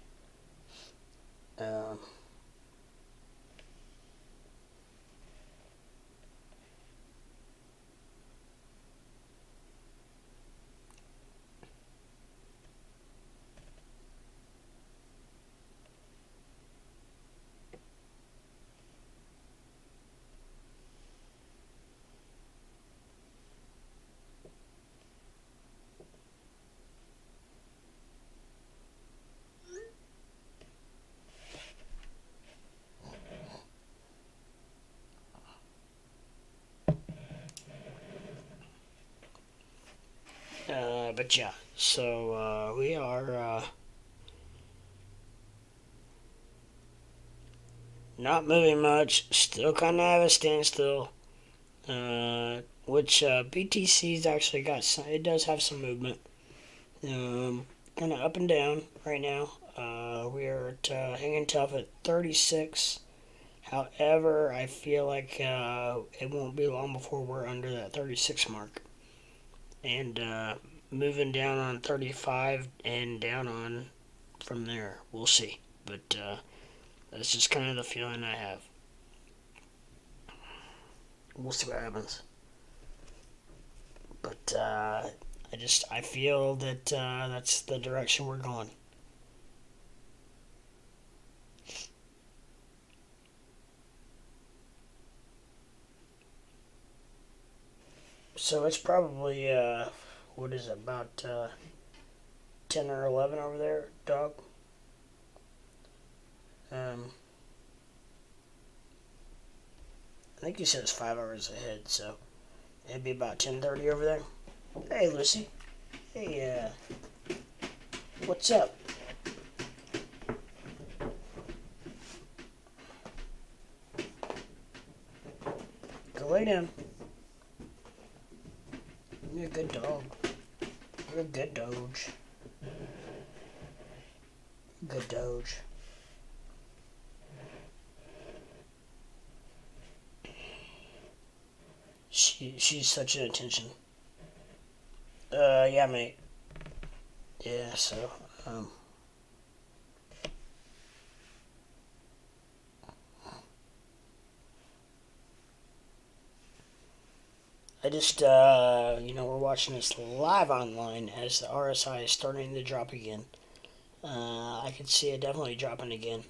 But yeah, so we are not moving much, still kind of at a standstill, which BTC's actually got some, it does have some movement, kind of up and down right now. We are hanging tough at 36. However, I feel like it won't be long before we're under that 36 mark, and moving down on 35 and down on from there. We'll see, but that's just kind of the feeling I have. We'll see what happens. But I feel that that's the direction we're going. So it's probably, what is it, about 10 or 11 over there, dog? I think you said it's 5 hours ahead, so it'd be about 10:30 over there. Hey, Lucy. Hey, what's up? Go lay down. You're a good dog. You're a good Doge. Good Doge. She's such an attention. Yeah, mate. Yeah, so, I just, we're watching this live online as the RSI is starting to drop again. I can see it definitely dropping again.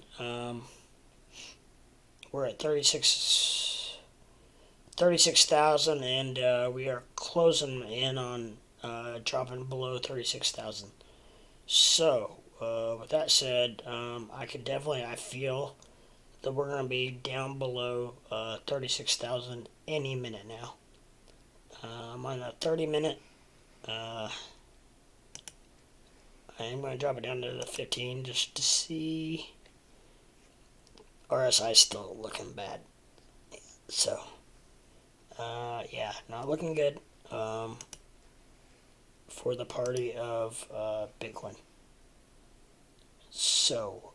We're at 36,000, and we are closing in on dropping below 36,000. So, with that said, I feel that we're going to be down below 36,000 any minute now. I'm on a 30-minute. I am going to drop it down to the 15 just to see. RSI is still looking bad. So, yeah, not looking good for the party of Bitcoin. So,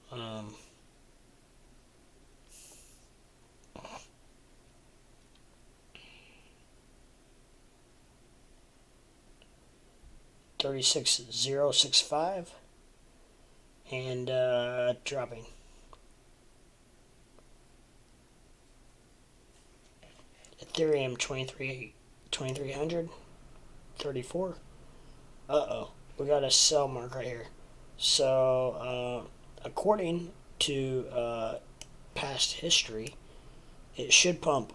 36,065 and dropping. Ethereum 2300, 34. Uh-oh, we got a sell mark right here. So, according to past history, it should pump.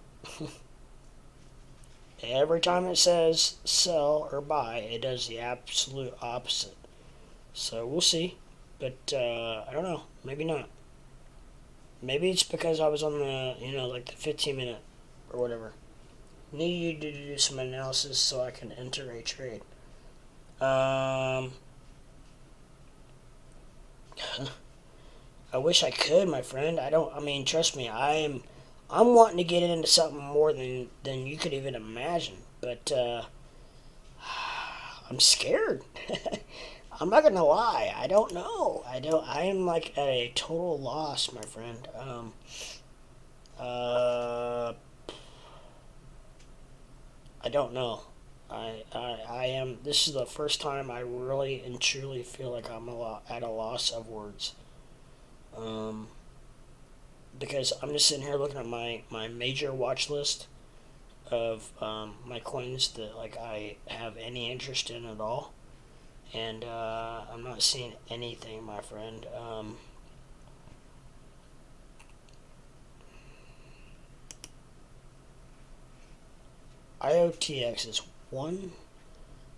Every time it says sell or buy, it does the absolute opposite. So we'll see. But I don't know. Maybe not. Maybe it's because I was on the, like the 15-minute or whatever. Need to do some analysis so I can enter a trade. I wish I could, my friend. Trust me, I'm wanting to get into something more than you could even imagine. But I'm scared. I'm not gonna lie. I don't know. I am like at a total loss, my friend. I don't know. I am. This is the first time I really and truly feel like I'm at a loss of words. Because I'm just sitting here looking at my major watch list of my coins that like I have any interest in at all, and I'm not seeing anything, my friend. IOTX is one.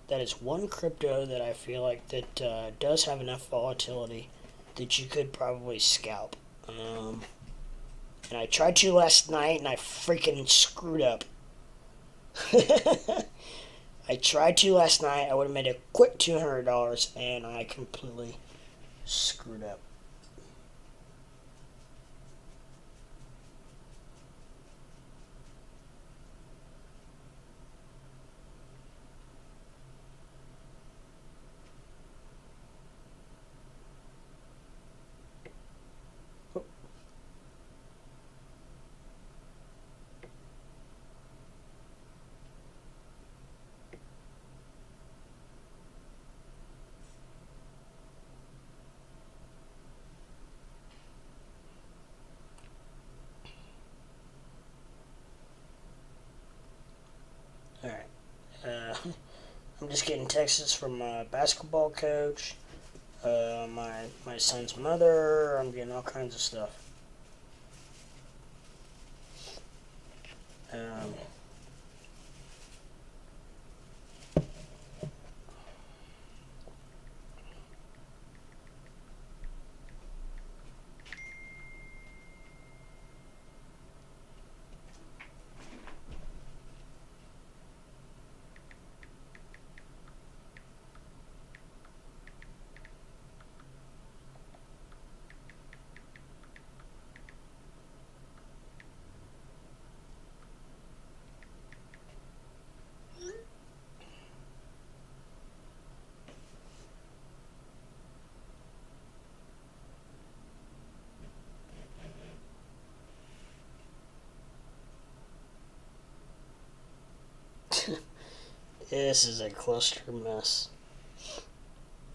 That is one crypto that I feel like that does have enough volatility that you could probably scalp. And I tried to last night and I freaking screwed up. I tried to last night. I would have made a quick $200 and I completely screwed up. Alright. I'm just getting texts from my basketball coach, my son's mother. I'm getting all kinds of stuff. This is a cluster mess.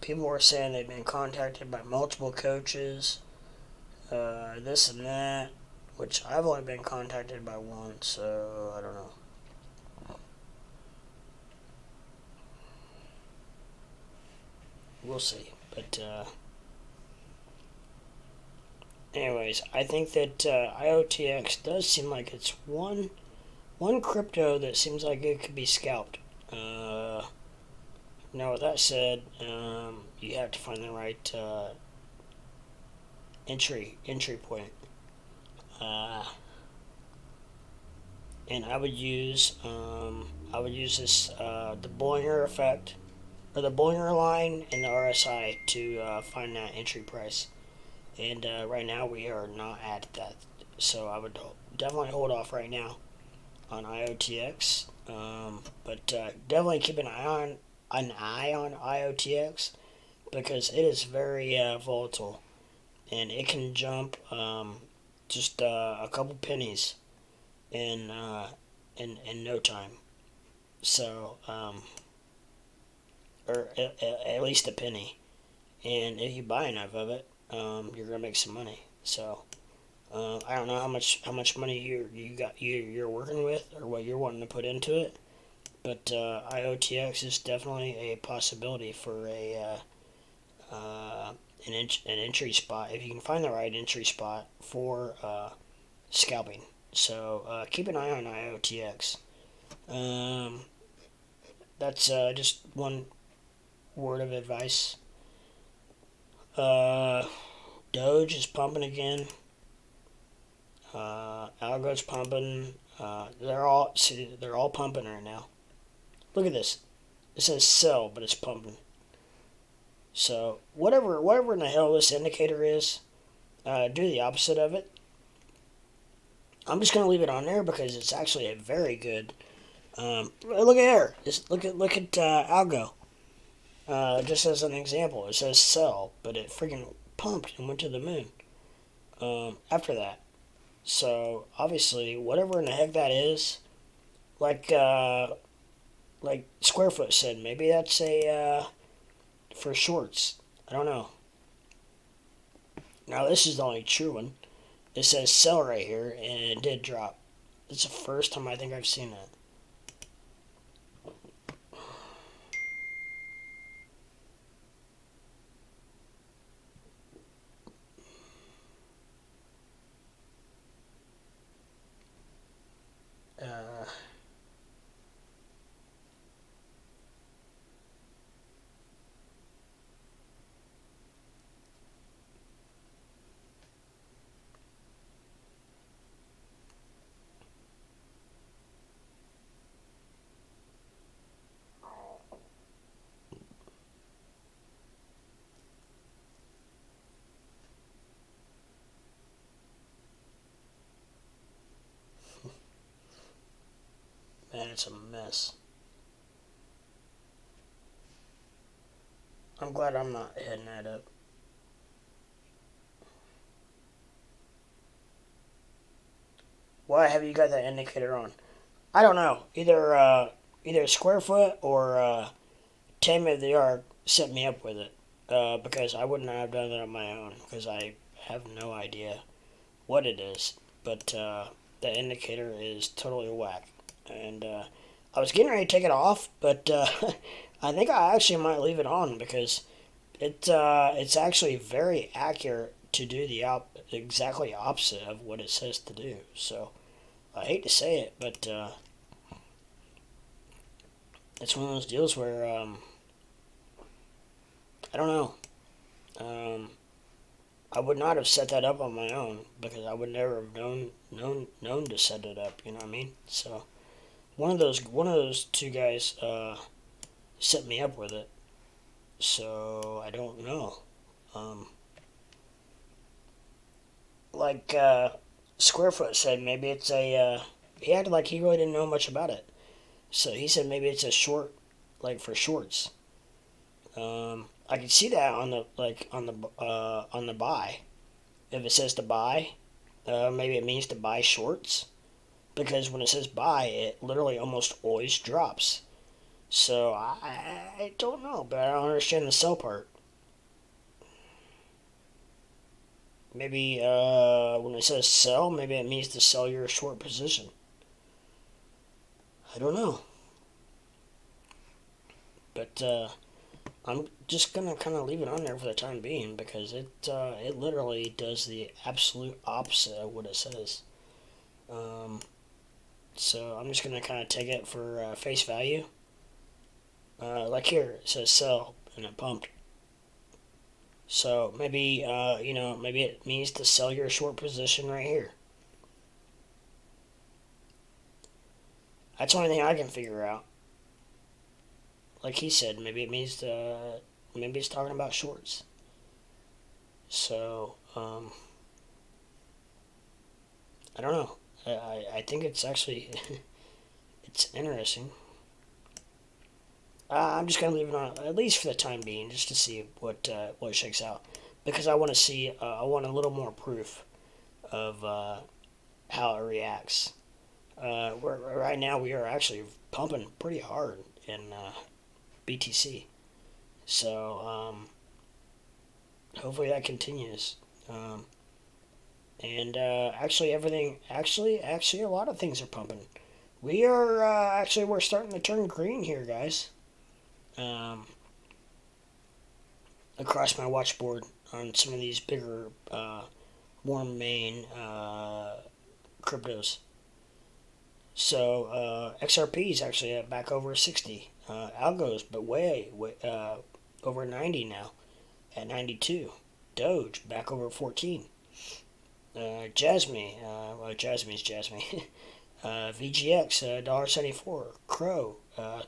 People were saying they've been contacted by multiple coaches, this and that, which I've only been contacted by one, so I don't know. We'll see. But, anyways, I think that IOTX does seem like it's one crypto that seems like it could be scalped. Now, with that said, you have to find the right entry point. And I would use this the Bollinger effect, or the Bollinger line and the RSI to find that entry price. And right now we are not at that, so I would definitely hold off right now on IOTX. But definitely keep an eye on IOTX, because it is very volatile, and it can jump just a couple pennies in no time. So or at least a penny, and if you buy enough of it, you're gonna make some money. So I don't know how much money you're working with, or what you're wanting to put into it, but IOTX is definitely a possibility for an entry spot, if you can find the right entry spot for scalping. So keep an eye on IOTX. That's just one word of advice. Doge is pumping again. Algo's pumping. They're all pumping right now. Look at this. It says sell, but it's pumping. So whatever in the hell this indicator is, do the opposite of it. I'm just gonna leave it on there because it's actually a very good. Look at there. Look at Algo. Just as an example, it says sell, but it freaking pumped and went to the moon after that. So obviously, whatever in the heck that is, like Squarefoot said, maybe that's a for shorts. I don't know. Now this is the only true one. It says sell right here, and it did drop. It's the first time I think I've seen that. Man, it's a mess. I'm glad I'm not heading that up. Why have you got that indicator on? I don't know. Either Squarefoot or Tame of the Ark set me up with it, because I wouldn't have done it on my own, because I have no idea what it is. But the indicator is totally whack. And I was getting ready to take it off, but I think I actually might leave it on, because it's actually very accurate to do the exactly opposite of what it says to do. So I hate to say it, but it's one of those deals where I don't know. I would not have set that up on my own, because I would never have known to set it up. You know what I mean? So one of those two guys set me up with it. So I don't know. Like Squarefoot said, maybe it's a. He acted like he really didn't know much about it. So he said maybe it's a short, like for shorts. I can see that on the buy. If it says to buy, maybe it means to buy shorts, because when it says buy, it literally almost always drops. So I don't know, but I don't understand the sell part. Maybe when it says sell, maybe it means to sell your short position. I don't know. But I'm just gonna kind of leave it on there for the time being because it literally does the absolute opposite of what it says. So I'm just gonna kind of take it for face value. Like here, it says sell and it pumped. So maybe maybe it means to sell your short position right here. That's the only thing I can figure out. Like he said, maybe it means maybe it's talking about shorts. So I don't know. I think it's actually it's interesting. I'm just gonna leave it on at least for the time being, just to see what shakes out, because I want to see. I want a little more proof of how it reacts. Right now we are actually pumping pretty hard in BTC, so hopefully that continues. And actually, actually, a lot of things are pumping. We are we're starting to turn green here, guys. Across my watchboard on some of these bigger, warm main cryptos. So XRP is actually back over 60. Algo's but way over 90 now, at 92. Doge back over 14. Jasmine, Jasmine's Jasmine. VGX, $1.74. Crow,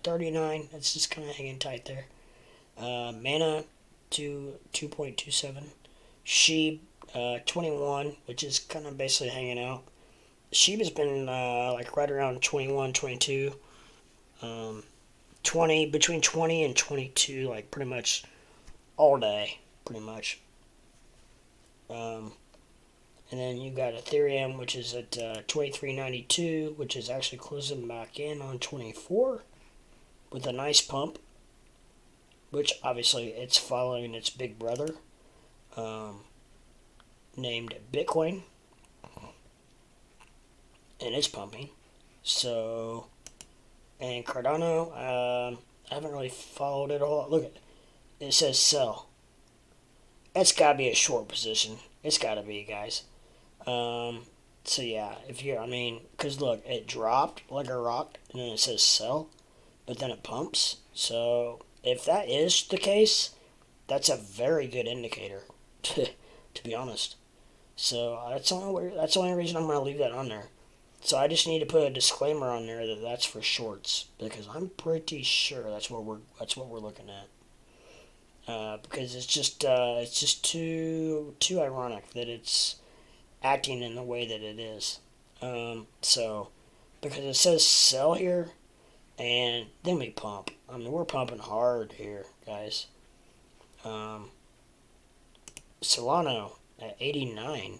39. It's just kind of hanging tight there. Mana, 2.27. Shib, 21, which is kind of basically hanging out. Shib has been like right around 21, 22. 20, between 20 and 22, like pretty much all day, pretty much. And then you got Ethereum, which is at 23.92, which is actually closing back in on 24 with a nice pump, which obviously it's following its big brother named Bitcoin, and it's pumping. So, and Cardano, I haven't really followed it a whole lot. Look at it. It says sell. It's got to be a short position. It's got to be, guys. So yeah, because look, it dropped like a rock, and then it says sell, but then it pumps. So if that is the case, that's a very good indicator, to be honest. So that's the only reason I'm gonna leave that on there. So I just need to put a disclaimer on there that that's for shorts, because I'm pretty sure that's what we're looking at. Because it's just too ironic that it's acting in the way that it is. So, because it says sell here, and then we pump. We're pumping hard here, guys. Solano at 89,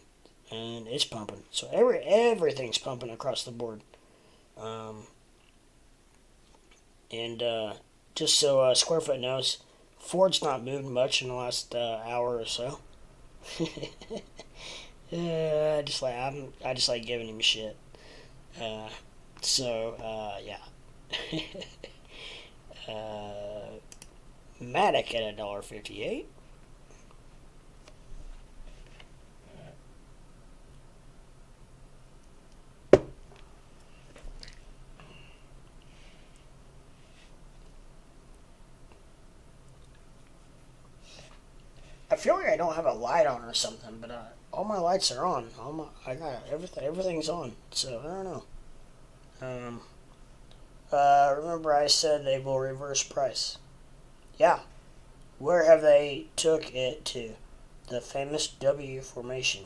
and it's pumping. So everything's pumping across the board. And just so Square Foot knows, Ford's not moved much in the last hour or so. I just like giving him shit. Yeah. Matic at $1.58. I feel like I don't have a light on or something, but all my lights are on. I got everything's on. So I don't know. Remember I said they will reverse price. Yeah. Where have they took it to? The famous W formation.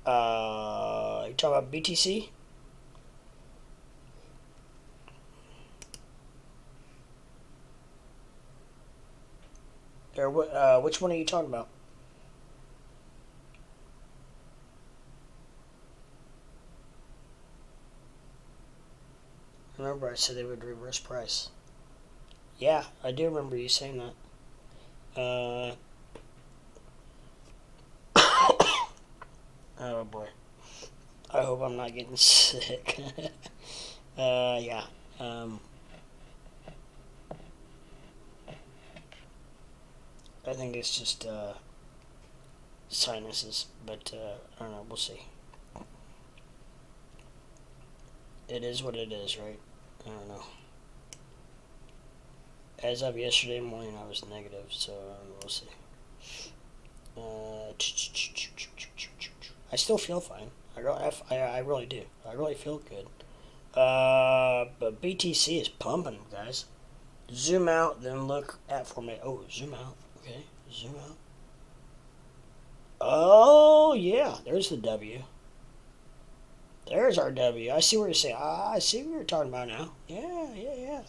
You talking about BTC? Or which one are you talking about? remember I said they would reverse price. Yeah, I do remember you saying that. Oh boy. I hope I'm not getting sick. Yeah. I think it's just sinuses, but I don't know. We'll see. It is what it is, right? I don't know. As of yesterday morning, I was negative, so we'll see. I still feel fine. I really do. I really feel good. But BTC is pumping, guys. Zoom out, then look at formation. Oh, zoom out. Okay, zoom out. Oh, yeah, there's the W. There's our W. I see what you're saying. I see what you're talking about now. Yeah.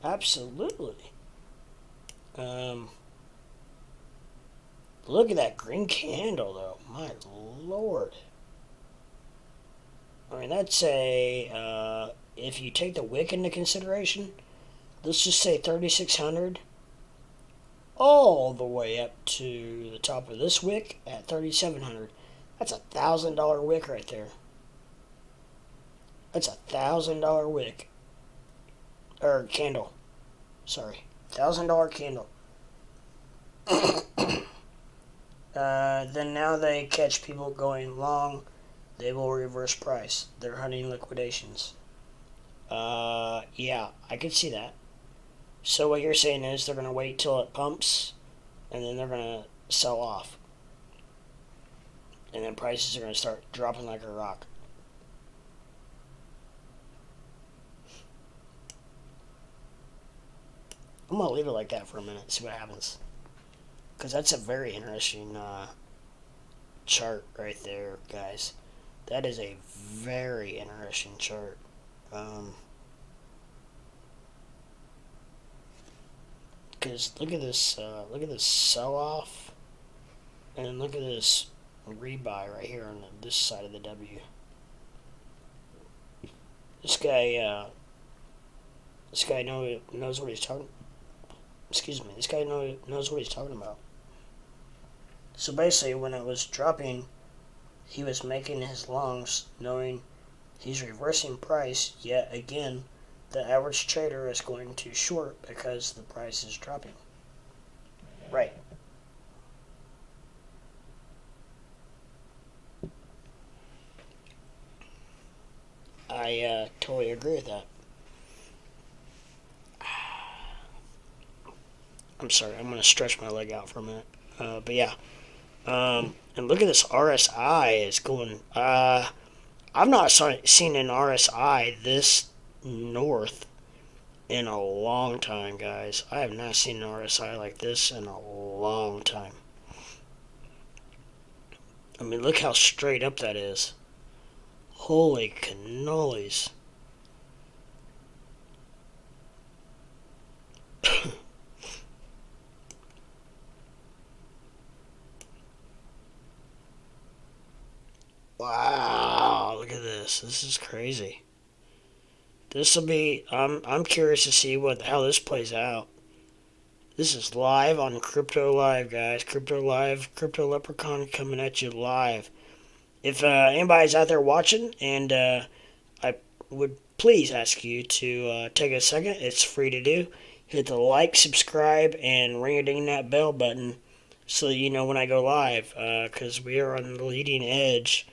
Absolutely. Look at that green candle, though. My lord. I mean, that's a, if you take the wick into consideration, let's just say 3,600, all the way up to the top of this wick at 3,700. That's $1,000 wick right there. That's $1,000 wick. Or candle. Sorry. $1,000 candle. Then now they catch people going long. They will reverse price. They're hunting liquidations. Yeah, I could see that. So what you're saying is they're going to wait till it pumps, and then they're going to sell off. And then prices are going to start dropping like a rock. I'm going to leave it like that for a minute, see what happens. Because that's a very interesting chart right there, guys. That is a very interesting chart. Because look at this sell-off, and look at this rebuy right here on this side of the W. This guy knows what he's talking. Excuse me. This guy knows what he's talking about. So basically, when it was dropping, he was making his longs, knowing he's reversing price. Yet again, the average trader is going to short because the price is dropping. Right. I totally agree with that. I'm sorry, I'm going to stretch my leg out for a minute. But yeah. And look at this RSI is going. I've not seen an RSI this north in a long time, guys. I have not seen an RSI like this in a long time. I mean, look how straight up that is. Holy cannolis. Wow, look at this. This is crazy. This will be, I'm curious to see how this plays out. This is live on Crypto Live, guys. Crypto Live, Crypto Leprechaun coming at you live. If anybody's out there watching, and I would please ask you to take a second. It's free to do. Hit the like, subscribe, and ring-a-ding that bell button so that you know when I go live, because we are on the leading edge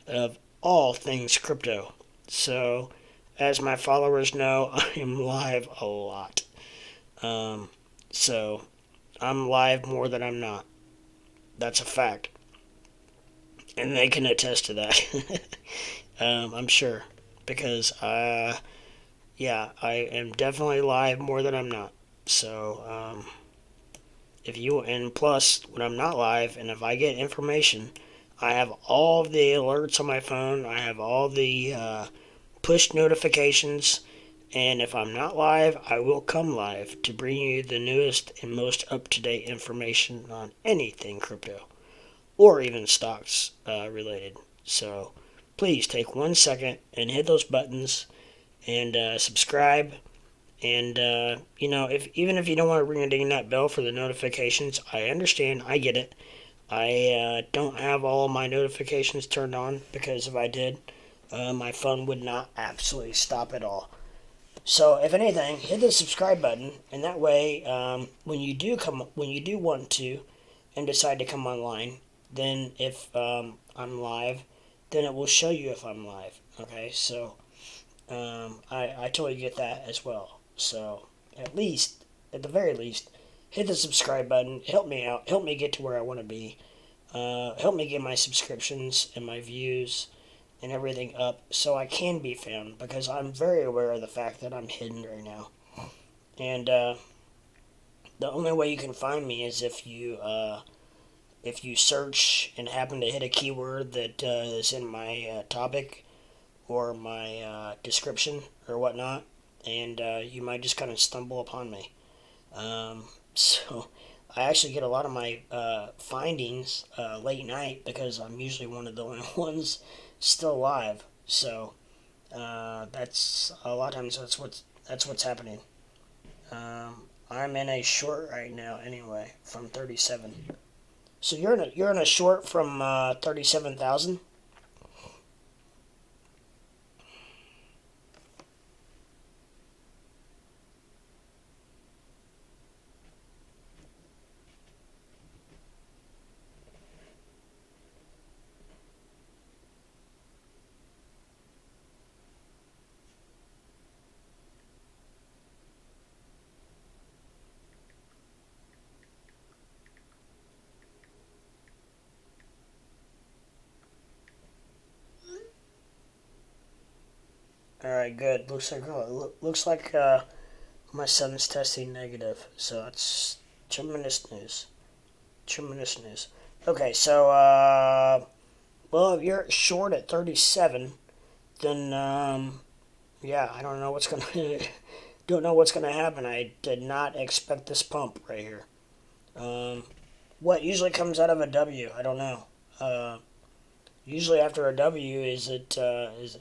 of all things crypto. So, as my followers know, I am live a lot. So, I'm live more than I'm not. That's a fact. And they can attest to that. I'm sure. Because, yeah, I am definitely live more than I'm not. So, and plus, when I'm not live, and if I get information, I have all of the alerts on my phone. I have all the push notifications. And if I'm not live, I will come live to bring you the newest and most up-to-date information on anything crypto. Or even stocks related. So please take 1 second and hit those buttons and subscribe. And even if you don't want to ring a ding that bell for the notifications, I understand. I get it. I don't have all my notifications turned on because if I did, my phone would not absolutely stop at all. So if anything, hit the subscribe button, and that way, when you do want to, and decide to come online, then if I'm live, then it will show you if I'm live. Okay, so I totally get that as well. So at the very least, hit the subscribe button. Help me out. Help me get to where I want to be. Help me get my subscriptions and my views and everything up so I can be found, because I'm very aware of the fact that I'm hidden right now. And the only way you can find me is if you search and happen to hit a keyword that is in my topic or my description or whatnot, and you might just kind of stumble upon me. So I actually get a lot of my findings late night because I'm usually one of the only ones still alive. So that's a lot of times that's what's happening. I'm in a short right now anyway from 37. So you're in a short from 37,000. All right, good. Looks like my son's testing negative, so that's tremendous news. Tremendous news. Okay, so well, if you're short at 37, then yeah, I don't know what's gonna don't know what's gonna happen. I did not expect this pump right here. Um, what usually comes out of a W? I don't know. Usually after a W, does it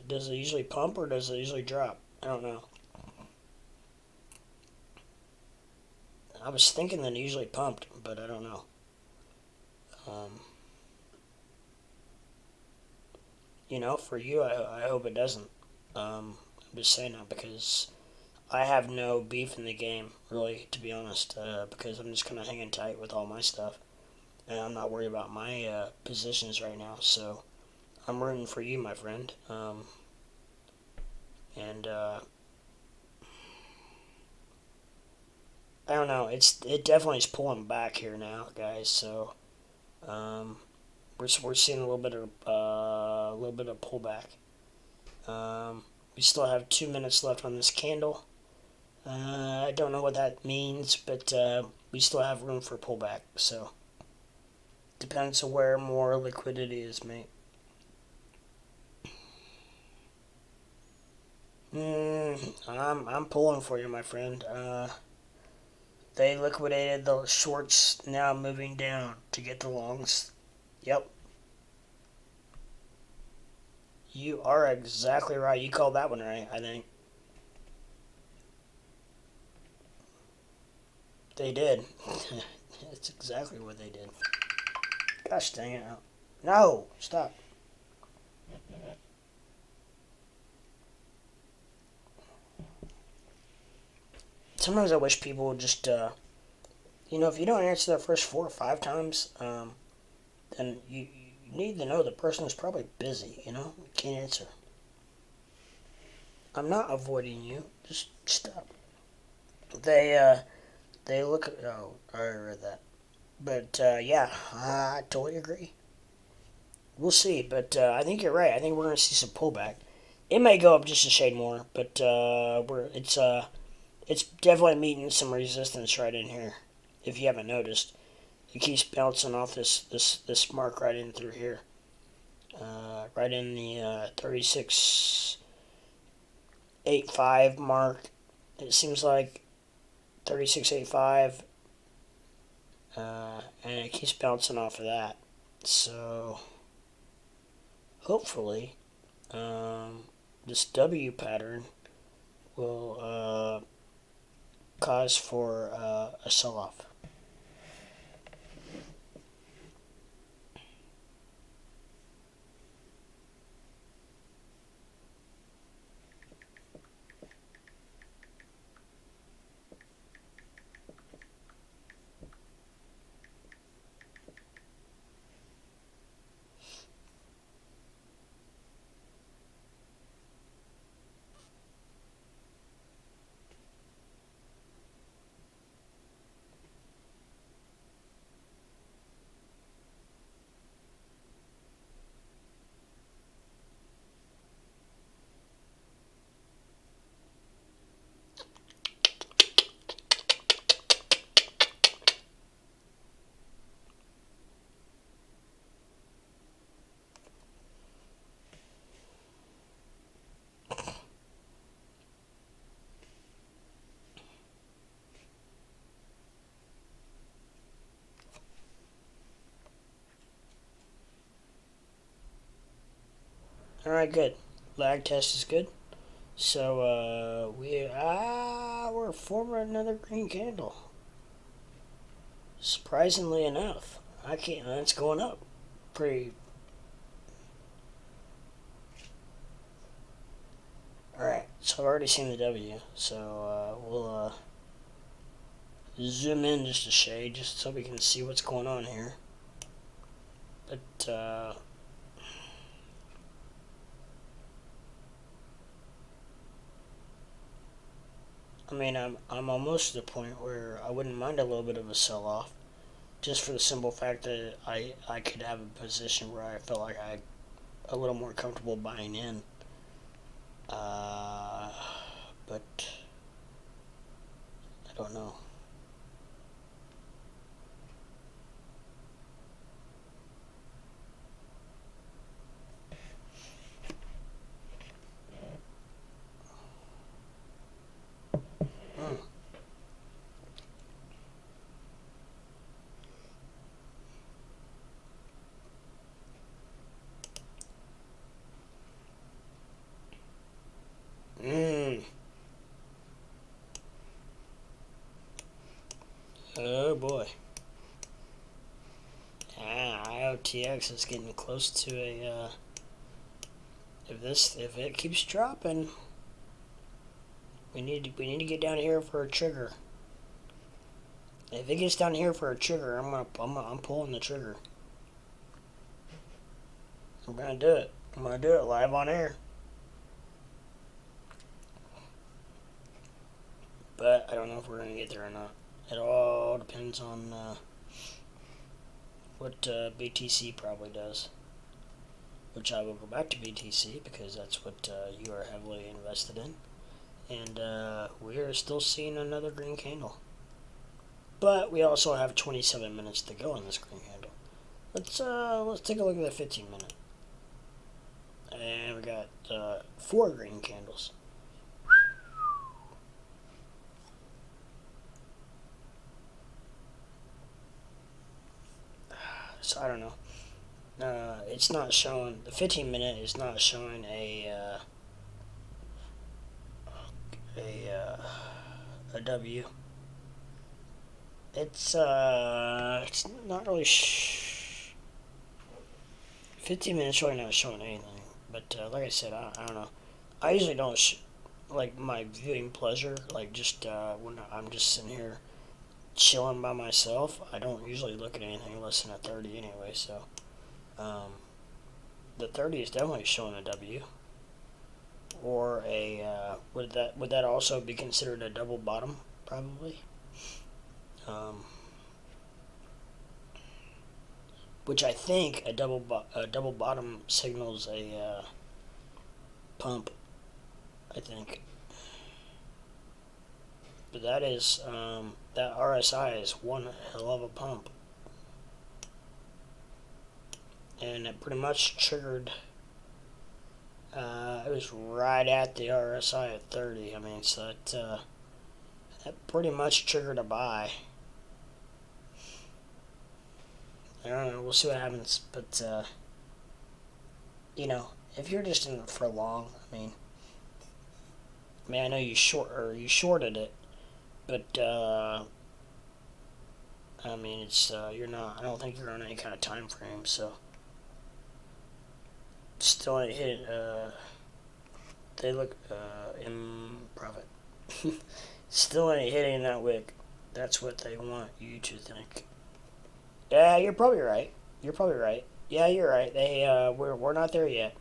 usually pump or does it usually drop? I don't know. I was thinking that it usually pumped, but I don't know. Um, for you, I hope it doesn't. I'm just saying that because I have no beef in the game, really, to be honest, because I'm just kind of hanging tight with all my stuff. And I'm not worried about my positions right now, so I'm rooting for you, my friend. And I don't know, it definitely is pulling back here now, guys. So um, we're seeing a little bit of pullback. We still have 2 minutes left on this candle. I don't know what that means, but we still have room for pullback. So depends on where more liquidity is made. I'm pulling for you, my friend. They liquidated the shorts, now moving down to get the longs. Yep, you are exactly right. You called that one right, I think. They did. That's exactly what they did. Gosh dang it. No, stop. Sometimes I wish people would just, if you don't answer the first 4 or 5 times, then you need to know the person is probably busy, can't answer. I'm not avoiding you. Just stop. They look. Oh, I already read that. But yeah, I totally agree. We'll see, but I think you're right. I think we're gonna see some pullback. It may go up just a shade more, but it's definitely meeting some resistance right in here. If you haven't noticed, it keeps bouncing off this mark right in through here, right in the 36.85 mark. It seems like 36.85, and it keeps bouncing off of that. So hopefully, this W pattern will cause for a sell-off. Alright, good. Lag test is good. So we're forming another green candle. Surprisingly enough, it's going up pretty. Alright, so I've already seen the W, so we'll zoom in just a shade just so we can see what's going on here. But I mean, I'm almost to the point where I wouldn't mind a little bit of a sell-off, just for the simple fact that I could have a position where I felt like I a little more comfortable buying in. But I don't know. Oh boy. IOTX is getting close to a if it keeps dropping, we need to get down here for a trigger. If it gets down here for a trigger, I'm pulling the trigger. I'm gonna do it. I'm gonna do it live on air. But I don't know if we're gonna get there or not. It all depends on what BTC probably does. Which I will go back to BTC because that's what you are heavily invested in. And we are still seeing another green candle. But we also have 27 minutes to go on this green candle. Let's take a look at the 15 minute. And we got 4 green candles. So I don't know. It's not showing. The 15 minute is not showing a W. It's not really. 15 minutes really not showing anything. But like I said, I don't know. I usually don't like my viewing pleasure. Like just when I'm just sitting here chilling by myself, I don't usually look at anything less than a 30 anyway. So the 30 is definitely showing a W. Or a would that also be considered a double bottom? Probably. Which I think a double bottom signals a pump. I think. But that is that RSI is one hell of a pump, and it pretty much triggered. It was right at the RSI at 30. I mean, so that pretty much triggered a buy. I don't know. We'll see what happens. But you know, if you're just in it for long, I mean, I mean, I know you shorted it, but I mean, it's you're not. I don't think you're on any kind of time frame, so still ain't hit. They look in profit. Still ain't hitting that wick. That's what they want you to think. Yeah, you're probably right. You're probably right. Yeah, you're right. We're not there yet.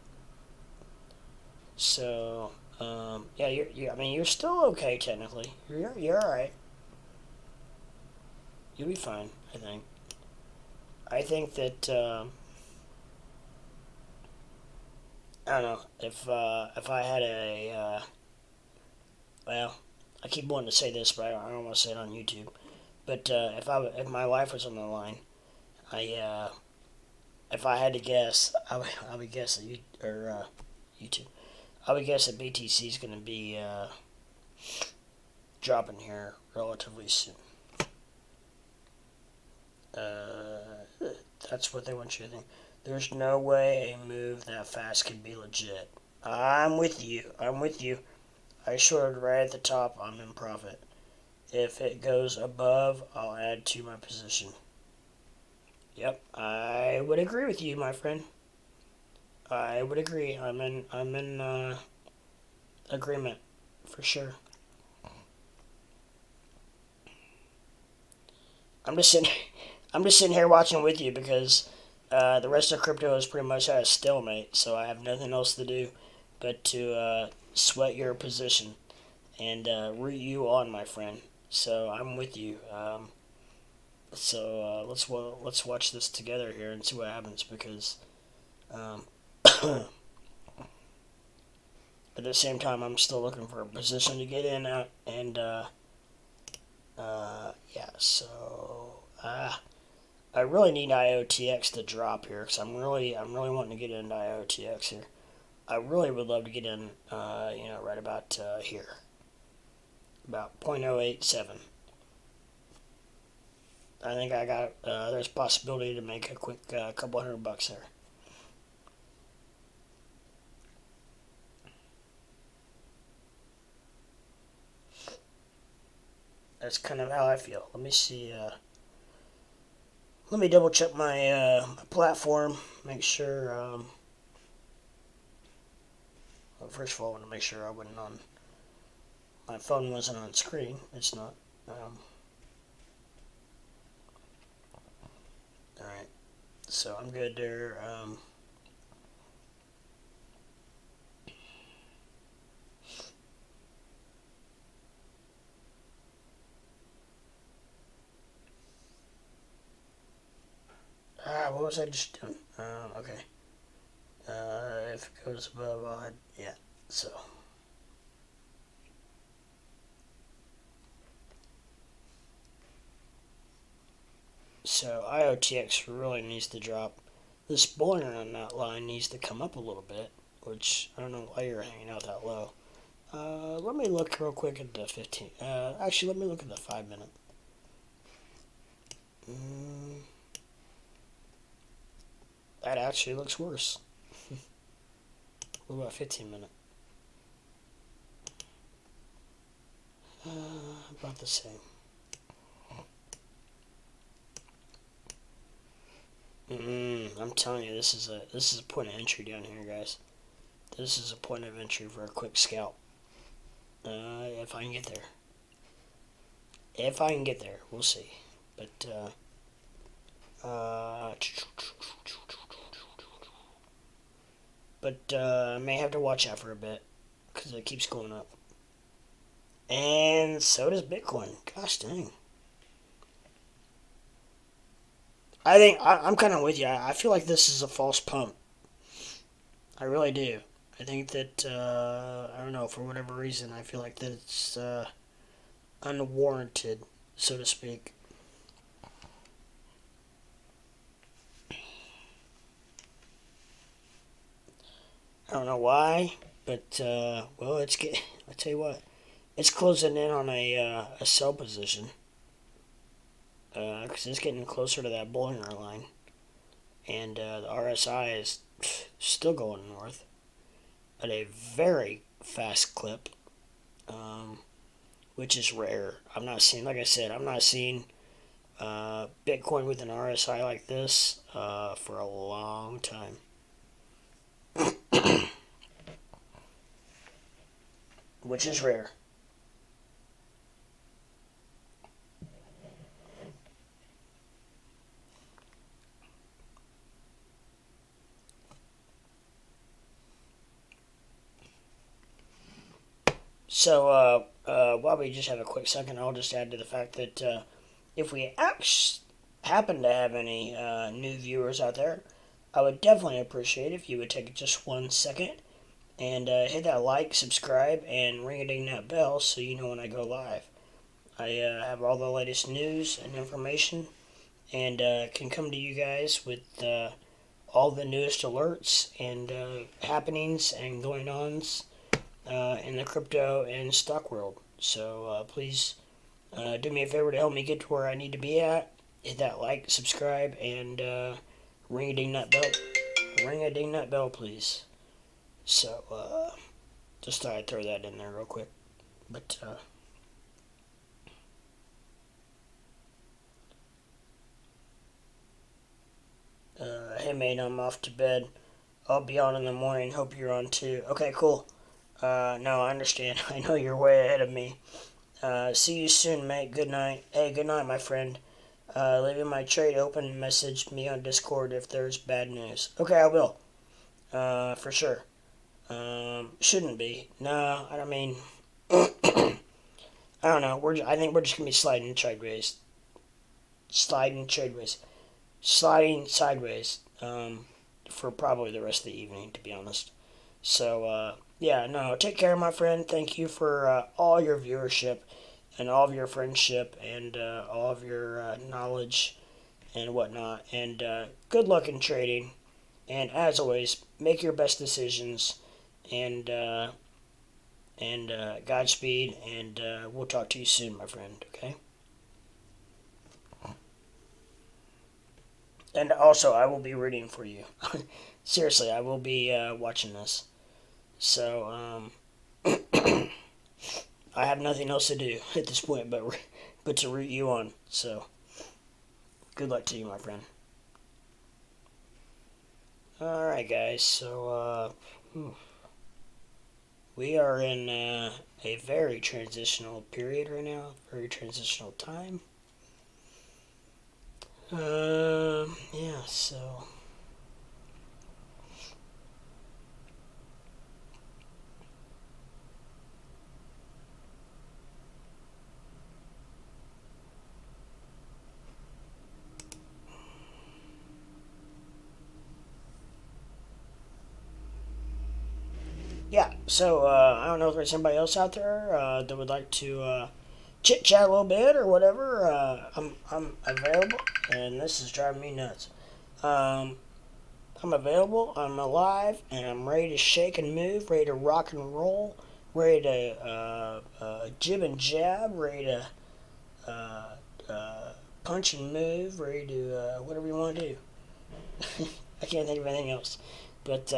So yeah, I mean, you're still okay technically. You're all right. You'll be fine. I think. I think that I don't know if I had well, I keep wanting to say this, but I don't want to say it on YouTube. But if my life was on the line, I if I had to guess, I would guess that YouTube. I would guess that BTC is going to be dropping here relatively soon. That's what they want you to think. There's no way a move that fast can be legit. I'm with you. I'm with you. I shorted right at the top. I'm in profit. If it goes above, I'll add to my position. Yep, I would agree with you, my friend. I would agree. I'm in agreement for sure. I'm just sitting I'm just sitting here watching with you because the rest of crypto is pretty much at a stalemate, so I have nothing else to do but to sweat your position and root you on, my friend. So I'm with you. So let's watch this together here and see what happens because at the same time I'm still looking for a position to get in at and yeah. So I really need IOTX to drop here because I'm really wanting to get into IOTX here. I really would love to get in, right about here, about 0.087. I think I got there's a possibility to make a quick couple $100 there. That's kind of how I feel. Let me see. Let me double check my platform. Make sure. Well, first of all, I want to make sure I wasn't on. My phone wasn't on screen. It's not. All right. So I'm good there. What was I just doing? Okay. If it goes above, yeah. So. So IOTX really needs to drop. This Bollinger on that line needs to come up a little bit, which I don't know why you're hanging out that low. Let me look real quick at the 15. Actually, let me look at the 5 minute. That actually looks worse. What about 15 minute? About the same. I'm telling you, this is a point of entry down here, guys. This is a point of entry for a quick scalp. If I can get there. If I can get there, we'll see. But I may have to watch out for a bit because it keeps going up. And so does Bitcoin. Gosh dang. I think I'm kind of with you. I feel like this is a false pump. I really do. I think that I don't know, for whatever reason, I feel like that it's unwarranted, so to speak. I don't know why, but well, I tell you what, it's closing in on a sell position because it's getting closer to that Bollinger line, and the RSI is still going north at a very fast clip. which is rare. I'm not seeing, like I said, I'm not seeing Bitcoin with an RSI like this for a long time. Which is rare. So, while we just have a quick second, I'll just add to the fact that if we happen to have any new viewers out there, I would definitely appreciate if you would take just 1 second and hit that like, subscribe, and ring-a-ding that bell so you know when I go live. I have all the latest news and information, and can come to you guys with all the newest alerts and happenings and going-ons in the crypto and stock world. So please do me a favor to help me get to where I need to be at. Hit that like, subscribe, and ring-a-ding that bell. Ring-a-ding that bell, please. So just thought I'd throw that in there real quick. But hey mate, I'm off to bed. I'll be on in the morning. Hope you're on too. Okay, cool. No, I understand. I know you're way ahead of me. See you soon, mate. Good night. Hey, good night, my friend. Leaving my trade open. Message me on Discord if there's bad news. Okay, I will. For sure. Shouldn't be. No, I mean, I don't know. I think we're just gonna be sliding sideways. Sliding sideways. For probably the rest of the evening, to be honest. So, yeah, no, take care, my friend. Thank you for all your viewership and all of your friendship and all of your knowledge and whatnot. And good luck in trading. And as always, make your best decisions. And Godspeed. And we'll talk to you soon, my friend. Okay. And also, I will be rooting for you. Seriously, I will be watching this. So, I have nothing else to do at this point but to root you on. So, good luck to you, my friend. Alright, guys. So, we are in a very transitional period right now. Very transitional time. Yeah, so... Yeah, so I don't know if there's somebody else out there that would like to chit chat a little bit or whatever. I'm available, and this is driving me nuts. I'm available. I'm alive, and I'm ready to shake and move, ready to rock and roll, ready to jib and jab, ready to punch and move, ready to whatever you want to do. I can't think of anything else. But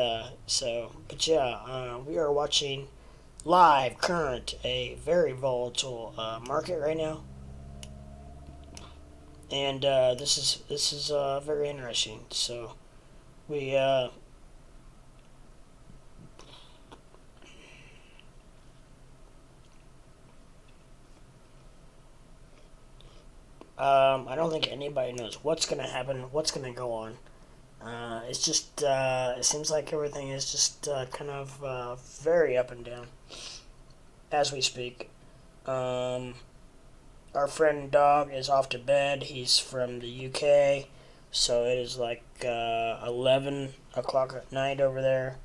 yeah, we are watching live, current, a very volatile market right now, and this is very interesting. So we I don't think anybody knows what's gonna happen, what's gonna go on. It's just, it seems like everything is just kind of very up and down as we speak. Our friend Dog is off to bed. He's from the UK, so it is like 11 o'clock at night over there.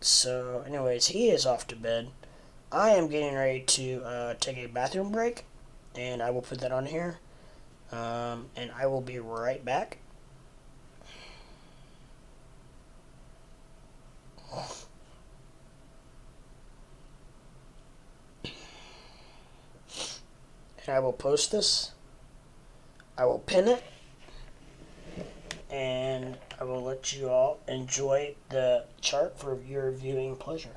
So, anyways, he is off to bed. I am getting ready to take a bathroom break, and I will put that on here. And I will be right back. And I will post this. I will pin it. And I will let you all enjoy the chart for your viewing pleasure.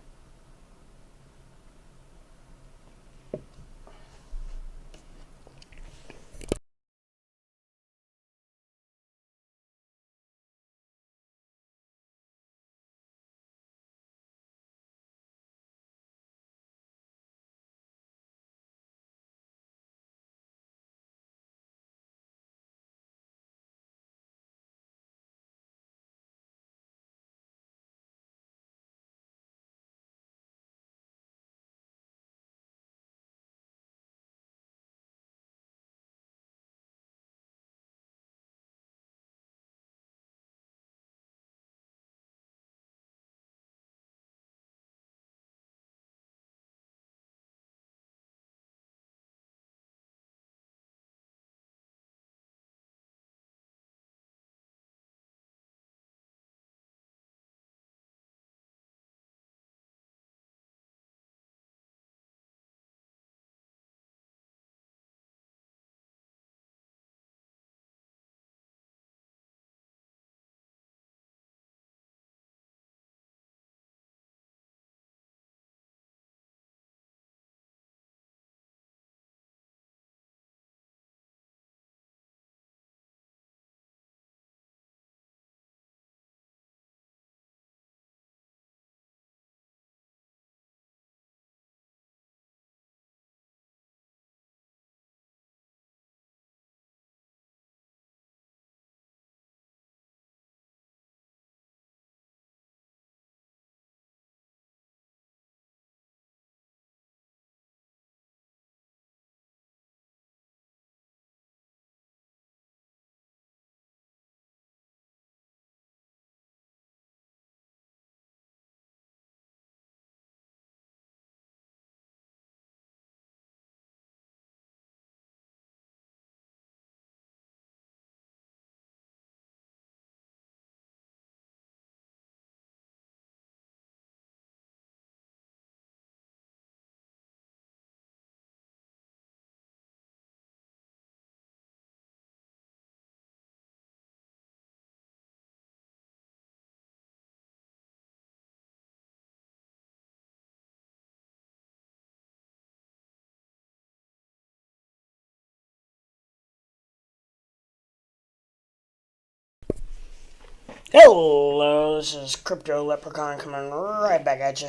Hello, this is Crypto Leprechaun coming right back at you.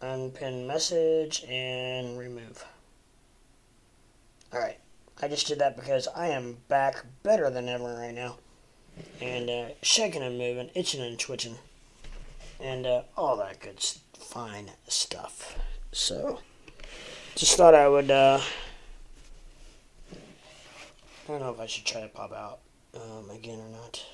Unpin message and remove. Alright, I just did that because I am back better than ever right now. And shaking and moving, itching and twitching. And all that good fine stuff. So, just thought I would, I don't know if I should try to pop out again or not.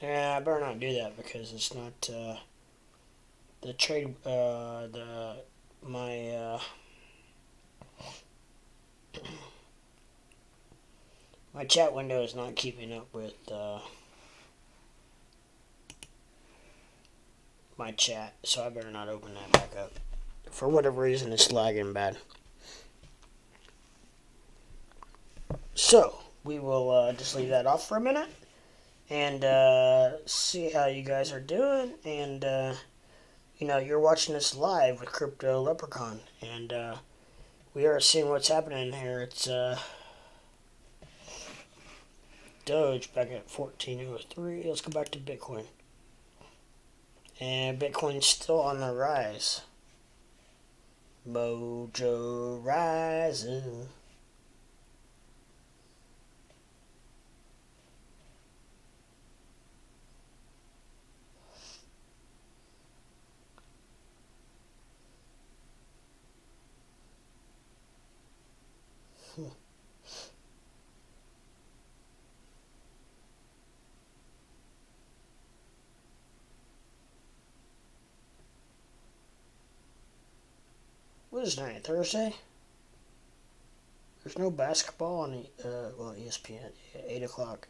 Yeah, I better not do that because it's not, the trade, my my chat window is not keeping up with, my chat, so I better not open that back up. For whatever reason, it's lagging bad. So, we will just leave that off for a minute and see how you guys are doing. And, you're watching this live with Crypto Leprechaun, and we are seeing what's happening here. It's Doge back at 1403. Let's go back to Bitcoin. And Bitcoin's still on the rise. Mojo rising. What is tonight? Thursday? There's no basketball on ESPN at 8 o'clock.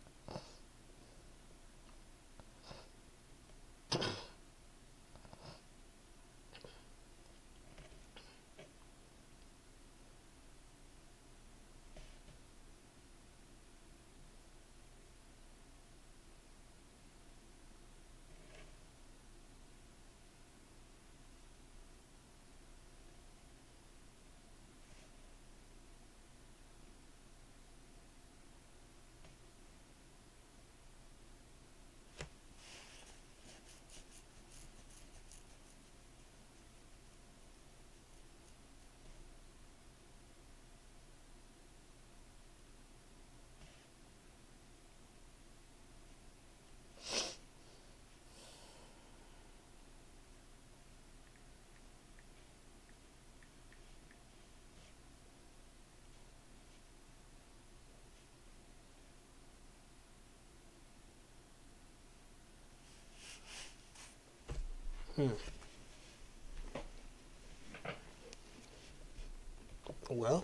Well,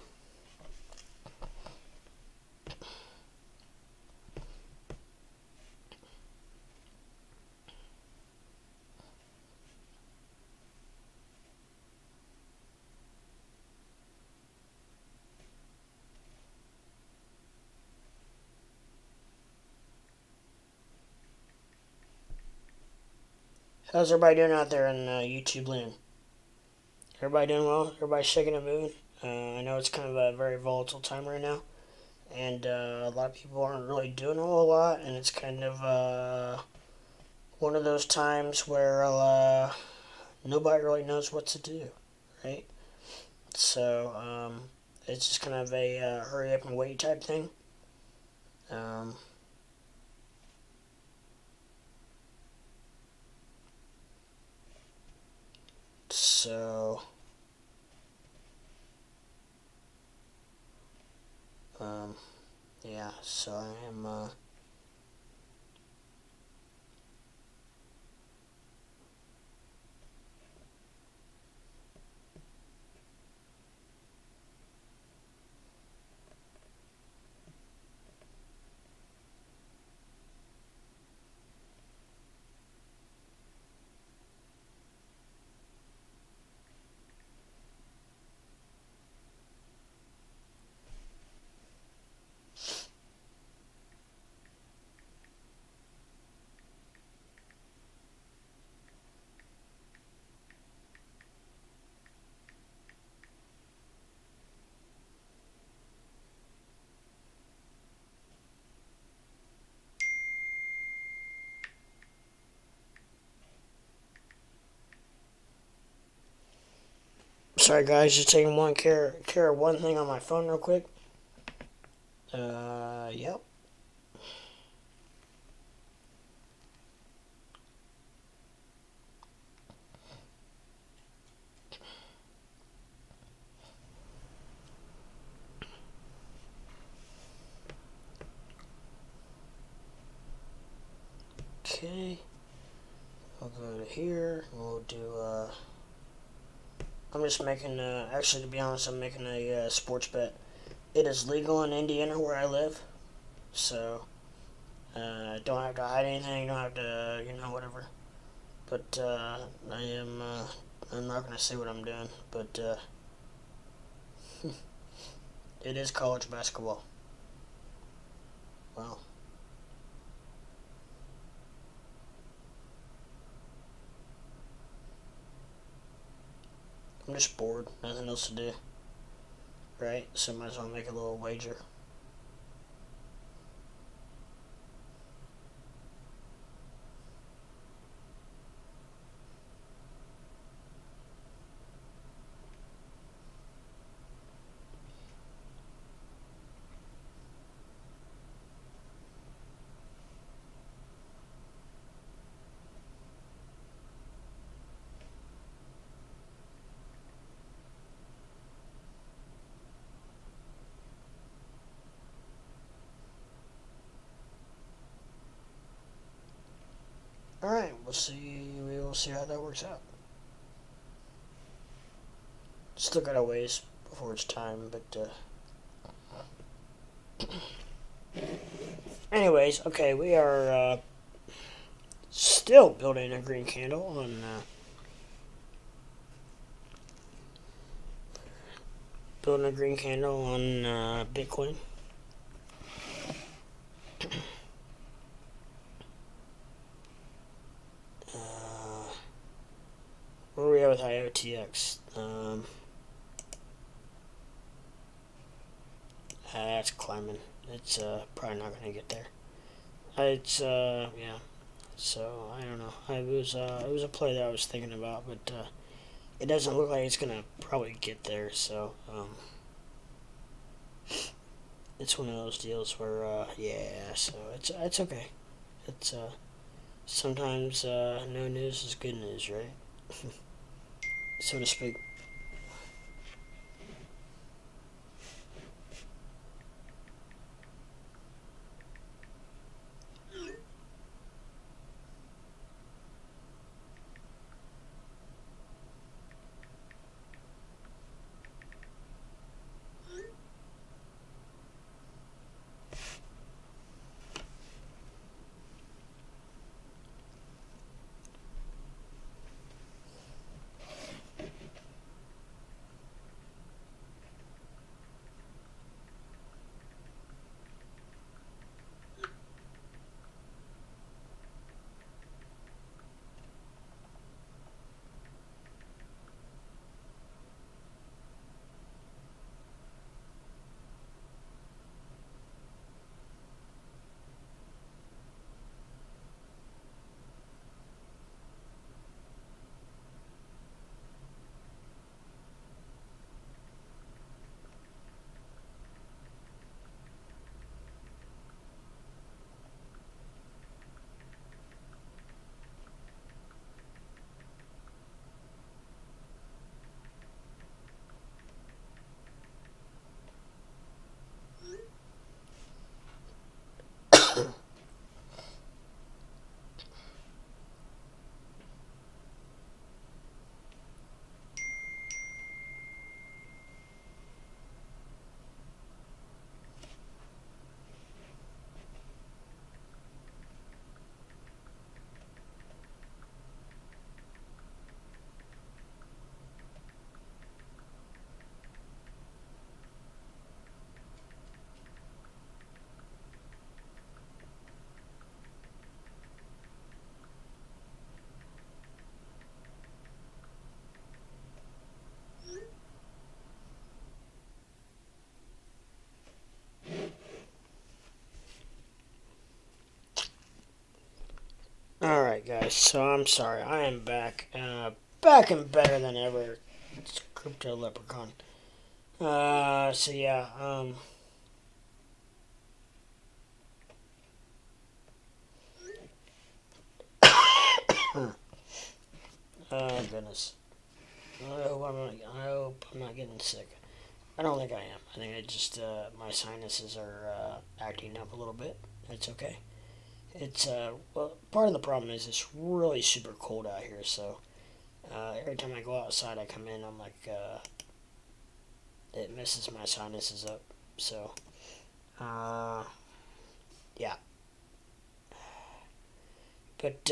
how's everybody doing out there in YouTube land? Everybody doing well? Everybody shaking and moving? I know it's kind of a very volatile time right now, and a lot of people aren't really doing a whole lot, and it's kind of one of those times where nobody really knows what to do, right? So it's just kind of a hurry up and wait type thing. So yeah, so I am Sorry guys, just taking care of one thing on my phone real quick. Yep. Okay. I'll go to here, and we'll do, I'm just making, actually, to be honest, I'm making a sports bet. It is legal in Indiana where I live, so, don't have to hide anything, don't have to, whatever. But, I'm not going to say what I'm doing, but, it is college basketball. Wow. I'm just bored, nothing else to do, right? So might as well make a little wager. Alright, we will see how that works out. Still got a ways before it's time, but, anyways, okay, we are, still building a green candle on, Bitcoin. Where are we at with IOTX? It's climbing. It's probably not gonna get there. Yeah. So I don't know. It was a play that I was thinking about, but it doesn't look like it's gonna probably get there. So it's one of those deals where yeah. So it's okay. It's sometimes no news is good news, right? So to speak. Alright guys, so I'm sorry, I am back. Back and better than ever. It's Crypto Leprechaun. So yeah, oh goodness. I hope I'm not getting sick. I don't think I am. I think I just, my sinuses are, acting up a little bit. It's okay. It's, well, part of the problem is it's really super cold out here, so, every time I go outside, I come in, I'm like, it messes my sinuses up. So, uh, yeah. But,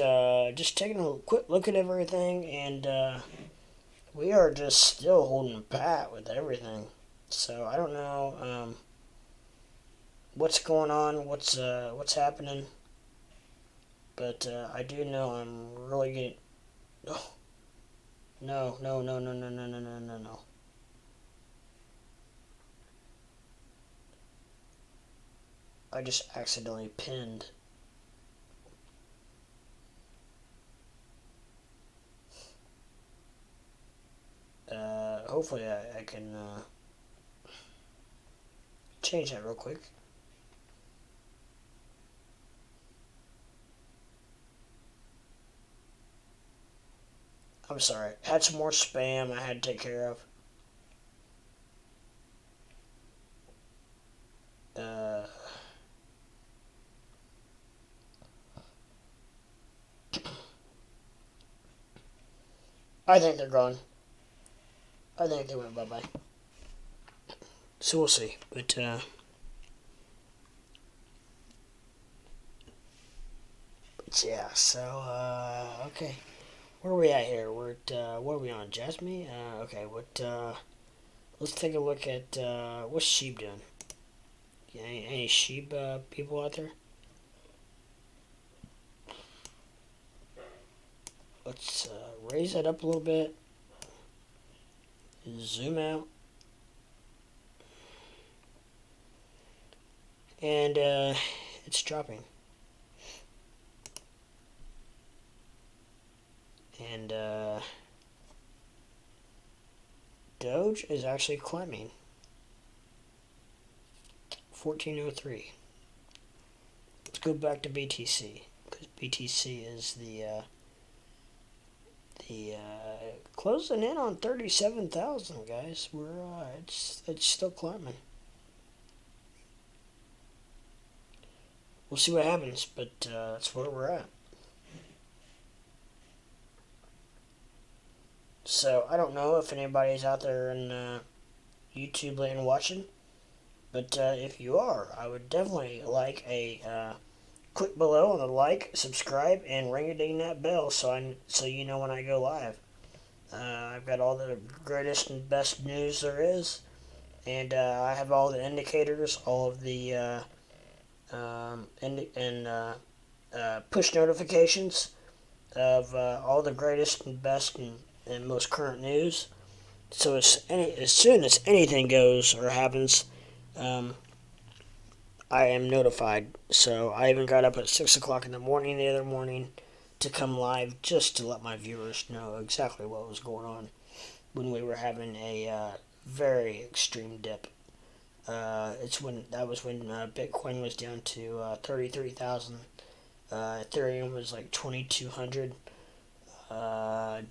just taking a quick look at everything, and, we are just still holding pat with everything. So, I don't know, what's going on, what's happening, but, I do know I'm really getting, oh, no, no, no, no, no, no, no, no, no, no. I just accidentally pinned. Hopefully I can, change that real quick. I'm sorry. Had some more spam I had to take care of. Uh, I think they're gone. I think they went bye-bye. So we'll see. But yeah, so, okay. Where are we at here? We're at, what are we on? Jasmine? Okay, let's take a look at, what's Shib doing? Any Shib, people out there? Let's, raise that up a little bit. Zoom out. And, it's dropping. And, Doge is actually climbing. 1403. Let's go back to BTC, because BTC is the closing in on 37,000, guys. It's still climbing. We'll see what happens, but that's where we're at. So I don't know if anybody's out there in YouTube land watching, but if you are, I would definitely like a click below on the like, subscribe, and ring a ding that bell so you know when I go live. I've got all the greatest and best news there is, and I have all the indicators, all of the push notifications of all the greatest and best and most current news. So as soon as anything goes or happens, I am notified. So I even got up at 6 o'clock in the morning the other morning to come live just to let my viewers know exactly what was going on when we were having a very extreme dip. That was when Bitcoin was down to 33,000. Ethereum was like 2,200.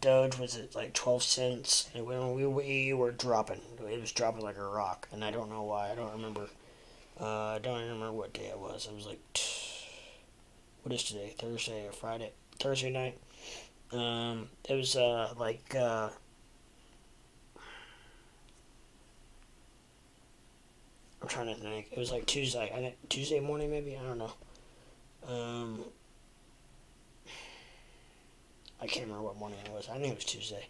Doge was at like 12 cents. And when we were dropping, it was dropping like a rock. And I don't know why. I don't remember. I don't even remember what day it was. I was like, what is today? Thursday or Friday? Thursday night. It was I'm trying to think. It was like Tuesday. I think Tuesday morning maybe. I don't know. I can't remember what morning it was. I think it was Tuesday.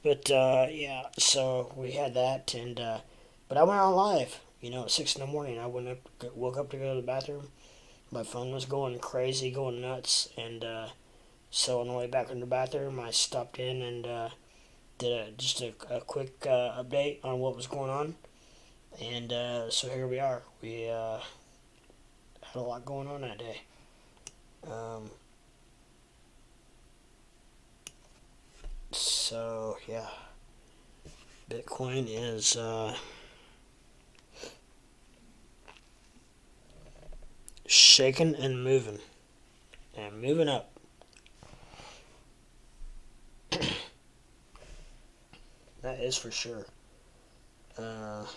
But yeah, so we had that, and but I went on live. At 6 in the morning. Woke up to go to the bathroom. My phone was going crazy, going nuts, and so on the way back in the bathroom, I stopped in and did just a quick update on what was going on, and so here we are. We had a lot going on that day. So yeah, Bitcoin is shaking and moving up. That is for sure. And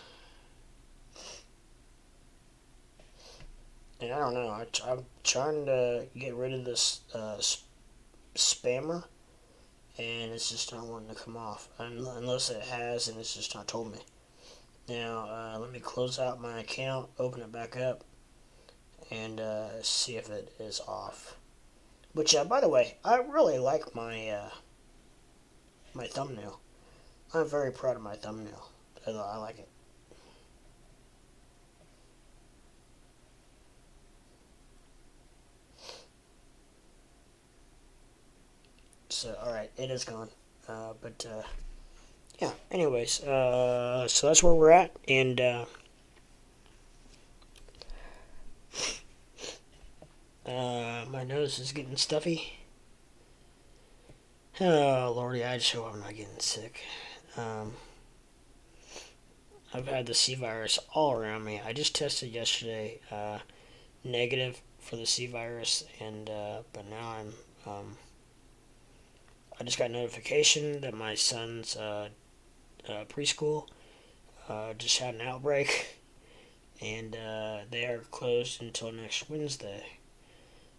I don't know. I'm trying to get rid of this spammer, and it's just not wanting to come off. Unless it has, and it's just not told me. Now, let me close out my account, open it back up, and see if it is off. Which, by the way, I really like my my thumbnail. I'm very proud of my thumbnail. I like it. So, alright, it is gone. Yeah, anyways, so that's where we're at, and my nose is getting stuffy. Oh, Lordy, I just hope I'm not getting sick. I've had the C virus all around me. I just tested yesterday, negative for the C virus, and but now I just got notification that my son's preschool just had an outbreak, and they are closed until next Wednesday.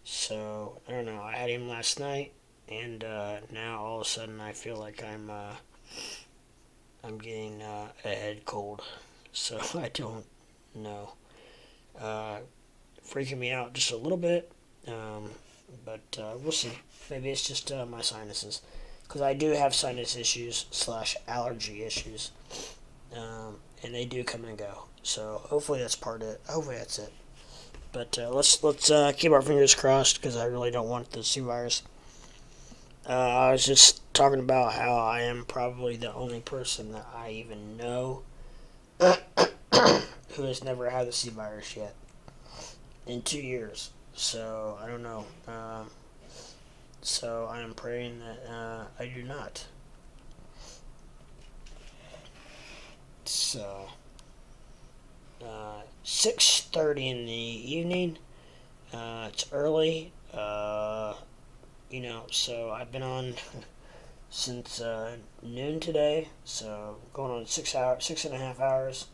So I don't know. I had him last night, and now all of a sudden I feel like I'm getting a head cold. So I don't know. Freaking me out just a little bit, but we'll see. Maybe it's just my sinuses, because I do have sinus issues / allergy issues, and they do come and go. So hopefully that's part of it. Hopefully that's it. But let's keep our fingers crossed, because I really don't want the C virus. I was just talking about how I am probably the only person that I even know who has never had the C virus yet in 2 years. So I don't know. So I am praying that I do not. So 6:30 in the evening. It's early. So I've been on since noon today. So going on 6.5 hours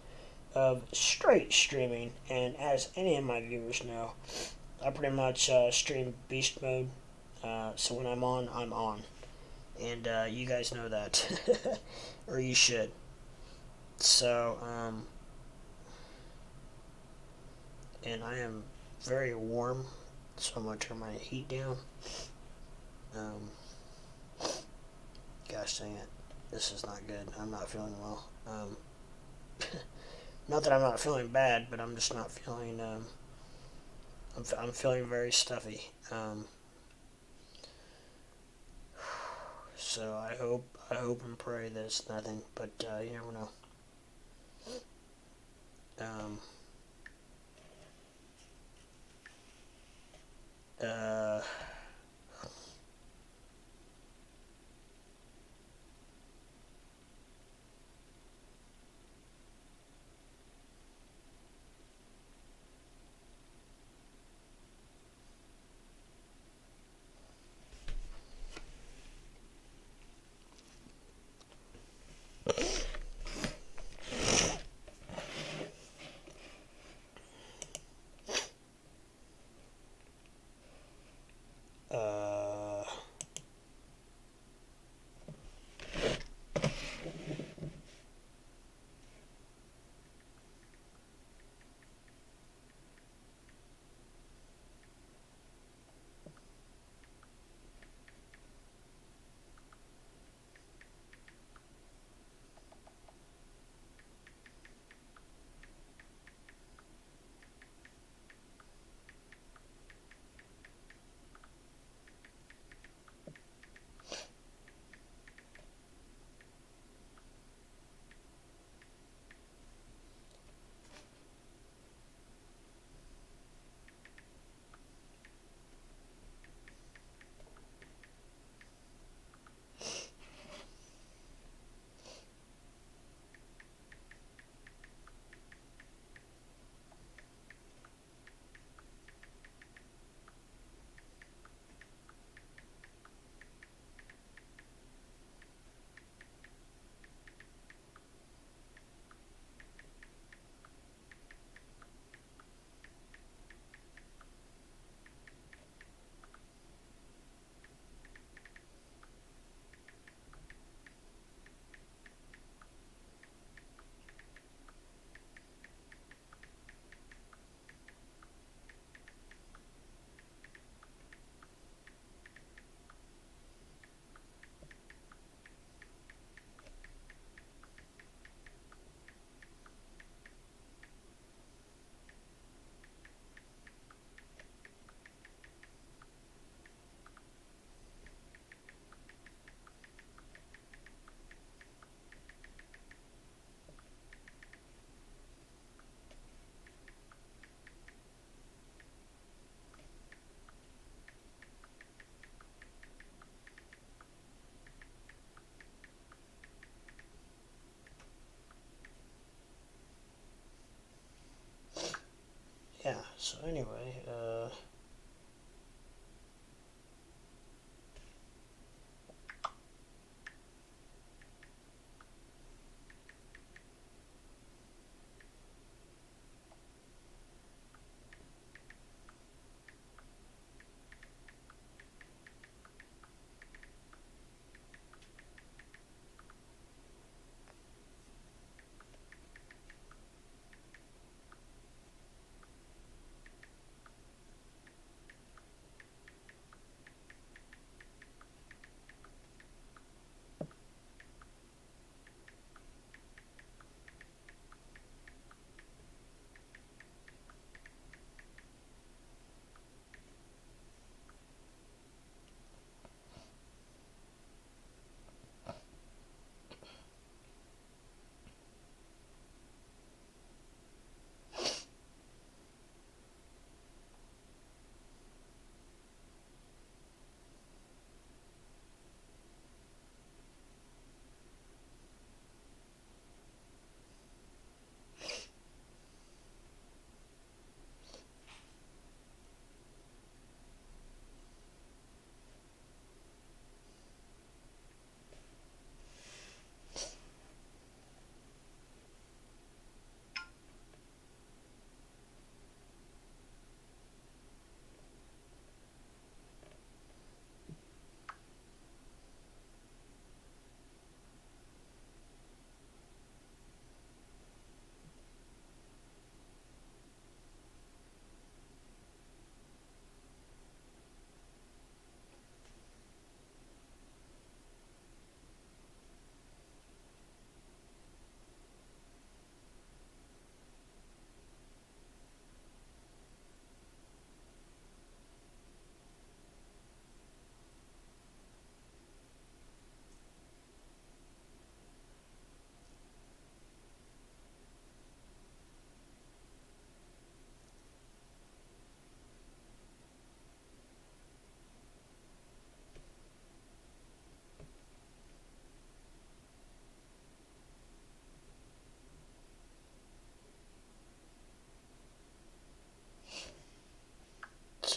of straight streaming. And as any of my viewers know, I pretty much stream beast mode. So when I'm on, I'm on. And you guys know that. Or you should. So, and I am very warm, so I'm going to turn my heat down. Gosh dang it. This is not good. I'm not feeling well. Not that I'm not feeling bad, but I'm just not feeling, I'm feeling very stuffy. So I hope and pray that it's nothing, but you never know. So anyway,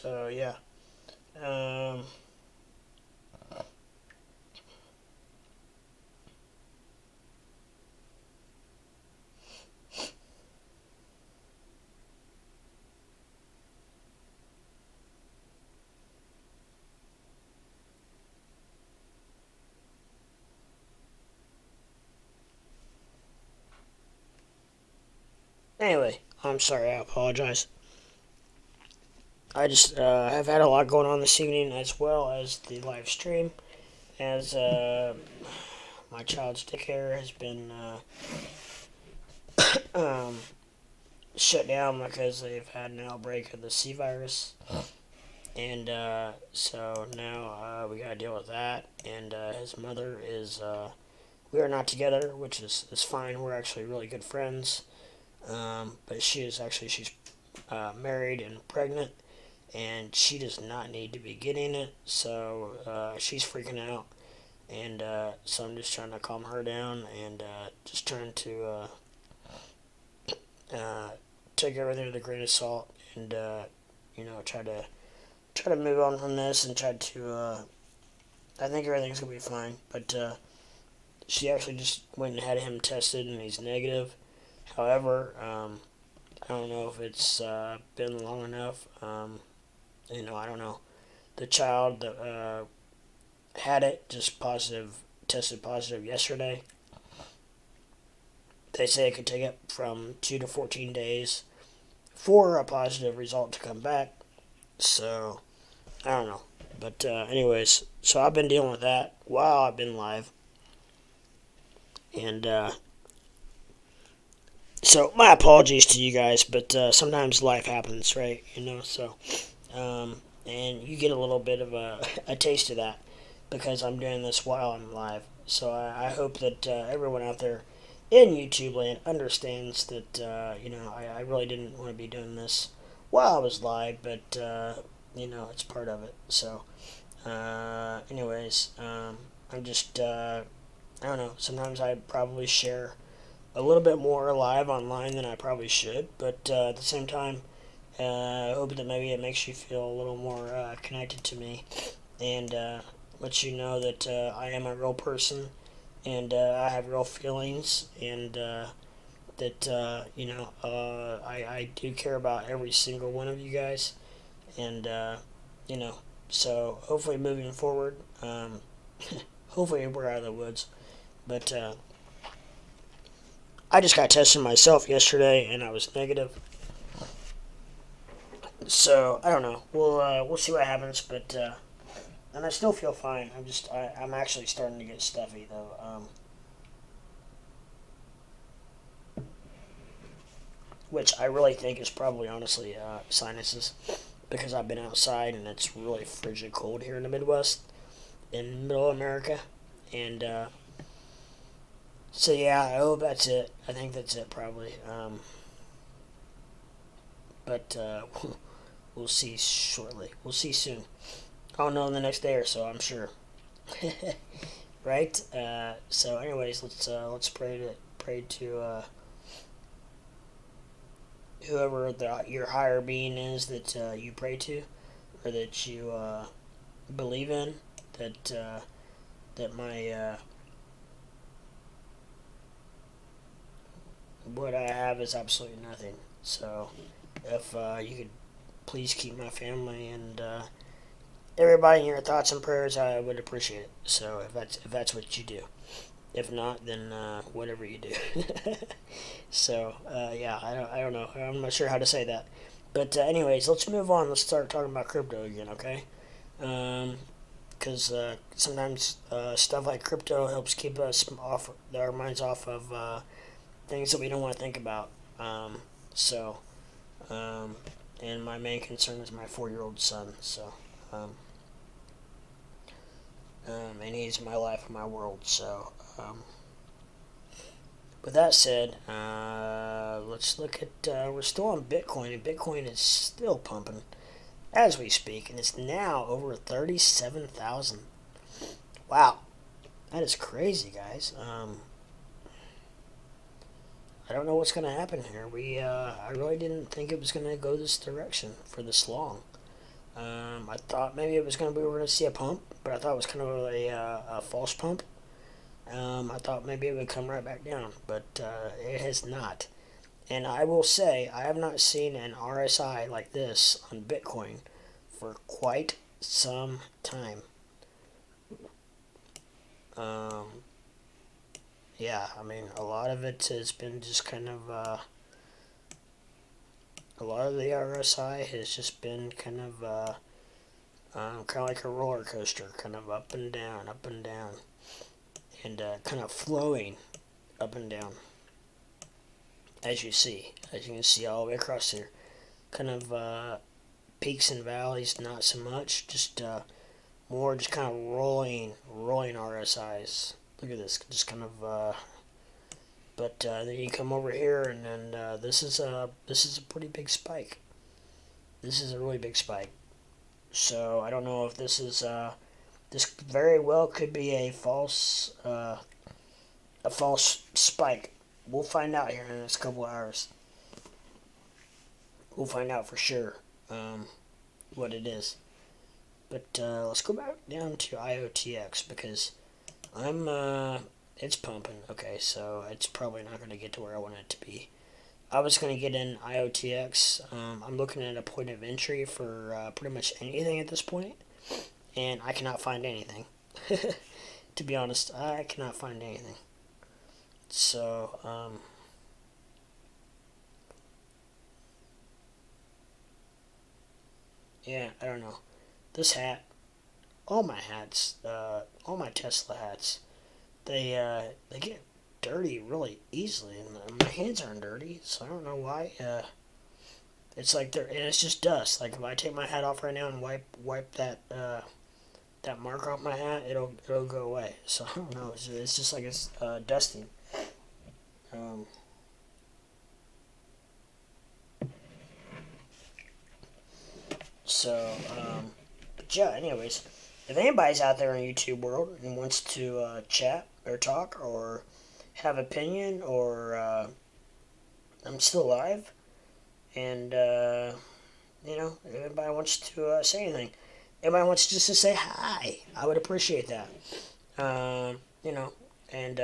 so yeah. Um, anyway, I'm sorry. I apologize. I just have had a lot going on this evening, as well as the live stream, as my child's daycare has been um, shut down because they've had an outbreak of the C virus, and so now we gotta deal with that. And his mother is we are not together, which is fine. We're actually really good friends, but she's married and pregnant, and she does not need to be getting it, so she's freaking out. And so I'm just trying to calm her down, and just trying to uh, take everything with a grain of salt, and try to move on from this, and try to. I think everything's gonna be fine, but she actually just went and had him tested, and he's negative. However, I don't know if it's been long enough. I don't know. The child that had it just tested positive yesterday. They say it could take it from 2 to 14 days for a positive result to come back. So, I don't know. But, anyways, so I've been dealing with that while I've been live. And, so my apologies to you guys, but sometimes life happens, right? So, and you get a little bit of a taste of that because I'm doing this while I'm live. So I hope that everyone out there in YouTube land understands that I really didn't want to be doing this while I was live, but it's part of it. So, anyways, I'm just I don't know. Sometimes I probably share a little bit more live online than I probably should, but at the same time, I hope that maybe it makes you feel a little more connected to me, and lets you know that I am a real person, and I have real feelings, and that I do care about every single one of you guys, and you know, so hopefully moving forward, hopefully we're out of the woods, but I just got tested myself yesterday, and I was negative. So I don't know. We'll see what happens, but and I still feel fine. I'm actually starting to get stuffy though. Which I really think is probably honestly sinuses, because I've been outside and it's really frigid cold here in the Midwest, in Middle America, and so yeah, I hope that's it. I think that's it probably. But we'll see shortly. We'll see soon. I'll know in the next day or so, I'm sure. Right? So, anyways, let's pray to whoever your higher being is that you pray to, or that you believe in. That my what I have is absolutely nothing. So, if you could please keep my family and everybody in your thoughts and prayers, I would appreciate it. So if that's what you do. If not, then whatever you do. So yeah, I don't know. I'm not sure how to say that. But anyways, let's move on. Let's start talking about crypto again, okay? Because sometimes stuff like crypto helps keep us off our minds off of things that we don't want to think about. So, and my main concern is my 4-year-old son. So, and he's my life and my world. So, with that said, let's look at. We're still on Bitcoin, and Bitcoin is still pumping as we speak, and it's now over 37,000. Wow, that is crazy, guys. I don't know what's going to happen here. I really didn't think it was going to go this direction for this long. I thought maybe it was going to be we're going to see a pump, but I thought it was kind of a false pump. I thought maybe it would come right back down, but it has not. And I will say, I have not seen an RSI like this on Bitcoin for quite some time. Yeah, I mean, a lot of it has been just kind of, a lot of the RSI has just been kind of like a roller coaster, kind of up and down, and kind of flowing up and down, as you can see all the way across here. Kind of peaks and valleys, not so much, just more just kind of rolling RSIs. Look at this, just kind of, but then you come over here, and then this is a pretty big spike. This is a really big spike. So I don't know if this is this very well could be a false spike. We'll find out here in the next couple of hours. We'll find out for sure what it is. But let's go back down to IOTX, because it's pumping. Okay, so it's probably not going to get to where I want it to be. I was going to get in IOTX. I'm looking at a point of entry for pretty much anything at this point, and I cannot find anything. To be honest, I cannot find anything. So, yeah, I don't know. This hat, all my hats, all my Tesla hats, they get dirty really easily, and my hands aren't dirty, so I don't know why. It's like and it's just dust. Like if I take my hat off right now and wipe that that mark off my hat, it'll go away. So I don't know. It's just like it's dusting. But yeah. Anyways, if anybody's out there in YouTube world and wants to chat or talk or have opinion, or I'm still alive, and anybody wants to say anything. Anybody wants just to say hi. I would appreciate that. Um, you know, and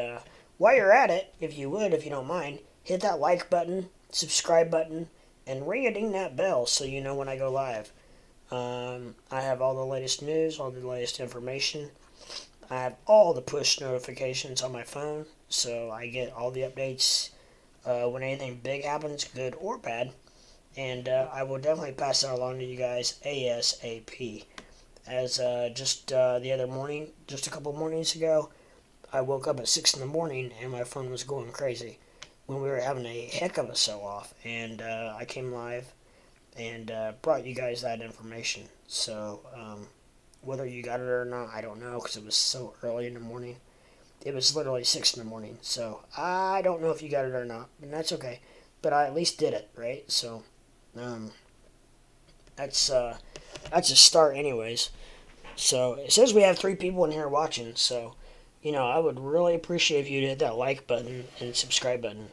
while you're at it, if you don't mind, hit that like button, subscribe button, and ring-a-ding that bell so you know when I go live. I have all the latest news, all the latest information. I have all the push notifications on my phone, so I get all the updates when anything big happens, good or bad. And I will definitely pass that along to you guys ASAP. As just the other morning, just a couple mornings ago, I woke up at 6 in the morning and my phone was going crazy when we were having a heck of a sell off. And I came live and brought you guys that information. So, whether you got it or not, I don't know because it was so early in the morning. It was literally 6 in the morning. So, I don't know if you got it or not, and that's okay. But I at least did it, right? So, um, that's that's a start, anyways. So it says we have 3 people in here watching. So, I would really appreciate if you'd hit that like button and subscribe button,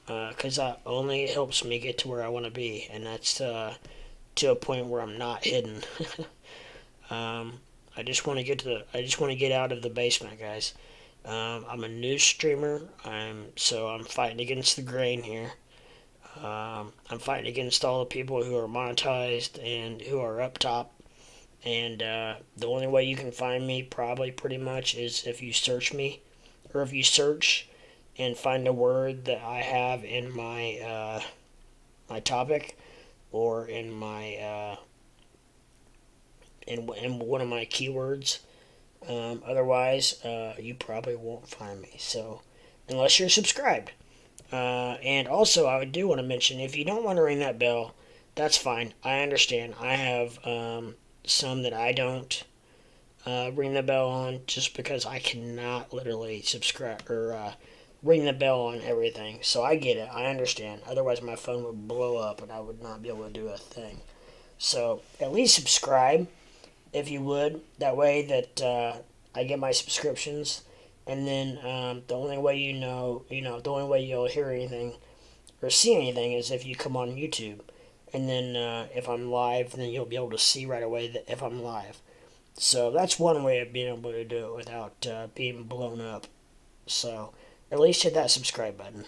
because that only helps me get to where I want to be, and that's to a point where I'm not hidden. um, I just want to get out of the basement, guys. I'm a new streamer. I'm fighting against the grain here. I'm fighting against all the people who are monetized and who are up top. And the only way you can find me, probably pretty much, is if you search me, or if you search and find a word that I have in my topic, or in my in one of my keywords. Otherwise, you probably won't find me. So, unless you're subscribed. And also, I do want to mention, if you don't want to ring that bell, that's fine. I understand. I have some that I don't ring the bell on just because I cannot literally subscribe or ring the bell on everything. So I get it. I understand. Otherwise, my phone would blow up and I would not be able to do a thing. So at least subscribe if you would. That way that I get my subscriptions. And then the only way the only way you'll hear anything or see anything is if you come on YouTube. And then if I'm live, then you'll be able to see right away that if I'm live. So that's one way of being able to do it without being blown up. So at least hit that subscribe button.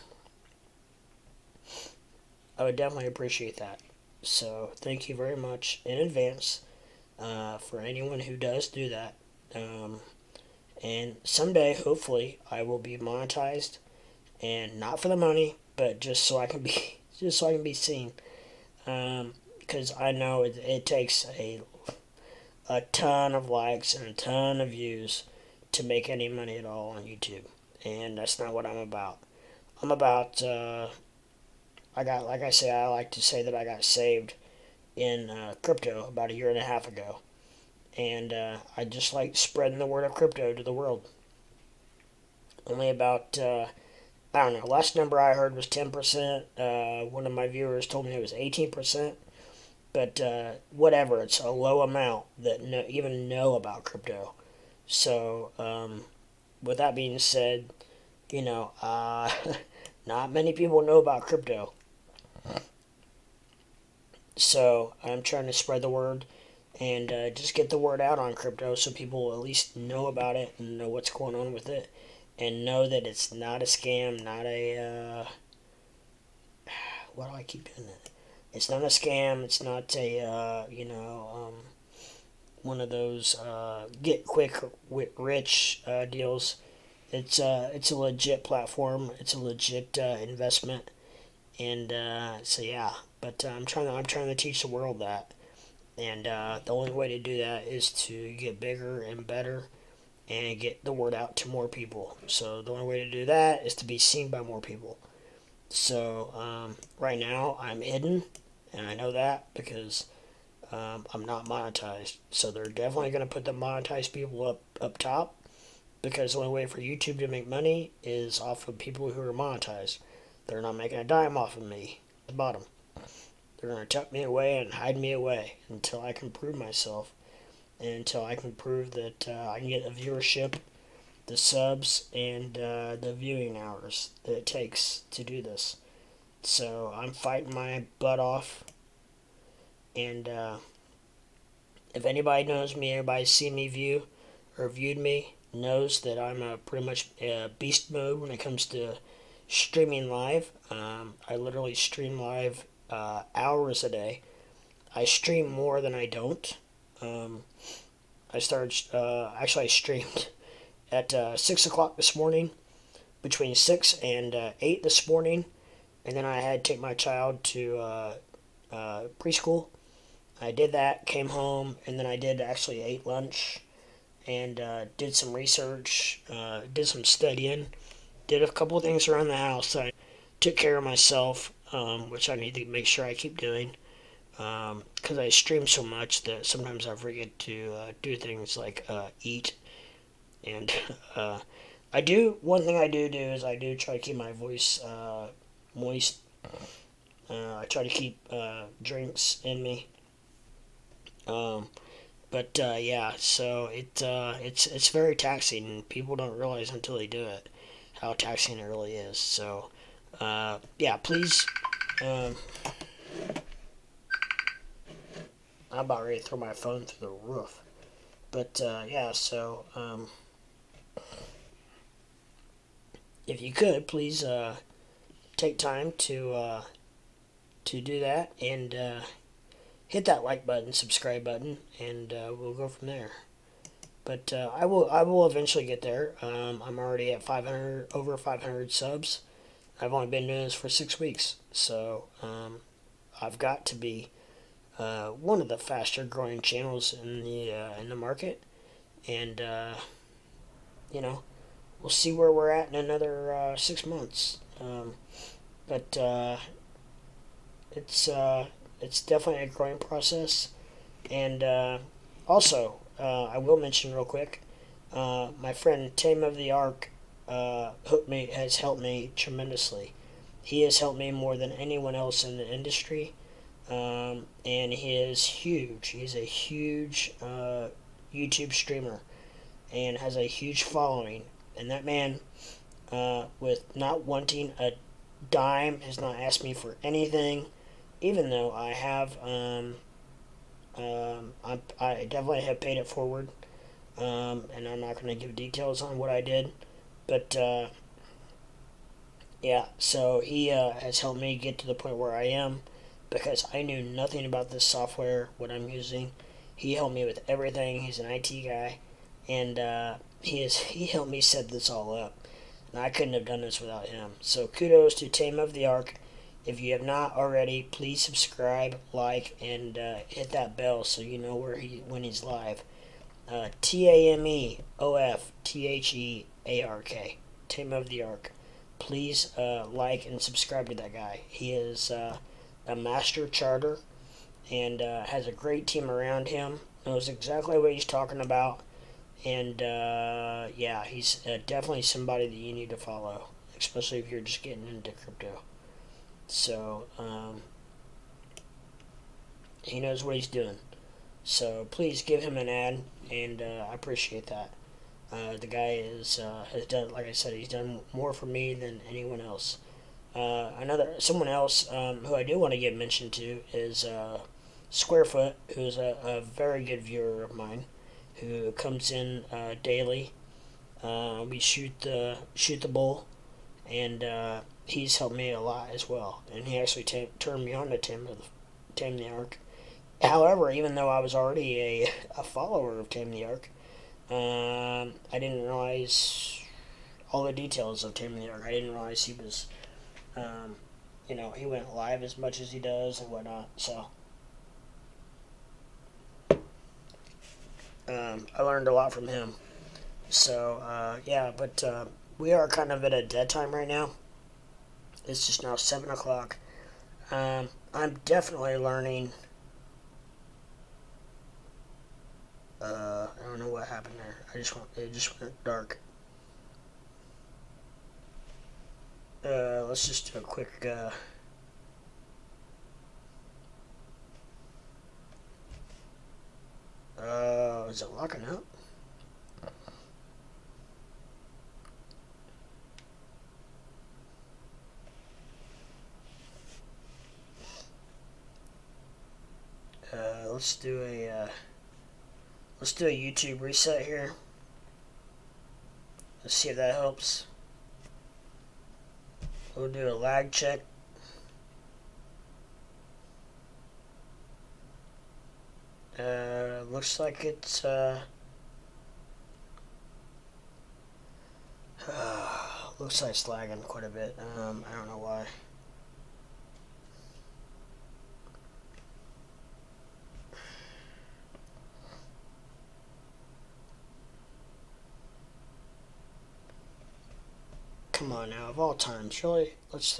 I would definitely appreciate that. So thank you very much in advance for anyone who does do that. And someday, hopefully, I will be monetized, and not for the money, but just so I can be seen. Because I know it takes a ton of likes and a ton of views to make any money at all on YouTube, and that's not what I'm about. I'm about I like to say that I got saved in crypto about a year and a half ago, and I just like spreading the word of crypto to the world. Only about I don't know. Last number I heard was 10%. One of my viewers told me it was 18%. But whatever, it's a low amount that even know about crypto. So, with that being said, not many people know about crypto. So I'm trying to spread the word and just get the word out on crypto so people at least know about it and know what's going on with it and know that it's not a scam, not a why do I keep doing that? It's not a scam. It's not a one of those get quick rich deals. It's a legit platform. It's a legit investment, and so yeah. But I'm trying to teach the world that, and the only way to do that is to get bigger and better, and get the word out to more people. So the only way to do that is to be seen by more people. So right now I'm hidden, and I know that because I'm not monetized. So they're definitely going to put the monetized people up top, because the only way for YouTube to make money is off of people who are monetized. They're not making a dime off of me at the bottom. They're going to tuck me away and hide me away until I can prove myself, and until I can prove that I can get the viewership, the subs, and the viewing hours that it takes to do this. So I'm fighting my butt off, And if anybody knows me, everybody's seen me viewed me, knows that I'm pretty much beast mode when it comes to streaming live. I literally stream live hours a day. I stream more than I don't. I streamed at 6 o'clock this morning, between 6 and 8 this morning, and then I had to take my child to preschool. I did that, came home, and then I ate lunch and did some research, did some studying, did a couple of things around the house. I took care of myself, which I need to make sure I keep doing, because I stream so much that sometimes I forget to do things like eat. And one thing I do is I do try to keep my voice moist. I try to keep drinks in me. But yeah, so it's very taxing, and people don't realize until they do it how taxing it really is. So yeah, please. I'm about ready to throw my phone through the roof. But yeah, so if you could please take time to do that, and hit that like button, subscribe button, and we'll go from there. But I will eventually get there. I'm already at 500, over 500 subs. I've only been doing this for 6 weeks, so I've got to be one of the faster growing channels in the market, and you know, we'll see where we're at in another 6 months. But it's definitely a growing process, and also I will mention real quick, my friend Tame of the Ark has helped me tremendously. He has helped me more than anyone else in the industry, and he is huge. He's a huge YouTube streamer and has a huge following. And that man, with not wanting a dime, has not asked me for anything, even though I have, I definitely have paid it forward, and I'm not going to give details on what I did, but yeah, so he has helped me get to the point where I am, because I knew nothing about this software, what I'm using. He helped me with everything. He's an IT guy, and he helped me set this all up, and I couldn't have done this without him. So kudos to Tame of the Ark. If you have not already, please subscribe, like, and hit that bell so you know when he's live. TameofTheark. Tame of the Ark. Please like and subscribe to that guy. He is a master charter, and has a great team around him. Knows exactly what he's talking about, and yeah, he's definitely somebody that you need to follow, especially if you're just getting into crypto. So he knows what he's doing. So please give him an ad, and I appreciate that. The guy has done, like I said, he's done more for me than anyone else. Someone else who I do want to get mentioned to is Squarefoot, who's a very good viewer of mine, who comes in daily. We shoot the bull, and he's helped me a lot as well. And he actually turned me on to Tame the Ark. However, even though I was already a follower of Tame the Ark, I didn't realize all the details of Tame the Ark. I didn't realize he was, he went live as much as he does and whatnot. So I learned a lot from him. So yeah, but we are kind of at a dead time right now. It's just now 7 o'clock. I'm definitely learning. I don't know what happened there. It just went dark. Let's just do a quick. Is it locking up? let's do a YouTube reset here. Let's see if that helps. We'll do a lag check. Looks like it's looks like it's lagging quite a bit. I don't know why. Come on now, of all times, really? Let's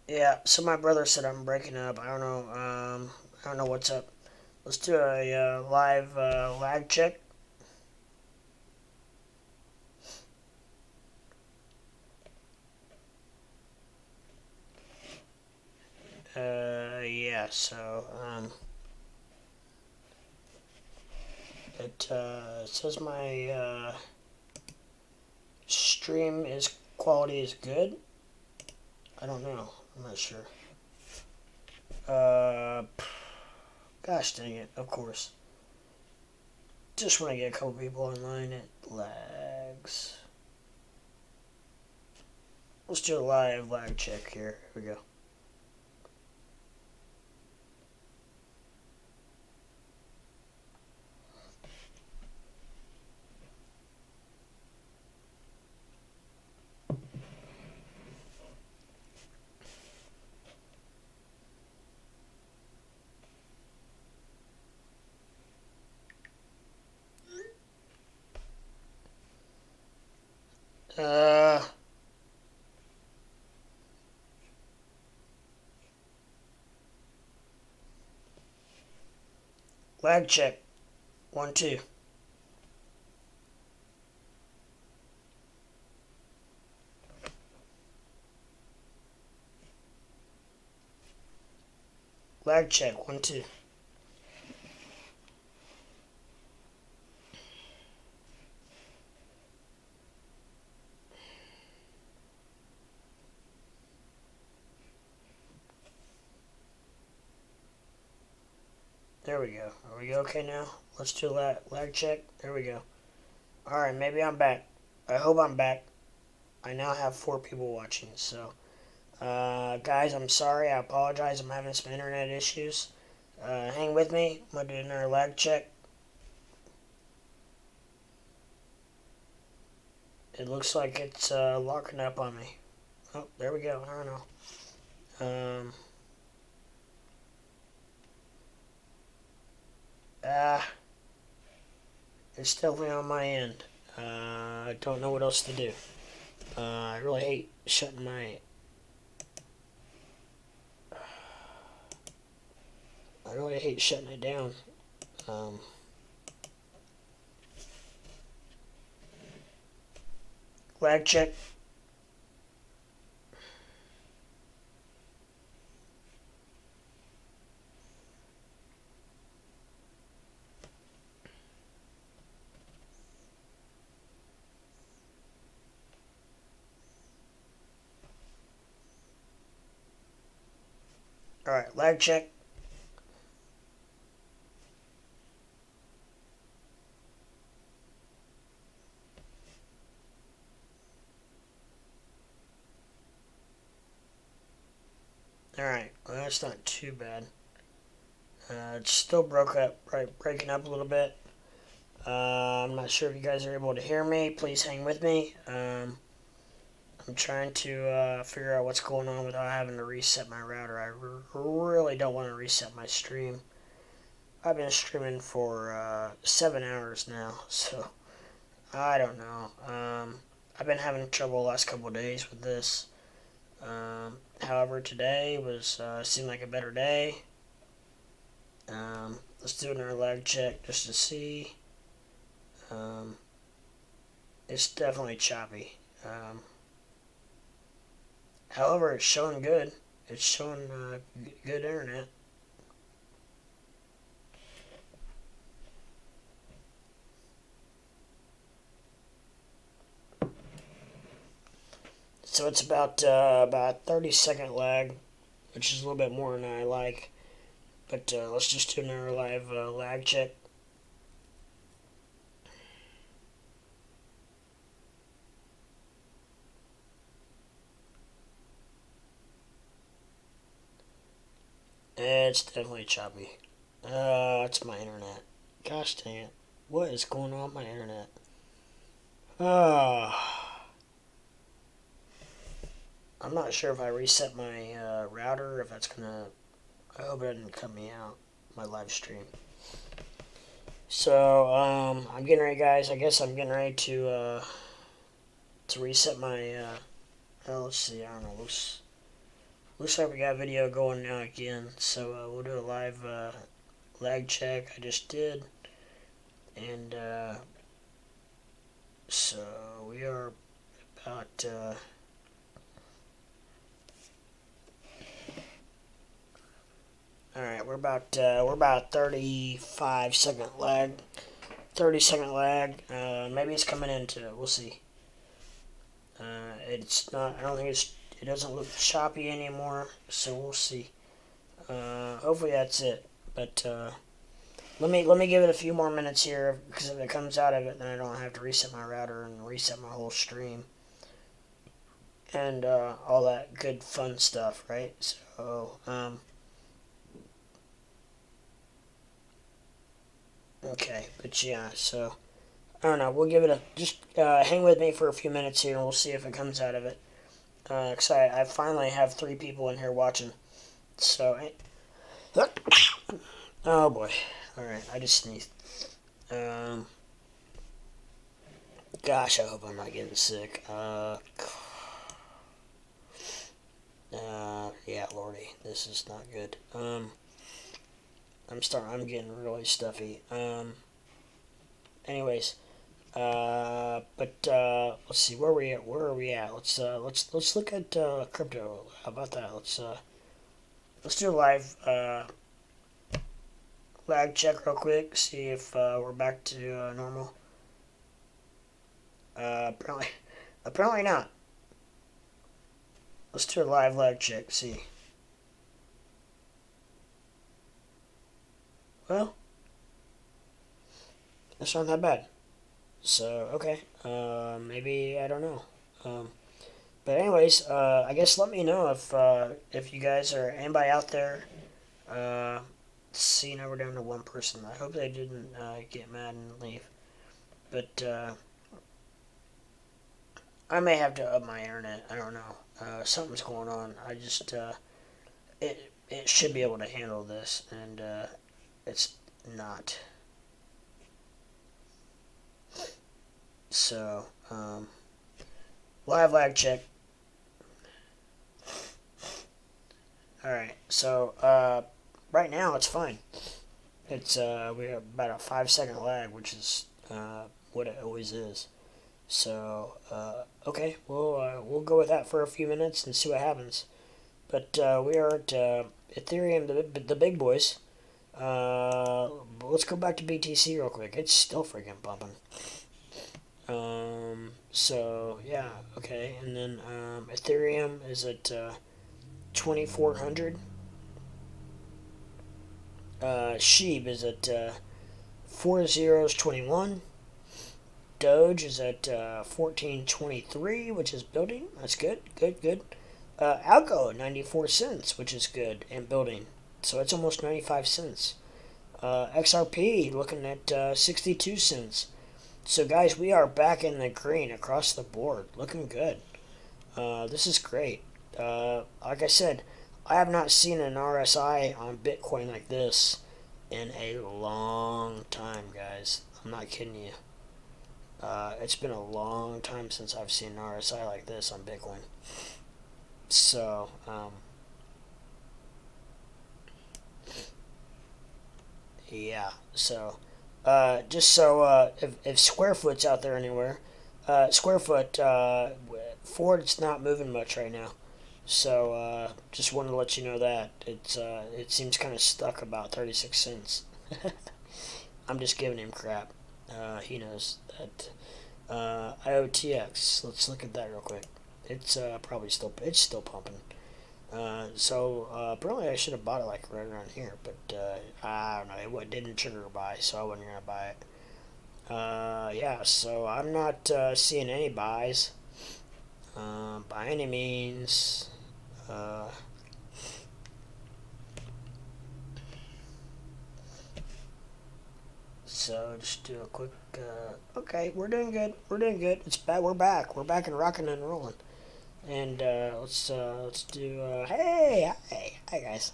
yeah, so my brother said I'm breaking up. I don't know. I don't know what's up. Let's do a live lag check. Yeah. So it says my stream is quality is good. I don't know. I'm not sure. Gosh dang it, of course. Just when I get a couple people online, it lags. Let's do a live lag check here. Here we go. Lag check. 1, 2. Lag check. 1, 2. There we go. Are we okay now? Let's do a lag check. There we go. Alright, maybe I'm back. I hope I'm back. I now have 4 people watching, so guys, I'm sorry. I apologize. I'm having some internet issues. Hang with me. I'm going to do another lag check. It looks like it's locking up on me. Oh, there we go. I don't know. It's definitely on my end. I don't know what else to do. I really hate shutting my... I really hate shutting it down. Lag check. Alright, lag check. Alright, well that's not too bad. It's still breaking up a little bit. I'm not sure if you guys are able to hear me. Please hang with me. I'm I'm trying to figure out what's going on without having to reset my router. I really don't want to reset my stream. I've been streaming for 7 hours now, so I don't know. I've been having trouble the last couple of days with this. However, today was seemed like a better day. Let's do another lag check just to see. It's definitely choppy. However, it's showing good. It's showing good internet. So it's about 30-second lag, which is a little bit more than I like. But let's just do another live lag check. It's definitely choppy. It's my internet. Gosh dang it. What is going on with my internet? I'm not sure if I reset my router, if that's gonna... I hope it didn't cut me out, my live stream. So, I'm getting ready, guys. I guess I'm getting ready to reset my, let's see, I don't know, looks like we got video going now again. So, we'll do a live, lag check. I just did. And, so, we are about, Alright, we're about 35-second lag. 30-second lag. Maybe it's coming into it. We'll see. It's not, I don't think it doesn't look choppy anymore, so we'll see. Hopefully that's it. But let me give it a few more minutes here, because if it comes out of it, then I don't have to reset my router and reset my whole stream. And all that good fun stuff, right? So, okay, but yeah, so, I don't know, we'll give it just hang with me for a few minutes here, and we'll see if it comes out of it. Because I finally have 3 people in here watching, so, oh boy, alright, I just sneezed. Gosh, I hope I'm not getting sick. Yeah, lordy, this is not good. I'm getting really stuffy. Anyways, but let's see, where are we at? Let's look at crypto. How about that? Let's do a live lag check real quick. See if we're back to normal. Apparently not. Let's do a live lag check. See. Well, that's not that bad. So, okay. Maybe, I don't know. But anyways, I guess let me know if you guys or anybody out there, see, now we're down to 1 person. I hope they didn't, get mad and leave. But, I may have to up my internet. I don't know. Something's going on. I just, it should be able to handle this, and, it's not. So, live lag check. Alright, so, right now it's fine. It's, we have about a 5-second lag, which is, what it always is. So, okay, we'll go with that for a few minutes and see what happens. But, we are at, Ethereum, the big boys. Let's go back to BTC real quick. It's still freaking bumping. So, yeah, okay. And then, Ethereum is at, 2,400. Shib is at, 4021. Doge is at, 1423, which is building. That's good. Algo, 94 cents, which is good, and building. So it's almost 95 cents. XRP looking at 62 cents. So guys, we are back in the green across the board. Looking good. This is great. Like I said, I have not seen an RSI on Bitcoin like this in a long time, guys. I'm not kidding you. It's been a long time since I've seen an RSI like this on Bitcoin. So, yeah. So, just so if Squarefoot's out there anywhere, Squarefoot, Ford's not moving much right now. So, just wanted to let you know that it seems kind of stuck about 36 cents. I'm just giving him crap. He knows that. IOTX. Let's look at that real quick. It's it's still pumping. Apparently I should have bought it like right around here, but I don't know. It didn't trigger a buy, so I wasn't gonna buy it. Yeah. So I'm not seeing any buys by any means. Uh, so just do a quick. Okay, we're doing good. We're doing good. It's bad. We're back. We're back and rocking and rolling. And let's do. Hi guys.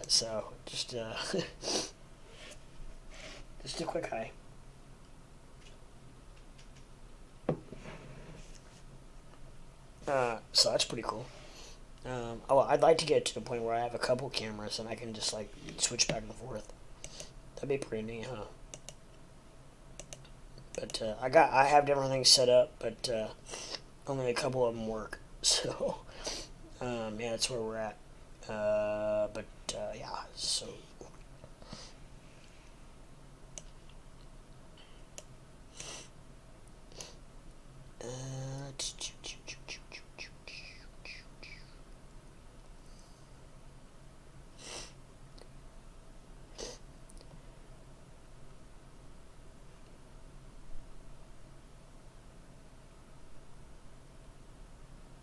So just just a quick hi. So that's pretty cool. I'd like to get to the point where I have a couple cameras and I can just like switch back and forth. That'd be pretty neat, huh? But I have different things set up, but only a couple of them work. So yeah, that's where we're at. Yeah, so. Uh,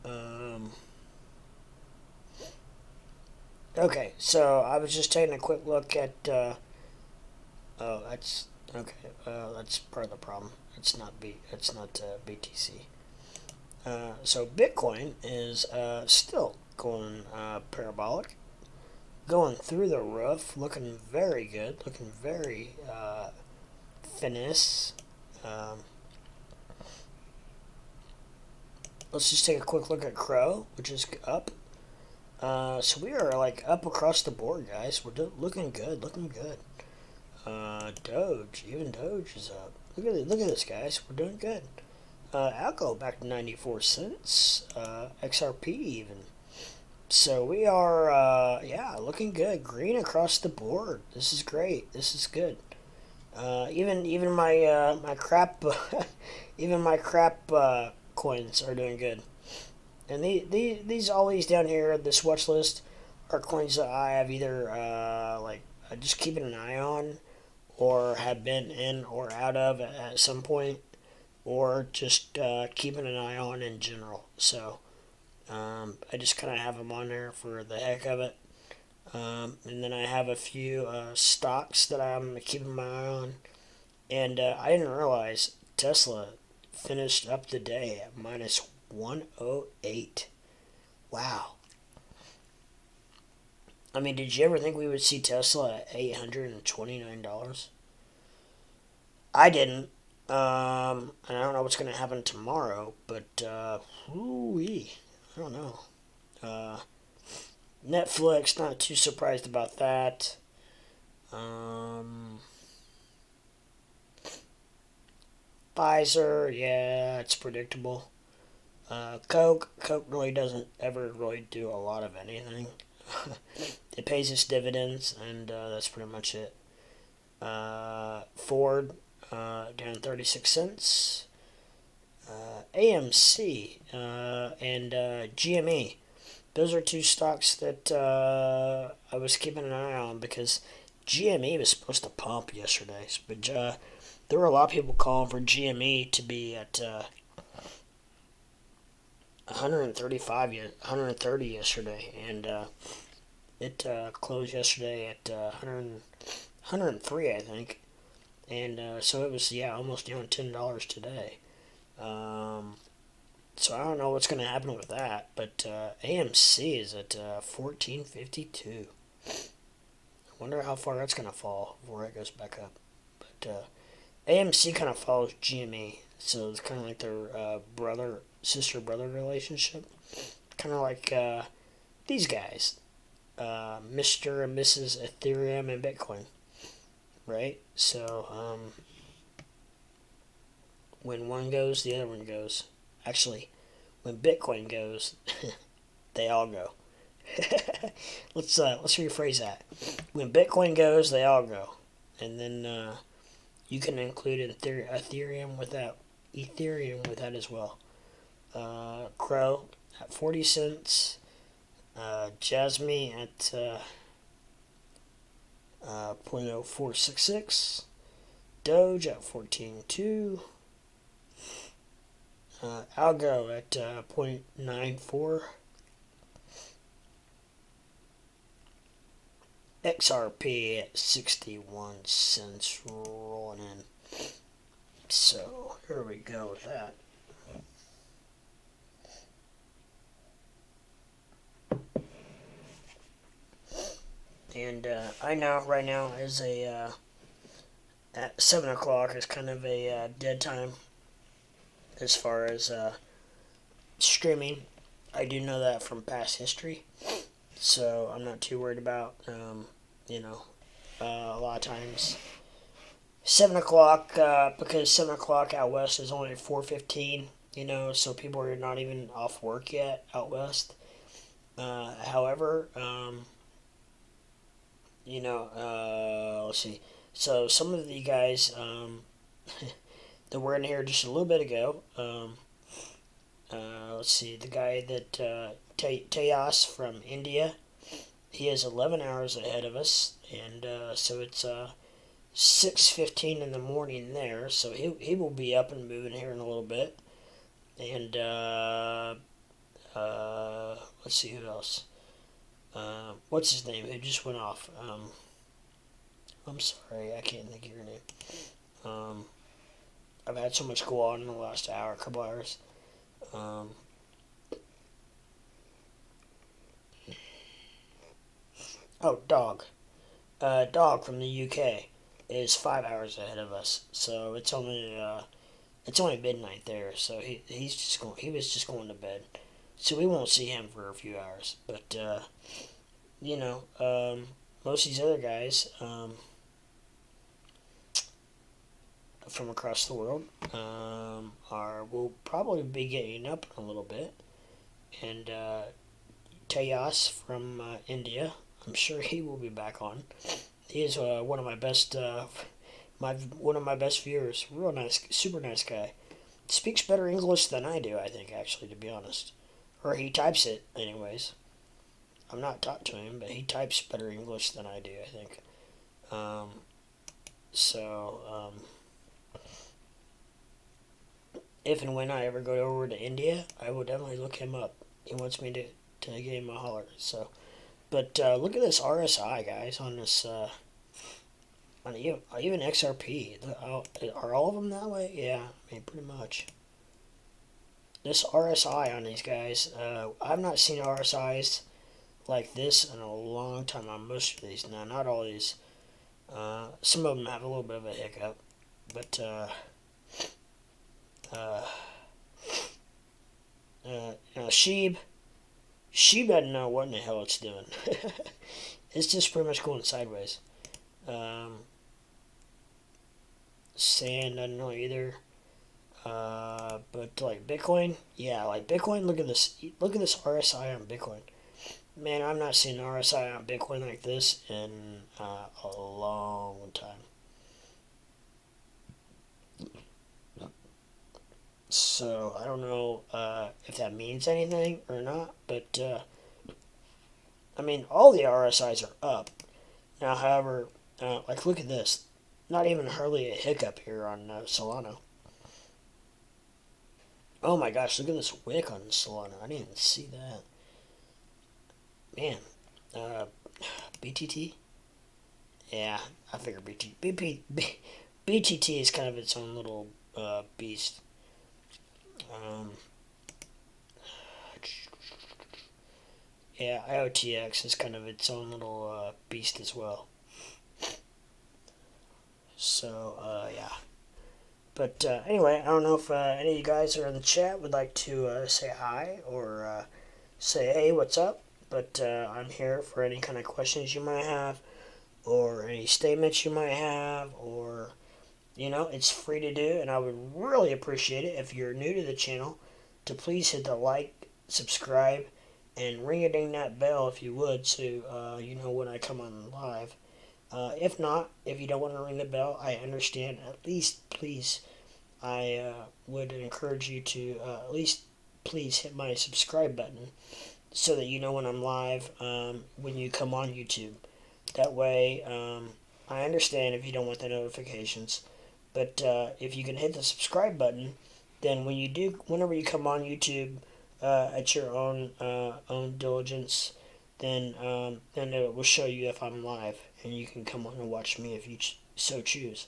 um, okay, so I was just taking a quick look at. Oh, that's okay. That's part of the problem. It's not BTC. So Bitcoin is still going parabolic, going through the roof, looking very good, looking very finesse. Um, let's just take a quick look at Crow, which is up. So we are like up across the board, guys. We're looking good, looking good. Doge, even Doge is up. Look at this, guys. We're doing good. Alco back to 94 cents. XRP even. So we are, yeah, looking good. Green across the board. This is great. This is good. Even my crap, even my crap coins are doing good. And these all these down here, this watch list, are coins that I have either just keeping an eye on, or have been in or out of at some point, or just keeping an eye on in general. So I just kind of have them on there for the heck of it. And then I have a few stocks that I'm keeping my eye on. And I didn't realize Tesla finished up the day at minus 108. Wow. I mean, did you ever think we would see Tesla at $829? I didn't. And I don't know what's going to happen tomorrow, but, ooh-wee, I don't know. Netflix, not too surprised about that. Pfizer, yeah, it's predictable. Coke really doesn't ever really do a lot of anything. It pays its dividends, and that's pretty much it. Ford, down 36 cents. AMC and GME. Those are two stocks that I was keeping an eye on because GME was supposed to pump yesterday, but there were a lot of people calling for GME to be at 130 yesterday, and it closed yesterday at 103, I think, and so it was almost down $10 today. Um, So I don't know what's going to happen with that, but AMC is at 1452. I wonder how far that's going to fall before it goes back up. But AMC kind of follows GME, so it's kind of like their sister-brother relationship. Kind of like these guys, Mr. and Mrs. Ethereum and Bitcoin, right? So when one goes, the other one goes. Actually, when Bitcoin goes, they all go. Let's rephrase that. When Bitcoin goes, they all go, and then you can include Ethereum with that, as well. Crow at 40 cents. Jasmine at 0.0466. Doge at 14.2. Algo at 0.94. XRP at 61 cents rolling in. So here we go with that. And I know right now is at 7 o'clock is kind of a dead time as far as streaming. I do know that from past history, so I'm not too worried about, a lot of times 7 o'clock, because 7 o'clock out west is only 4:15, so people are not even off work yet out west. However, let's see. So some of the guys that were in here just a little bit ago, let's see, the guy that Tejas from India, he is 11 hours ahead of us, and so it's 6:15 in the morning there, so he will be up and moving here in a little bit. And let's see who else. What's his name? Who just went off? I'm sorry, I can't think of your name. I've had so much go on in the last hour, couple hours. Dog. Dog from the UK is 5 hours ahead of us, so it's only midnight there. So he was just going to bed, so we won't see him for a few hours. But most of these other guys from across the world will probably be getting up in a little bit, and Tejas from India, I'm sure he will be back on. He is one of my best viewers. Real nice, super nice guy. Speaks better English than I do, I think, actually, to be honest. Or he types it, anyways. I'm not taught to him, but he types better English than I do, I think. If and when I ever go over to India, I will definitely look him up. He wants me to give him a holler. So, but look at this RSI, guys, on this, on even XRP. Are all of them that way? Yeah, I mean, pretty much. This RSI on these guys, I've not seen RSIs like this in a long time on most of these. Now, not all these. Some of them have a little bit of a hiccup, but Shib doesn't know what in the hell it's doing. It's just pretty much going sideways. Sand doesn't know either. But like Bitcoin, yeah, like Bitcoin. Look at this RSI on Bitcoin. Man, I've not seen an RSI on Bitcoin like this in a long time. So I don't know if that means anything or not, but I mean, all the RSIs are up now. However, like look at this, not even hardly a hiccup here on Solana. Oh my gosh, look at this wick on Solana. I didn't even see that. Man, BTT? Yeah, I figure BTT is kind of its own little beast. IOTX is kind of its own little beast as well. So, yeah. But anyway, I don't know if any of you guys are in the chat would like to say hi or say, hey, what's up? But I'm here for any kind of questions you might have or any statements you might have, or, it's free to do. And I would really appreciate it if you're new to the channel to please hit the like, subscribe, and ring-a-ding that bell if you would, so you know when I come on live. If not, if you don't want to ring the bell, I understand. At least, please, I would encourage you to at least please hit my subscribe button so that you know when I'm live when you come on YouTube. That way, I understand if you don't want the notifications, but if you can hit the subscribe button, then whenever you come on YouTube at your own diligence, then it will show you if I'm live, and you can come on and watch me if you so choose.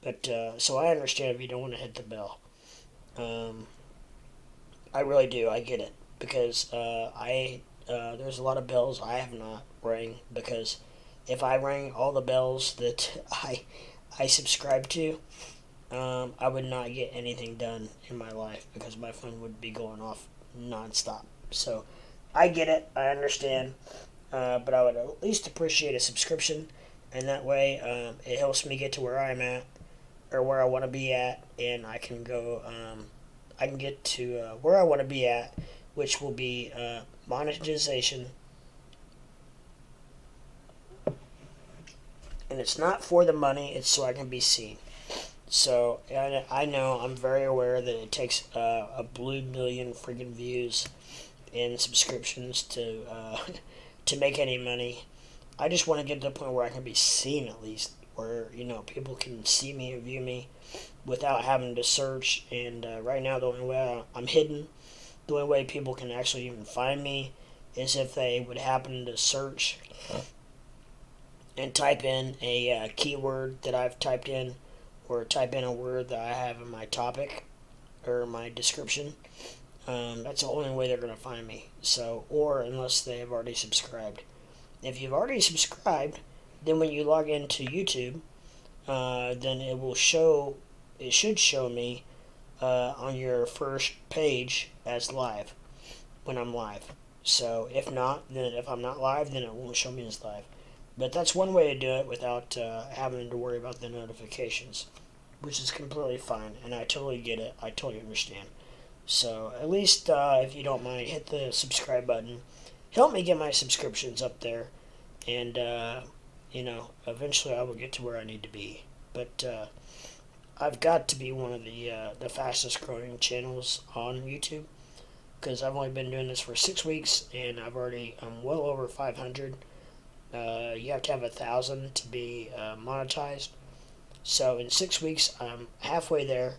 But so I understand if you don't want to hit the bell. I really do. I get it, because there's a lot of bells I have not rang, because if I rang all the bells that I subscribe to, I would not get anything done in my life, because my phone would be going off nonstop. So I get it. I understand. But I would at least appreciate a subscription, and that way it helps me get to where I'm at, or where I want to be at, and I can go, I can get to where I want to be at, which will be monetization. And it's not for the money, it's so I can be seen. So I know, I'm very aware that it takes a blue million freaking views and subscriptions to make any money. I just want to get to the point where I can be seen, at least, where people can see me and view me without having to search. And right now, the only way I'm hidden, the only way people can actually even find me, is if they would happen to search and type in a keyword that I've typed in, or type in a word that I have in my topic or my description. That's the only way they're going to find me. So, or unless they have already subscribed. If you've already subscribed, then when you log into YouTube, then it should show me on your first page as live, when I'm live. So if not, then if I'm not live, then it won't show me as live. But that's one way to do it without having to worry about the notifications, which is completely fine, and I totally get it. I totally understand. So at least if you don't mind, hit the subscribe button. Help me get my subscriptions up there, and eventually I will get to where I need to be. But I've got to be one of the fastest growing channels on YouTube, because I've only been doing this for 6 weeks, and I'm well over 500. You have to have 1,000 to be monetized. So in 6 weeks, I'm halfway there,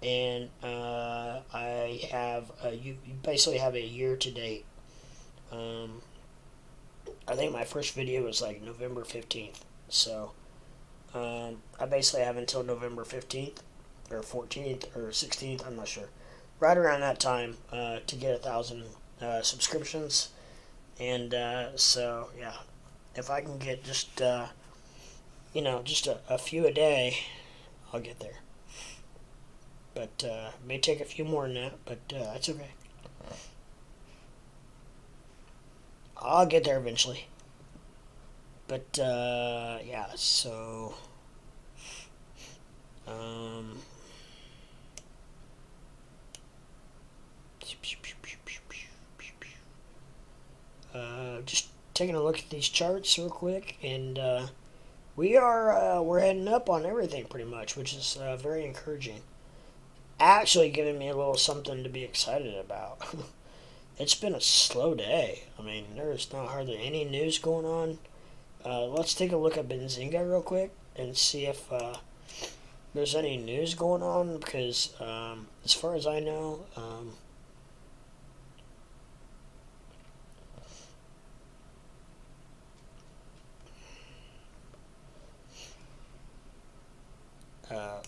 and I have you basically have a year to date. I think my first video was like November 15th. So I basically have until November 15th or 14th or 16th. I'm not sure. Right around that time to get 1,000 subscriptions, and so yeah. If I can get just just a few a day, I'll get there. But it may take a few more than that, but that's okay. I'll get there eventually. But yeah, so just taking a look at these charts real quick, and we're heading up on everything pretty much, which is very encouraging. Actually giving me a little something to be excited about. It's been a slow day. I mean, there's not hardly any news going on. Let's take a look at Benzinga real quick and see if there's any news going on, because as far as I know,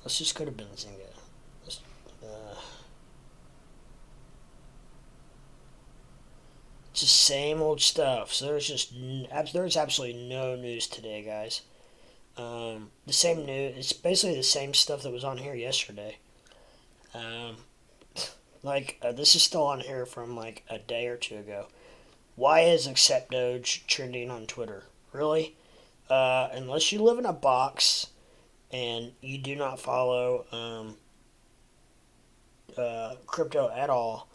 let's just go to Benzinga. the same old stuff. So there's absolutely no news today, guys. The same news. It's basically the same stuff that was on here yesterday. Um, this is still on here from like a day or two ago. Why is Accept Doge trending on Twitter? Really? Unless you live in a box and you do not follow crypto at all,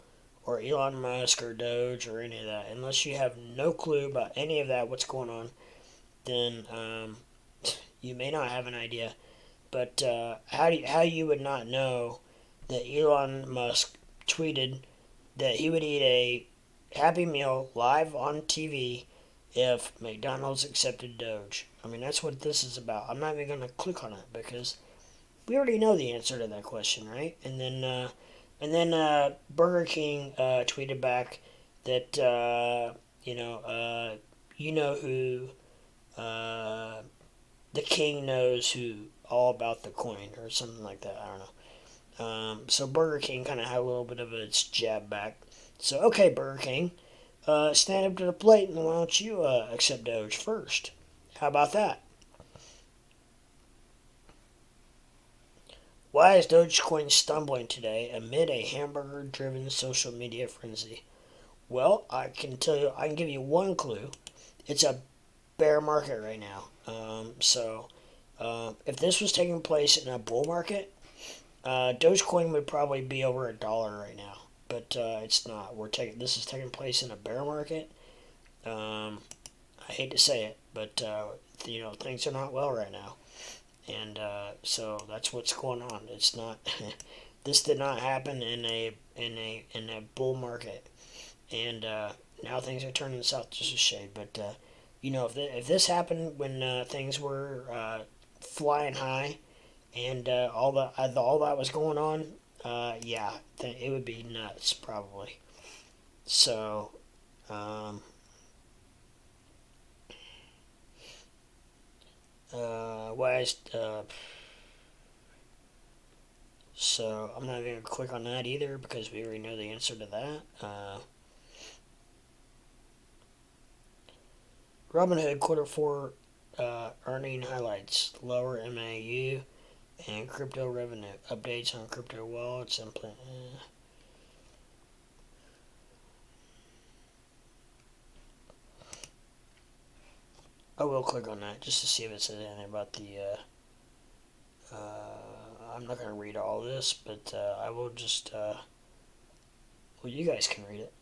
or Elon Musk or Doge or any of that, unless you have no clue about any of that, what's going on, then you may not have an idea. But how you would not know that Elon Musk tweeted that he would eat a Happy Meal live on TV if McDonald's accepted Doge? I mean, that's what this is about. I'm not even going to click on it because we already know the answer to that question, right? And then Burger King tweeted back that you know who the king knows who all about the coin or something like that. I don't know. So Burger King kind of had a little bit of its jab back. So okay, Burger King, stand up to the plate and why don't you accept Doge first? How about that? Why is Dogecoin stumbling today amid a hamburger-driven social media frenzy? Well, I can give you one clue. It's a bear market right now. If this was taking place in a bull market, Dogecoin would probably be over $1 right now. But it's not. This is taking place in a bear market. I hate to say it, but things are not well right now. And so that's what's going on. It's not. This did not happen in a bull market, and now things are turning south just a shade. But if this happened when things were flying high, and all that was going on, it would be nuts probably. So. So I'm not even going to click on that either because we already know the answer to that. Robinhood Q4 earning highlights, lower MAU, and crypto revenue. Updates on crypto wallets and I will click on that just to see if it says anything about the. I'm not going to read all this, but I will just. Well, you guys can read it.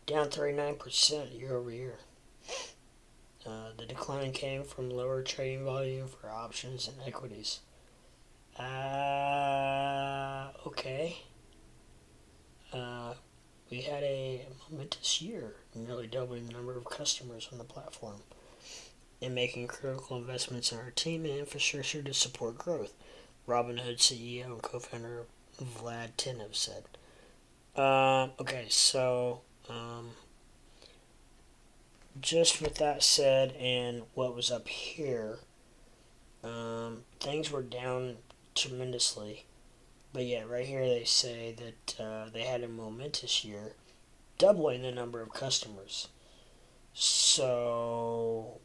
Down 39% year over year. The decline came from lower trading volume for options and equities. Okay. We had a momentous year, nearly doubling the number of customers on the platform and making critical investments in our team and infrastructure to support growth, Robinhood CEO and co-founder Vlad Tenev said. Okay, so just with that said and what was up here, things were down tremendously. But yeah, right here they say that they had a momentous year, doubling the number of customers. So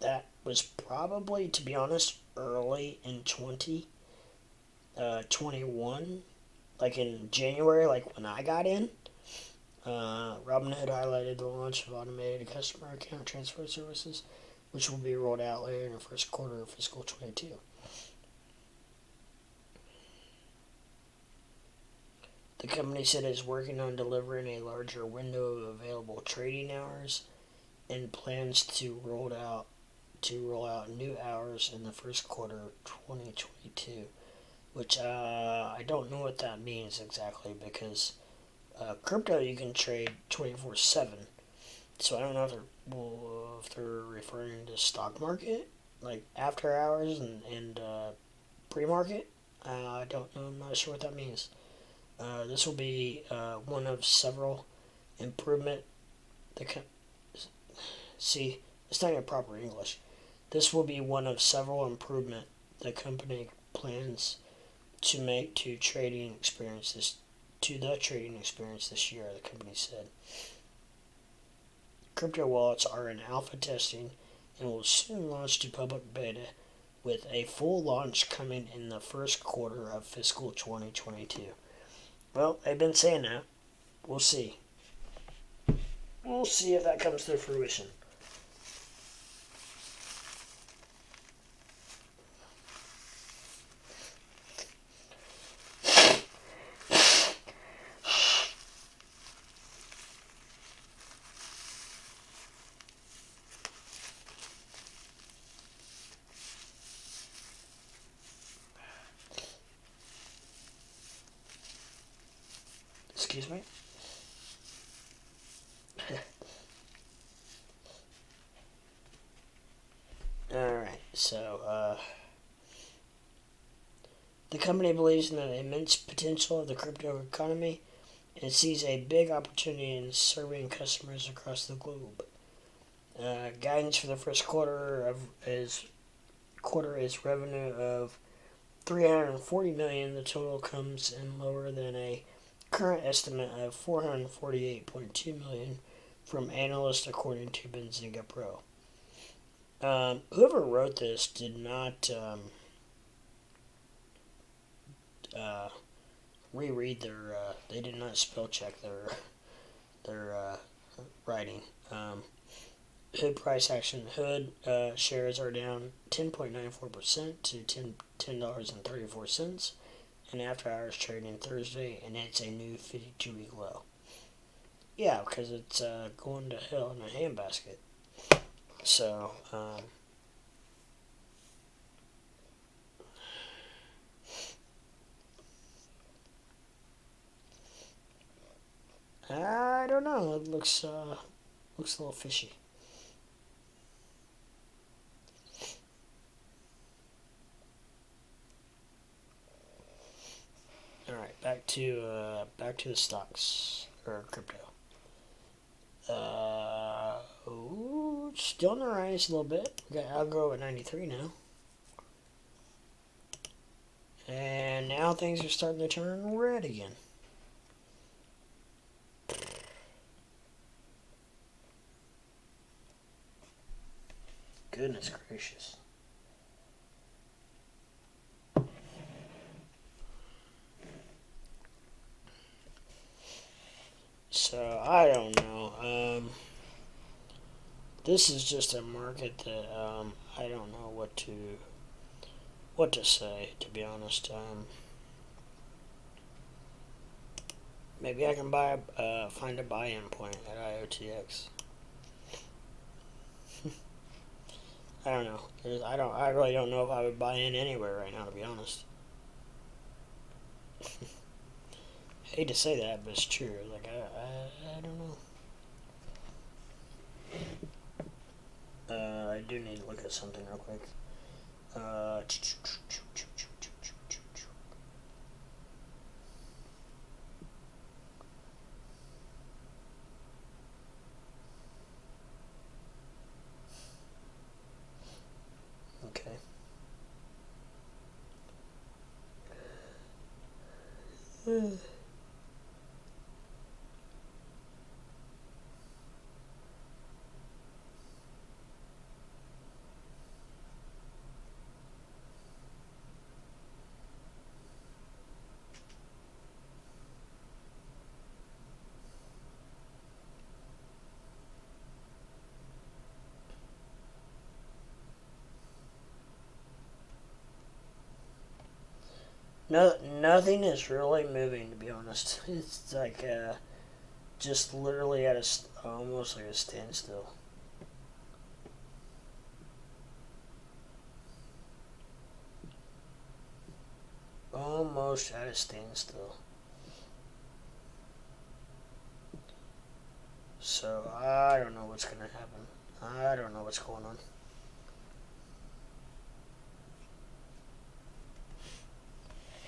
that was probably, to be honest, early in 2021. Like in January, like when I got in. Robinhood highlighted the launch of automated customer account transfer services, which will be rolled out later in the first quarter of fiscal 22. The company said it is working on delivering a larger window of available trading hours and plans to roll out new hours in the first quarter of 2022, which I don't know what that means exactly because crypto you can trade 24/7, So I don't know if they're referring to stock market, like after hours and pre-market. I don't know. I'm not sure what that means. This will be one of several improvement. See, it's not even proper English. This will be one of several improvement the company plans to make to the trading experience this year. The company said crypto wallets are in alpha testing and will soon launch to public beta, with a full launch coming in the first quarter of fiscal 2022. Well, they've been saying that. We'll see. We'll see if that comes to fruition. Excuse me? Alright, so, the company believes in the immense potential of the crypto economy and sees a big opportunity in serving customers across the globe. Guidance for the first is revenue of $340 million. The total comes in lower than a current estimate of $448.2 million from analysts, according to Benzinga Pro. Whoever wrote this did not reread their. They did not spell check their writing. Hood price action. Hood shares are down 10.94% to $10.34 in after hours trading Thursday, and it's a new 52-week low. Yeah, because it's going to hell in a handbasket. So, I don't know. It looks a little fishy. All right, back to the stocks or crypto. Still in the rise a little bit. We got Algo at 93 now. And now things are starting to turn red again. Goodness gracious. So, I don't know. This is just a market that I don't know what to say, to be honest. Maybe I can find a buy-in point at IOTX. I don't know. I really don't know if I would buy in anywhere right now, to be honest. I hate to say that, but it's true. Like I don't know. I do need to look at something real quick. Okay. No, nothing is really moving, to be honest. It's like just literally at almost like a standstill. Almost at a standstill. So I don't know what's gonna happen. I don't know what's going on.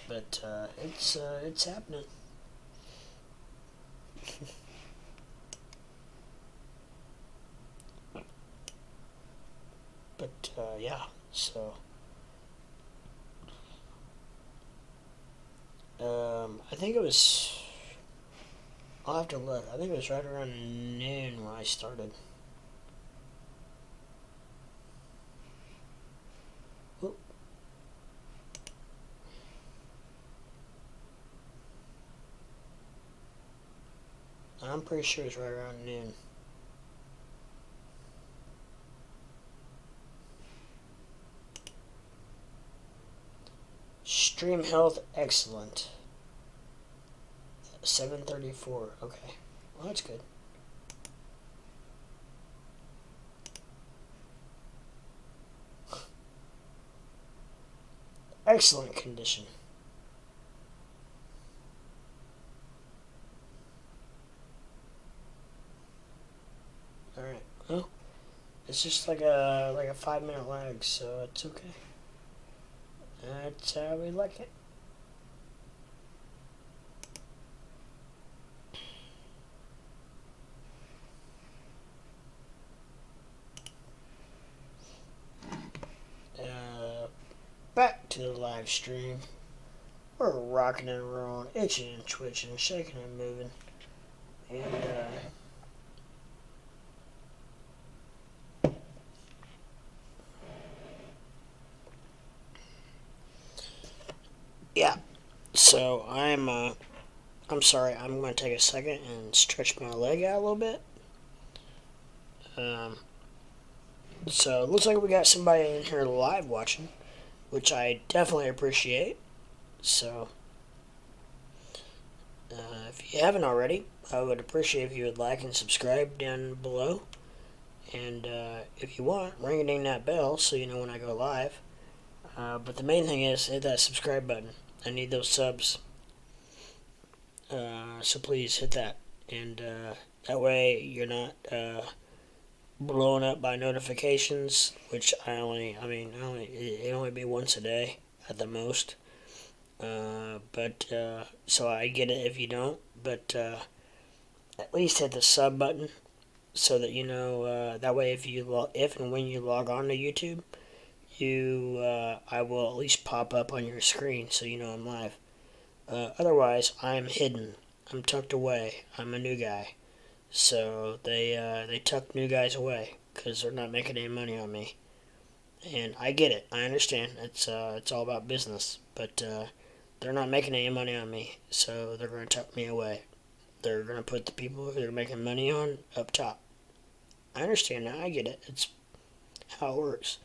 But it's happening. But yeah, so I think it was. I'll have to look. I think it was right around noon when I started. Oop. I'm pretty sure it's right around noon. Stream health excellent. 734. Okay. Well, that's good. Excellent condition. Alright. Well, it's just like a 5-minute lag, so it's okay. That's how we like it. Back to the live stream. We're rocking and rolling, itching and twitching, shaking and moving. And, yeah. So I'm sorry, I'm going to take a second and stretch my leg out a little bit. So it looks like we got somebody in here live watching, which I definitely appreciate. So, if you haven't already, I would appreciate if you would like and subscribe down below. And if you want, ring that bell so you know when I go live. But the main thing is hit that subscribe button. I need those subs. So please hit that. And that way you're not blown up by notifications, which it only be once a day at the most. But so I get it if you don't, but at least hit the sub button so that you know. That way, if and when you log on to YouTube, I will at least pop up on your screen so you know I'm live. Otherwise, I'm hidden. I'm tucked away. I'm a new guy. So they tuck new guys away because they're not making any money on me. And I get it. I understand. It's all about business. But they're not making any money on me. So they're going to tuck me away. They're going to put the people who they're making money on up top. I understand that. I get it. It's how it works.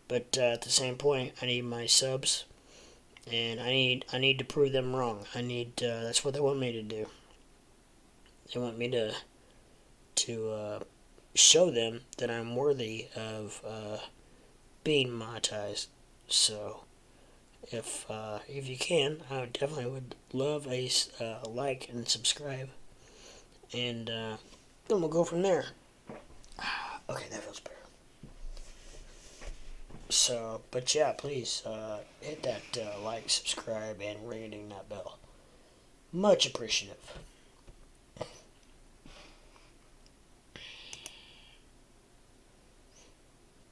But at the same point, I need my subs. And I need to prove them wrong. That's what they want me to do. They want me to show them that I'm worthy of being monetized. So if you can, I definitely would love a like and subscribe, and then we'll go from there. Okay, that feels better. So, but yeah, please hit that like, subscribe, and ring that bell. Much appreciative.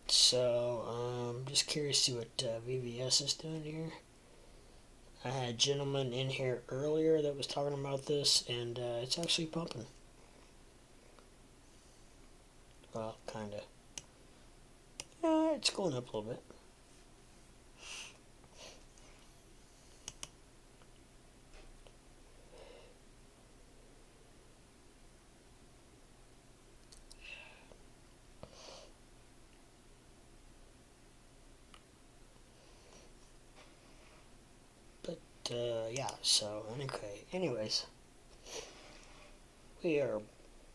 So, I'm just curious to see what VVS is doing here. I had a gentleman in here earlier that was talking about this, and it's actually pumping. Well, kind of. It's going up a little bit. Yeah, so anyways, we are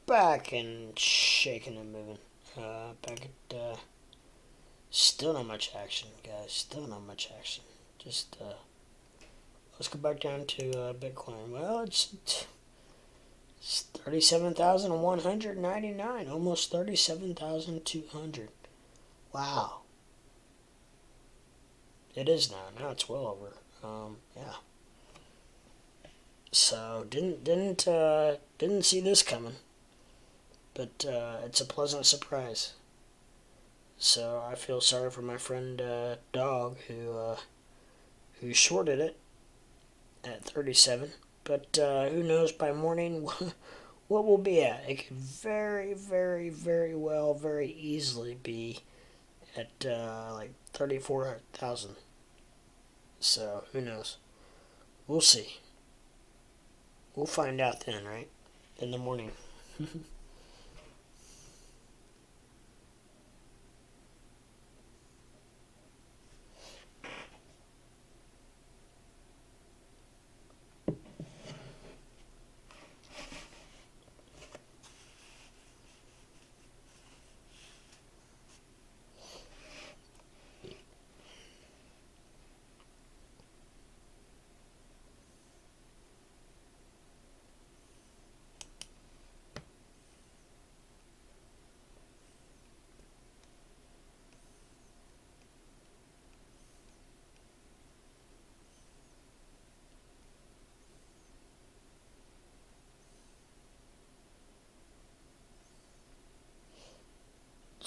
back and shaking and moving. Back at, still not much action, guys, still not much action. Just, let's go back down to, Bitcoin. Well, it's It's 37,199, almost 37,200. Wow. It is now. Now it's well over. Yeah. So didn't see this coming, but it's a pleasant surprise. So I feel sorry for my friend Dog who shorted it at 37. But who knows by morning what we'll be at? It could very, very, very well, very easily be at like 34,000. So who knows? We'll see. We'll find out then, right? In the morning.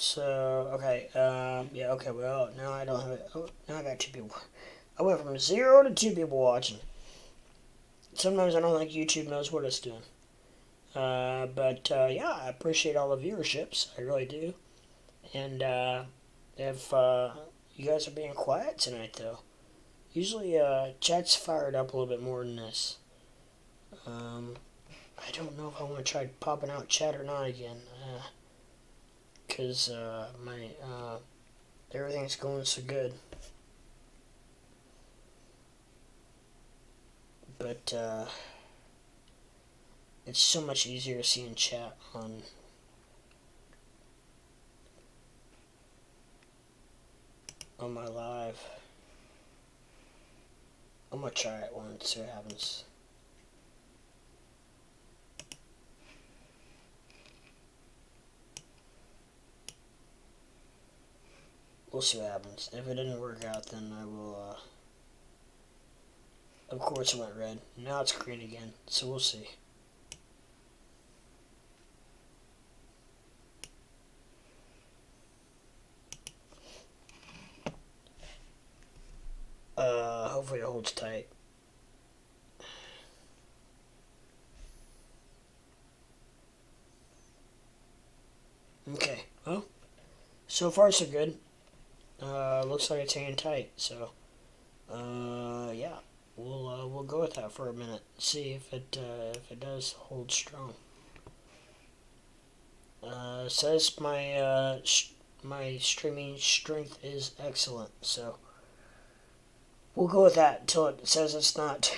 So, okay, yeah, okay, well, now I don't have it. Oh, now I got 2 people. I went from 0 to 2 people watching. Sometimes I don't think YouTube knows what it's doing. But yeah, I appreciate all the viewerships. I really do. And if you guys are being quiet tonight, though, usually chat's fired up a little bit more than this. I don't know if I want to try popping out chat or not again. Because my everything's going so good. But it's so much easier seeing chat on my live. I'm gonna try it once, see what happens. We'll see what happens. If it didn't work out, then I will, of course it went red. Now it's green again, so we'll see. Hopefully it holds tight. Okay, well, so far so good. Looks like it's hanging tight, so, yeah, we'll go with that for a minute. See if it does hold strong. Says my streaming strength is excellent, so we'll go with that until it says it's not.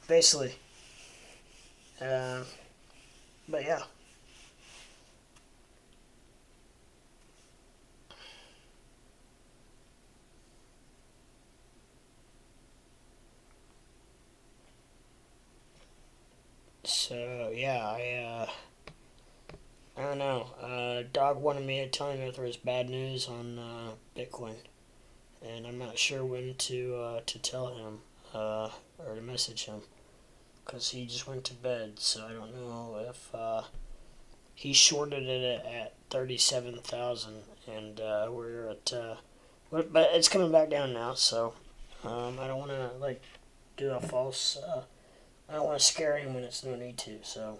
Basically. But yeah. So yeah, I don't know. Dog wanted me to tell him if there was bad news on Bitcoin, and I'm not sure when to tell him or to message him, because he just went to bed. So I don't know if he shorted it at 37,000, and we're at but it's coming back down now. So I don't want to like do a false. I don't want to scare him when it's no need to. So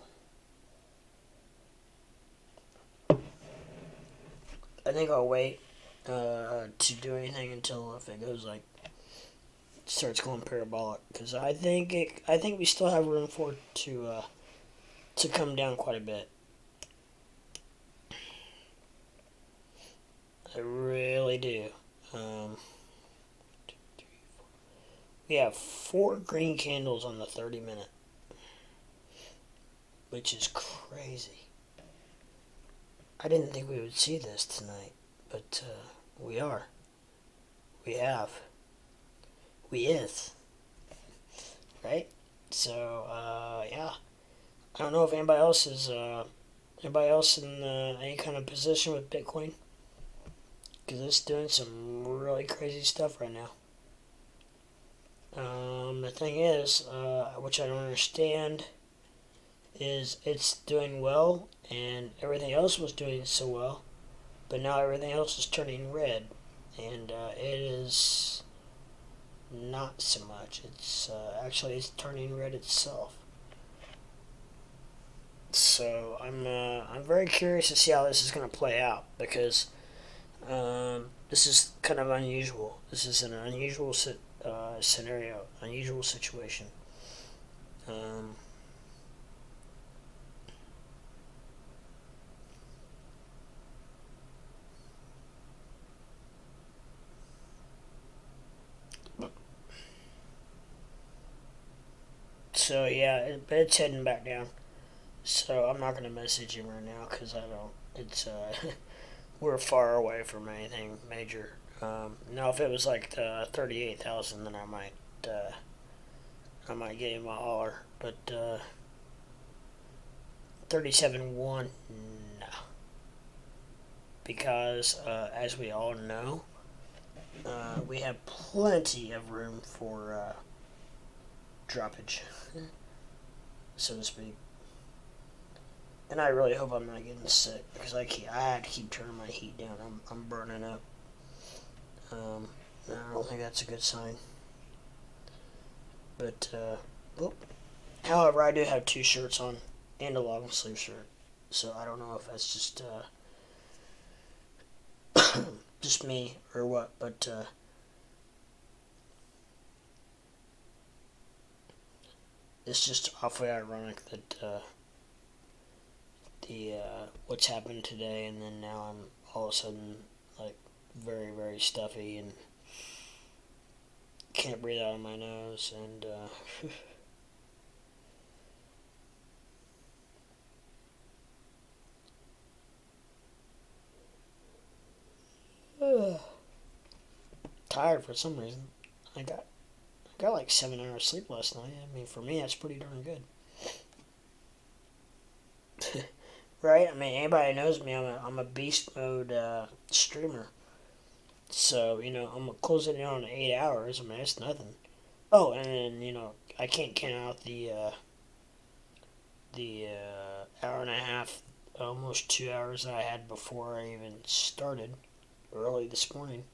I think I'll wait to do anything until if it goes like starts going parabolic, because I think we still have room for it to come down quite a bit. I really do. We have 4 green candles on the 30-minute, which is crazy. I didn't think we would see this tonight, but we are. We have. We is. Right? So, yeah. I don't know if anybody else in any kind of position with Bitcoin, because it's doing some really crazy stuff right now. The thing is, which I don't understand, is it's doing well, and everything else was doing so well, but now everything else is turning red, and it is not so much. It's actually it's turning red itself. So I'm very curious to see how this is going to play out, because this is kind of unusual. This is an unusual scenario, unusual situation. Um, so yeah, but it's heading back down. So I'm not gonna message him right now because I don't. It's we're far away from anything major. Now if it was like 38,000, then I might give him a holler. But 37.1, no, because as we all know, we have plenty of room for droppage, so to speak. And I really hope I'm not getting sick, because I had to keep turning my heat down. I'm burning up. I don't think that's a good sign. But however, I do have two shirts on and a long sleeve shirt, so I don't know if that's just just me or what. But it's just awfully ironic that the what's happened today, and then now I'm all of a sudden like very, very stuffy and can't breathe out of my nose, and tired for some reason. I got like 7 hours sleep last night. I mean, for me, that's pretty darn good. Right? I mean, anybody knows me, I'm a beast mode streamer. So, I'm closing in on 8 hours. I mean, that's nothing. Oh, and then, I can't count out the hour and a half, almost 2 hours that I had before I even started early this morning.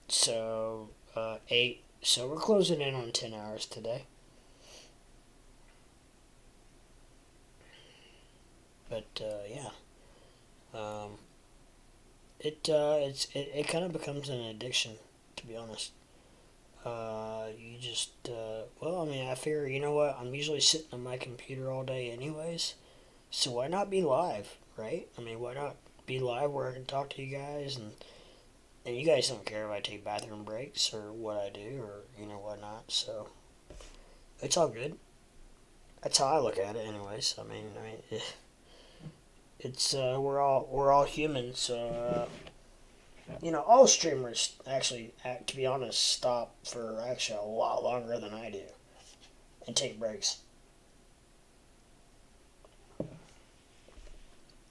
So, 8. So, we're closing in on 10 hours today. But, yeah. It kind of becomes an addiction, to be honest. You just, well, I mean, I figure, you know what, I'm usually sitting on my computer all day anyways, so why not be live, right? I mean, why not be live where I can talk to you guys, and you guys don't care if I take bathroom breaks or what I do, or, whatnot, so it's all good. That's how I look at it anyways. I mean, it's, we're all human, so, all streamers actually, to be honest, stop for actually a lot longer than I do and take breaks.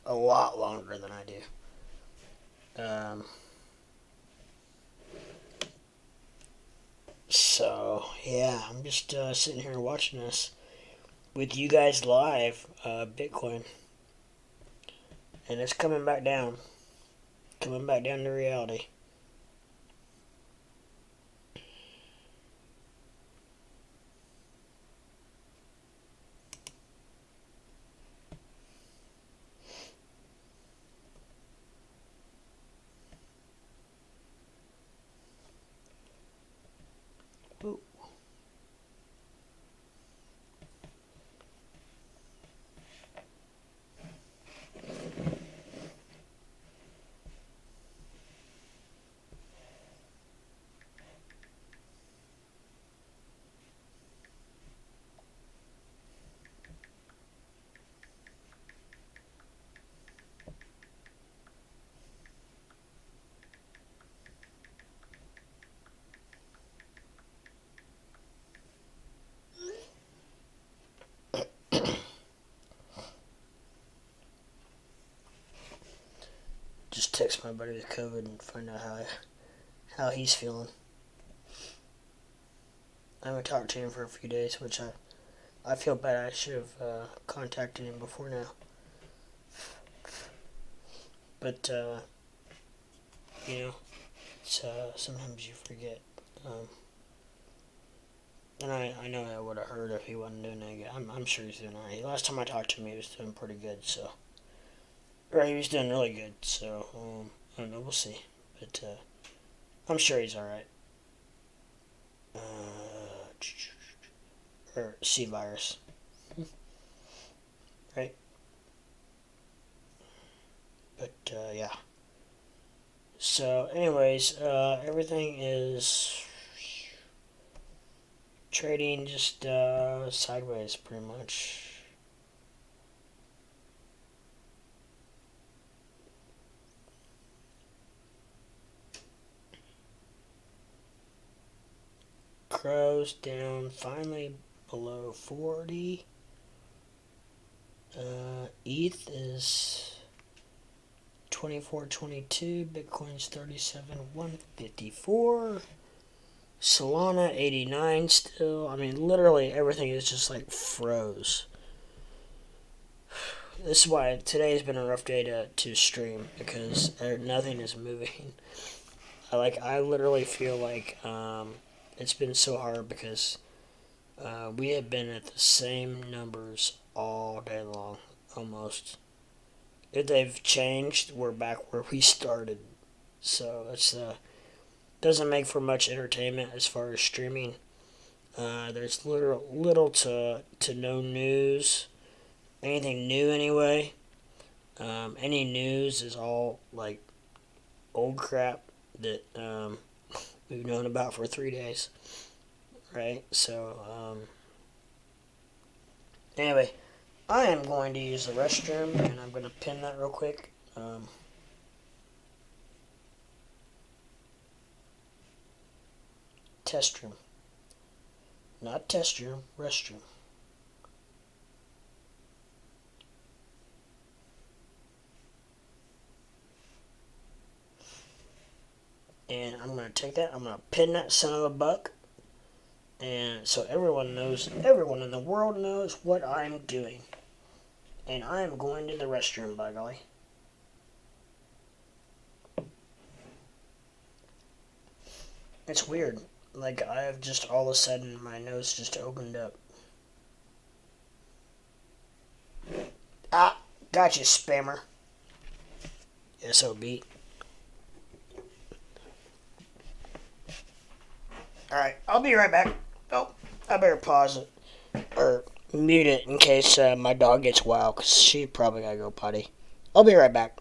A lot longer than I do. So, yeah, I'm just sitting here watching this with you guys live, Bitcoin. And it's coming back down. Coming back down to reality. Ooh. just text my buddy with COVID and find out how he's feeling. I haven't talked to him for a few days, which I feel bad. I should have contacted him before now. But, you know, it's, sometimes you forget. And I know I would have heard if he wasn't doing that good. I'm sure he's doing alright. Last time I talked to him, he was doing pretty good, so. Or he was doing really good, so, I don't know, we'll see. But, I'm sure he's alright. Or C virus. Right? But, yeah. So, anyways, everything is trading just, sideways, pretty much. Crows down, finally below 40. ETH is 24.22. Bitcoin's 37.154. Solana 89 still. I mean, literally everything is just like froze. This is why today has been a rough day to stream, because nothing is moving. I literally feel like it's been so hard because we have been at the same numbers all day long, almost. If they've changed, we're back where we started. So it's doesn't make for much entertainment as far as streaming. There's little to no news, anything new anyway. Any news is all like old crap that we've known about for 3 days, right? So anyway, I am going to use the restroom, and I'm going to pin that real quick. Test room. Not test room, restroom. And I'm going to take that, I'm going to pin that son of a buck. And so everyone in the world knows what I'm doing. And I am going to the restroom, by golly. It's weird. Like, I have just all of a sudden, my nose just opened up. Ah, gotcha, spammer. SOB. Alright, I'll be right back. Oh, I better pause it. Or mute it in case my dog gets wild, because she probably gotta go potty. I'll be right back.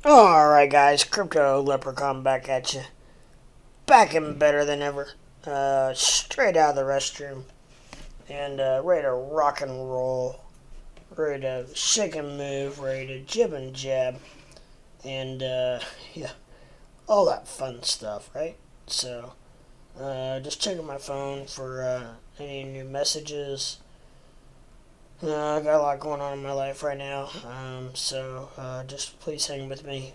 Alright, guys, Crypto Leprechaun back at you. Back and better than ever. Straight out of the restroom. And ready to rock and roll. Ready to shake and move. Ready to jib and jab. And, yeah, all that fun stuff, right? So, just checking my phone for any new messages. I got a lot going on in my life right now. So, just please hang with me.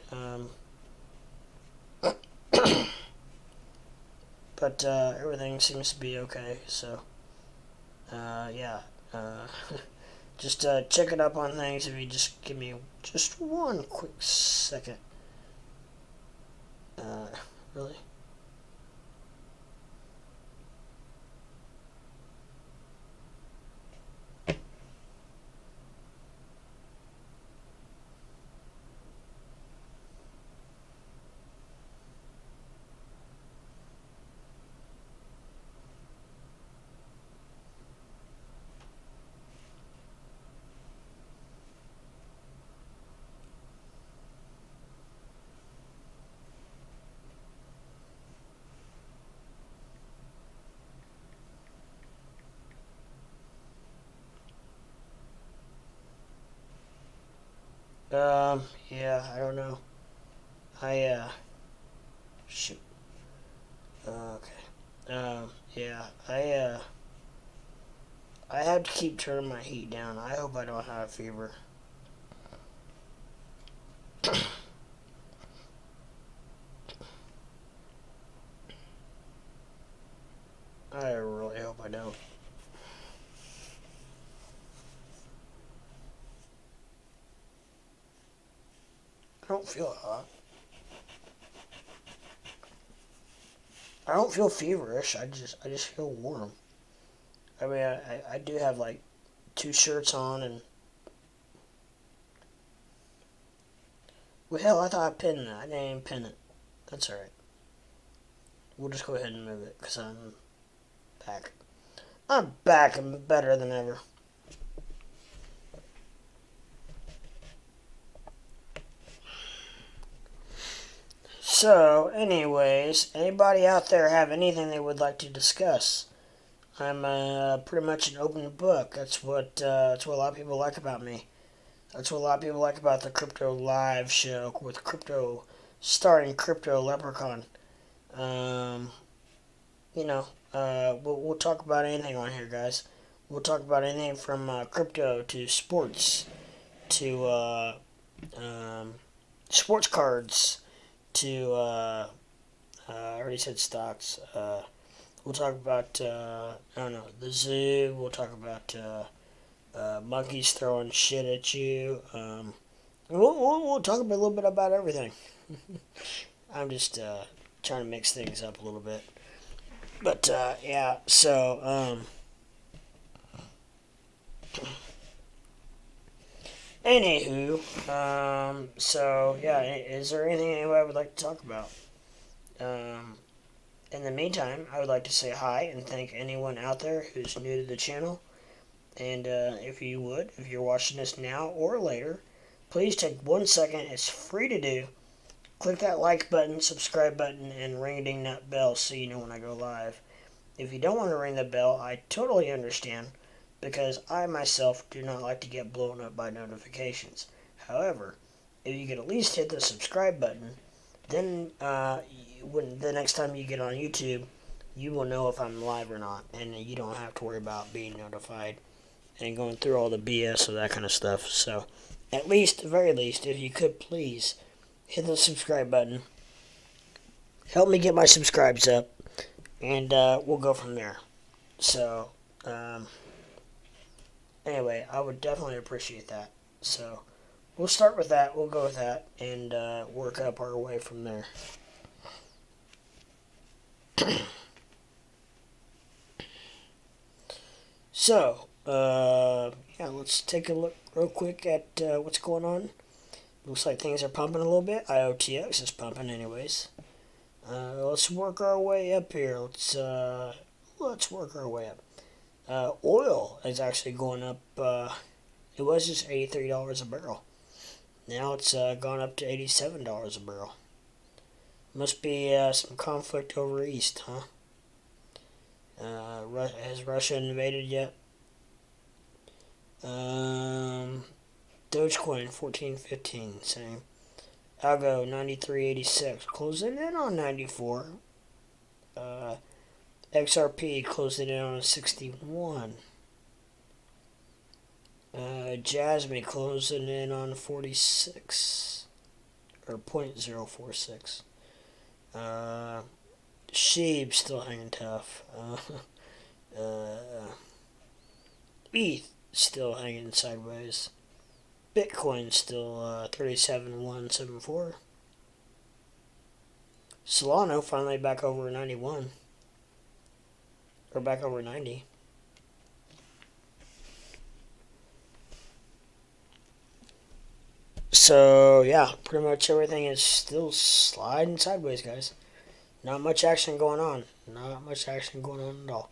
But everything seems to be okay. So, yeah. Just checking up on things. If you just give me just one quick second. Really? Yeah, I don't know. Shoot. Okay. Yeah, I have to keep turning my heat down. I hope I don't have a fever. I really hope I don't. I don't feel hot. I don't feel feverish. I just feel warm. I mean, I do have like 2 shirts on and. Well, hell, I thought I pinned that. I didn't even pin it. That's alright. We'll just go ahead and move it because I'm back. I'm back and better than ever. So, anyways, anybody out there have anything they would like to discuss? I'm pretty much an open book. That's what a lot of people like about me. That's what a lot of people like about the Crypto Live show with Crypto, starring Crypto Leprechaun. You know, we'll talk about anything on here, guys. We'll talk about anything from crypto to sports to sports cards to I already said stocks. We'll talk about I don't know, the zoo. We'll talk about monkeys throwing shit at you. We'll talk a little bit about everything. I'm just trying to mix things up a little bit. But yeah, so anywho, so yeah, is there anything anybody would like to talk about? In the meantime, I would like to say hi and thank anyone out there who's new to the channel. And if you're watching this now or later, please take 1 second. It's free to do. Click that like button, subscribe button, and ring-a-ding that bell so you know when I go live. If you don't want to ring the bell, I totally understand, because I myself do not like to get blown up by notifications. However, if you could at least hit the subscribe button, then when the next time you get on YouTube, you will know if I'm live or not, and you don't have to worry about being notified and going through all the BS of that kind of stuff. So, at least, very least, if you could please hit the subscribe button, help me get my subscribes up, and we'll go from there. So, anyway, I would definitely appreciate that. So, we'll start with that, we'll go with that, and work up our way from there. So, yeah, let's take a look real quick at what's going on. Looks like things are pumping a little bit. IOTX is pumping anyways. Let's work our way up here. Let's work our way up. Oil is actually going up. It was just $83 a barrel. Now it's gone up to $87 a barrel. Must be some conflict over east, huh? Has Russia invaded yet? Dogecoin 14.15, same. Algo 93.86, closing in on 94. XRP closing in on 61. Jasmine closing in on 46 or 0.046. Shib still hanging tough. ETH still hanging sideways. Bitcoin still 37,174. Solana finally back over 91. Or back over 90. So, yeah, pretty much everything is still sliding sideways, guys. Not much action going on. Not much action going on at all.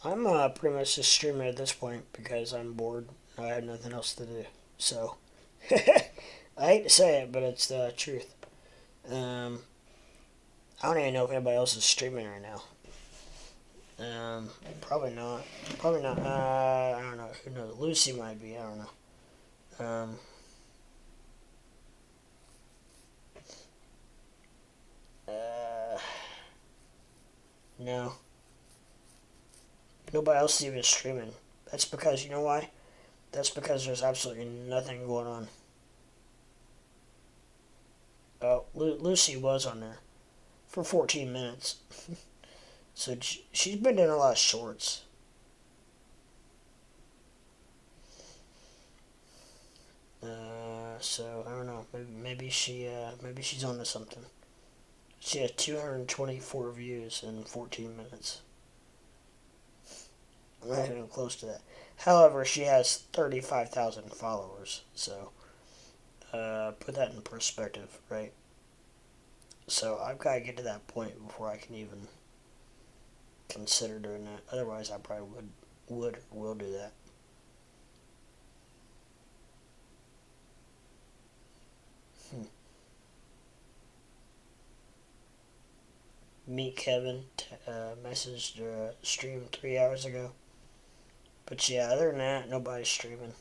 I'm pretty much just streaming at this point because I'm bored. I have nothing else to do. So, I hate to say it, but it's the truth. I don't even know if anybody else is streaming right now. Probably not. Probably not. I don't know. Who knows? Lucy might be. I don't know. No. Nobody else is even streaming. That's because, you know why? That's because there's absolutely nothing going on. Oh, Lucy was on there for 14 minutes. So she's been doing a lot of shorts. So I don't know. Maybe she's on to something. She had 224 views in 14 minutes. I'm not even close to that. However, she has 35,000 followers. So put that in perspective, right? So I've got to get to that point before I can even consider doing that. Otherwise, I probably would or will do that. Meet Kevin messaged stream 3 hours ago. But yeah, other than that, nobody's streaming.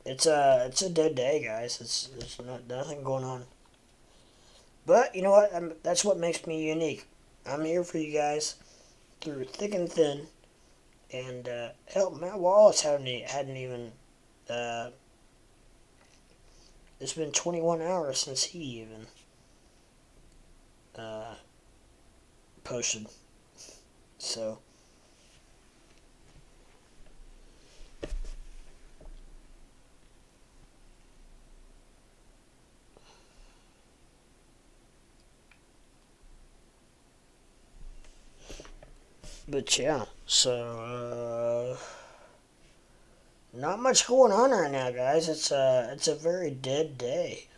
It's a dead day, guys. There's nothing going on. But you know what? That's what makes me unique. I'm here for you guys through thick and thin. And hell, Matt Wallace hadn't even. It's been 21 hours since he even posted. So. But yeah, so not much going on right now, guys. It's a very dead day.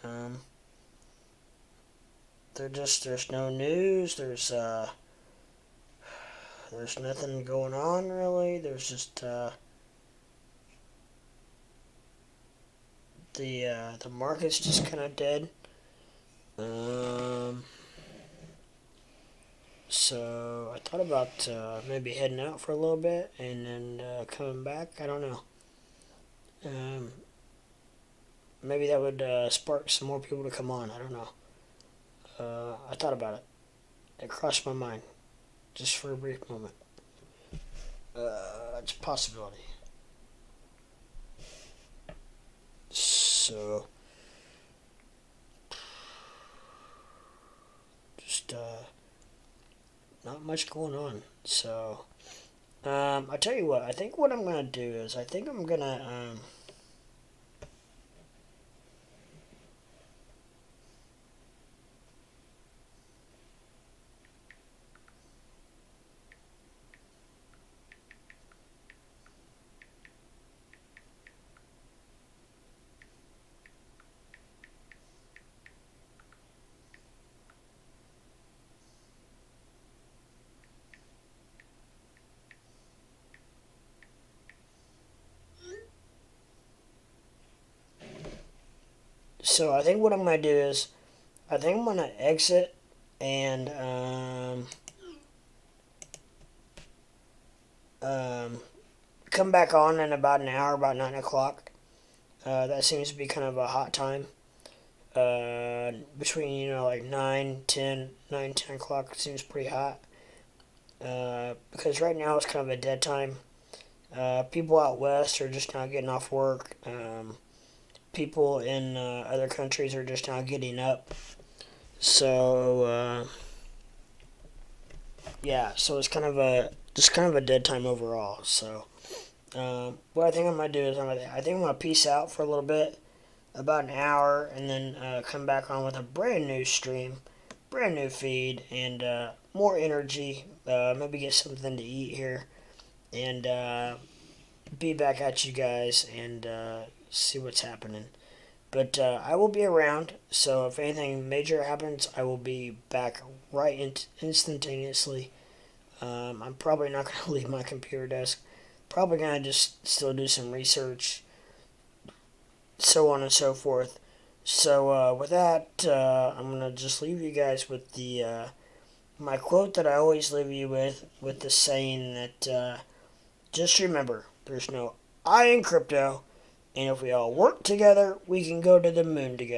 There's no news. There's nothing going on really. There's just the market's just kind of dead. So I thought about maybe heading out for a little bit and then coming back. I don't know. Maybe that would spark some more people to come on. I don't know. I thought about it. It crossed my mind just for a brief moment. It's a possibility. So just not much going on. So I tell you what. I think what I'm gonna do is I think I'm gonna So I think what I'm gonna do is, I think I'm gonna exit and come back on in about an hour, about 9 o'clock. That seems to be kind of a hot time. Between, like 9, 10 o'clock seems pretty hot. Because right now it's kind of a dead time. People out west are just now getting off work. People in other countries are just now getting up. So yeah, so it's kind of a dead time overall. So what I think I'm gonna do is I think I'm gonna peace out for a little bit, about an hour, and then come back on with a brand new stream, brand new feed, and more energy. Maybe get something to eat here, and be back at you guys and see what's happening. But I will be around, so if anything major happens, I will be back instantaneously. I'm probably not going to leave my computer desk. Probably going to just still do some research, so on and so forth. So with that, I'm going to just leave you guys with the my quote that I always leave you with the saying that just remember, there's no I in crypto, and if we all work together, we can go to the moon together.